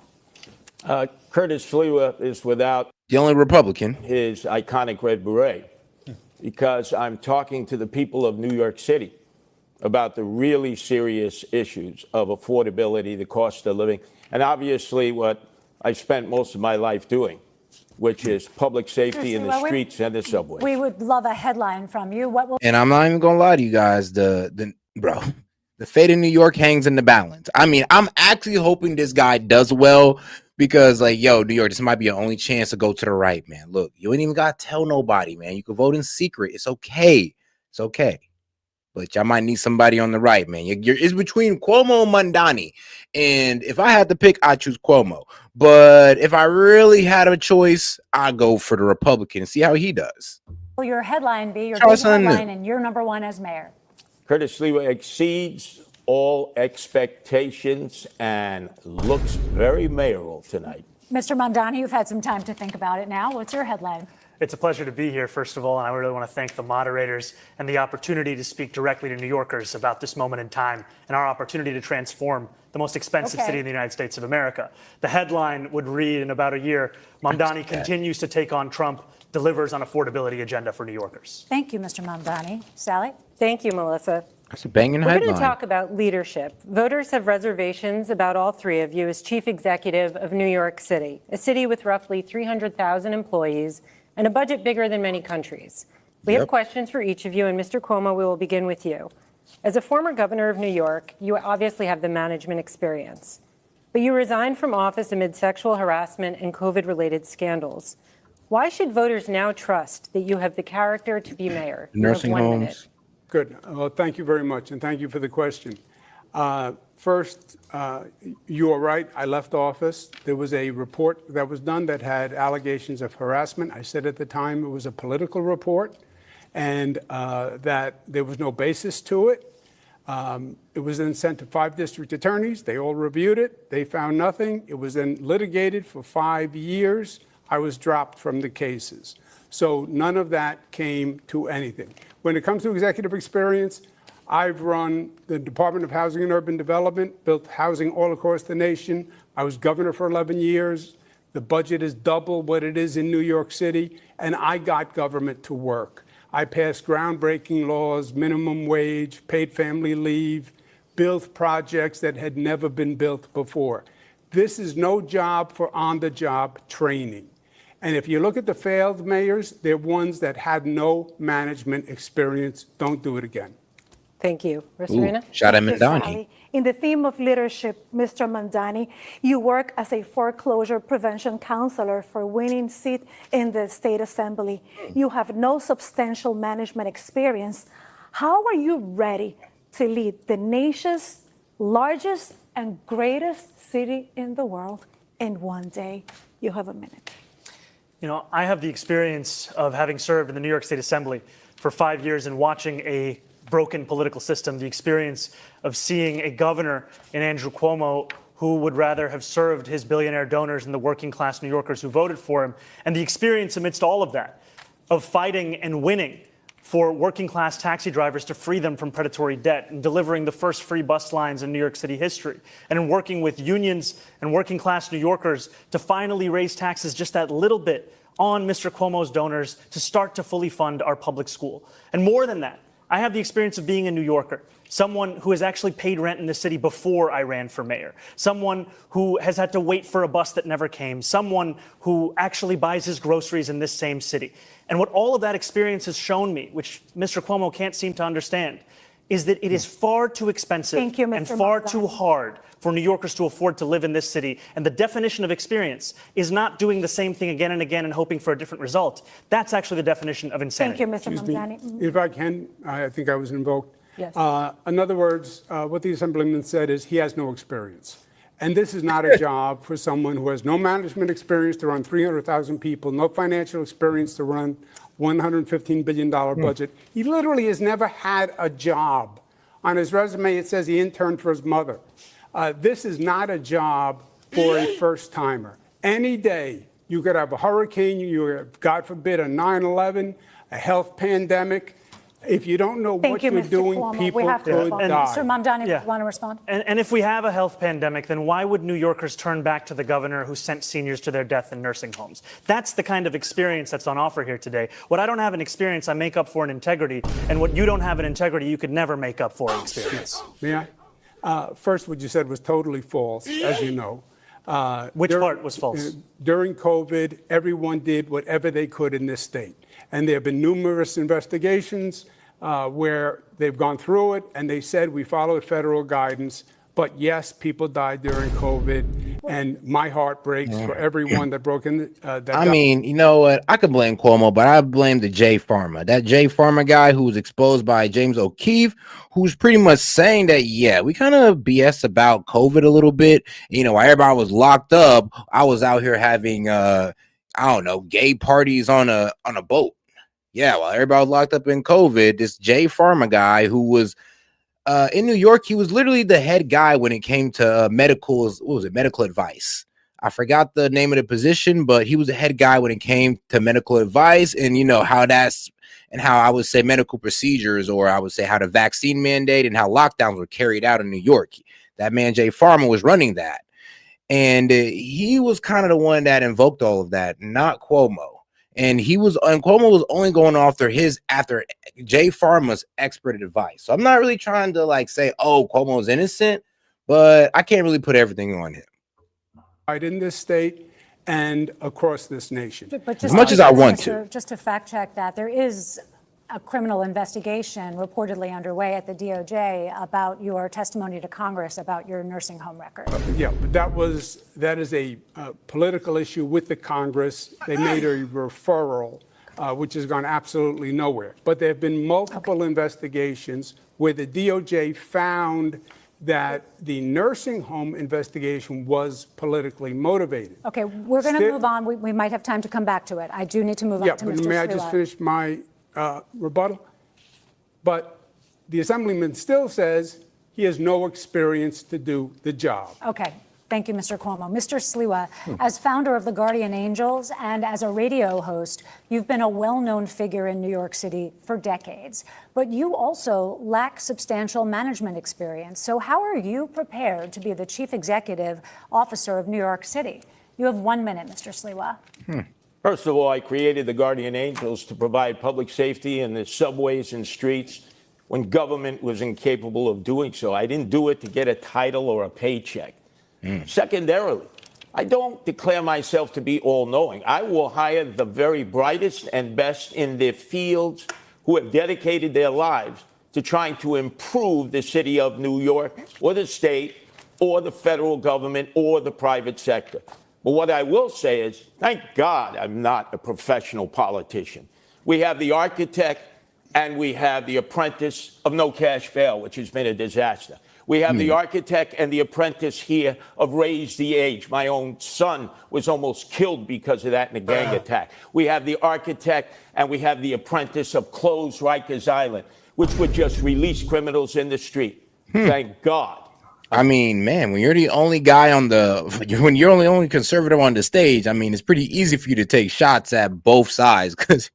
Curtis Sliwa is without the only Republican, his iconic red beret, because I'm talking to the people of New York City about the really serious issues of affordability, the cost of living, and obviously what I've spent most of my life doing, which is public safety in the streets and the subways. We would love a headline from you. What will? And I'm not even gonna lie to you guys, the fate of New York hangs in the balance. I mean, I'm actually hoping this guy does well. Because, like, yo, New York, this might be your only chance to go to the right, man. Look, you ain't even got to tell nobody, man. You can vote in secret. It's okay. It's okay. But y'all might need somebody on the right, man. It's between Cuomo and Mondani. And if I had to pick, I'd choose Cuomo. But if I really had a choice, I'd go for the Republican and see how he does. Will your headline be your big headline and you're number 1 as mayor? Curtis Sliwa exceeds all expectations and looks very mayoral tonight. Mr. Mondani, you've had some time to think about it now. What's your headline? It's a pleasure to be here, first of all, and I really want to thank the moderators and the opportunity to speak directly to New Yorkers about this moment in time and our opportunity to transform the most expensive city in the United States of America. The headline would read in about a year, Mondani continues to take on Trump, delivers on affordability agenda for New Yorkers. Thank you, Mr. Mondani. Sally? Thank you, Melissa. That's a banging headline. We're going to talk about leadership. Voters have reservations about all three of you as chief executive of New York City, a city with roughly 300,000 employees and a budget bigger than many countries. We have questions for each of you, and Mr. Cuomo, we will begin with you. As a former governor of New York, you obviously have the management experience, but you resigned from office amid sexual harassment and COVID-related scandals. Why should voters now trust that you have the character to be mayor? Nursing homes. Good. Well, thank you very much, and thank you for the question. First, you are right. I left office. There was a report that was done that had allegations of harassment. I said at the time it was a political report and that there was no basis to it. It was then sent to 5 district attorneys. They all reviewed it. They found nothing. It was then litigated for 5 years. I was dropped from the cases. So none of that came to anything. When it comes to executive experience, I've run the Department of Housing and Urban Development, built housing all across the nation. I was governor for 11 years. The budget is double what it is in New York City, and I got government to work. I passed groundbreaking laws, minimum wage, paid family leave, built projects that had never been built before. This is no job for on-the-job training. And if you look at the failed mayors, they're ones that had no management experience. Don't do it again. Thank you. Rosarina? Shout out Mondani. In the theme of leadership, Mr. Mondani, you work as a foreclosure prevention counselor for winning seat in the state assembly. You have no substantial management experience. How are you ready to lead the nation's largest and greatest city in the world in one day? You have a minute. You know, I have the experience of having served in the New York State Assembly for 5 years and watching a broken political system, the experience of seeing a governor in Andrew Cuomo who would rather have served his billionaire donors and the working class New Yorkers who voted for him, and the experience amidst all of that of fighting and winning for working class taxi drivers to free them from predatory debt, and delivering the first free bus lines in New York City history, and in working with unions and working class New Yorkers to finally raise taxes just that little bit on Mr. Cuomo's donors to start to fully fund our public school. And more than that, I have the experience of being a New Yorker, someone who has actually paid rent in the city before I ran for mayor, someone who has had to wait for a bus that never came, someone who actually buys his groceries in this same city. And what all of that experience has shown me, which Mr. Cuomo can't seem to understand, is that it is far too expensive and far too hard for New Yorkers to afford to live in this city. And the definition of experience is not doing the same thing again and again and hoping for a different result. That's actually the definition of insanity. Thank you, Mr. Mamdani. If I can, I think I was invoked. Yes. In other words, what the Assemblyman said is he has no experience. And this is not a job for someone who has no management experience to run 300,000 people, no financial experience to run $115 billion budget. He literally has never had a job. On his resume, it says he interned for his mother. This is not a job for a first-timer. Any day, you could have a hurricane, you have, God forbid, a 9/11, a health pandemic. If you don't know what you're doing, people could die. Mr. Mamdani, you want to respond? And if we have a health pandemic, then why would New Yorkers turn back to the governor who sent seniors to their death in nursing homes? That's the kind of experience that's on offer here today. What I don't have in experience, I make up for in integrity. And what you don't have in integrity, you could never make up for in experience. May I? First, what you said was totally false, as you know. Which part was false? During COVID, everyone did whatever they could in this state. And there have been numerous investigations where they've gone through it, and they said we followed federal guidance. But yes, people died during COVID, and my heart breaks for everyone that broke in. I mean, you know what? I could blame Cuomo, but I blame the J Pharma. That J Pharma guy who was exposed by James O'Keefe, who's pretty much saying that, yeah, we kind of BS about COVID a little bit. You know, while everybody was locked up, I was out here having, I don't know, gay parties on a boat. Yeah, while everybody was locked up in COVID, this J Pharma guy who was in New York, he was literally the head guy when it came to medical advice. I forgot the name of the position, but he was the head guy when it came to medical advice, and you know how that's and how I would say medical procedures, or I would say how the vaccine mandate and how lockdowns were carried out in New York. That man Jay Farmer was running that, and he was kind of the one that invoked all of that, not Cuomo. And Cuomo was only going after Jay Pharma's expert advice. So I'm not really trying to like say, oh, Cuomo's innocent, but I can't really put everything on him. Right in this state and across this nation. But as much as I want to. Just to fact check that, there is a criminal investigation reportedly underway at the DOJ about your testimony to Congress about your nursing home record. Yeah, but that is a political issue with the Congress. They made a referral, which has gone absolutely nowhere. But there have been multiple investigations where the DOJ found that the nursing home investigation was politically motivated. Okay, we're going to move on. We might have time to come back to it. I do need to move on to Mr. But may I just finish my rebuttal? But the Assemblyman still says he has no experience to do the job. Okay. Thank you, Mr. Cuomo. Mr. Sliwa, as founder of the Guardian Angels and as a radio host, you've been a well-known figure in New York City for decades. But you also lack substantial management experience. So how are you prepared to be the chief executive officer of New York City? You have 1 minute, Mr. Sliwa. First of all, I created the Guardian Angels to provide public safety in the subways and streets when government was incapable of doing so. I didn't do it to get a title or a paycheck. Secondarily, I don't declare myself to be all-knowing. I will hire the very brightest and best in their fields who have dedicated their lives to trying to improve the city of New York or the state or the federal government or the private sector. But what I will say is, thank God I'm not a professional politician. We have the architect and we have the apprentice of no cash bail, which has been a disaster. We have the architect and the apprentice here of Raise the Age. My own son was almost killed because of that in a gang attack. We have the architect and we have the apprentice of Close Rikers Island, which would just release criminals in the street. Thank God. I mean, man, when you're the only guy when you're only conservative on the stage, I mean, it's pretty easy for you to take shots at both sides because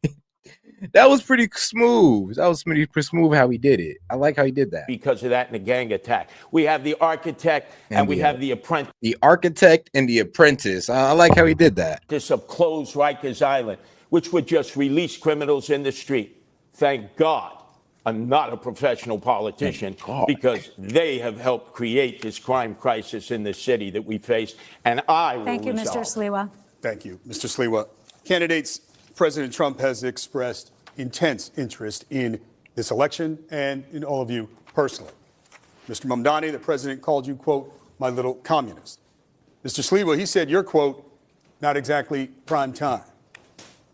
That was pretty smooth. That was pretty smooth how he did it. I like how he did that. Because of that in the gang attack. We have the architect and we have the apprentice. The architect and the apprentice. I like how he did that. Of closed Rikers Island, which would just release criminals in the street. Thank God I'm not a professional politician because they have helped create this crime crisis in the city that we face. And I will Thank you, Mr. Sliwa. Thank you, Mr. Sliwa. Candidates, President Trump has expressed intense interest in this election and in all of you personally. Mr. Mamdani, the president called you, quote, my little communist. Mr. Sliwa, he said you're, quote, not exactly prime time.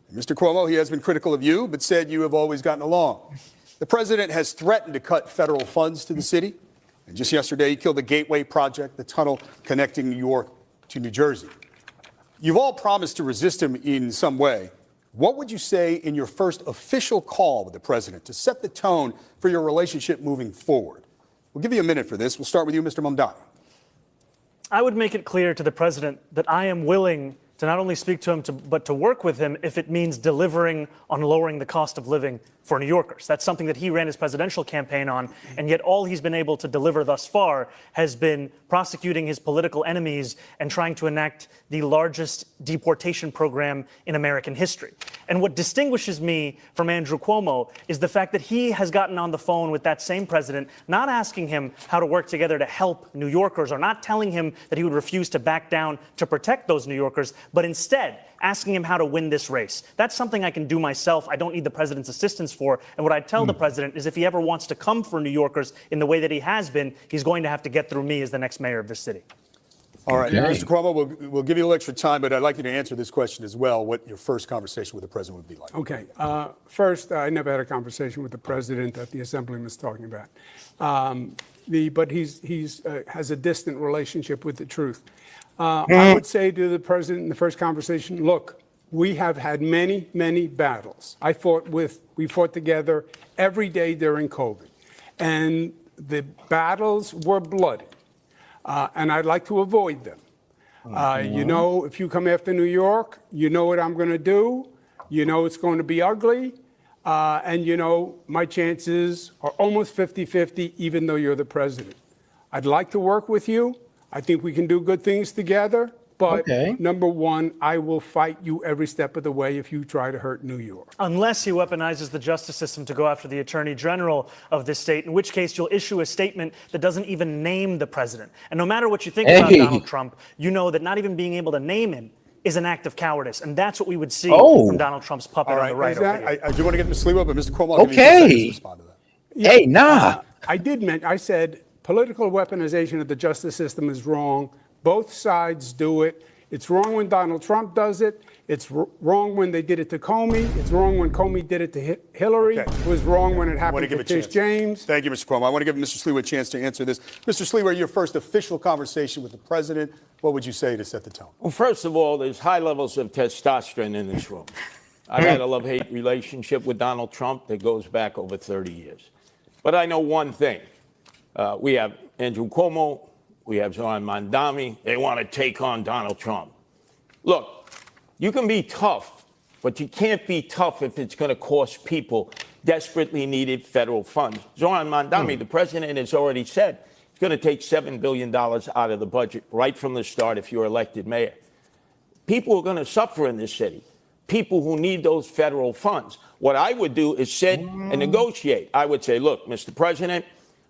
And Mr. Cuomo, he has been critical of you, but said you have always gotten along. The president has threatened to cut federal funds to the city. And just yesterday, he killed the Gateway Project, the tunnel connecting New York to New Jersey. You've all promised to resist him in some way. What would you say in your first official call with the president to set the tone for your relationship moving forward? We'll give you a minute for this. We'll start with you, Mr. Mamdani. I would make it clear to the president that I am willing to not only speak to him, but to work with him if it means delivering on lowering the cost of living for New Yorkers. That's something that he ran his presidential campaign on, and yet all he's been able to deliver thus far has been prosecuting his political enemies and trying to enact the largest deportation program in American history. And what distinguishes me from Andrew Cuomo is the fact that he has gotten on the phone with that same president, not asking him how to work together to help New Yorkers, or not telling him that he would refuse to back down to protect those New Yorkers, but instead asking him how to win this race. That's something I can do myself. I don't need the president's assistance for. And what I'd tell the president is if he ever wants to come for New Yorkers in the way that he has been, he's going to have to get through me as the next mayor of this city. All right, Mr. Cuomo, we'll give you a little extra time, but I'd like you to answer this question as well, what your first conversation with the president would be like. Okay. First, I never had a conversation with the president that the assemblyman was talking about. But he has a distant relationship with the truth. I would say to the president in the first conversation, look, we have had many, many battles. We fought together every day during COVID. And the battles were bloody. And I'd like to avoid them. You know, if you come after New York, you know what I'm going to do. You know it's going to be ugly. And you know my chances are almost 50-50, even though you're the president. I'd like to work with you. I think we can do good things together. But number one, I will fight you every step of the way if you try to hurt New York. Unless he weaponizes the justice system to go after the attorney general of this state, in which case you'll issue a statement that doesn't even name the president. And no matter what you think about Donald Trump, you know that not even being able to name him is an act of cowardice. And that's what we would see from Donald Trump's puppet on the right over here. I do want to get Ms. Sliwa, but Mr. Cuomo, I'll give you 2 seconds to respond to that. I said political weaponization of the justice system is wrong. Both sides do it. It's wrong when Donald Trump does it. It's wrong when they did it to Comey. It's wrong when Comey did it to Hillary. It was wrong when it happened to Tish James. Thank you, Mr. Cuomo. I want to give Mr. Sliwa a chance to answer this. Mr. Sliwa, your first official conversation with the president, what would you say to set the tone? Well, first of all, there's high levels of testosterone in this room. I've had a love-hate relationship with Donald Trump that goes back over 30 years. But I know one thing. We have Andrew Cuomo. We have Zoran Mamdani. They want to take on Donald Trump. Look, you can be tough, but you can't be tough if it's going to cost people desperately needed federal funds. Zoran Mamdani, the president, has already said it's going to take $7 billion out of the budget right from the start if you're elected mayor. People are going to suffer in this city. People who need those federal funds. What I would do is sit and negotiate. I would say, look, Mr. President,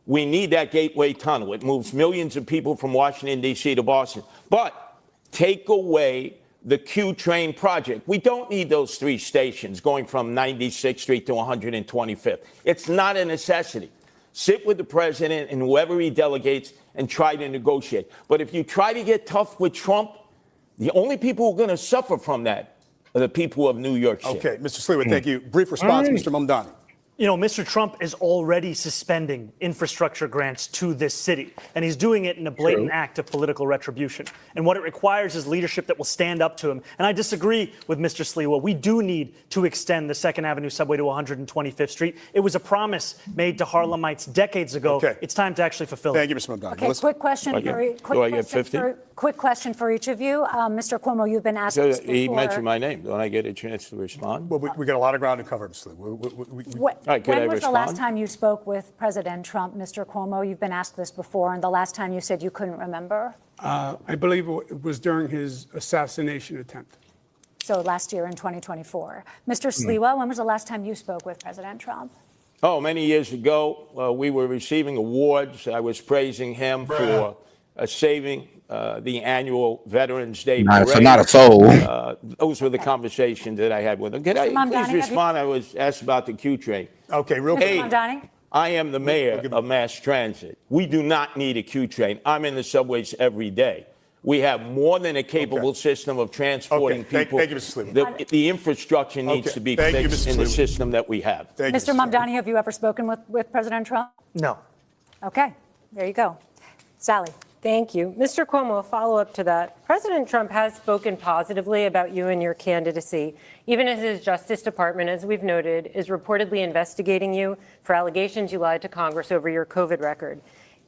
we need that Gateway Tunnel. It moves millions of people from Washington, D.C. to Boston. But take away the Q train project. We don't need those 3 stations going from 96th Street to 125th. It's not a necessity. Sit with the president and whoever he delegates and try to negotiate. But if you try to get tough with Trump, the only people who are going to suffer from that are the people of New York City. Okay, Mr. Sliwa, thank you. Brief response, Mr. Mamdani. You know, Mr. Trump is already suspending infrastructure grants to this city, and he's doing it in a blatant act of political retribution. And what it requires is leadership that will stand up to him. And I disagree with Mr. Sliwa. We do need to extend the 2nd Avenue subway to 125th Street. It was a promise made to Harlemites decades ago. Okay. It's time to actually fulfill it. Thank you, Mr. Mamdani. Okay, quick question for each of you. Mr. Cuomo, you've been asked this before. He mentioned my name. Don't I get a chance to respond? Well, we got a lot of ground to cover, Mr. Sliwa. When was the last time you spoke with President Trump, Mr. Cuomo? You've been asked this before, and the last time you said you couldn't remember? I believe it was during his assassination attempt. So last year in 2024. Mr. Sliwa, when was the last time you spoke with President Trump? Oh, many years ago, we were receiving awards. I was praising him for saving the annual Veterans Day parade. So not a soul. Those were the conversations that I had with him. Can I please respond? I was asked about the Q train. Okay, real quick. Hey, I am the mayor of mass transit. We do not need a Q train. I'm in the subways every day. We have more than a capable system of transporting people. Thank you, Mr. Sliwa. The infrastructure needs to be fixed in the system that we have. Mr. Mamdani, have you ever spoken with President Trump? No. Okay, there you go. Sally. Thank you. Mr. Cuomo, a follow-up to that. President Trump has spoken positively about you and your candidacy, even as his Justice Department, as we've noted, is reportedly investigating you for allegations you lied to Congress over your COVID record.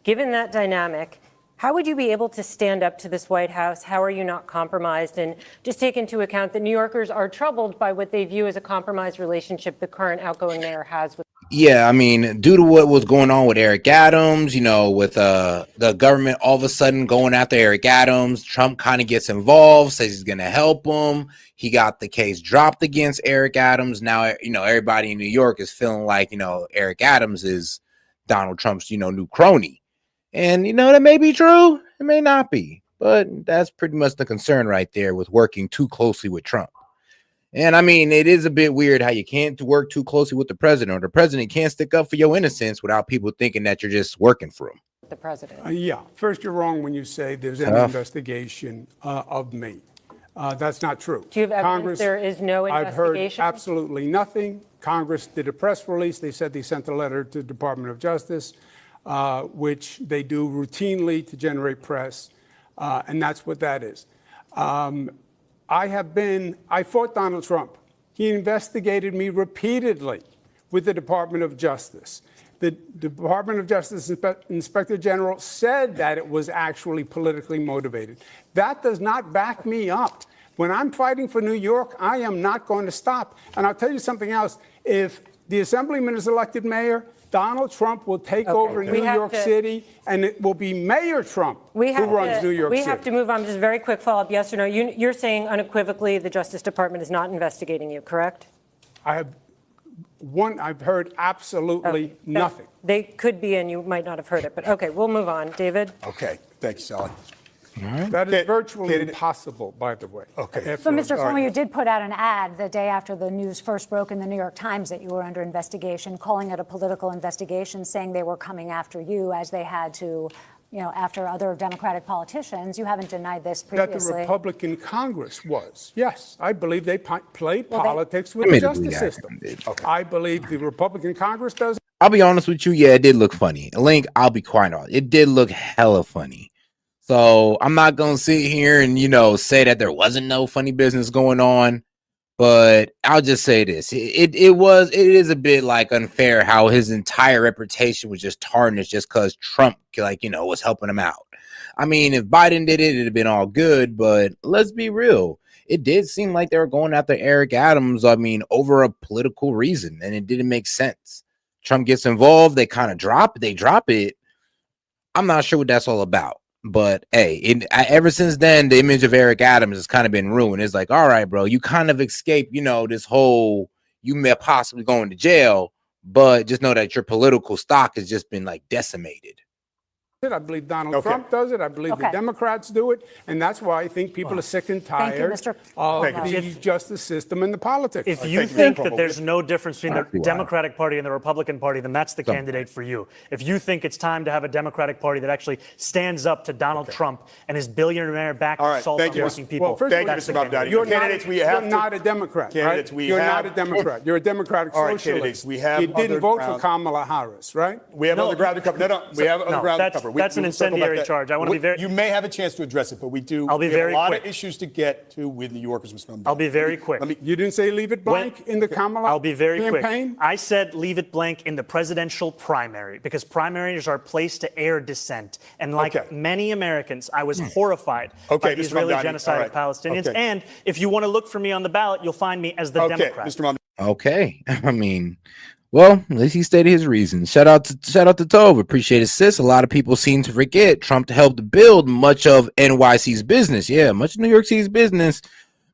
Given that dynamic, how would you be able to stand up to this White House? How are you not compromised? And just take into account that New Yorkers are troubled by what they view as a compromised relationship the current outgoing mayor has with. Yeah, I mean, due to what was going on with Eric Adams, you know, with the government all of a sudden going after Eric Adams, Trump kind of gets involved, says he's going to help him. He got the case dropped against Eric Adams. Now, you know, everybody in New York is feeling like, you know, Eric Adams is Donald Trump's, you know, new crony. And, you know, that may be true. It may not be. But that's pretty much the concern right there with working too closely with Trump. And I mean, it is a bit weird how you can't work too closely with the president, or the president can't stick up for your innocence without people thinking that you're just working for him. The president. Yeah. First, you're wrong when you say there's an investigation of me. That's not true. Do you have evidence there is no investigation? I've heard absolutely nothing. Congress did a press release. They said they sent a letter to the Department of Justice, which they do routinely to generate press. And that's what that is. I fought Donald Trump. He investigated me repeatedly with the Department of Justice. The Department of Justice Inspector General said that it was actually politically motivated. That does not back me up. When I'm fighting for New York, I am not going to stop. And I'll tell you something else. If the Assemblyman is elected mayor, Donald Trump will take over New York City, and it will be Mayor Trump who runs New York City. We have to move on. Just a very quick follow-up, yes or no. You're saying unequivocally the Justice Department is not investigating you, correct? I've heard absolutely nothing. They could be, and you might not have heard it, but okay, we'll move on. David? Okay, thank you, Sally. That is virtually impossible, by the way. Okay. So, Mr. Cuomo, you did put out an ad the day after the news first broke in the New York Times that you were under investigation, calling it a political investigation, saying they were coming after you as they had to, you know, after other Democratic politicians. You haven't denied this previously. That the Republican Congress was. Yes, I believe they play politics with the justice system. I believe the Republican Congress does. I'll be honest with you. Yeah, it did look funny. Link, I'll be quite honest. It did look hella funny. So I'm not going to sit here and, you know, say that there wasn't no funny business going on. But I'll just say this. It is a bit like unfair how his entire reputation was just tarnished just because Trump, like, you know, was helping him out. I mean, if Biden did it, it'd have been all good. But let's be real. It did seem like they were going after Eric Adams, I mean, over a political reason. And it didn't make sense. Trump gets involved. They kind of drop it. I'm not sure what that's all about. But hey, ever since then, the image of Eric Adams has kind of been ruined. It's like, all right, bro, you kind of escaped, you know, this whole you may possibly going to jail, but just know that your political stock has just been like decimated. I believe Donald Trump does it. I believe the Democrats do it. And that's why I think people are sick and tired of the justice system and the politics. If you think that there's no difference between the Democratic Party and the Republican Party, then that's the candidate for you. If you think it's time to have a Democratic Party that actually stands up to Donald Trump and his billionaire-backed assault on working people, well, first that's the candidate. You're not a Democrat, right? You're not a Democrat. You're a Democratic socialist. We have you didn't vote for Kamala Harris, right? We have other ground to cover. We have other ground to cover. That's an incendiary charge. I want to be very. You may have a chance to address it, but we do. I'll be very quick. We have a lot of issues to get to with New Yorkers, Mr. Mamdani. I'll be very quick. You didn't say leave it blank in the Kamala I'll be very campaign? quick. I said leave it blank in the presidential primary because primaries are a place to air dissent. And like many Americans, I was horrified by the Israeli genocide of Palestinians. And if you want to look for me on the ballot, you'll find me as the Democrat. Mr. Mamdani. Okay. I mean, well, at least he stated his reasons. Shout out to Tove. Appreciate it, sis. A lot of people seem to forget Trump helped build much of NYC's business. Yeah, much of New York City's business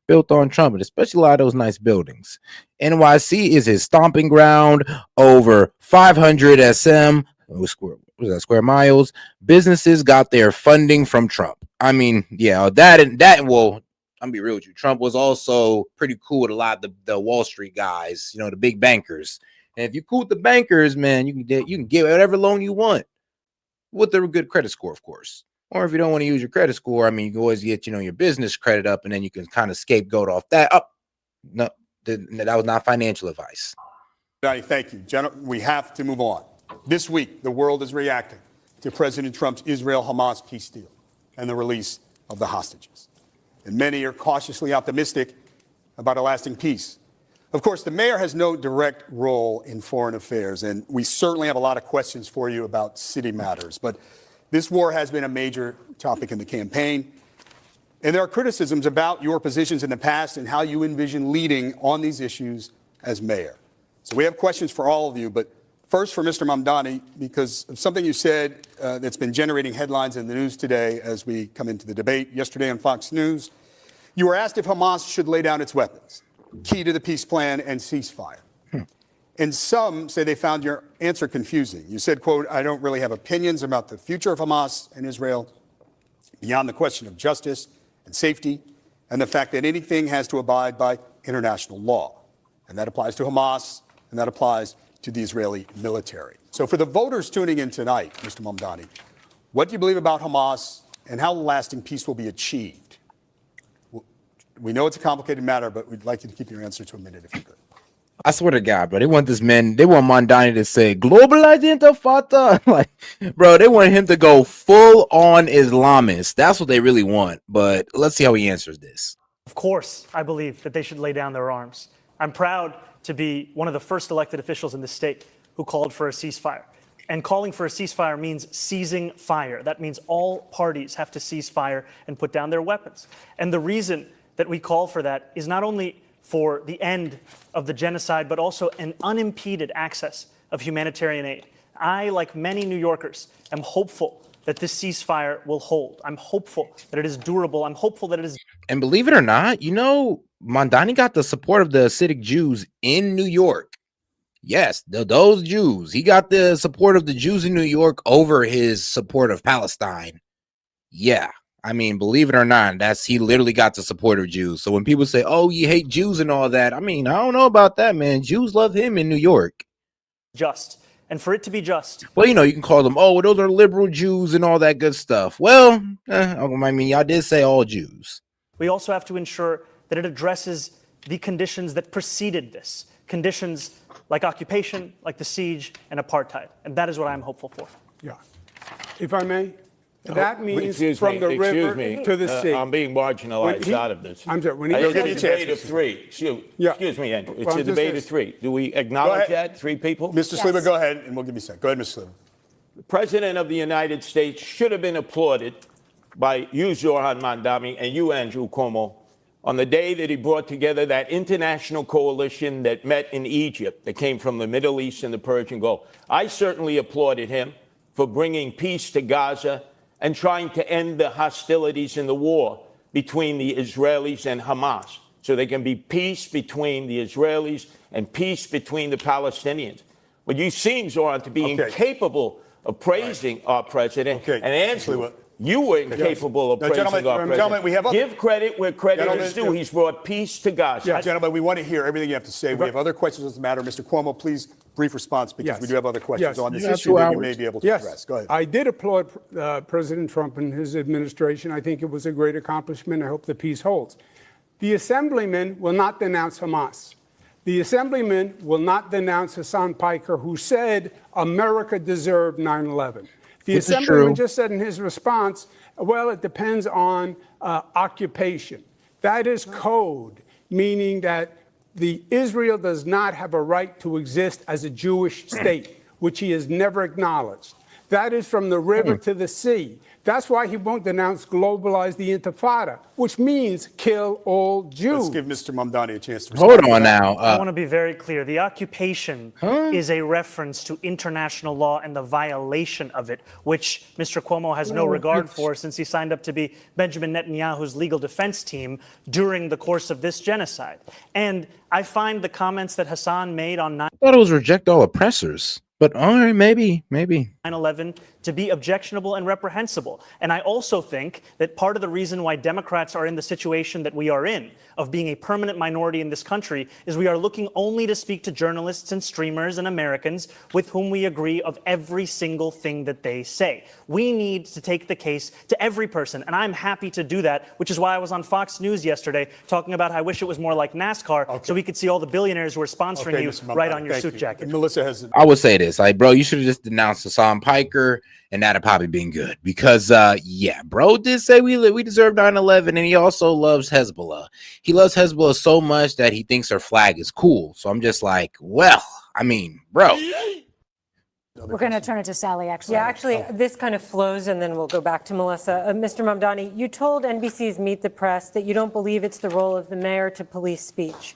built on Trump, and especially a lot of those nice buildings. NYC is his stomping ground. Over 500 square miles. Businesses got their funding from Trump. I mean, yeah, that will. I'm gonna be real with you. Trump was also pretty cool with a lot of the Wall Street guys, the big bankers. And if you're cool with the bankers, man, you can get whatever loan you want with a good credit score, of course. Or if you don't want to use your credit score, I mean, you can always get, your business credit up, and then you can kind of scapegoat off that. No, that was not financial advice. Thank you. We have to move on. This week, the world is reacting to President Trump's Israel-Hamas peace deal and the release of the hostages. And many are cautiously optimistic about a lasting peace. Of course, the mayor has no direct role in foreign affairs, and we certainly have a lot of questions for you about city matters. But this war has been a major topic in the campaign, and there are criticisms about your positions in the past and how you envision leading on these issues as mayor. So we have questions for all of you, but first for Mr. Mamdani, because of something you said that's been generating headlines in the news today as we come into the debate yesterday on Fox News. You were asked if Hamas should lay down its weapons, key to the peace plan and ceasefire. And some say they found your answer confusing. You said, quote, I don't really have opinions about the future of Hamas and Israel beyond the question of justice and safety and the fact that anything has to abide by international law. And that applies to Hamas and that applies to the Israeli military. So for the voters tuning in tonight, Mr. Mamdani, what do you believe about Hamas and how lasting peace will be achieved? We know it's a complicated matter, but we'd like you to keep your answer to a minute if you could. I swear to God, bro, they want Mamdani to say globalized intifada. Like, bro, they want him to go full on Islamist. That's what they really want. But let's see how he answers this. Of course, I believe that they should lay down their arms. I'm proud to be one of the first elected officials in the state who called for a ceasefire. And calling for a ceasefire means ceasing fire. That means all parties have to cease fire and put down their weapons. And the reason that we call for that is not only for the end of the genocide, but also an unimpeded access of humanitarian aid. I, like many New Yorkers, am hopeful that this ceasefire will hold. I'm hopeful that it is durable. I'm hopeful that it is. And believe it or not, Mamdani got the support of the Hasidic Jews in New York. Yes, those Jews. He got the support of the Jews in New York over his support of Palestine. Yeah. I mean, believe it or not, he literally got the support of Jews. So when people say, oh, you hate Jews and all that, I mean, I don't know about that, man. Jews love him in New York. Just. And for it to be just. Well, you can call them, oh, those are liberal Jews and all that good stuff. Well, I mean, y'all did say all Jews. We also have to ensure that it addresses the conditions that preceded this. Conditions like occupation, like the siege, and apartheid. And that is what I'm hopeful for. Yeah. If I may. That means from the river to the sea. I'm being marginalized out of this. I'm sorry. It's a debate of three. Excuse me, Andrew. It's a debate of three. Do we acknowledge that? Three people? Mr. Sliwa, go ahead, and we'll give you a second. Go ahead, Mr. Sliwa. The President of the United States should have been applauded by you, Zoran Mamdani, and you, Andrew Cuomo, on the day that he brought together that international coalition that met in Egypt, that came from the Middle East and the Persian Gulf. I certainly applauded him for bringing peace to Gaza and trying to end the hostilities in the war between the Israelis and Hamas, so there can be peace between the Israelis and peace between the Palestinians. But you seem, Zoran, to be incapable of praising our president. Okay. And Andrew, you were incapable of Now, praising gentlemen, our president. gentlemen, we have other- Give credit where credit is due. He's brought peace to Gaza. Yeah, gentlemen, we want to hear everything you have to say. We have other questions on this matter. Mr. Cuomo, please, brief response, because we do have other questions on this issue that you may be able to address. Go ahead. I did applaud President Trump and his administration. I think it was a great accomplishment. I hope the peace holds. The assemblyman will not denounce Hamas. The assemblyman will not denounce Hassan Piker, who said America deserved 9/11. The assemblyman just said in his response, well, it depends on occupation. That is code, meaning that Israel does not have a right to exist as a Jewish state, which he has never acknowledged. That is from the river to the sea. That's why he won't denounce globalize the Intifada, which means kill all Jews. Let's give Mr. Mamdani a chance to respond. Hold on now. I want to be very clear. The occupation is a reference to international law and the violation of it, which Mr. Cuomo has no regard for since he signed up to be Benjamin Netanyahu's legal defense team during the course of this genocide. And I find the comments that Hassan made on I thought it was reject all oppressors. But all right, maybe. 9/11 to be objectionable and reprehensible. And I also think that part of the reason why Democrats are in the situation that we are in, of being a permanent minority in this country, is we are looking only to speak to journalists and streamers and Americans with whom we agree of every single thing that they say. We need to take the case to every person, and I'm happy to do that, which is why I was on Fox News yesterday talking about how I wish it was more like NASCAR, so we could see all the billionaires who are sponsoring you right on your suit jacket. And Melissa has... I would say this, like, bro, you should have just denounced Hassan Piker, and that'd probably been good. Because, yeah, bro did say we deserve 9/11, and he also loves Hezbollah. He loves Hezbollah so much that he thinks their flag is cool. So I'm just like, well, I mean, bro. We're going to turn it to Sally, actually. Yeah, actually, this kind of flows, and then we'll go back to Melissa. Mr. Mamdani, you told NBC's Meet the Press that you don't believe it's the role of the mayor to police speech.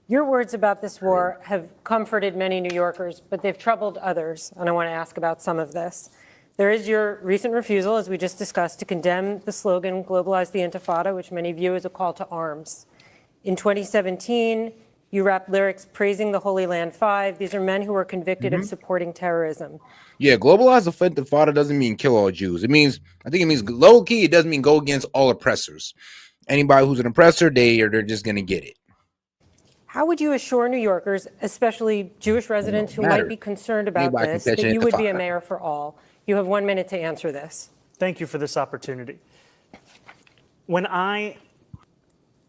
Your words about this war have comforted many New Yorkers, but they've troubled others, and I want to ask about some of this. There is your recent refusal, as we just discussed, to condemn the slogan, globalize the Intifada, which many view as a call to arms. In 2017, you rapped lyrics praising the Holy Land Five. These are men who were convicted of supporting terrorism. Yeah, globalize the Intifada doesn't mean kill all Jews. I think it means low key. It doesn't mean go against all oppressors. Anybody who's an oppressor, they're just going to get it. How would you assure New Yorkers, especially Jewish residents who might be concerned about this, that you would be a mayor for all? You have 1 minute to answer this. Thank you for this opportunity. When I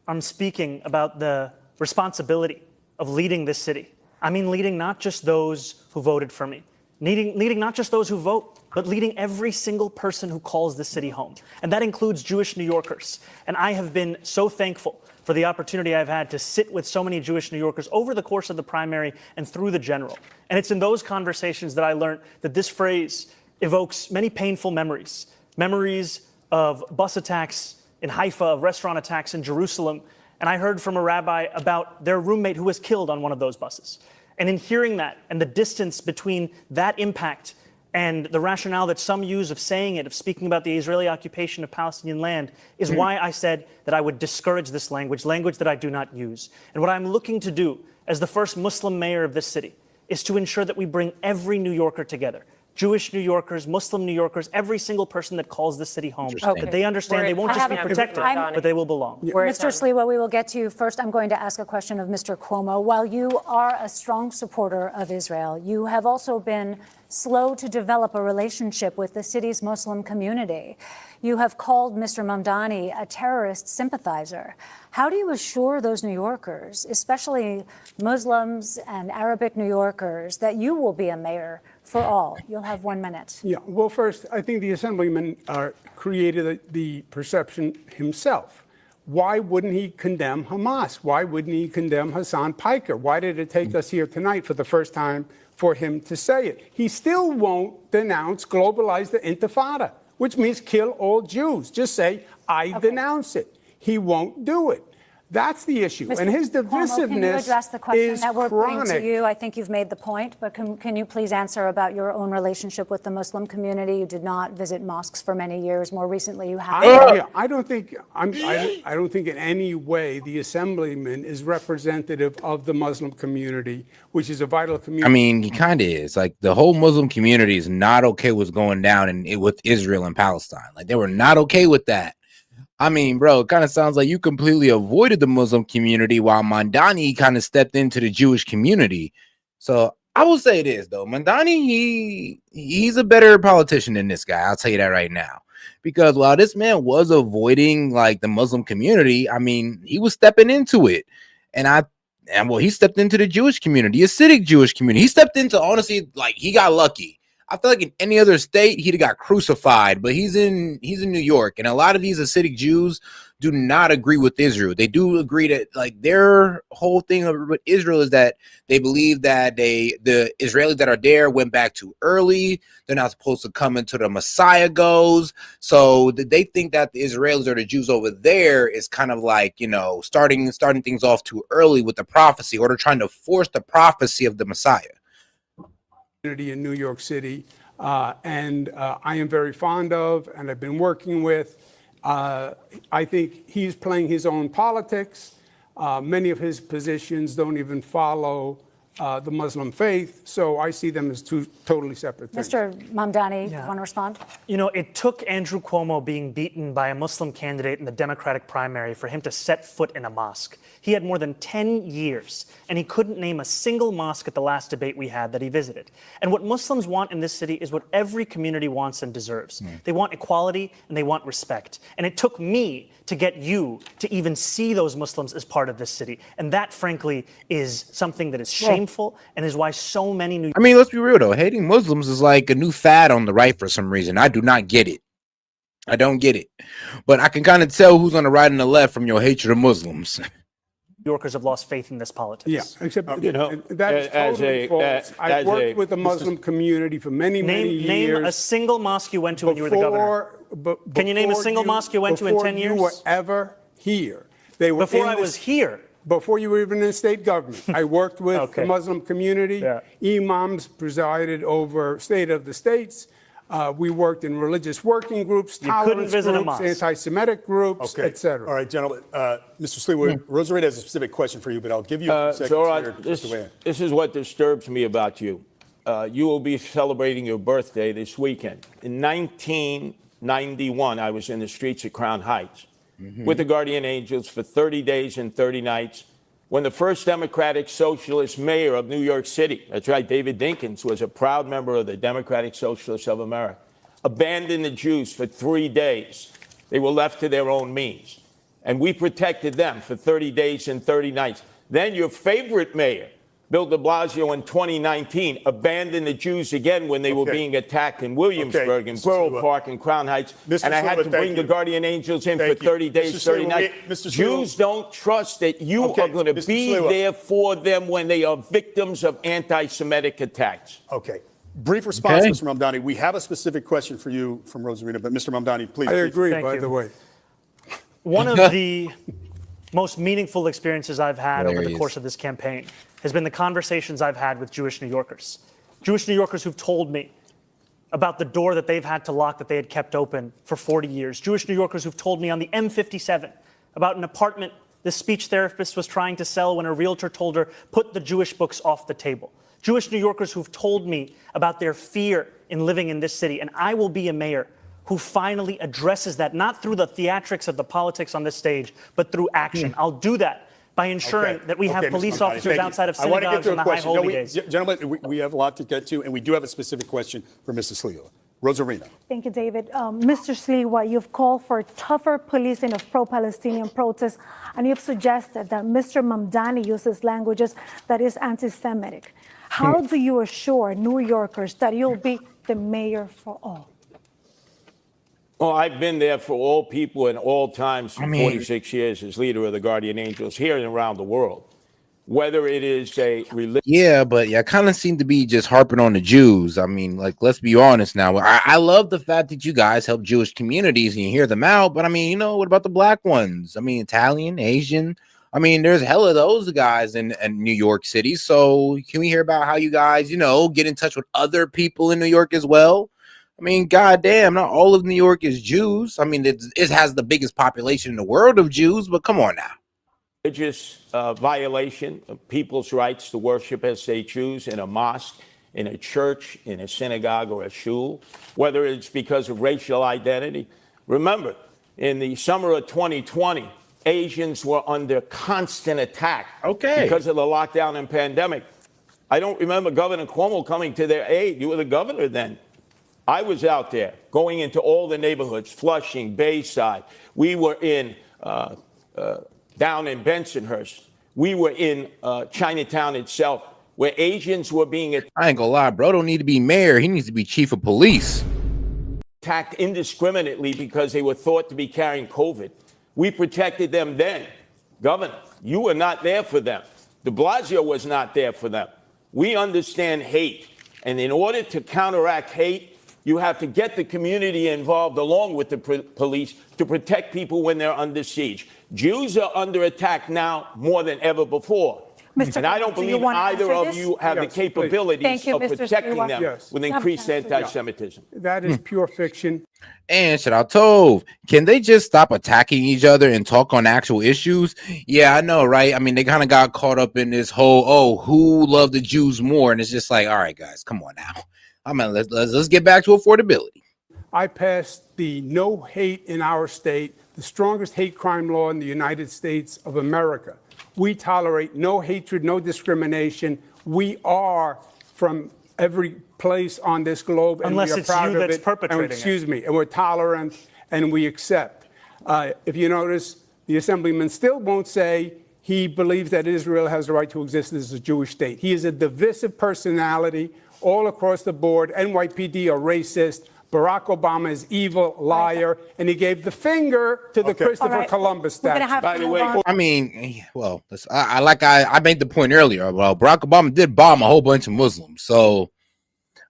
am speaking about the responsibility of leading this city, I mean leading not just those who voted for me, leading not just those who vote, but leading every single person who calls this city home. And that includes Jewish New Yorkers. And I have been so thankful for the opportunity I've had to sit with so many Jewish New Yorkers over the course of the primary and through the general. And it's in those conversations that I learned that this phrase evokes many painful memories. Memories of bus attacks in Haifa, of restaurant attacks in Jerusalem. And I heard from a rabbi about their roommate who was killed on one of those buses. And in hearing that and the distance between that impact and the rationale that some use of saying it, of speaking about the Israeli occupation of Palestinian land, is why I said that I would discourage this language that I do not use. And what I'm looking to do as the first Muslim mayor of this city is to ensure that we bring every New Yorker together. Jewish New Yorkers, Muslim New Yorkers, every single person that calls this city home, that they understand they won't just be protected, but they will belong. Mr. Sliwa, we will get to you first. I'm going to ask a question of Mr. Cuomo. While you are a strong supporter of Israel, you have also been slow to develop a relationship with the city's Muslim community. You have called Mr. Mamdani a terrorist sympathizer. How do you assure those New Yorkers, especially Muslims and Arabic New Yorkers, that you will be a mayor for all? You'll have 1 minute. Yeah, well, first, I think the assemblyman created the perception himself. Why wouldn't he condemn Hamas? Why wouldn't he condemn Hassan Piker? Why did it take us here tonight for the first time for him to say it? He still won't denounce globalize the Intifada, which means kill all Jews. Just say, I denounce it. He won't do it. That's the issue. Mr. And his Cuomo, divisiveness can you address the question is that we're putting to chronic. you? I think you've made the point, but can you please answer about your own relationship with the Muslim community? You did not visit mosques for many years. More recently, you have. I don't think in any way the assemblyman is representative of the Muslim community, which is a vital community. I mean, he kind of is. Like, the whole Muslim community is not okay with what's going down with Israel and Palestine. Like, they were not okay with that. I mean, bro, it kind of sounds like you completely avoided the Muslim community while Mamdani kind of stepped into the Jewish community. So I will say this, though. Mamdani, he's a better politician than this guy. I'll tell you that right now. Because while this man was avoiding, like, the Muslim community, I mean, he was stepping into it. And he stepped into the Jewish community, Hasidic Jewish community. He stepped into, honestly, like, he got lucky. I feel like in any other state, he'd have got crucified, but he's in New York, and a lot of these Hasidic Jews do not agree with Israel. They do agree that, like, their whole thing with Israel is that they believe that the Israelis that are there went back too early. They're not supposed to come until the Messiah goes. So they think that the Israelis or the Jews over there is kind of like, you know, starting things off too early with the prophecy, or they're trying to force the prophecy of the Messiah. In New York City, and I am very fond of, and I've been working with. I think he's playing his own politics. Many of his positions don't even follow the Muslim faith, so I see them as two totally separate things. Mr. Mamdani, want to respond? You know, it took Andrew Cuomo being beaten by a Muslim candidate in the Democratic primary for him to set foot in a mosque. He had more than 10 years, and he couldn't name a single mosque at the last debate we had that he visited. And what Muslims want in this city is what every community wants and deserves. They want equality and they want respect. And it took me to get you to even see those Muslims as part of this city. And that, frankly, is something that is shameful and is why so many I mean, let's be real, though. Hating Muslims is like a new fad on the right for some reason. I do not get it. I don't get it. But I can kind of tell who's on the right and the left from your hatred of Muslims. New Yorkers have lost faith in this politics. Yeah, except you know, that is totally false. I've worked with the Muslim community for many years. Name a single mosque you went to when you were the governor. Can you name a single mosque you went to in 10 years? Before you were ever here. They were before I was here. Before you were even in state government. I worked with the Muslim community. Imams presided over State of the States. We worked in religious working groups, tolerance groups, anti-Semitic groups, etc. All right, gentlemen. Mr. Sliwa, Rosarita has a specific question for you, but I'll give you a second. Zoran, this is what disturbs me about you. You will be celebrating your birthday this weekend. In 1991, I was in the streets of Crown Heights with the Guardian Angels for 30 days and 30 nights when the first Democratic Socialist mayor of New York City, that's right, David Dinkins, was a proud member of the Democratic Socialists of America, abandoned the Jews for 3 days. They were left to their own means. And we protected them for 30 days and 30 nights. Then your favorite mayor, Bill de Blasio, in 2019, abandoned the Jews again when they were being attacked in Williamsburg, in Borough Park, and Crown Heights. And I had to bring the Guardian Angels in for 30 days, 30 nights. Jews don't trust that you are going to be there for them when they are victims of anti-Semitic attacks. Okay. Brief response, Mr. Mamdani. We have a specific question for you from Rosarita, but Mr. Mamdani, please. I agree, by the way. One of the most meaningful experiences I've had over the course of this campaign has been the conversations I've had with Jewish New Yorkers. Jewish New Yorkers who've told me about the door that they've had to lock that they had kept open for 40 years. Jewish New Yorkers who've told me on the M57 about an apartment the speech therapist was trying to sell when a realtor told her, put the Jewish books off the table. Jewish New Yorkers who've told me about their fear in living in this city. And I will be a mayor who finally addresses that, not through the theatrics of the politics on this stage, but through action. I'll do that by ensuring that we have police officers outside of synagogues on the high holy days. Gentlemen, we have a lot to get to, and we do have a specific question for Mr. Sliwa. Rosarina. Thank you, David. Mr. Sliwa, you've called for tougher policing of pro-Palestinian protests, and you've suggested that Mr. Mamdani uses languages that is anti-Semitic. How do you assure New Yorkers that you'll be the mayor for all? Well, I've been there for all people in all times for 46 years as leader of the Guardian Angels here and around the world. Whether it is a religion. Yeah, but I kind of seem to be just harping on the Jews. I mean, like, let's be honest now. I love the fact that you guys help Jewish communities and you hear them out. But I mean, you know, what about the black ones? I mean, Italian, Asian, I mean, there's hella those guys in New York City. So can we hear about how you guys, get in touch with other people in New York as well? I mean, goddamn, not all of New York is Jews. I mean, it has the biggest population in the world of Jews, but come on now. Religious violation of people's rights to worship as they choose in a mosque, in a church, in a synagogue, or a shul, whether it's because of racial identity. Remember, in the summer of 2020, Asians were under constant attack because of the lockdown and pandemic. I don't remember Governor Cuomo coming to their aid. You were the governor then. I was out there going into all the neighborhoods, Flushing, Bayside. We were in down in Bensonhurst. We were in Chinatown itself, where Asians were being I ain't gonna lie, bro. Don't need to be mayor. He needs to be chief of police. Attacked indiscriminately because they were thought to be carrying COVID. We protected them then. Governor, you were not there for them. De Blasio was not there for them. We understand hate. And in order to counteract hate, you have to get the community involved along with the police to protect people when they're under siege. Jews are under attack now more than ever before. And I don't believe either of you have the capabilities of protecting them with increased anti-Semitism. That is pure fiction. And shout out Tove, can they just stop attacking each other and talk on actual issues? Yeah, I know, right? I mean, they kind of got caught up in this whole, who loved the Jews more? And it's just like, all right, guys, come on now. I mean, let's get back to affordability. I passed the no hate in our state, the strongest hate crime law in the United States of America. We tolerate no hatred, no discrimination. We are from every place on this globe, and unless we are it's proud you of that's it. perpetrating it. And we're tolerant and we accept. If you notice, the assemblyman still won't say he believes that Israel has the right to exist as a Jewish state. He is a divisive personality all across the board. NYPD are racist. Barack Obama is evil, liar, and he gave the finger to the Christopher Columbus statue. By the way, I mean, well, I made the point earlier. Well, Barack Obama did bomb a whole bunch of Muslims, so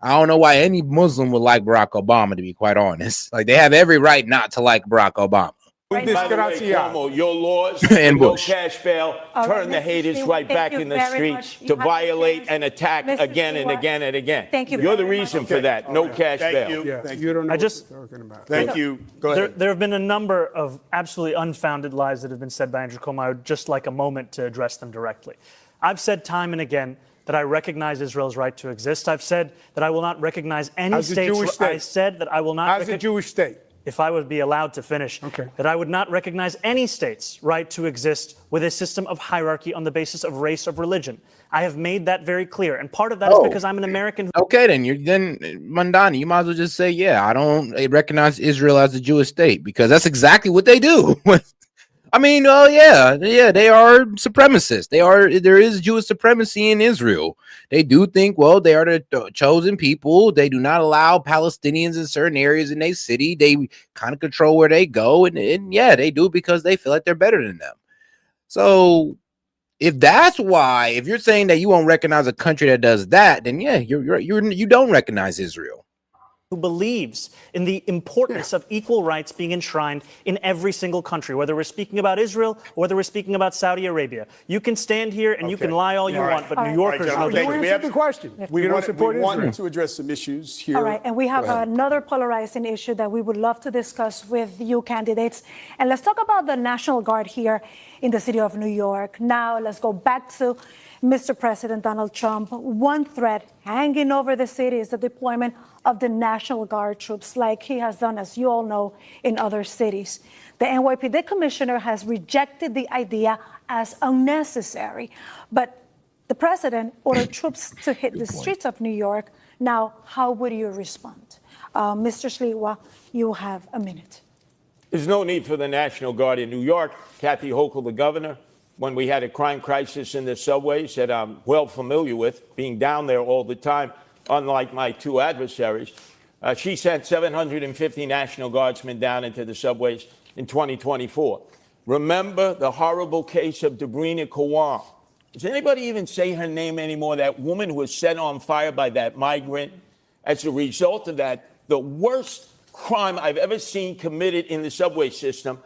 I don't know why any Muslim would like Barack Obama, to be quite honest. Like, they have every right not to like Barack Obama. By the way, Cuomo, your laws And no Bush. cash bail turn the haters right back in the streets to violate and attack again and again and again. Thank you You're the very reason much. for that. No cash bail. You don't know what you're talking about. Thank you. Go ahead. There have been a number of absolutely unfounded lies that have been said by Andrew Cuomo. I would just like a moment to address them directly. I've said time and again that I recognize Israel's right to exist. I've said that I will not recognize any state. I said that I will not. As a Jewish state. If I would be allowed to finish, that I would not recognize any state's right to exist with a system of hierarchy on the basis of race or religion. I have made that very clear, and part of that is because I'm an American. Okay, then Mandani, you might as well just say, yeah, I don't recognize Israel as a Jewish state, because that's exactly what they do. I mean, yeah, they are supremacists. There is Jewish supremacy in Israel. They do think, well, they are the chosen people. They do not allow Palestinians in certain areas in their city. They kind of control where they go, and yeah, they do because they feel like they're better than them. So if that's why, if you're saying that you won't recognize a country that does that, then yeah, you don't recognize Israel. Who believes in the importance of equal rights being enshrined in every single country, whether we're speaking about Israel or whether we're speaking about Saudi Arabia. You can stand here and you can lie all you want, but New Yorkers know You answered the question. We want to address some issues here. All right, and we have another polarizing issue that we would love to discuss with you candidates. And let's talk about the National Guard here in the city of New York. Now, let's go back to Mr. President Donald Trump. One threat hanging over the city is the deployment of the National Guard troops, like he has done, as you all know, in other cities. The NYPD commissioner has rejected the idea as unnecessary, but the president ordered troops to hit the streets of New York. Now, how would you respond? Mr. Sliwa, you have a minute. There's no need for the National Guard in New York. Kathy Hochul, the governor, when we had a crime crisis in the subways that I'm well familiar with, being down there all the time, unlike my two adversaries, she sent 750 National Guardsmen down into the subways in 2024. Remember the horrible case of Debrina Kawan. Does anybody even say her name anymore? That woman who was set on fire by that migrant. As a result of that, the worst crime I've ever seen committed in the subway system,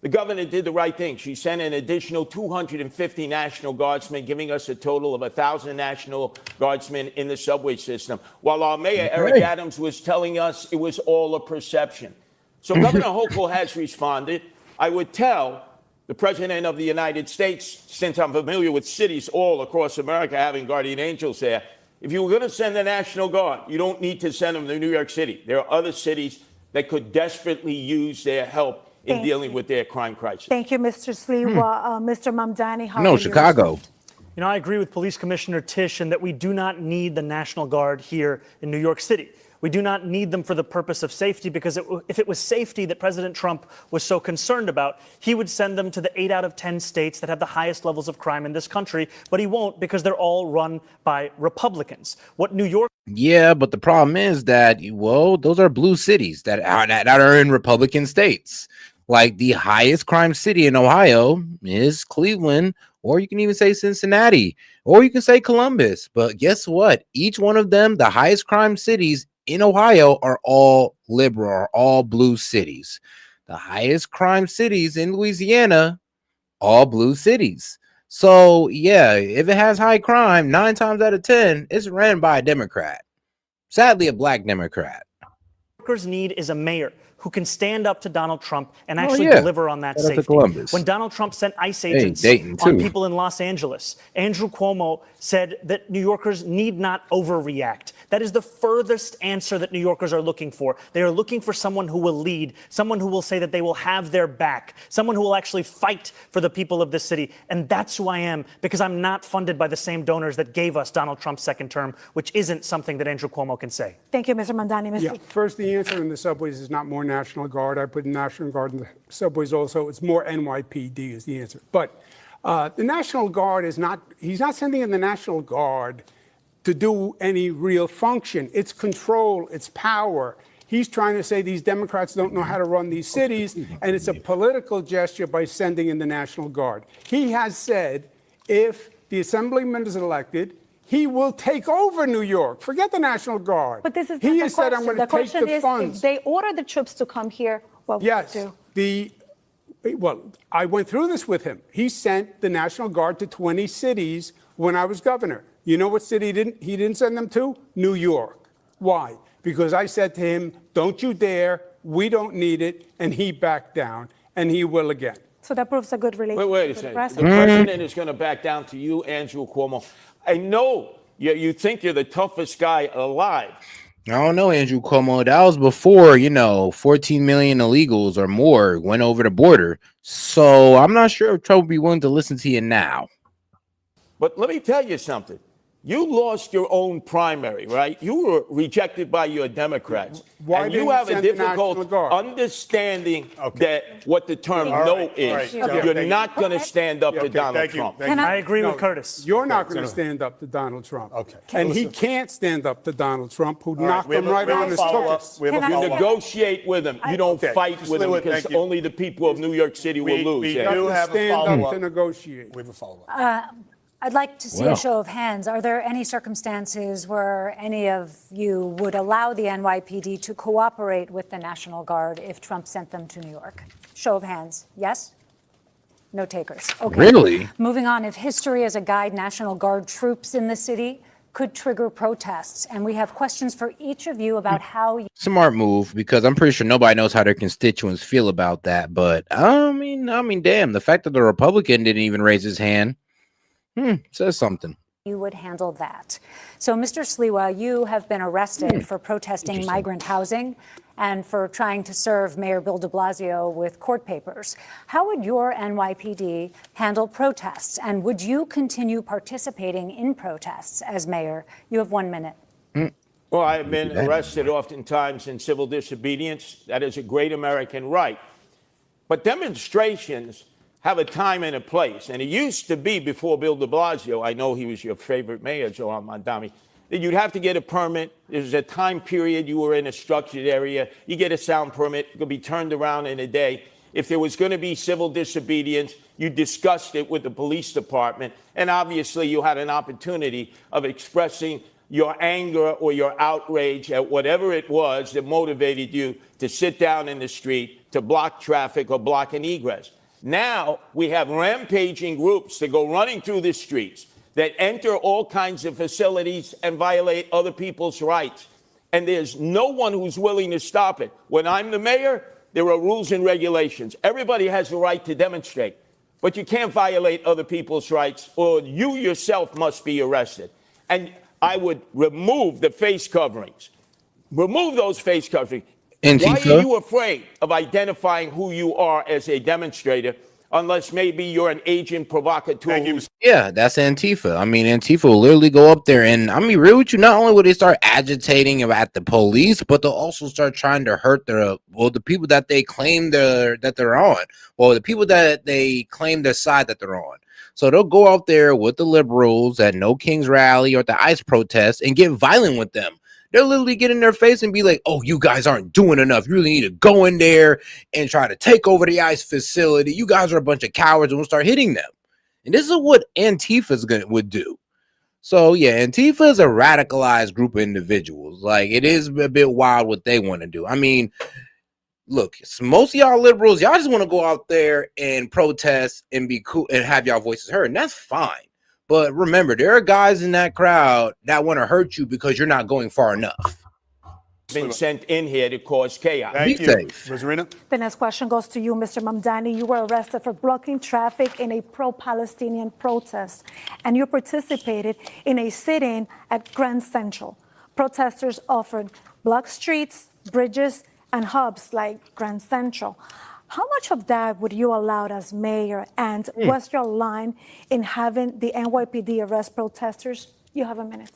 The governor did the right thing. She sent an additional 250 National Guardsmen, giving us a total of 1,000 National Guardsmen in the subway system, while our mayor, Eric Adams, was telling us it was all a perception. So Governor Hochul has responded. I would tell the President of the United States, since I'm familiar with cities all across America having guardian angels there, if you were going to send the National Guard, you don't need to send them to New York City. There are other cities that could desperately use their help in dealing with their crime crisis. Thank you, Mr. Sliwa. Mr. Mamdani, how No, will you Chicago. respond? You know, I agree with Police Commissioner Tisch in that we do not need the National Guard here in New York City. We do not need them for the purpose of safety, because if it was safety that President Trump was so concerned about, he would send them to the 8 out of 10 states that have the highest levels of crime in this country, but he won't, because they're all run by Republicans. What New York... Yeah, but the problem is that, well, those are blue cities that are in Republican states. Like the highest crime city in Ohio is Cleveland, or you can even say Cincinnati, or you can say Columbus. But guess what? Each one of them, the highest crime cities in Ohio, are all liberal, are all blue cities. The highest crime cities in Louisiana, all blue cities. So yeah, if it has high crime, 9 times out of 10, it's ran by a Democrat. Sadly, a black Democrat. Workers need is a mayor who can stand up to Donald Trump and actually deliver on that safety. When Donald Trump sent ICE agents on people in Los Angeles, Andrew Cuomo said that New Yorkers need not overreact. That is the furthest answer that New Yorkers are looking for. They are looking for someone who will lead, someone who will say that they will have their back, someone who will actually fight for the people of this city. And that's who I am, because I'm not funded by the same donors that gave us Donald Trump's second term, which isn't something that Andrew Cuomo can say. Thank you, Mr. Mamdani. Yeah, first, the answer in the subways is not more National Guard. I put National Guard in the subways also. It's more NYPD is the answer. But the National Guard is not, he's not sending in the National Guard to do any real function. It's control, it's power. He's trying to say these Democrats don't know how to run these cities, and it's a political gesture by sending in the National Guard. He has said if the assemblyman is elected, he will take over New York. Forget the National Guard. But this is he not has the said, question. I'm going The to take question the is, funds. if they order the troops to come here, what will Yes, you do? Well, I went through this with him. He sent the National Guard to 20 cities when I was governor. You know what city he didn't send them to? New York. Why? Because I said to him, don't you dare, we don't need it, and he backed down, and he will again. So that proves a good relationship Wait a with the second. president. The president is going to back down to you, Andrew Cuomo. I know you think you're the toughest guy alive. I don't know, Andrew Cuomo. That was before, 14 million illegals or more went over the border. So I'm not sure if Trump will be willing to listen to you now. But let me tell you something. You lost your own primary, right? You were rejected by your Democrats. Why and didn't you have you a send the National difficult Guard? understanding that what the term no is. You're not going to stand up to Donald Trump. I agree with Curtis. You're not going to stand up to Donald Trump. Okay. And he can't stand up to Donald Trump, who knocked him right on his tuchus. You negotiate with him. You don't fight with him, because only the people of New York City will lose. We do have a follow-up to negotiate. We have a follow-up. I'd like to see a show of hands. Are there any circumstances where any of you would allow the NYPD to cooperate with the National Guard if Trump sent them to New York? Show of hands. Yes? No takers. Okay. Really? Moving on. If history is a guide, National Guard troops in the city could trigger protests. And we have questions for each of you about how you... Smart move, because I'm pretty sure nobody knows how their constituents feel about that. But I mean, damn, the fact that the Republican didn't even raise his hand says something. You would handle that. So, Mr. Sliwa, you have been arrested for protesting migrant housing and for trying to serve Mayor Bill de Blasio with court papers. How would your NYPD handle protests? And would you continue participating in protests as mayor? You have 1 minute. Well, I have been arrested oftentimes in civil disobedience. That is a great American right. But demonstrations have a time and a place. And it used to be, before Bill de Blasio, I know he was your favorite mayor, Joe Mondami, that you'd have to get a permit. There's a time period you were in a structured area. You get a sound permit. It could be turned around in a day. If there was going to be civil disobedience, you discussed it with the police department. And obviously, you had an opportunity of expressing your anger or your outrage at whatever it was that motivated you to sit down in the street, to block traffic or block an egress. Now we have rampaging groups that go running through the streets, that enter all kinds of facilities and violate other people's rights. And there's no one who's willing to stop it. When I'm the mayor, there are rules and regulations. Everybody has the right to demonstrate, but you can't violate other people's rights, or you yourself must be arrested. And I would remove the face coverings. Remove those face coverings. Antifa. Why are you afraid of identifying who you are as a demonstrator, unless maybe you're an agent provocateur? Yeah, that's Antifa. I mean, Antifa will literally go up there and, I mean, real with you, not only will they start agitating at the police, but they'll also start trying to hurt the people that they claim that they're on, or the people that they claim their side that they're on. So they'll go out there with the liberals at No King's rally or at the ICE protest and get violent with them. They'll literally get in their face and be like, oh, you guys aren't doing enough. You really need to go in there and try to take over the ICE facility. You guys are a bunch of cowards, and we'll start hitting them. And this is what Antifa would do. So, yeah, Antifa is a radicalized group of individuals. Like, it is a bit wild what they want to do. I mean, look, most of y'all liberals, y'all just want to go out there and protest and be cool and have y'all voices heard, and that's fine. But remember, there are guys in that crowd that want to hurt you because you're not going far enough. Been sent in here to cause chaos. Thank Be you. safe. Rosarina? The next question goes to you, Mr. Mamdani. You were arrested for blocking traffic in a pro-Palestinian protest, and you participated in a sit-in at Grand Central. Protesters offered block streets, bridges, and hubs like Grand Central. How much of that would you allow as mayor, and what's your line in having the NYPD arrest protesters? You have a minute.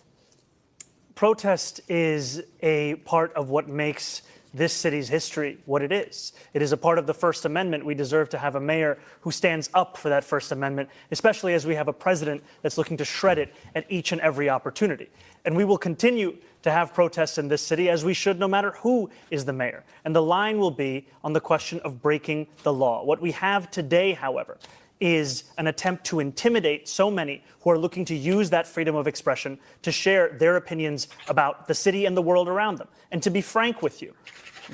Protest is a part of what makes this city's history what it is. It is a part of the First Amendment. We deserve to have a mayor who stands up for that First Amendment, especially as we have a president that's looking to shred it at each and every opportunity. And we will continue to have protests in this city, as we should, no matter who is the mayor. And the line will be on the question of breaking the law. What we have today, however, is an attempt to intimidate so many who are looking to use that freedom of expression to share their opinions about the city and the world around them. And to be frank with you,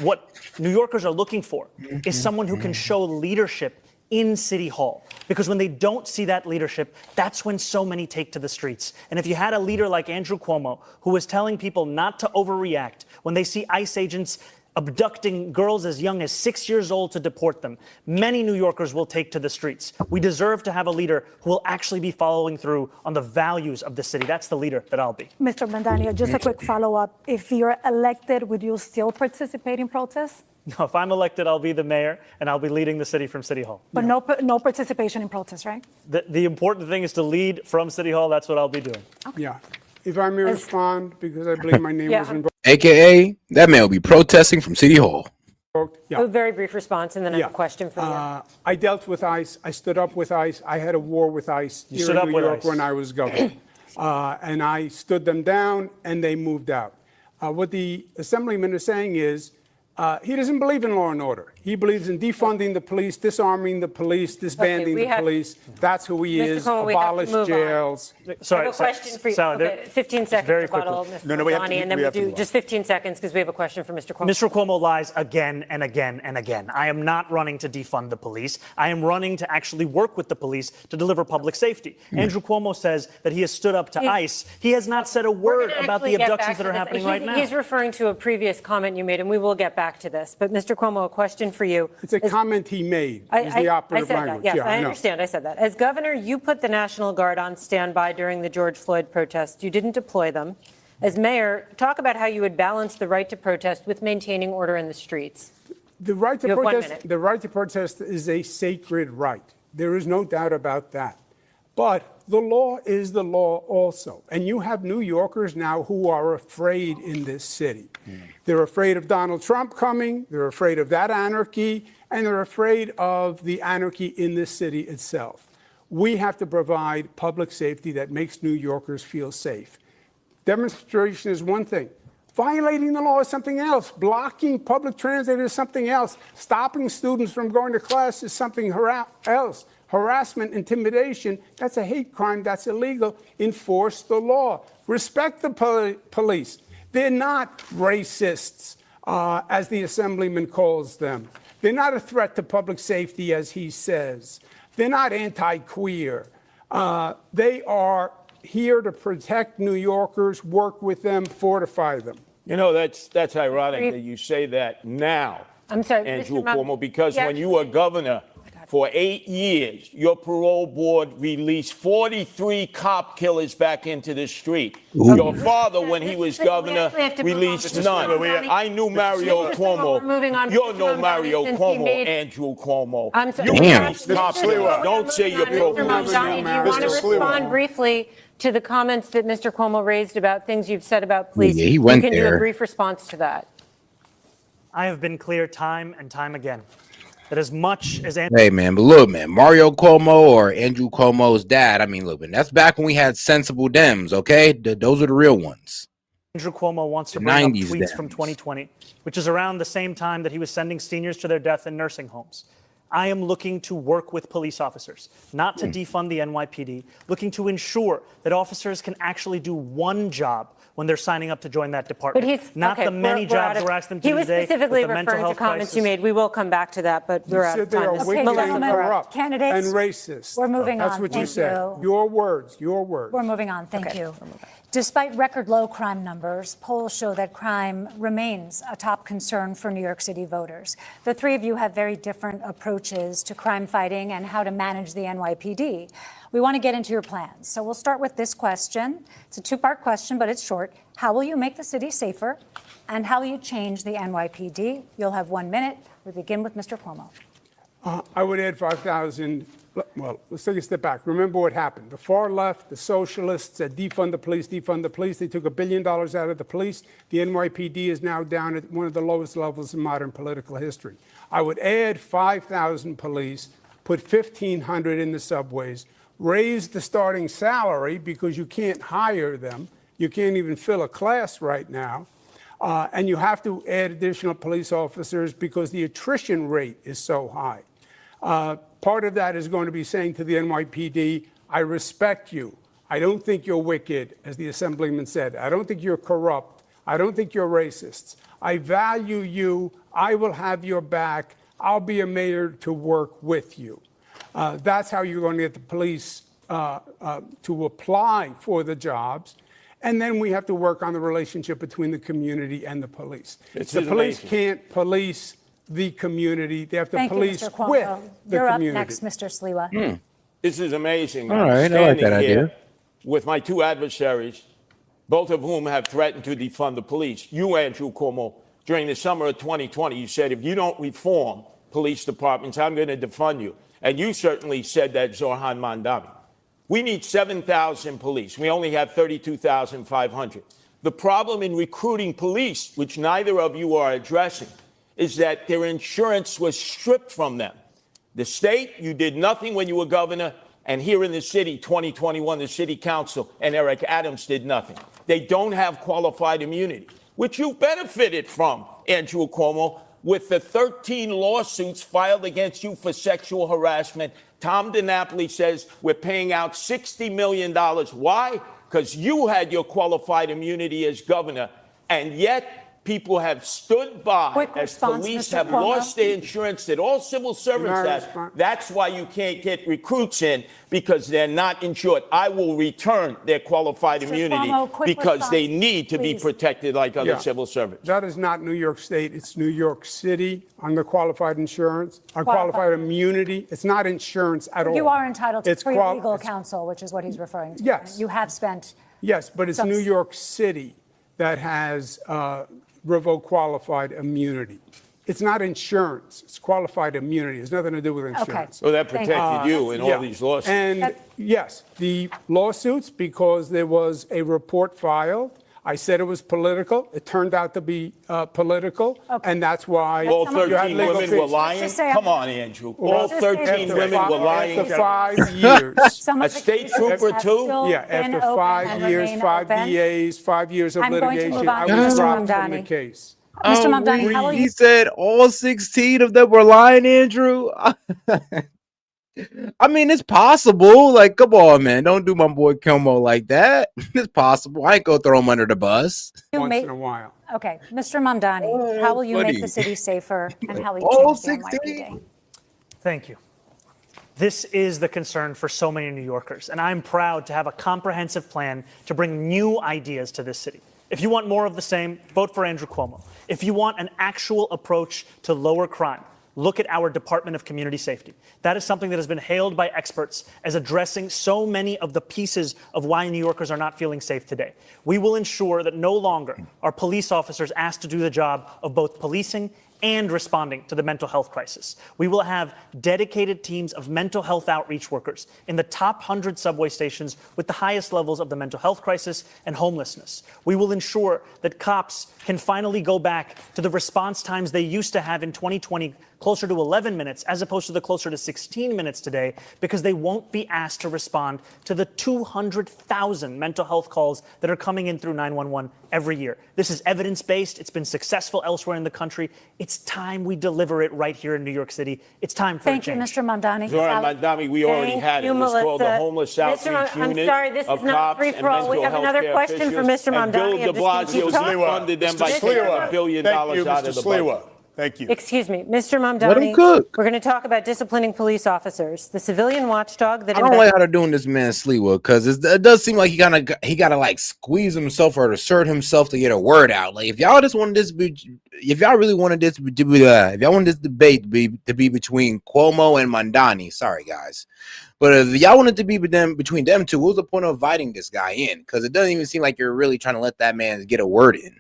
what New Yorkers are looking for is someone who can show leadership in City Hall. Because when they don't see that leadership, that's when so many take to the streets. And if you had a leader like Andrew Cuomo, who was telling people not to overreact when they see ICE agents abducting girls as young as 6 years old to deport them, many New Yorkers will take to the streets. We deserve to have a leader who will actually be following through on the values of the city. That's the leader that I'll be. Mr. Mamdani, just a quick follow-up. If you're elected, would you still participate in protests? No, if I'm elected, I'll be the mayor, and I'll be leading the city from City Hall. But no participation in protests, right? The important thing is to lead from City Hall. That's what I'll be doing. Yeah. If I may respond, because I believe my name was involved. AKA, that man will be protesting from City Hall. Yeah. A very brief response, and then I have a question for you. I dealt with ICE. I stood up with ICE. I had a war with ICE here in New York when I was governor. And I stood them down, and they moved out. What the assemblyman is saying is, he doesn't believe in law and order. He believes in defunding the police, disarming the police, disbanding the police. That's who he is. Abolish jails. I have a question for you. Okay, 15 seconds rebuttal, Mr. Mamdani, and then we do just 15 seconds because we have a question for Mr. Cuomo. Mr. Cuomo lies again and again and again. I am not running to defund the police. I am running to actually work with the police to deliver public safety. Andrew Cuomo says that he has stood up to ICE. He has not said a word about the abductions that are happening right now. He's referring to a previous comment you made, and we will get back to this. But Mr. Cuomo, a question for you. It's a comment he made. Is the operative language. Yes, I understand. I said that. As governor, you put the National Guard on standby during the George Floyd protests. You didn't deploy them. As mayor, talk about how you would balance the right to protest with maintaining order in the streets. The right to protest is a sacred right. There is no doubt about that. But the law is the law also. And you have New Yorkers now who are afraid in this city. They're afraid of Donald Trump coming. They're afraid of that anarchy. And they're afraid of the anarchy in this city itself. We have to provide public safety that makes New Yorkers feel safe. Demonstration is one thing. Violating the law is something else. Blocking public transit is something else. Stopping students from going to class is something else. harassment, intimidation, that's a hate crime, that's illegal. Enforce the law. Respect the police. They're not racists, as the assemblyman calls them. They're not a threat to public safety, as he says. They're not anti-queer. They are here to protect New Yorkers, work with them, fortify them. You know, that's ironic that you say that now, I'm sorry, Andrew Mr. Cuomo, because Yeah. when you were governor for 8 years, your parole board released 43 cop killers back into the street. Ooh. Your father, when he was governor, released none. I knew Mario Cuomo. You know Mario Cuomo, Andrew Cuomo. I'm sorry. You Damn. released cop killers. Don't say you're pro. Mr. Mamdani, do you want to respond briefly to the comments that Mr. Cuomo raised about things you've said about police? Yeah, he went You can do there. a brief response to that. I have been clear time and time again that as much as Hey man, but look, man, Mario Cuomo or Andrew Cuomo's dad. I mean, look, man, that's back when we had sensible Dems. Okay, those are the real ones. Andrew Cuomo wants to The bring up 90s tweets Dems. from 2020, which is around the same time that he was sending seniors to their death in nursing homes. I am looking to work with police officers, not to defund the NYPD, looking to ensure that officers can actually do one job when they're signing up to join that department. But he's not okay, the many we're out jobs of- we're asking them to He do was today. specifically with the mental referring to health comments crisis. you made. We will come back to that, but You we're out said of they time. are Ms. wicked Melissa and Murray. corrupt Candidates, and racist. we're moving That's on. what you Thank said. you. Your words, your words. We're moving on. Thank you. Despite record low crime numbers, polls show that crime remains a top concern for New York City voters. The three of you have very different approaches to crime fighting and how to manage the NYPD. We want to get into your plans. So we'll start with this question. It's a two-part question, but it's short. How will you make the city safer? And how will you change the NYPD? You'll have 1 minute. We begin with Mr. Cuomo. I would add 5,000. Well, let's take a step back. Remember what happened. The far left, the socialists said defund the police, defund the police. They took $1 billion out of the police. The NYPD is now down at one of the lowest levels in modern political history. I would add 5,000 police, put 1,500 in the subways, raise the starting salary because you can't hire them. You can't even fill a class right now. And you have to add additional police officers because the attrition rate is so high. Part of that is going to be saying to the NYPD, I respect you. I don't think you're wicked, as the assemblyman said. I don't think you're corrupt. I don't think you're racists. I value you. I will have your back. I'll be a mayor to work with you. That's how you're going to get the police to apply for the jobs. And then we have to work on the relationship between the community and the police. The police can't police the community. They have to police Mr. Cuomo. with the You're community. up next, Mr. Sliwa. This is amazing. All I'm right, I like standing that here idea. with my two adversaries, both of whom have threatened to defund the police. You, Andrew Cuomo, during the summer of 2020, you said, if you don't reform police departments, I'm going to defund you. And you certainly said that, Zoran Mandami. We need 7,000 police. We only have 32,500. The problem in recruiting police, which neither of you are addressing, is that their insurance was stripped from them. The state, you did nothing when you were governor, and here in the city, 2021, the city council and Eric Adams did nothing. They don't have qualified immunity, which you benefited from, Andrew Cuomo, with the 13 lawsuits filed against you for sexual harassment. Tom DiNapoli says we're paying out $60 million. Why? Because you had your qualified immunity as governor, and yet people have stood by as police have lost their insurance that all civil servants have. That's why you can't get recruits in, because they're not insured. I will return their qualified immunity because they need to be protected like other civil servants. That is not New York State. It's New York City on the qualified insurance, on qualified immunity. It's not insurance at all. You are entitled to It's free legal counsel, which is what he's referring to. Yes. You have spent. Yes, but it's New York City that has revoked qualified immunity. It's not insurance. It's qualified immunity. It's nothing to do with insurance. So that protected you in all these lawsuits. And yes, the lawsuits, because there was a report filed. I said it was political. It turned out to be political, and that's why all 13 women were lying. Come on, Andrew. All 13 women were lying. After 5 years, a state trooper too. Yeah, after 5 years, 5 DAs, 5 years of I'm going to litigation, move on I to was Mr. dropped from the Mamdani. case. Mr. Mamdani, how will He you? said all 16 of them were lying, Andrew. I mean, it's possible. Like, come on, man. Don't do my boy Kilmo like that. It's possible. I ain't gonna throw him under the bus. Once in a while. Okay, Mr. Mamdani, how will you make the city safer and how will you All change the 16? NYPD? Thank you. This is the concern for so many New Yorkers, and I'm proud to have a comprehensive plan to bring new ideas to this city. If you want more of the same, vote for Andrew Cuomo. If you want an actual approach to lower crime, look at our Department of Community Safety. That is something that has been hailed by experts as addressing so many of the pieces of why New Yorkers are not feeling safe today. We will ensure that no longer are police officers asked to do the job of both policing and responding to the mental health crisis. We will have dedicated teams of mental health outreach workers in the top 100 subway stations with the highest levels of the mental health crisis and homelessness. We will ensure that cops can finally go back to the response times they used to have in 2020, closer to 11 minutes, as opposed to the closer to 16 minutes today, because they won't be asked to respond to the 200,000 mental health calls that are coming in through 911 every year. This is evidence-based. It's been successful elsewhere in the country. It's time we deliver it right here in New York City. It's time for a change. Thank you, Mr. Mamdani. Zoran Mamdani, we already had it. It was called the Homeless Outreach I'm Unit sorry, this of is not cops free and for all. mental We have health another care question for officials, Mr. and Mamdani. Bill de Blasio funded them by $1 billion out of the budget. Thank you. Excuse me, Mr. Let him Mamdani. cook. We're going to talk about disciplining police officers. The civilian watchdog that I don't like how they're doing this man Sliwa, because it does seem like he gotta like squeeze himself or assert himself to get a word out. Like if y'all just wanted this, if y'all really wanted this to be, if y'all wanted this debate to be between Cuomo and Mamdani, sorry guys, but if y'all wanted to be between them two, what was the point of inviting this guy in? Because it doesn't even seem like you're really trying to let that man get a word in.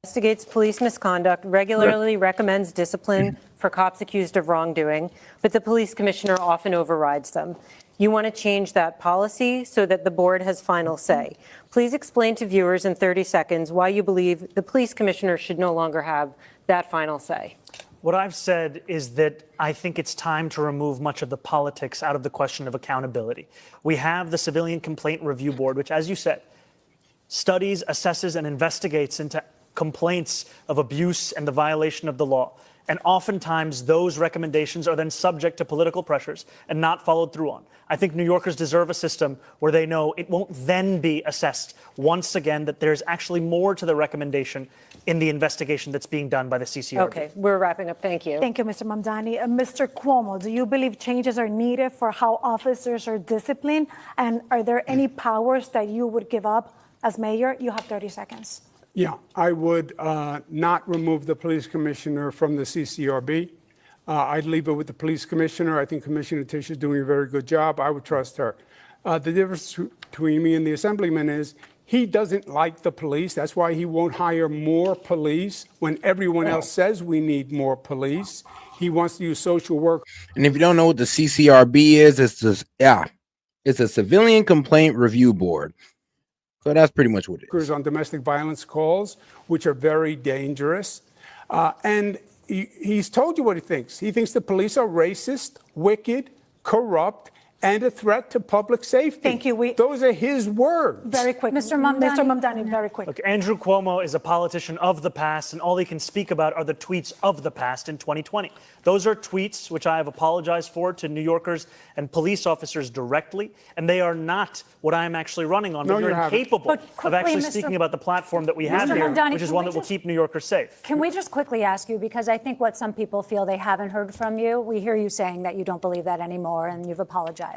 investigates police misconduct, regularly recommends discipline for cops accused of wrongdoing, but the police commissioner often overrides them. You want to change that policy so that the board has final say. Please explain to viewers in 30 seconds why you believe the police commissioner should no longer have that final say. What I've said is that I think it's time to remove much of the politics out of the question of accountability. We have the Civilian Complaint Review Board, which, as you said, studies, assesses, and investigates into complaints of abuse and the violation of the law. And oftentimes those recommendations are then subject to political pressures and not followed through on. I think New Yorkers deserve a system where they know it won't then be assessed once again, that there's actually more to the recommendation in the investigation that's being done by the CCRB. Okay, we're wrapping up. Thank you. Thank you, Mr. Mamdani. Mr. Cuomo, do you believe changes are needed for how officers are disciplined? And are there any powers that you would give up as mayor? You have 30 seconds. Yeah, I would not remove the police commissioner from the CCRB. I'd leave it with the police commissioner. I think Commissioner Tisch is doing a very good job. I would trust her. The difference between me and the assemblyman is he doesn't like the police. That's why he won't hire more police when everyone else says we need more police. He wants to use social work. And if you don't know what the CCRB is, it's a Civilian Complaint Review Board. So that's pretty much what it is. On domestic violence calls, which are very dangerous. And he's told you what he thinks. He thinks the police are racist, wicked, corrupt, and a threat to public safety. Thank you. Those are his words. Very quick. Mr. Mamdani, very quick. Look, Andrew Cuomo is a politician of the past, and all he can speak about are the tweets of the past in 2020. Those are tweets which I have apologized for to New Yorkers and police officers directly, and they are not what I am actually running on. No, but you're incapable of actually Mr. speaking about the platform that we have Mr. here, Mamdani, which is can one we that will just- keep New Yorkers safe. Can we just quickly ask you, because I think what some people feel they haven't heard from you, we hear you saying that you don't believe that anymore and you've apologized.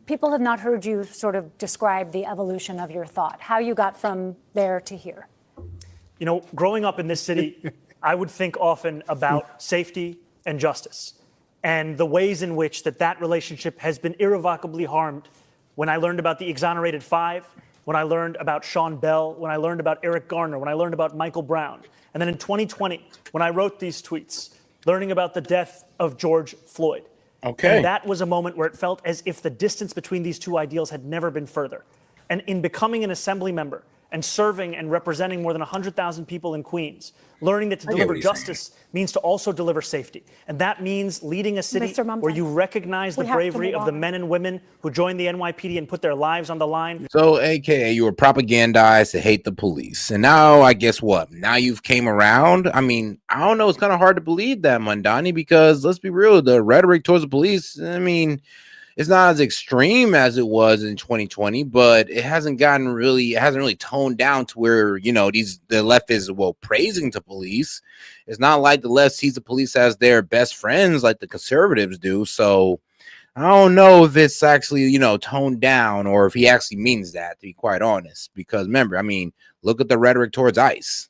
People have not heard you sort of describe the evolution of your thought, how you got from there to here. You know, growing up in this city, I would think often about safety and justice and the ways in which that relationship has been irrevocably harmed. When I learned about the exonerated five, when I learned about Sean Bell, when I learned about Eric Garner, when I learned about Michael Brown. And then in 2020, when I wrote these tweets, learning about the death of George Floyd. Okay. And that was a moment where it felt as if the distance between these two ideals had never been further. And in becoming an assembly member, and serving and representing more than 100,000 people in Queens, learning that to deliver justice means to also deliver safety. And that means leading a city where you recognize the bravery of the men and women who joined the NYPD and put their lives on the line. So, AKA, you were propagandized to hate the police. And now, I guess what? Now you've came around? I mean, I don't know. It's kind of hard to believe that, Mandani, because let's be real. The rhetoric towards the police, I mean, it's not as extreme as it was in 2020, but it hasn't really toned down to where, you know, the left is, well, praising the police. It's not like the left sees the police as their best friends like the conservatives do. So I don't know if it's actually, you know, toned down or if he actually means that, to be quite honest, because remember, I mean, look at the rhetoric towards ICE.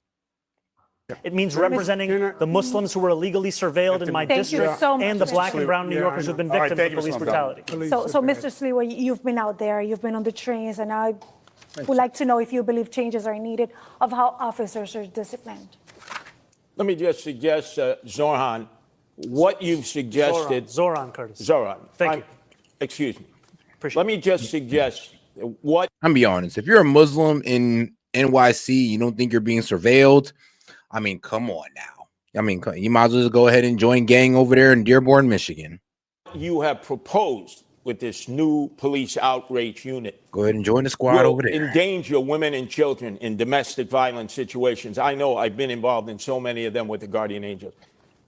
It means representing the Muslims who were illegally surveilled in my district and the black and brown New Yorkers who've been victims of police brutality. So Mr. Sliwa, you've been out there, you've been on the trains, and I would like to know if you believe changes are needed of how officers are disciplined. Let me just suggest, Zoran, what you've suggested. Zoran Curtis. Zoran. Thank you. Excuse me. Let me just suggest what. I'm be honest. If you're a Muslim in NYC, you don't think you're being surveilled. I mean, come on now. I mean, you might as well just go ahead and join gang over there in Dearborn, Michigan. You have proposed with this new police outreach unit. Go ahead and join the squad over there. Endanger women and children in domestic violence situations. I know I've been involved in so many of them with the Guardian Angels.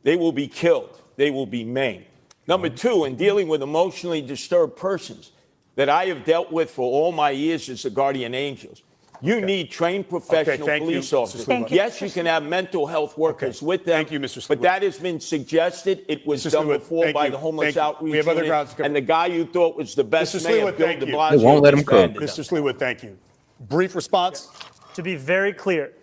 They will be killed. They will be maimed. Number two, in dealing with emotionally disturbed persons that I have dealt with for all my years as the Guardian Angels, you need trained professional police officers. Yes, you can have mental health workers with them. Thank you, Mr. Sliwa. But that has been suggested. It was done before by the homeless outreach we have other unit, grounds to cover. and the guy you thought was the best Mr. mayor, Sliwa, Bill thank de you. Blasio, They won't let him cook. disbanded Mr. Sliwa, thank you. Brief response. To be very clear,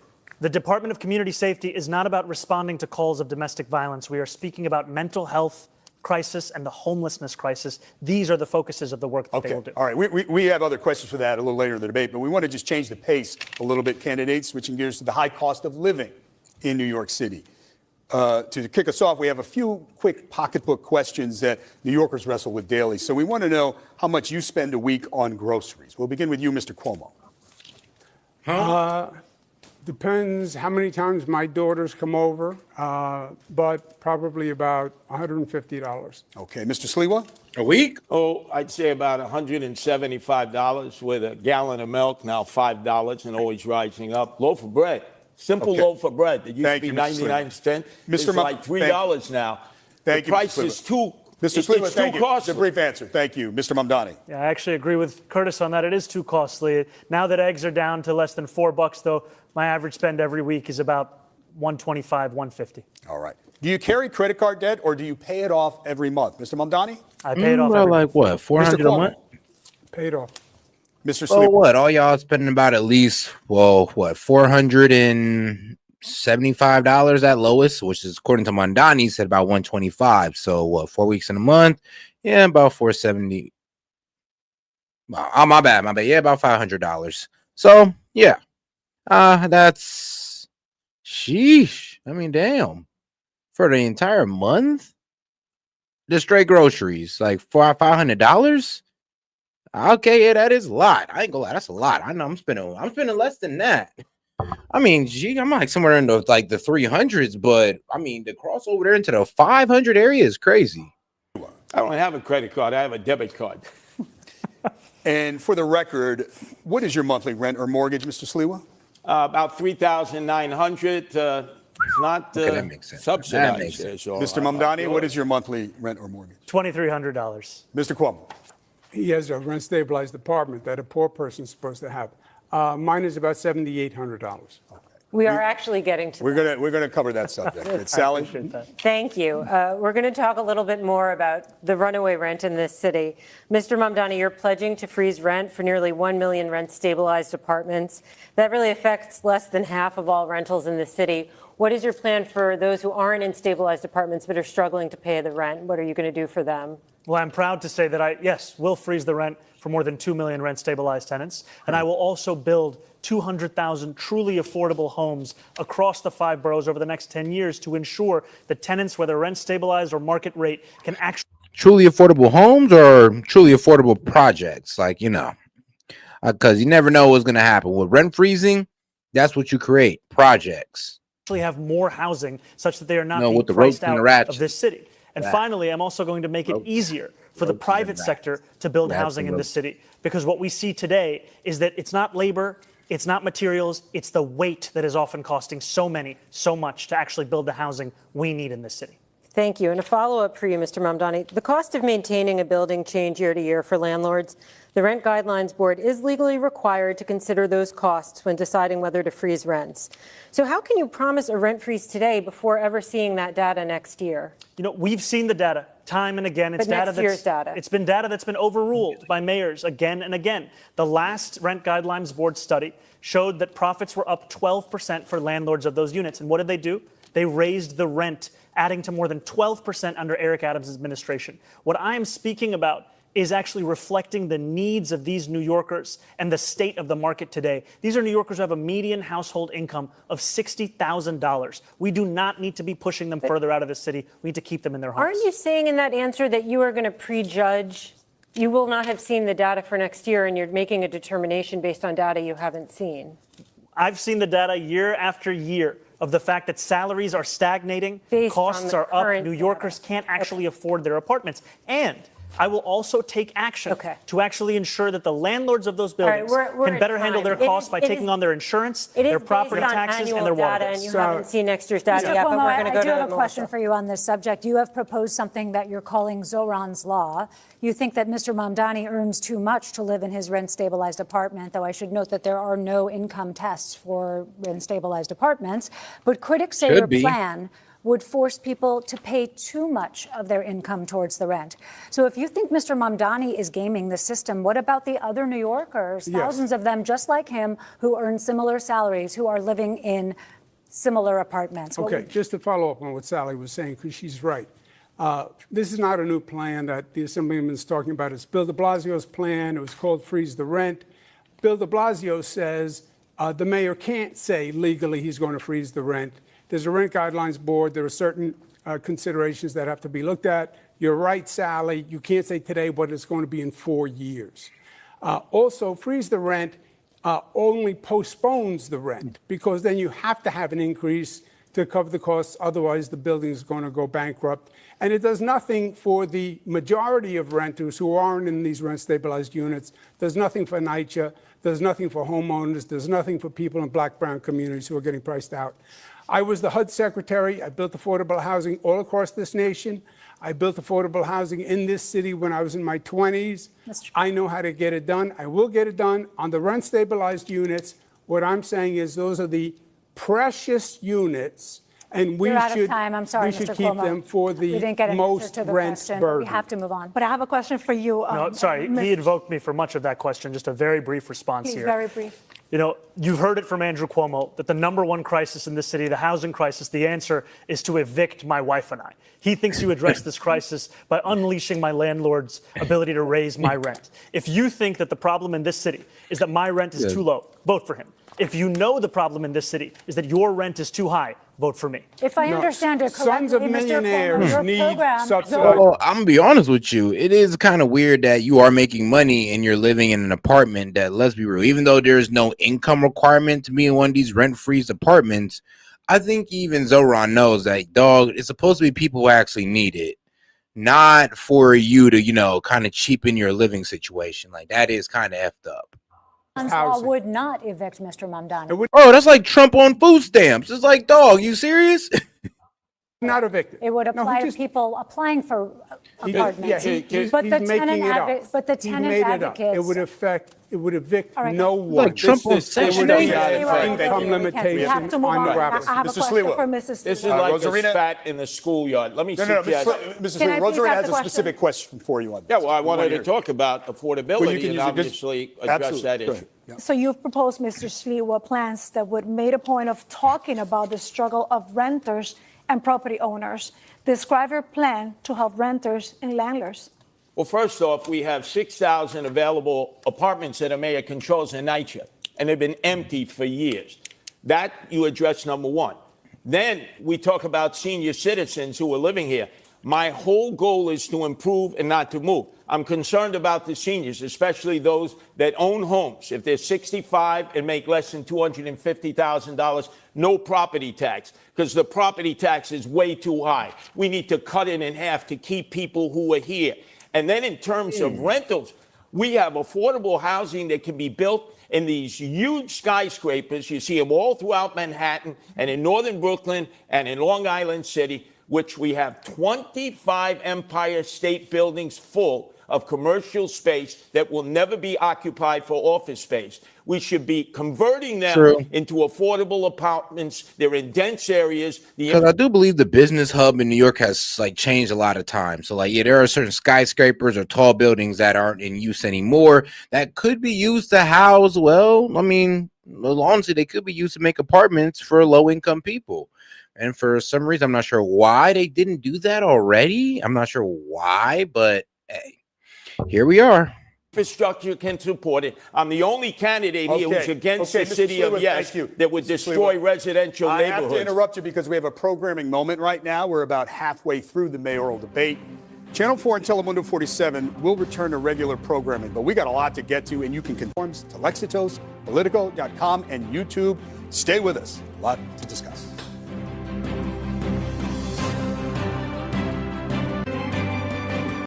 the Department of Community Safety is not about responding to calls of domestic violence. We are speaking about mental health crisis and the homelessness crisis. These are the focuses of the work that they will do. All right. We have other questions for that a little later in the debate, but we want to just change the pace a little bit, candidates, switching gears to the high cost of living in New York City. To kick us off, we have a few quick pocketbook questions that New Yorkers wrestle with daily. So we want to know how much you spend a week on groceries. We'll begin with you, Mr. Cuomo. Depends how many times my daughters come over, but probably about $150. Okay, Mr. Sliwa? A week? Oh, I'd say about $175 with a gallon of milk, now $5 and always rising up. Loaf of bread, simple loaf of bread that used to be 99 cents. It's like $3 now. Thank the you, price Mr. is too. Mr. It's Sliwa, too thank you. costly. It's a brief answer. Thank you. Mr. Mamdani. Yeah, I actually agree with Curtis on that. It is too costly. Now that eggs are down to less than $4, though, my average spend every week is about $125, $150. All right. Do you carry credit card debt or do you pay it off every month? Mr. Mamdani? I pay it off every like what, 400 a month? Paid off. Mr. So Sliwa? what? All y'all spending about at least, well, what, $475 at lowest, which is according to Mondani, said about 125. So what, 4 weeks in a month? Yeah, about 470. Oh, my bad. Yeah, about $500. So yeah, that's sheesh. I mean, damn, for the entire month, the straight groceries, like $500. Okay, yeah, that is a lot. I ain't gonna lie, that's a lot. I know I'm spending less than that. I mean, gee, I'm like somewhere in the 300s, but I mean the crossover there into the 500 area is crazy. I don't have a credit card. I have a debit card. And for the record, what is your monthly rent or mortgage, Mr. Sliwa? About $3,900. It's not that makes sense. subsidized. That makes sense. Mr. Mamdani, what is your monthly rent or mortgage? $2,300. Mr. Cuomo? He has a rent stabilized apartment that a poor person's supposed to have. Mine is about $7,800. We are actually getting to We're gonna cover that subject. Sally? Thank you. We're going to talk a little bit more about the runaway rent in this city. Mr. Mamdani, you're pledging to freeze rent for nearly 1 million rent-stabilized apartments. That really affects less than half of all rentals in the city. What is your plan for those who aren't in stabilized apartments but are struggling to pay the rent? What are you going to do for them? Well, I'm proud to say that yes, will freeze the rent for more than 2 million rent-stabilized tenants. And I will also build 200,000 truly affordable homes across the 5 boroughs over the next 10 years to ensure that tenants, whether rent-stabilized or market rate, can actually... Truly affordable homes or truly affordable projects? because you never know what's going to happen. With rent freezing, that's what you create, projects. Actually have more housing such that they are not No, being with the priced ropes and the out ratchets. of this city. And Yeah. finally, I'm also going to make it easier for the Ropes and private the sector to build Rats housing and in this ropes. city. Because what we see today is that it's not labor, it's not materials, it's the weight that is often costing so much to actually build the housing we need in this city. Thank you. And a follow-up for you, Mr. Mamdani. The cost of maintaining a building change year to year for landlords. The Rent Guidelines Board is legally required to consider those costs when deciding whether to freeze rents. So how can you promise a rent freeze today before ever seeing that data next year? You know, we've seen the data time and again. It's But data next year's data. It's been data that's been overruled by mayors again and again. The last Rent Guidelines Board study showed that profits were up 12% for landlords of those units. And what did they do? They raised the rent, adding to more than 12% under Eric Adams' administration. What I am speaking about is actually reflecting the needs of these New Yorkers and the state of the market today. These are New Yorkers who have a median household income of $60,000. We do not need to be pushing them further out of the city. We need to keep them in their homes. Aren't you saying in that answer that you are going to prejudge? You will not have seen the data for next year, and you're making a determination based on data you haven't seen? I've seen the data year after year of the fact that salaries are stagnating, Based on costs the are up, current New Yorkers can't actually afford their apartments. And I will also take action to actually ensure that the landlords of those buildings we're can at better handle time. their costs by taking on their insurance, their property taxes, and their water data, bills. and you haven't seen next year's data Mr. yet, but Cuomo, we're going to go I to do have a Melissa. question for you on this subject. You have proposed something that you're calling Zoran's Law. You think that Mr. Mamdani earns too much to live in his rent-stabilized apartment, though I should note that there are no income tests for rent-stabilized apartments. But critics say your plan would force people to pay too much of their income towards the rent. So if you think Mr. Mamdani is gaming the system, what about the other New Yorkers, thousands of them just like him, who earn similar salaries, who are living in similar apartments? Okay, just to follow up on what Sally was saying, because she's right. This is not a new plan that the Assemblyman is talking about. It's Bill de Blasio's plan. It was called Freeze the Rent. Bill de Blasio says the mayor can't say legally he's going to freeze the rent. There's a Rent Guidelines Board. There are certain considerations that have to be looked at. You're right, Sally. You can't say today what it's going to be in 4 years. Also, freeze the rent only postpones the rent, because then you have to have an increase to cover the costs. Otherwise, the building is going to go bankrupt. And it does nothing for the majority of renters who aren't in these rent-stabilized units. Does nothing for NYCHA. Does nothing for homeowners. Does nothing for people in black, brown communities who are getting priced out. I was the HUD secretary. I built affordable housing all across this nation. I built affordable housing in this city when I was in my 20s. I know how to get it done. I will get it done. On the rent-stabilized units, what I'm saying is those are the precious units, and we You're out should, of time. I'm sorry, we should Mr. keep Cuomo. them for We the didn't get an answer most to the rent question. burden. We have to move on. But I have a question for you. No, sorry, he invoked me for much of that question. Just a very brief response Please, here. very brief. You know, you've heard it from Andrew Cuomo that the number one crisis in this city, the housing crisis, the answer is to evict my wife and I. He thinks you address this crisis by unleashing my landlord's ability to raise my rent. If you think that the problem in this city is that my rent is too low, vote for him. If you know the problem in this city is that your rent is too high, vote for me. If I understand it correctly, Sons of Mr. Cuomo, millionaires your need program, subsidized. Well, I'm gonna be honest with you. It is kind of weird that you are making money and you're living in an apartment that, let's be real, even though there's no income requirement to be in one of these rent-free apartments, I think even Zoran knows that, dog, it's supposed to be people who actually need it, not for you to, you know, kind of cheapen your living situation. Like, that is kind of effed up. Law would not evict Mr. Mamdani. Oh, that's like Trump on food stamps. It's like, dog, you serious? Not evicted. It would apply to people applying for apartments. He's but the making tenant it up. tenant made it up. advocates. It would evict All right. no one. Like Trump on Section 8. Income limitation We have to move on on. the I rappers. have a Mr. question Sliwa. for Mrs. This is Sliwa. like Rosarina- a spat in the schoolyard. Let me No, suggest. Mrs. Can I Lee, please Rosarina ask has a a question? specific question for you on this. Yeah, well, I We wanna wanted to hear. talk about Well, you affordability can and use it. obviously address Absolutely. that Go issue. ahead. Yeah. So you've proposed, Mr. Sliwa, plans that would made a point of talking about the struggle of renters and property owners. Describe your plan to help renters and landlords. Well, first off, we have 6,000 available apartments that the mayor controls in NYCHA, and they've been empty for years. That you address, number one. Then we talk about senior citizens who are living here. My whole goal is to improve and not to move. I'm concerned about the seniors, especially those that own homes. If they're 65 and make less than $250,000, no property tax, because the property tax is way too high. We need to cut it in half to keep people who are here. And then in terms of rentals, we have affordable housing that can be built in these huge skyscrapers. You see them all throughout Manhattan and in northern Brooklyn and in Long Island City, which we have 25 Empire State Buildings full of commercial space that will never be occupied for office space. We should be converting them into affordable apartments. They're in dense areas. Because I do believe the business hub in New York has like changed a lot of times. So like, yeah, there are certain skyscrapers or tall buildings that aren't in use anymore that could be used to house, well, I mean, honestly, they could be used to make apartments for low income people. And for some reason, I'm not sure why they didn't do that already. I'm not sure why, but hey, here we are. Infrastructure can support it. I'm the only candidate here who's against the city of yes that would destroy residential neighborhoods. I have to interrupt you because we have a programming moment right now. We're about halfway through the mayoral debate. Channel 4 and Telemundo 47 will return to regular programming, but we got a lot to get to, and you can conform to Lexitos, Politico.com, and YouTube. Stay with us. A lot to discuss.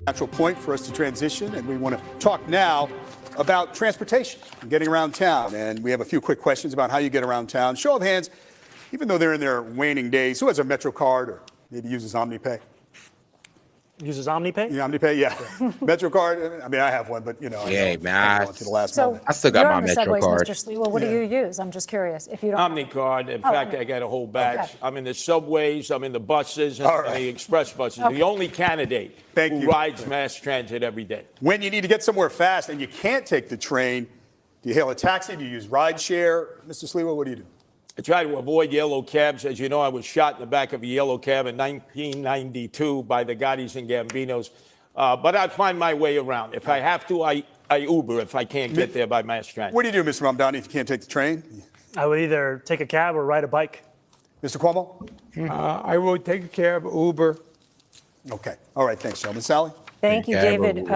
Natural point for us to transition, and we want to talk now about transportation and getting around town. And we have a few quick questions about how you get around town. Show of hands, even though they're in their waning days, who has a Metro card or maybe uses OmniPay? Uses OmniPay? Yeah, OmniPay, yeah. Metro card, I mean, I have one, but you know. Yeah, man, to the last So moment. I still got you're my on the Metro subways, card. Mr. Sliwa. What do you use? I'm just curious. If you don't. OmniCard. In Oh, fact, I got a whole batch. Okay. I'm in the subways, I'm in the buses, and the express buses. Okay. The only candidate who rides mass transit every day. When you need to get somewhere fast and you can't take the train, do you hail a taxi? Do you use rideshare? Mr. Sliwa, what do you do? I try to avoid yellow cabs. As you know, I was shot in the back of a yellow cab in 1992 by the Gottis and Gambinos. But I find my way around. If I have to, I Uber if I can't get there by mass transit. What do you do, Mr. Mamdani, if you can't take the train? I would either take a cab or ride a bike. Mr. Cuomo? I will take a cab, Uber. Okay. All right. Thanks, gentlemen. Sally? Thank you, David.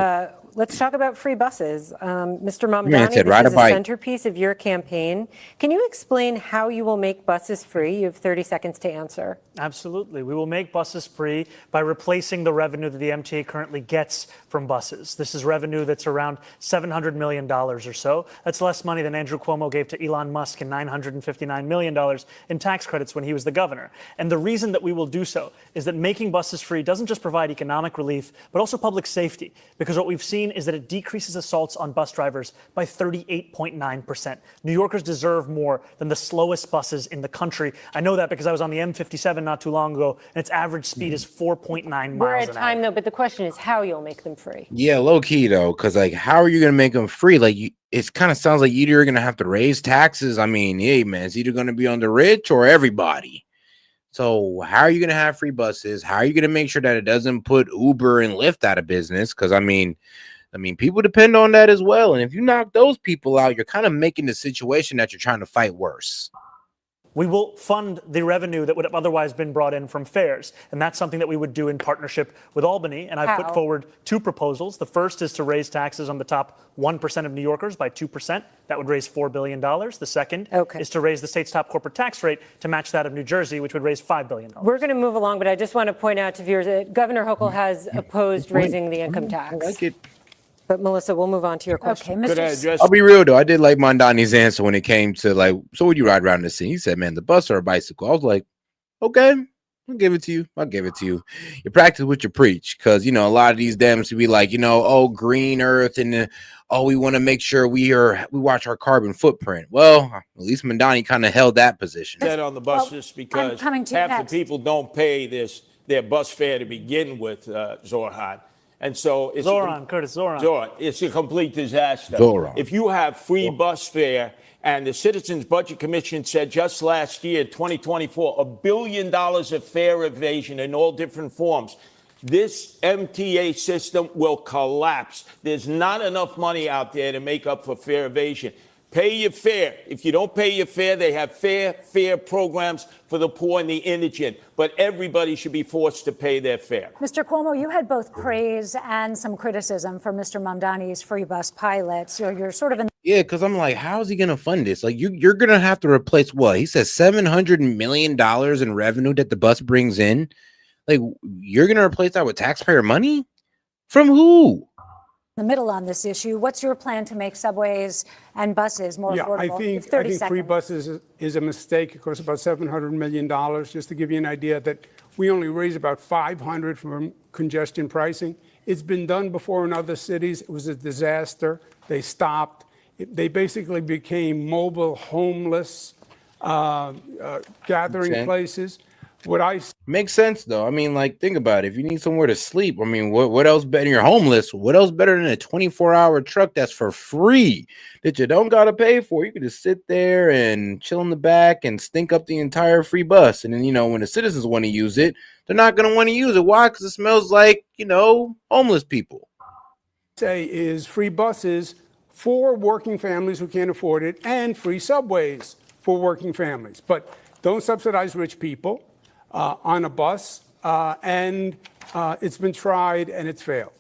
Let's talk about free buses. Mr. Mamdani, said, this ride a is a bike. centerpiece of your campaign. Can you explain how you will make buses free? You have 30 seconds to answer. Absolutely. We will make buses free by replacing the revenue that the MTA currently gets from buses. This is revenue that's around $700 million or so. That's less money than Andrew Cuomo gave to Elon Musk and $959 million in tax credits when he was the governor. And the reason that we will do so is that making buses free doesn't just provide economic relief, but also public safety. Because what we've seen is that it decreases assaults on bus drivers by 38.9%. New Yorkers deserve more than the slowest buses in the country. I know that because I was on the M57 not too long ago, and its average speed is 4.9 miles We're at an time, hour. though, but the question is how you'll make them free. Yeah, low key though, because like, how are you gonna make them free? Like, it kind of sounds like either you're gonna have to raise taxes. I mean, hey man, it's either gonna be on the rich or everybody. So how are you gonna have free buses? How are you gonna make sure that it doesn't put Uber and Lyft out of business? Because I mean, people depend on that as well. And if you knock those people out, you're kind of making the situation that you're trying to fight worse. We will fund the revenue that would have otherwise been brought in from fares. And that's something that we would do in partnership with Albany. And I've put forward two proposals. The first is to raise taxes on the top 1% of New Yorkers by 2%. That would raise $4 billion. The second is to raise the state's top corporate tax rate to match that of New Jersey, which would raise $5 billion. We're going to move along, but I just want to point out to viewers that Governor Hochul has opposed raising the income tax. I like it. But Melissa, we'll move on to your question. I'll be real though. I did like Mondani's answer when it came to like, so would you ride around the city? He said, man, the bus or a bicycle. I was like, okay, I'll give it to you. I'll give it to you. You practice what you preach. Cause you know, a lot of these Dems to be like, you know, oh, green earth. And oh, we want to make sure we watch our carbon footprint. Well, at least Mondani kind of held that position. That on the buses because half the people don't pay their bus fare to begin with, Zorhan. And so it's Curtis Zoran. It's a complete disaster. Zoran. If you have free bus fare, and the Citizens Budget Commission said just last year, 2024, $1 billion of fare evasion in all different forms. This MTA system will collapse. There's not enough money out there to make up for fare evasion. Pay your fare. If you don't pay your fare, they have fair programs for the poor and the indigent. But everybody should be forced to pay their fare. Mr. Cuomo, you had both praise and some criticism for Mr. Mamdani's free bus pilots. You're sort of in. Yeah, because I'm like, how is he gonna fund this? Like, you're gonna have to replace what? He says $700 million in revenue that the bus brings in. Like, you're gonna replace that with taxpayer money? From who? The middle on this issue. What's your plan to make subways and buses more affordable? I think free buses is a mistake. It costs about $700 million. Just to give you an idea that we only raise about 500 from congestion pricing. It's been done before in other cities. It was a disaster. They stopped. They basically became mobile homeless gathering places. Makes sense though. I mean, like, think about it. If you need somewhere to sleep, I mean, what else better? You're homeless. What else better than a 24-hour truck that's for free that you don't gotta pay for? You can just sit there and chill in the back and stink up the entire free bus. And then, you know, when the citizens want to use it, they're not gonna want to use it. Why? Because it smells like, you know, homeless people. Say is free buses for working families who can't afford it, and free subways for working families. But don't subsidize rich people on a bus, and it's been tried and it's failed.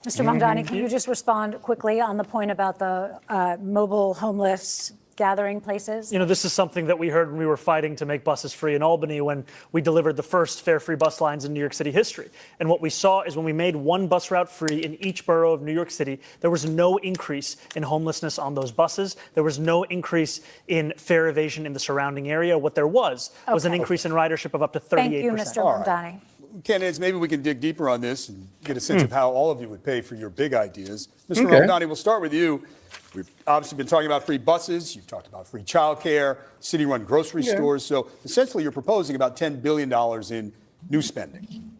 Mr. Mamdani, can you just respond quickly on the point about the mobile homeless gathering places? You know, this is something that we heard when we were fighting to make buses free in Albany when we delivered the first fare-free bus lines in New York City history. And what we saw is when we made one bus route free in each borough of New York City, there was no increase in homelessness on those buses. There was no increase in fare evasion in the surrounding area. What there was an increase in ridership of up to 38%. Thank you, Mr. Mamdani. Candidates, maybe we can dig deeper on this and get a sense of how all of you would pay for your big ideas. Mr. Mamdani, we'll start with you. We've obviously been talking about free buses. You've talked about free childcare, city-run grocery stores. So essentially, you're proposing about $10 billion in new spending.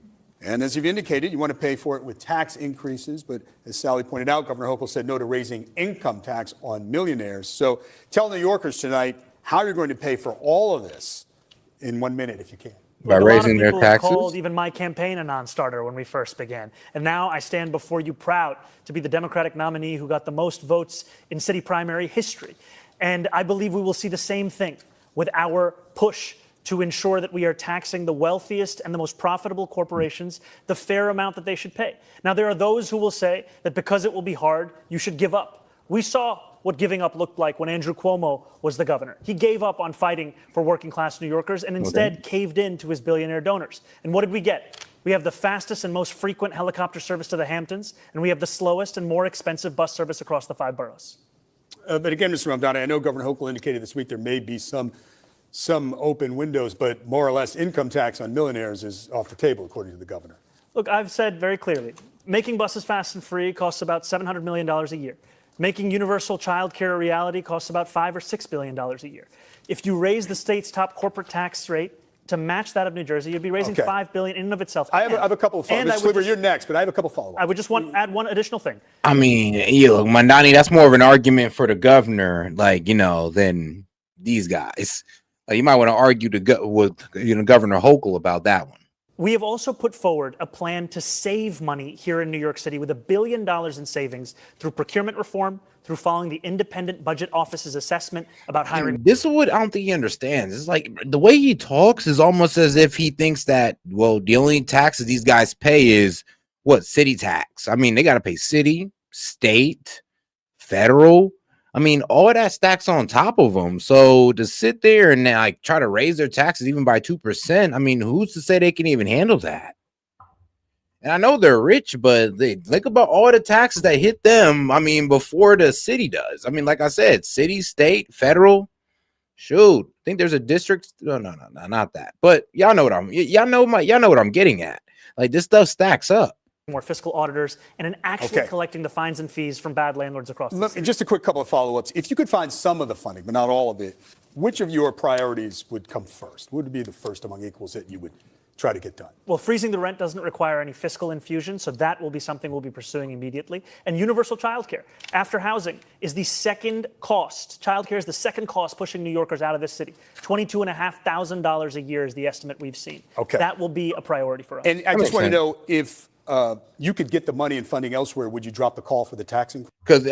And as you've indicated, you want to pay for it with tax increases. But as Sally pointed out, Governor Hochul said no to raising income tax on millionaires. So tell New Yorkers tonight how you're going to pay for all of this in 1 minute, if you can. By raising their taxes? Called even my campaign a non-starter when we first began. And now I stand before you proud to be the Democratic nominee who got the most votes in city primary history. And I believe we will see the same thing with our push to ensure that we are taxing the wealthiest and the most profitable corporations the fair amount that they should pay. Now, there are those who will say that because it will be hard, you should give up. We saw what giving up looked like when Andrew Cuomo was the governor. He gave up on fighting for working class New Yorkers and instead caved in to his billionaire donors. And what did we get? We have the fastest and most frequent helicopter service to the Hamptons, and we have the slowest and more expensive bus service across the 5 boroughs. But again, Mr. Mamdani, I know Governor Hochul indicated this week there may be some open windows, but more or less income tax on millionaires is off the table, according to the governor. Look, I've said very clearly, making buses fast and free costs about $700 million a year. Making universal child care a reality costs about $5 or $6 billion a year. If you raise the state's top corporate tax rate to match that of New Jersey, you'd be raising $5 billion in and of itself. I have a couple of follow-ups. Mr. Sliver, you're next, but I have a couple of follow-ups. I would just add one additional thing. I mean, yeah, look, Mamdani, that's more of an argument for the governor, like, you know, than these guys. Like, you might want to argue with Governor Hochul about that one. We have also put forward a plan to save money here in New York City with $1 billion in savings through procurement reform, through following the independent budget office's assessment about hiring. This is what I don't think he understands. It's like the way he talks is almost as if he thinks that, well, the only taxes these guys pay is what? City tax. I mean, they got to pay city, state, federal. I mean, all that stacks on top of them. So to sit there and like try to raise their taxes even by 2%, I mean, who's to say they can even handle that? And I know they're rich, but they think about all the taxes that hit them. I mean, before the city does. I mean, like I said, city, state, federal. Shoot, I think there's a district. No, not that. But y'all know what I'm getting at. Like, this stuff stacks up. More fiscal auditors and in actually collecting the fines and fees from bad landlords across the city. Just a quick couple of follow-ups. If you could find some of the funding, but not all of it, which of your priorities would come first? What would be the first among equals that you would try to get done? Well, freezing the rent doesn't require any fiscal infusion, so that will be something we'll be pursuing immediately. And universal childcare, after housing, is the second cost. Childcare is the second cost pushing New Yorkers out of this city. $22,500 a year is the estimate we've seen. That will be a priority for us. And I just want to know if you could get the money and funding elsewhere, would you drop the call for the tax increase? Because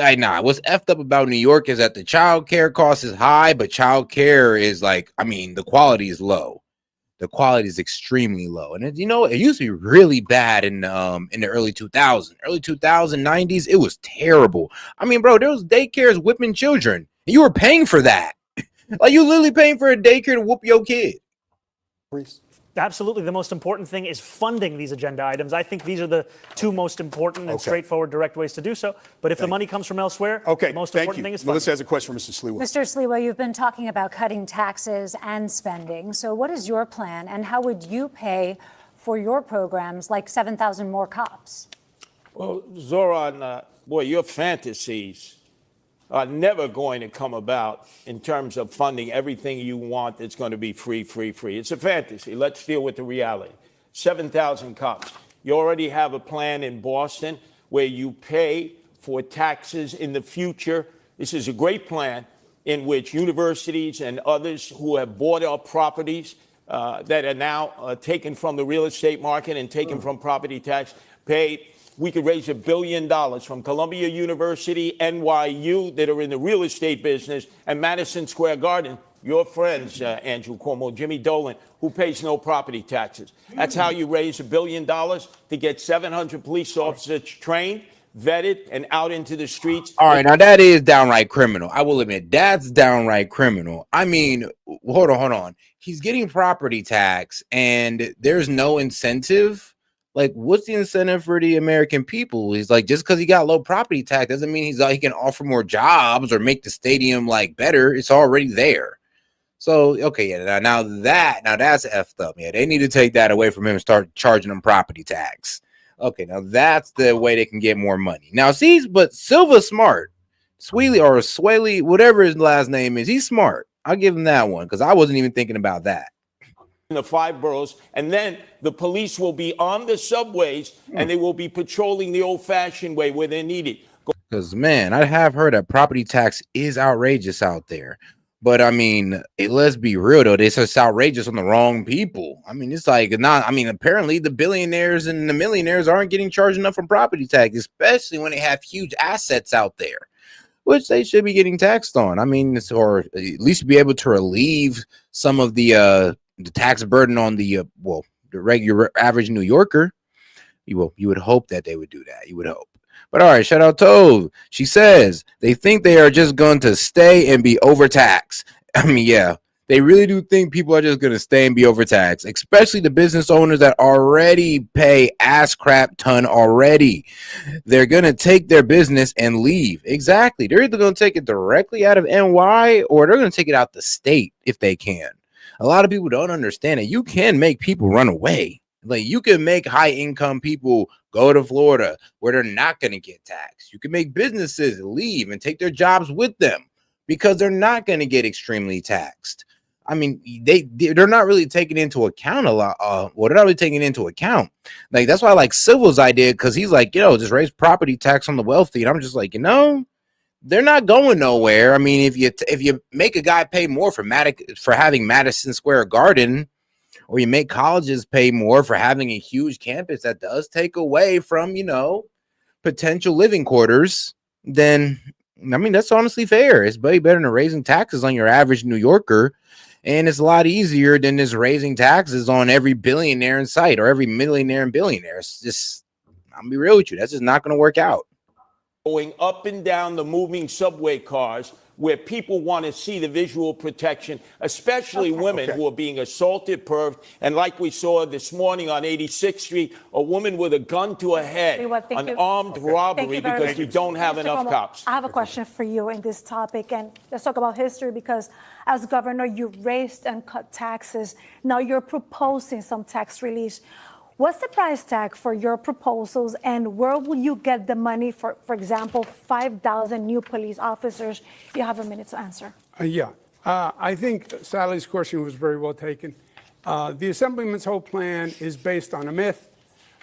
what's effed up about New York is that the child care cost is high, but child care is like, the quality is low. The quality is extremely low. And it used to be really bad in the early 2000s. Early 90s, it was terrible. Bro, there was daycares whipping children. And you were paying for that. Like, you literally paying for a daycare to whoop your kid. Absolutely. The most important thing is funding these agenda items. I think these are the two most important and straightforward, direct ways to do so. But if the money comes from elsewhere, the most important thing is funding. Melissa has a question for Mr. Sliwa. Mr. Sliwa, you've been talking about cutting taxes and spending. So what is your plan, and how would you pay for your programs like 7,000 more cops? Well, Zoran, boy, your fantasies are never going to come about in terms of funding everything you want that's going to be free. It's a fantasy. Let's deal with the reality. 7,000 cops. You already have a plan in Boston where you pay for taxes in the future. This is a great plan in which universities and others who have bought up properties that are now taken from the real estate market and taken from property tax pay. We could raise $1 billion from Columbia University, NYU, that are in the real estate business, and Madison Square Garden, your friends, Andrew Cuomo, Jimmy Dolan, who pays no property taxes. That's how you raise $1 billion to get 700 police officers trained, vetted, and out into the streets. All right, now that is downright criminal. I will admit, that's downright criminal. Hold on. He's getting property tax, and there's no incentive. Like, what's the incentive for the American people? He's like, just because he got low property tax doesn't mean he can offer more jobs or make the stadium better. It's already there. So, okay, now that's effed up. Yeah, they need to take that away from him and start charging him property tax. Okay, now that's the way they can get more money. Now, see, but Silva's smart. Swaley, whatever his last name is, he's smart. I'll give him that one because I wasn't even thinking about that. In the 5 boroughs, and then the police will be on the subways and they will be patrolling the old-fashioned way where they're needed. Because, man, I have heard that property tax is outrageous out there. But, let's be real, though. It's just outrageous on the wrong people. It's like apparently the billionaires and the millionaires aren't getting charged enough from property tax, especially when they have huge assets out there, which they should be getting taxed on. Or at least be able to relieve some of the tax burden on the regular average New Yorker. You would hope that they would do that. You would hope. But all right, shout out Tove. She says they think they are just going to stay and be overtaxed. Yeah, they really do think people are just going to stay and be overtaxed, especially the business owners that already pay ass crap ton already. They're going to take their business and leave. Exactly. They're either going to take it directly out of NY or they're going to take it out the state if they can. A lot of people don't understand that you can make people run away. Like, you can make high income people go to Florida where they're not going to get taxed. You can make businesses leave and take their jobs with them because they're not going to get extremely taxed. They're not really taking into account a lot. They're not really taking into account. Like, that's why I like Silva's idea, because he's like, just raise property tax on the wealthy. And I'm just like, they're not going nowhere. If you make a guy pay more for having Madison Square Garden, or you make colleges pay more for having a huge campus that does take away from, potential living quarters, then, that's honestly fair. It's way better than raising taxes on your average New Yorker. And it's a lot easier than just raising taxes on every billionaire in sight or every millionaire and billionaire. It's just, I'll be real with you. That's just not going to work out. Going up and down the moving subway cars where people want to see the visual protection, especially women who are being assaulted, perved. And like we saw this morning on 86th Street, a woman with a gun to her head, an armed robbery because you don't have enough cops. I have a question for you in this topic, and let's talk about history, because as governor, you raised and cut taxes. Now you're proposing some tax relief. What's the price tag for your proposals, and where will you get the money for example, 5,000 new police officers? You have a minute to answer. I think Sally's question was very well taken. The Assemblyman's whole plan is based on a myth.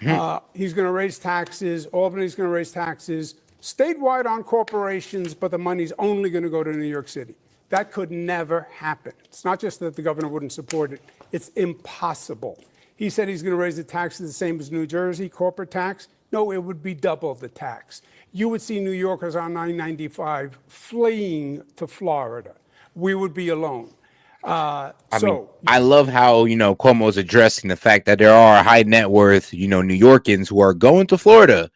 He's going to raise taxes. Albany's going to raise taxes statewide on corporations, but the money's only going to go to New York City. That could never happen. It's not just that the governor wouldn't support it. It's impossible. He said he's going to raise the taxes the same as New Jersey, corporate tax. No, it would be double the tax. You would see New Yorkers on I-95 fleeing to Florida. We would be alone. I mean, I love how, Cuomo's addressing the fact that there are high net worth, New Yorkers who are going to Florida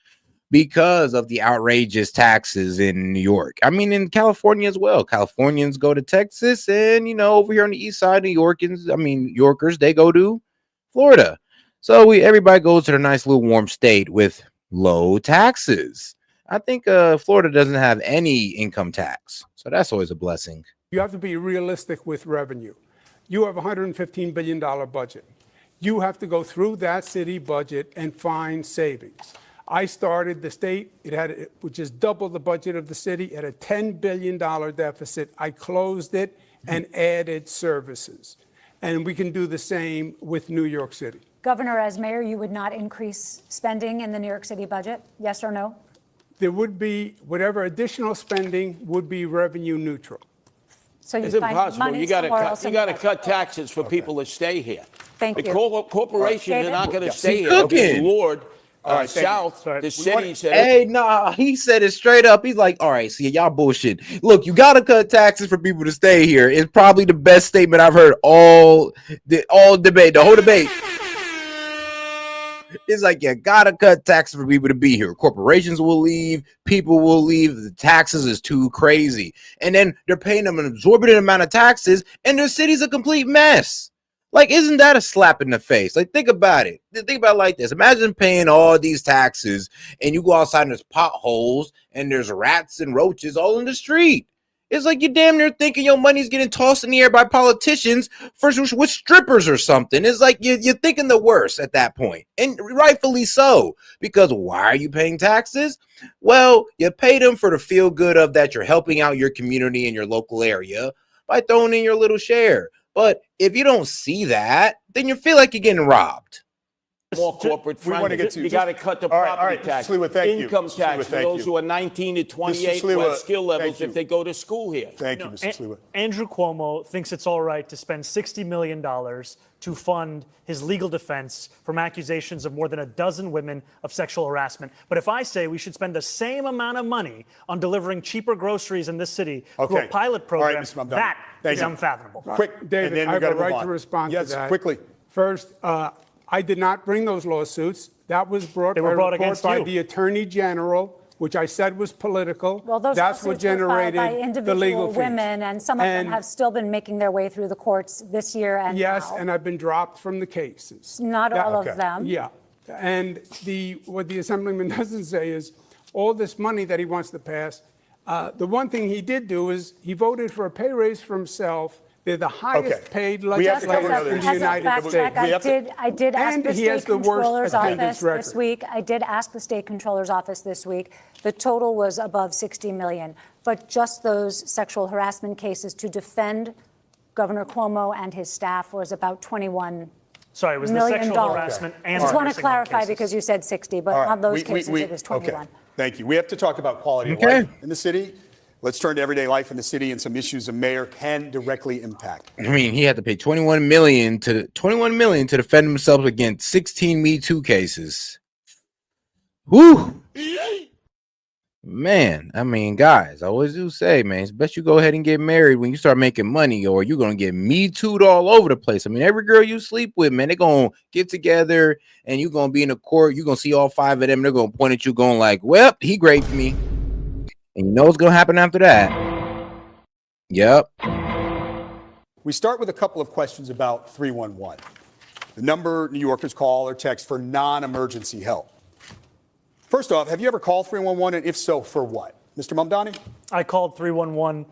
because of the outrageous taxes in New York. I mean, in California as well. Californians go to Texas, and, over here on the east side, Yorkers, they go to Florida. So everybody goes to their nice little warm state with low taxes. I think Florida doesn't have any income tax, so that's always a blessing. You have to be realistic with revenue. You have a $115 billion budget. You have to go through that city budget and find savings. I started the state, which is double the budget of the city, at a $10 billion deficit. I closed it and added services. And we can do the same with New York City. Governor, as mayor, you would not increase spending in the New York City budget? Yes or no? There would be, whatever additional spending would be revenue neutral. So it's impossible. You got to cut taxes for people to stay here. Thank you. Corporations are not going to stay here. Okay, Lord. South, the city said. Hey, nah, he said it straight up. He's like, all right, see, y'all bullshit. Look, you got to cut taxes for people to stay here. It's probably the best statement I've heard all debate, the whole debate. It's like, you got to cut taxes for people to be here. Corporations will leave. People will leave. The taxes is too crazy. And then they're paying them an exorbitant amount of taxes, and their city's a complete mess. Like, isn't that a slap in the face? Like, think about it. Think about it like this. Imagine paying all these taxes and you go outside and there's potholes and there's rats and roaches all in the street. It's like you're damn near thinking your money's getting tossed in the air by politicians with strippers or something. It's like you're thinking the worst at that point. And rightfully so. Because why are you paying taxes? Well, you pay them for the feel good of that you're helping out your community in your local area by throwing in your little share. But if you don't see that, then you feel like you're getting robbed. More corporate friendly. You got to cut the property tax, income tax for those who are 19 to 28 who have skill levels if they go to school here. Thank you, Mr. Sliwa. Andrew Cuomo thinks it's all right to spend $60 million to fund his legal defense from accusations of more than a dozen women of sexual harassment. But if I say we should spend the same amount of money on delivering cheaper groceries in this city through a pilot program, that is unfathomable. Quick, David, I have a right to respond to that. Yes, quickly. First, I did not bring those lawsuits. That was brought by the Attorney General, which I said was political. Well, those That's what generated by individual the legal women, and some of them have still been making their way through the courts this year and yes, now. And I've been dropped from the cases. Not all of them. Yeah, and what the Assemblyman doesn't say is all this money that he wants to pass. The one thing he did do is he voted for a pay raise for himself. They're the highest paid legislators in the United States. I did ask the state controller's office this week. I did ask the state controller's office this week. The total was above 60 million, but just those sexual harassment cases to defend Governor Cuomo and his staff was about $21 Sorry, it was million. The sexual harassment and I just want to clarify because you said 60, but on those cases it was 21. Okay. Thank you. We have to talk about quality of life in the city. Let's turn to everyday life in the city and some issues a mayor can directly impact. I mean, he had to pay $21 million to defend himself against 16 Me Too cases. Whew. Man, I mean, guys, I always do say, man, it's best you go ahead and get married when you start making money, or you're gonna get Me Too'd all over the place. I mean, every girl you sleep with, man, they're gonna get together and you're gonna be in the court. You're gonna see all 5 of them. They're gonna point at you, going like, "Well, he raped me." And you know what's going to happen after that. Yep. We start with a couple of questions about 311, the number New Yorkers call or text for non-emergency help. First off, have you ever called 311, and if so, for what? Mr. Mamdani? I called 311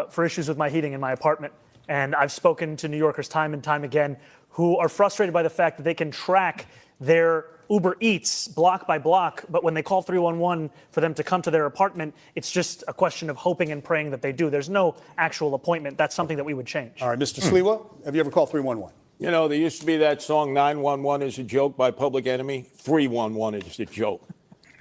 for issues with my heating in my apartment, and I've spoken to New Yorkers time and time again who are frustrated by the fact that they can track their Uber Eats block by block, but when they call 311 for them to come to their apartment, it's just a question of hoping and praying that they do. There's no actual appointment. That's something that we would change. All right, Mr. Sliwa, have you ever called 311? You know, there used to be that song 911 is a joke by Public Enemy. 311 is a joke.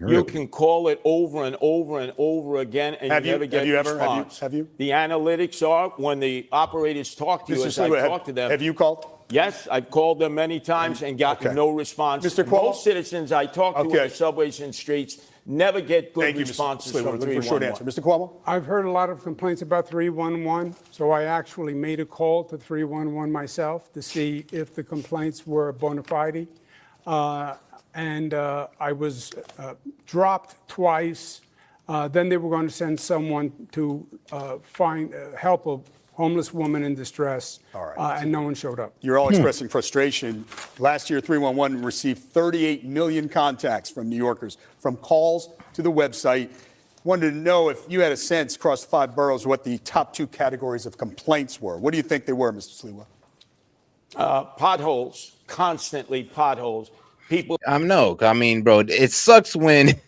Really? You can call it over and over and over again, and you never get a response. Have you? The analytics are when the operators talk to you, as I talk to them. Have you called? Yes, I've called them many times and gotten no response. Mr. Cuomo? Most citizens I talk to in the subways and streets never get good responses We're from looking for a short 311. answer. Mr. Cuomo? I've heard a lot of complaints about 311, so I actually made a call to 311 myself to see if the complaints were bona fide. I was dropped twice. Then they were going to send someone to help a homeless woman in distress, and no one showed up. You're all expressing frustration. Last year, 311 received 38 million contacts from New Yorkers, from calls to the website. Wanted to know if you had a sense across the 5 boroughs what the top 2 categories of complaints were. What do you think they were, Mr. Sliwa? Potholes, constantly potholes. People. I mean, bro, it sucks when.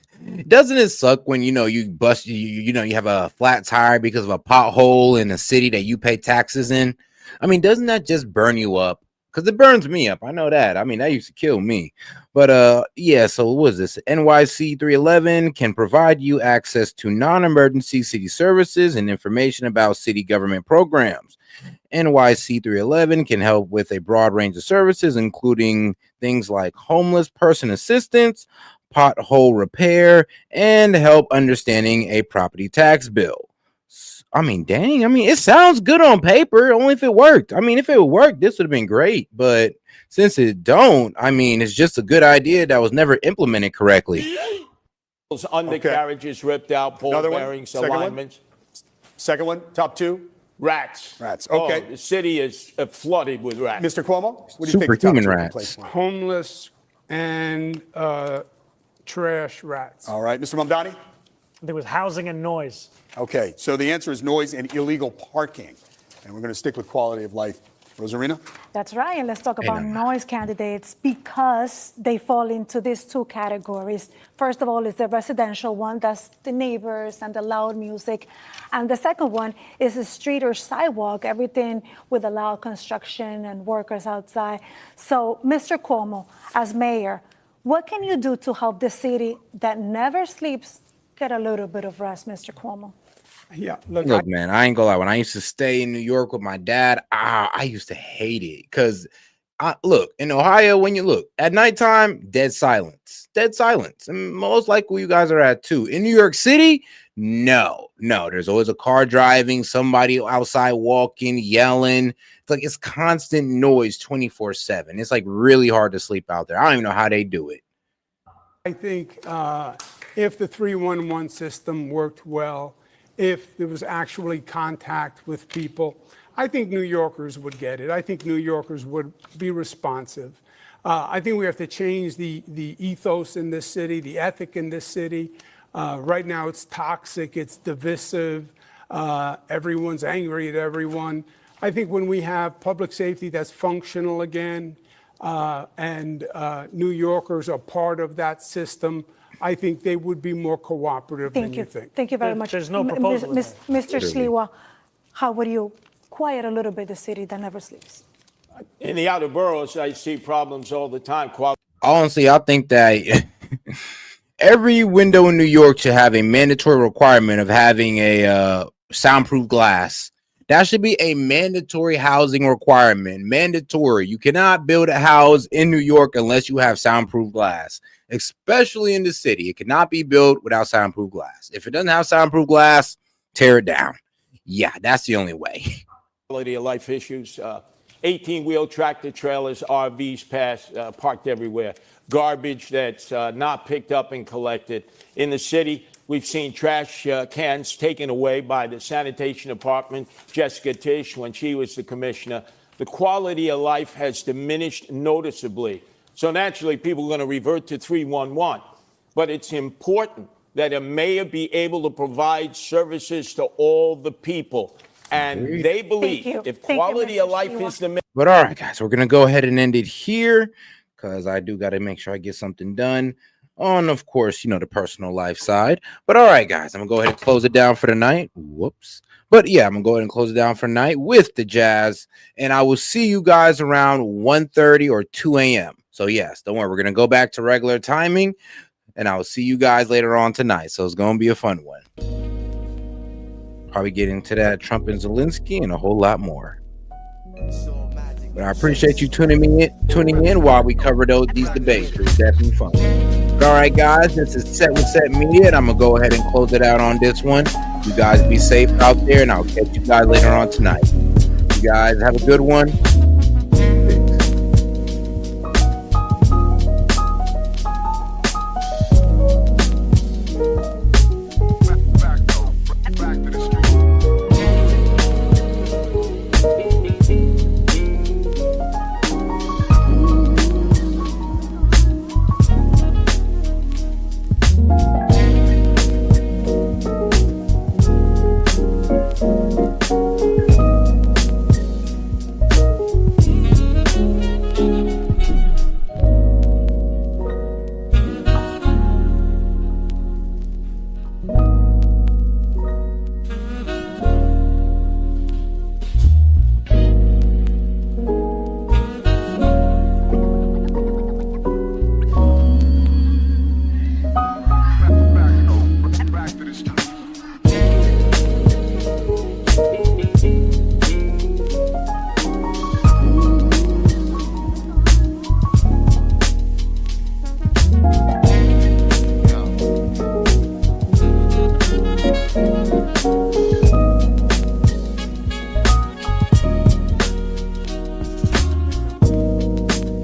Doesn't it suck when you bust you have a flat tire because of a pothole in a city that you pay taxes in? I mean, doesn't that just burn you up? Because it burns me up. I know that. I mean, that used to kill me. But yeah, so what was this? NYC 311 can provide you access to non-emergency city services and information about city government programs. NYC 311 can help with a broad range of services, including things like homeless person assistance, pothole repair, and help understanding a property tax bill. I mean, dang, I mean, it sounds good on paper, only if it worked. I mean, if it worked, this would have been great. But since it don't, I mean, it's just a good idea that was never implemented correctly. Undercarriages ripped out, ball bearings, alignments. Second one, top 2? Rats. Rats, okay. Oh, the city is flooded with rats. Mr. Cuomo, what do you think the top Superhuman 2 rats. complaints were? Homeless and trash rats. All right, Mr. Mamdani? There was housing and noise. Okay, so the answer is noise and illegal parking. And we're going to stick with quality of life. Rosarina? That's right. And let's talk about noise candidates because they fall into these 2 categories. First of all, is the residential one. That's the neighbors and the loud music. And the second one is the street or sidewalk, everything with the loud construction and workers outside. So, Mr. Cuomo, as mayor, what can you do to help the city that never sleeps get a little bit of rest, Mr. Cuomo? Yeah, look, man, I ain't gonna lie. When I used to stay in New York with my dad, I used to hate it because, look, in Ohio, when you look at nighttime, dead silence, and most likely you guys are at too. In New York City, no, there's always a car driving, somebody outside walking, yelling. It's like it's constant noise 24/7. It's like really hard to sleep out there. I don't even know how they do it. I think if the 311 system worked well, if there was actually contact with people, I think New Yorkers would get it. I think New Yorkers would be responsive. I think we have to change the ethos in this city, the ethic in this city. Right now it's toxic, it's divisive, everyone's angry at everyone. I think when we have public safety that's functional again, and New Yorkers are part of that system, I think they would be more cooperative than you think. Thank you very much. There's no proposal. Mr. Sliwa, how would you quiet a little bit the city that never sleeps? In the outer boroughs, I see problems all the time. Honestly, I think that every window in New York should have a mandatory requirement of having a soundproof glass. That should be a mandatory housing requirement. Mandatory. You cannot build a house in New York unless you have soundproof glass, especially in the city. It cannot be built without soundproof glass. If it doesn't have soundproof glass, tear it down. Yeah, that's the only way. Quality of life issues. 18-wheel tractor trailers, RVs parked everywhere. Garbage that's not picked up and collected. In the city, we've seen trash cans taken away by the sanitation department, Jessica Tisch, when she was the commissioner. The quality of life has diminished noticeably. So naturally, people are going to revert to 311. But it's important that a mayor be able to provide services to all the people. And they believe if quality of life is the... But all right, guys, we're going to go ahead and end it here because I do got to make sure I get something done on, of course, the personal life side. But all right, guys, I'm going to go ahead and close it down for the night. Whoops. But yeah, I'm going to go ahead and close it down for the night with the Jazz. And I will see you guys around 1:30 or 2 a.m. So yes, don't worry. We're going to go back to regular timing. And I will see you guys later on tonight. So it's going to be a fun one. Probably get into that Trump and Zelensky and a whole lot more. So magic. But I appreciate you tuning in while we cover these debates. It was definitely fun. All right, guys, this is Set with Set Media, and I'm going to go ahead and close it out on this one. You guys be safe out there, and I'll catch you guys later on tonight. You guys have a good one.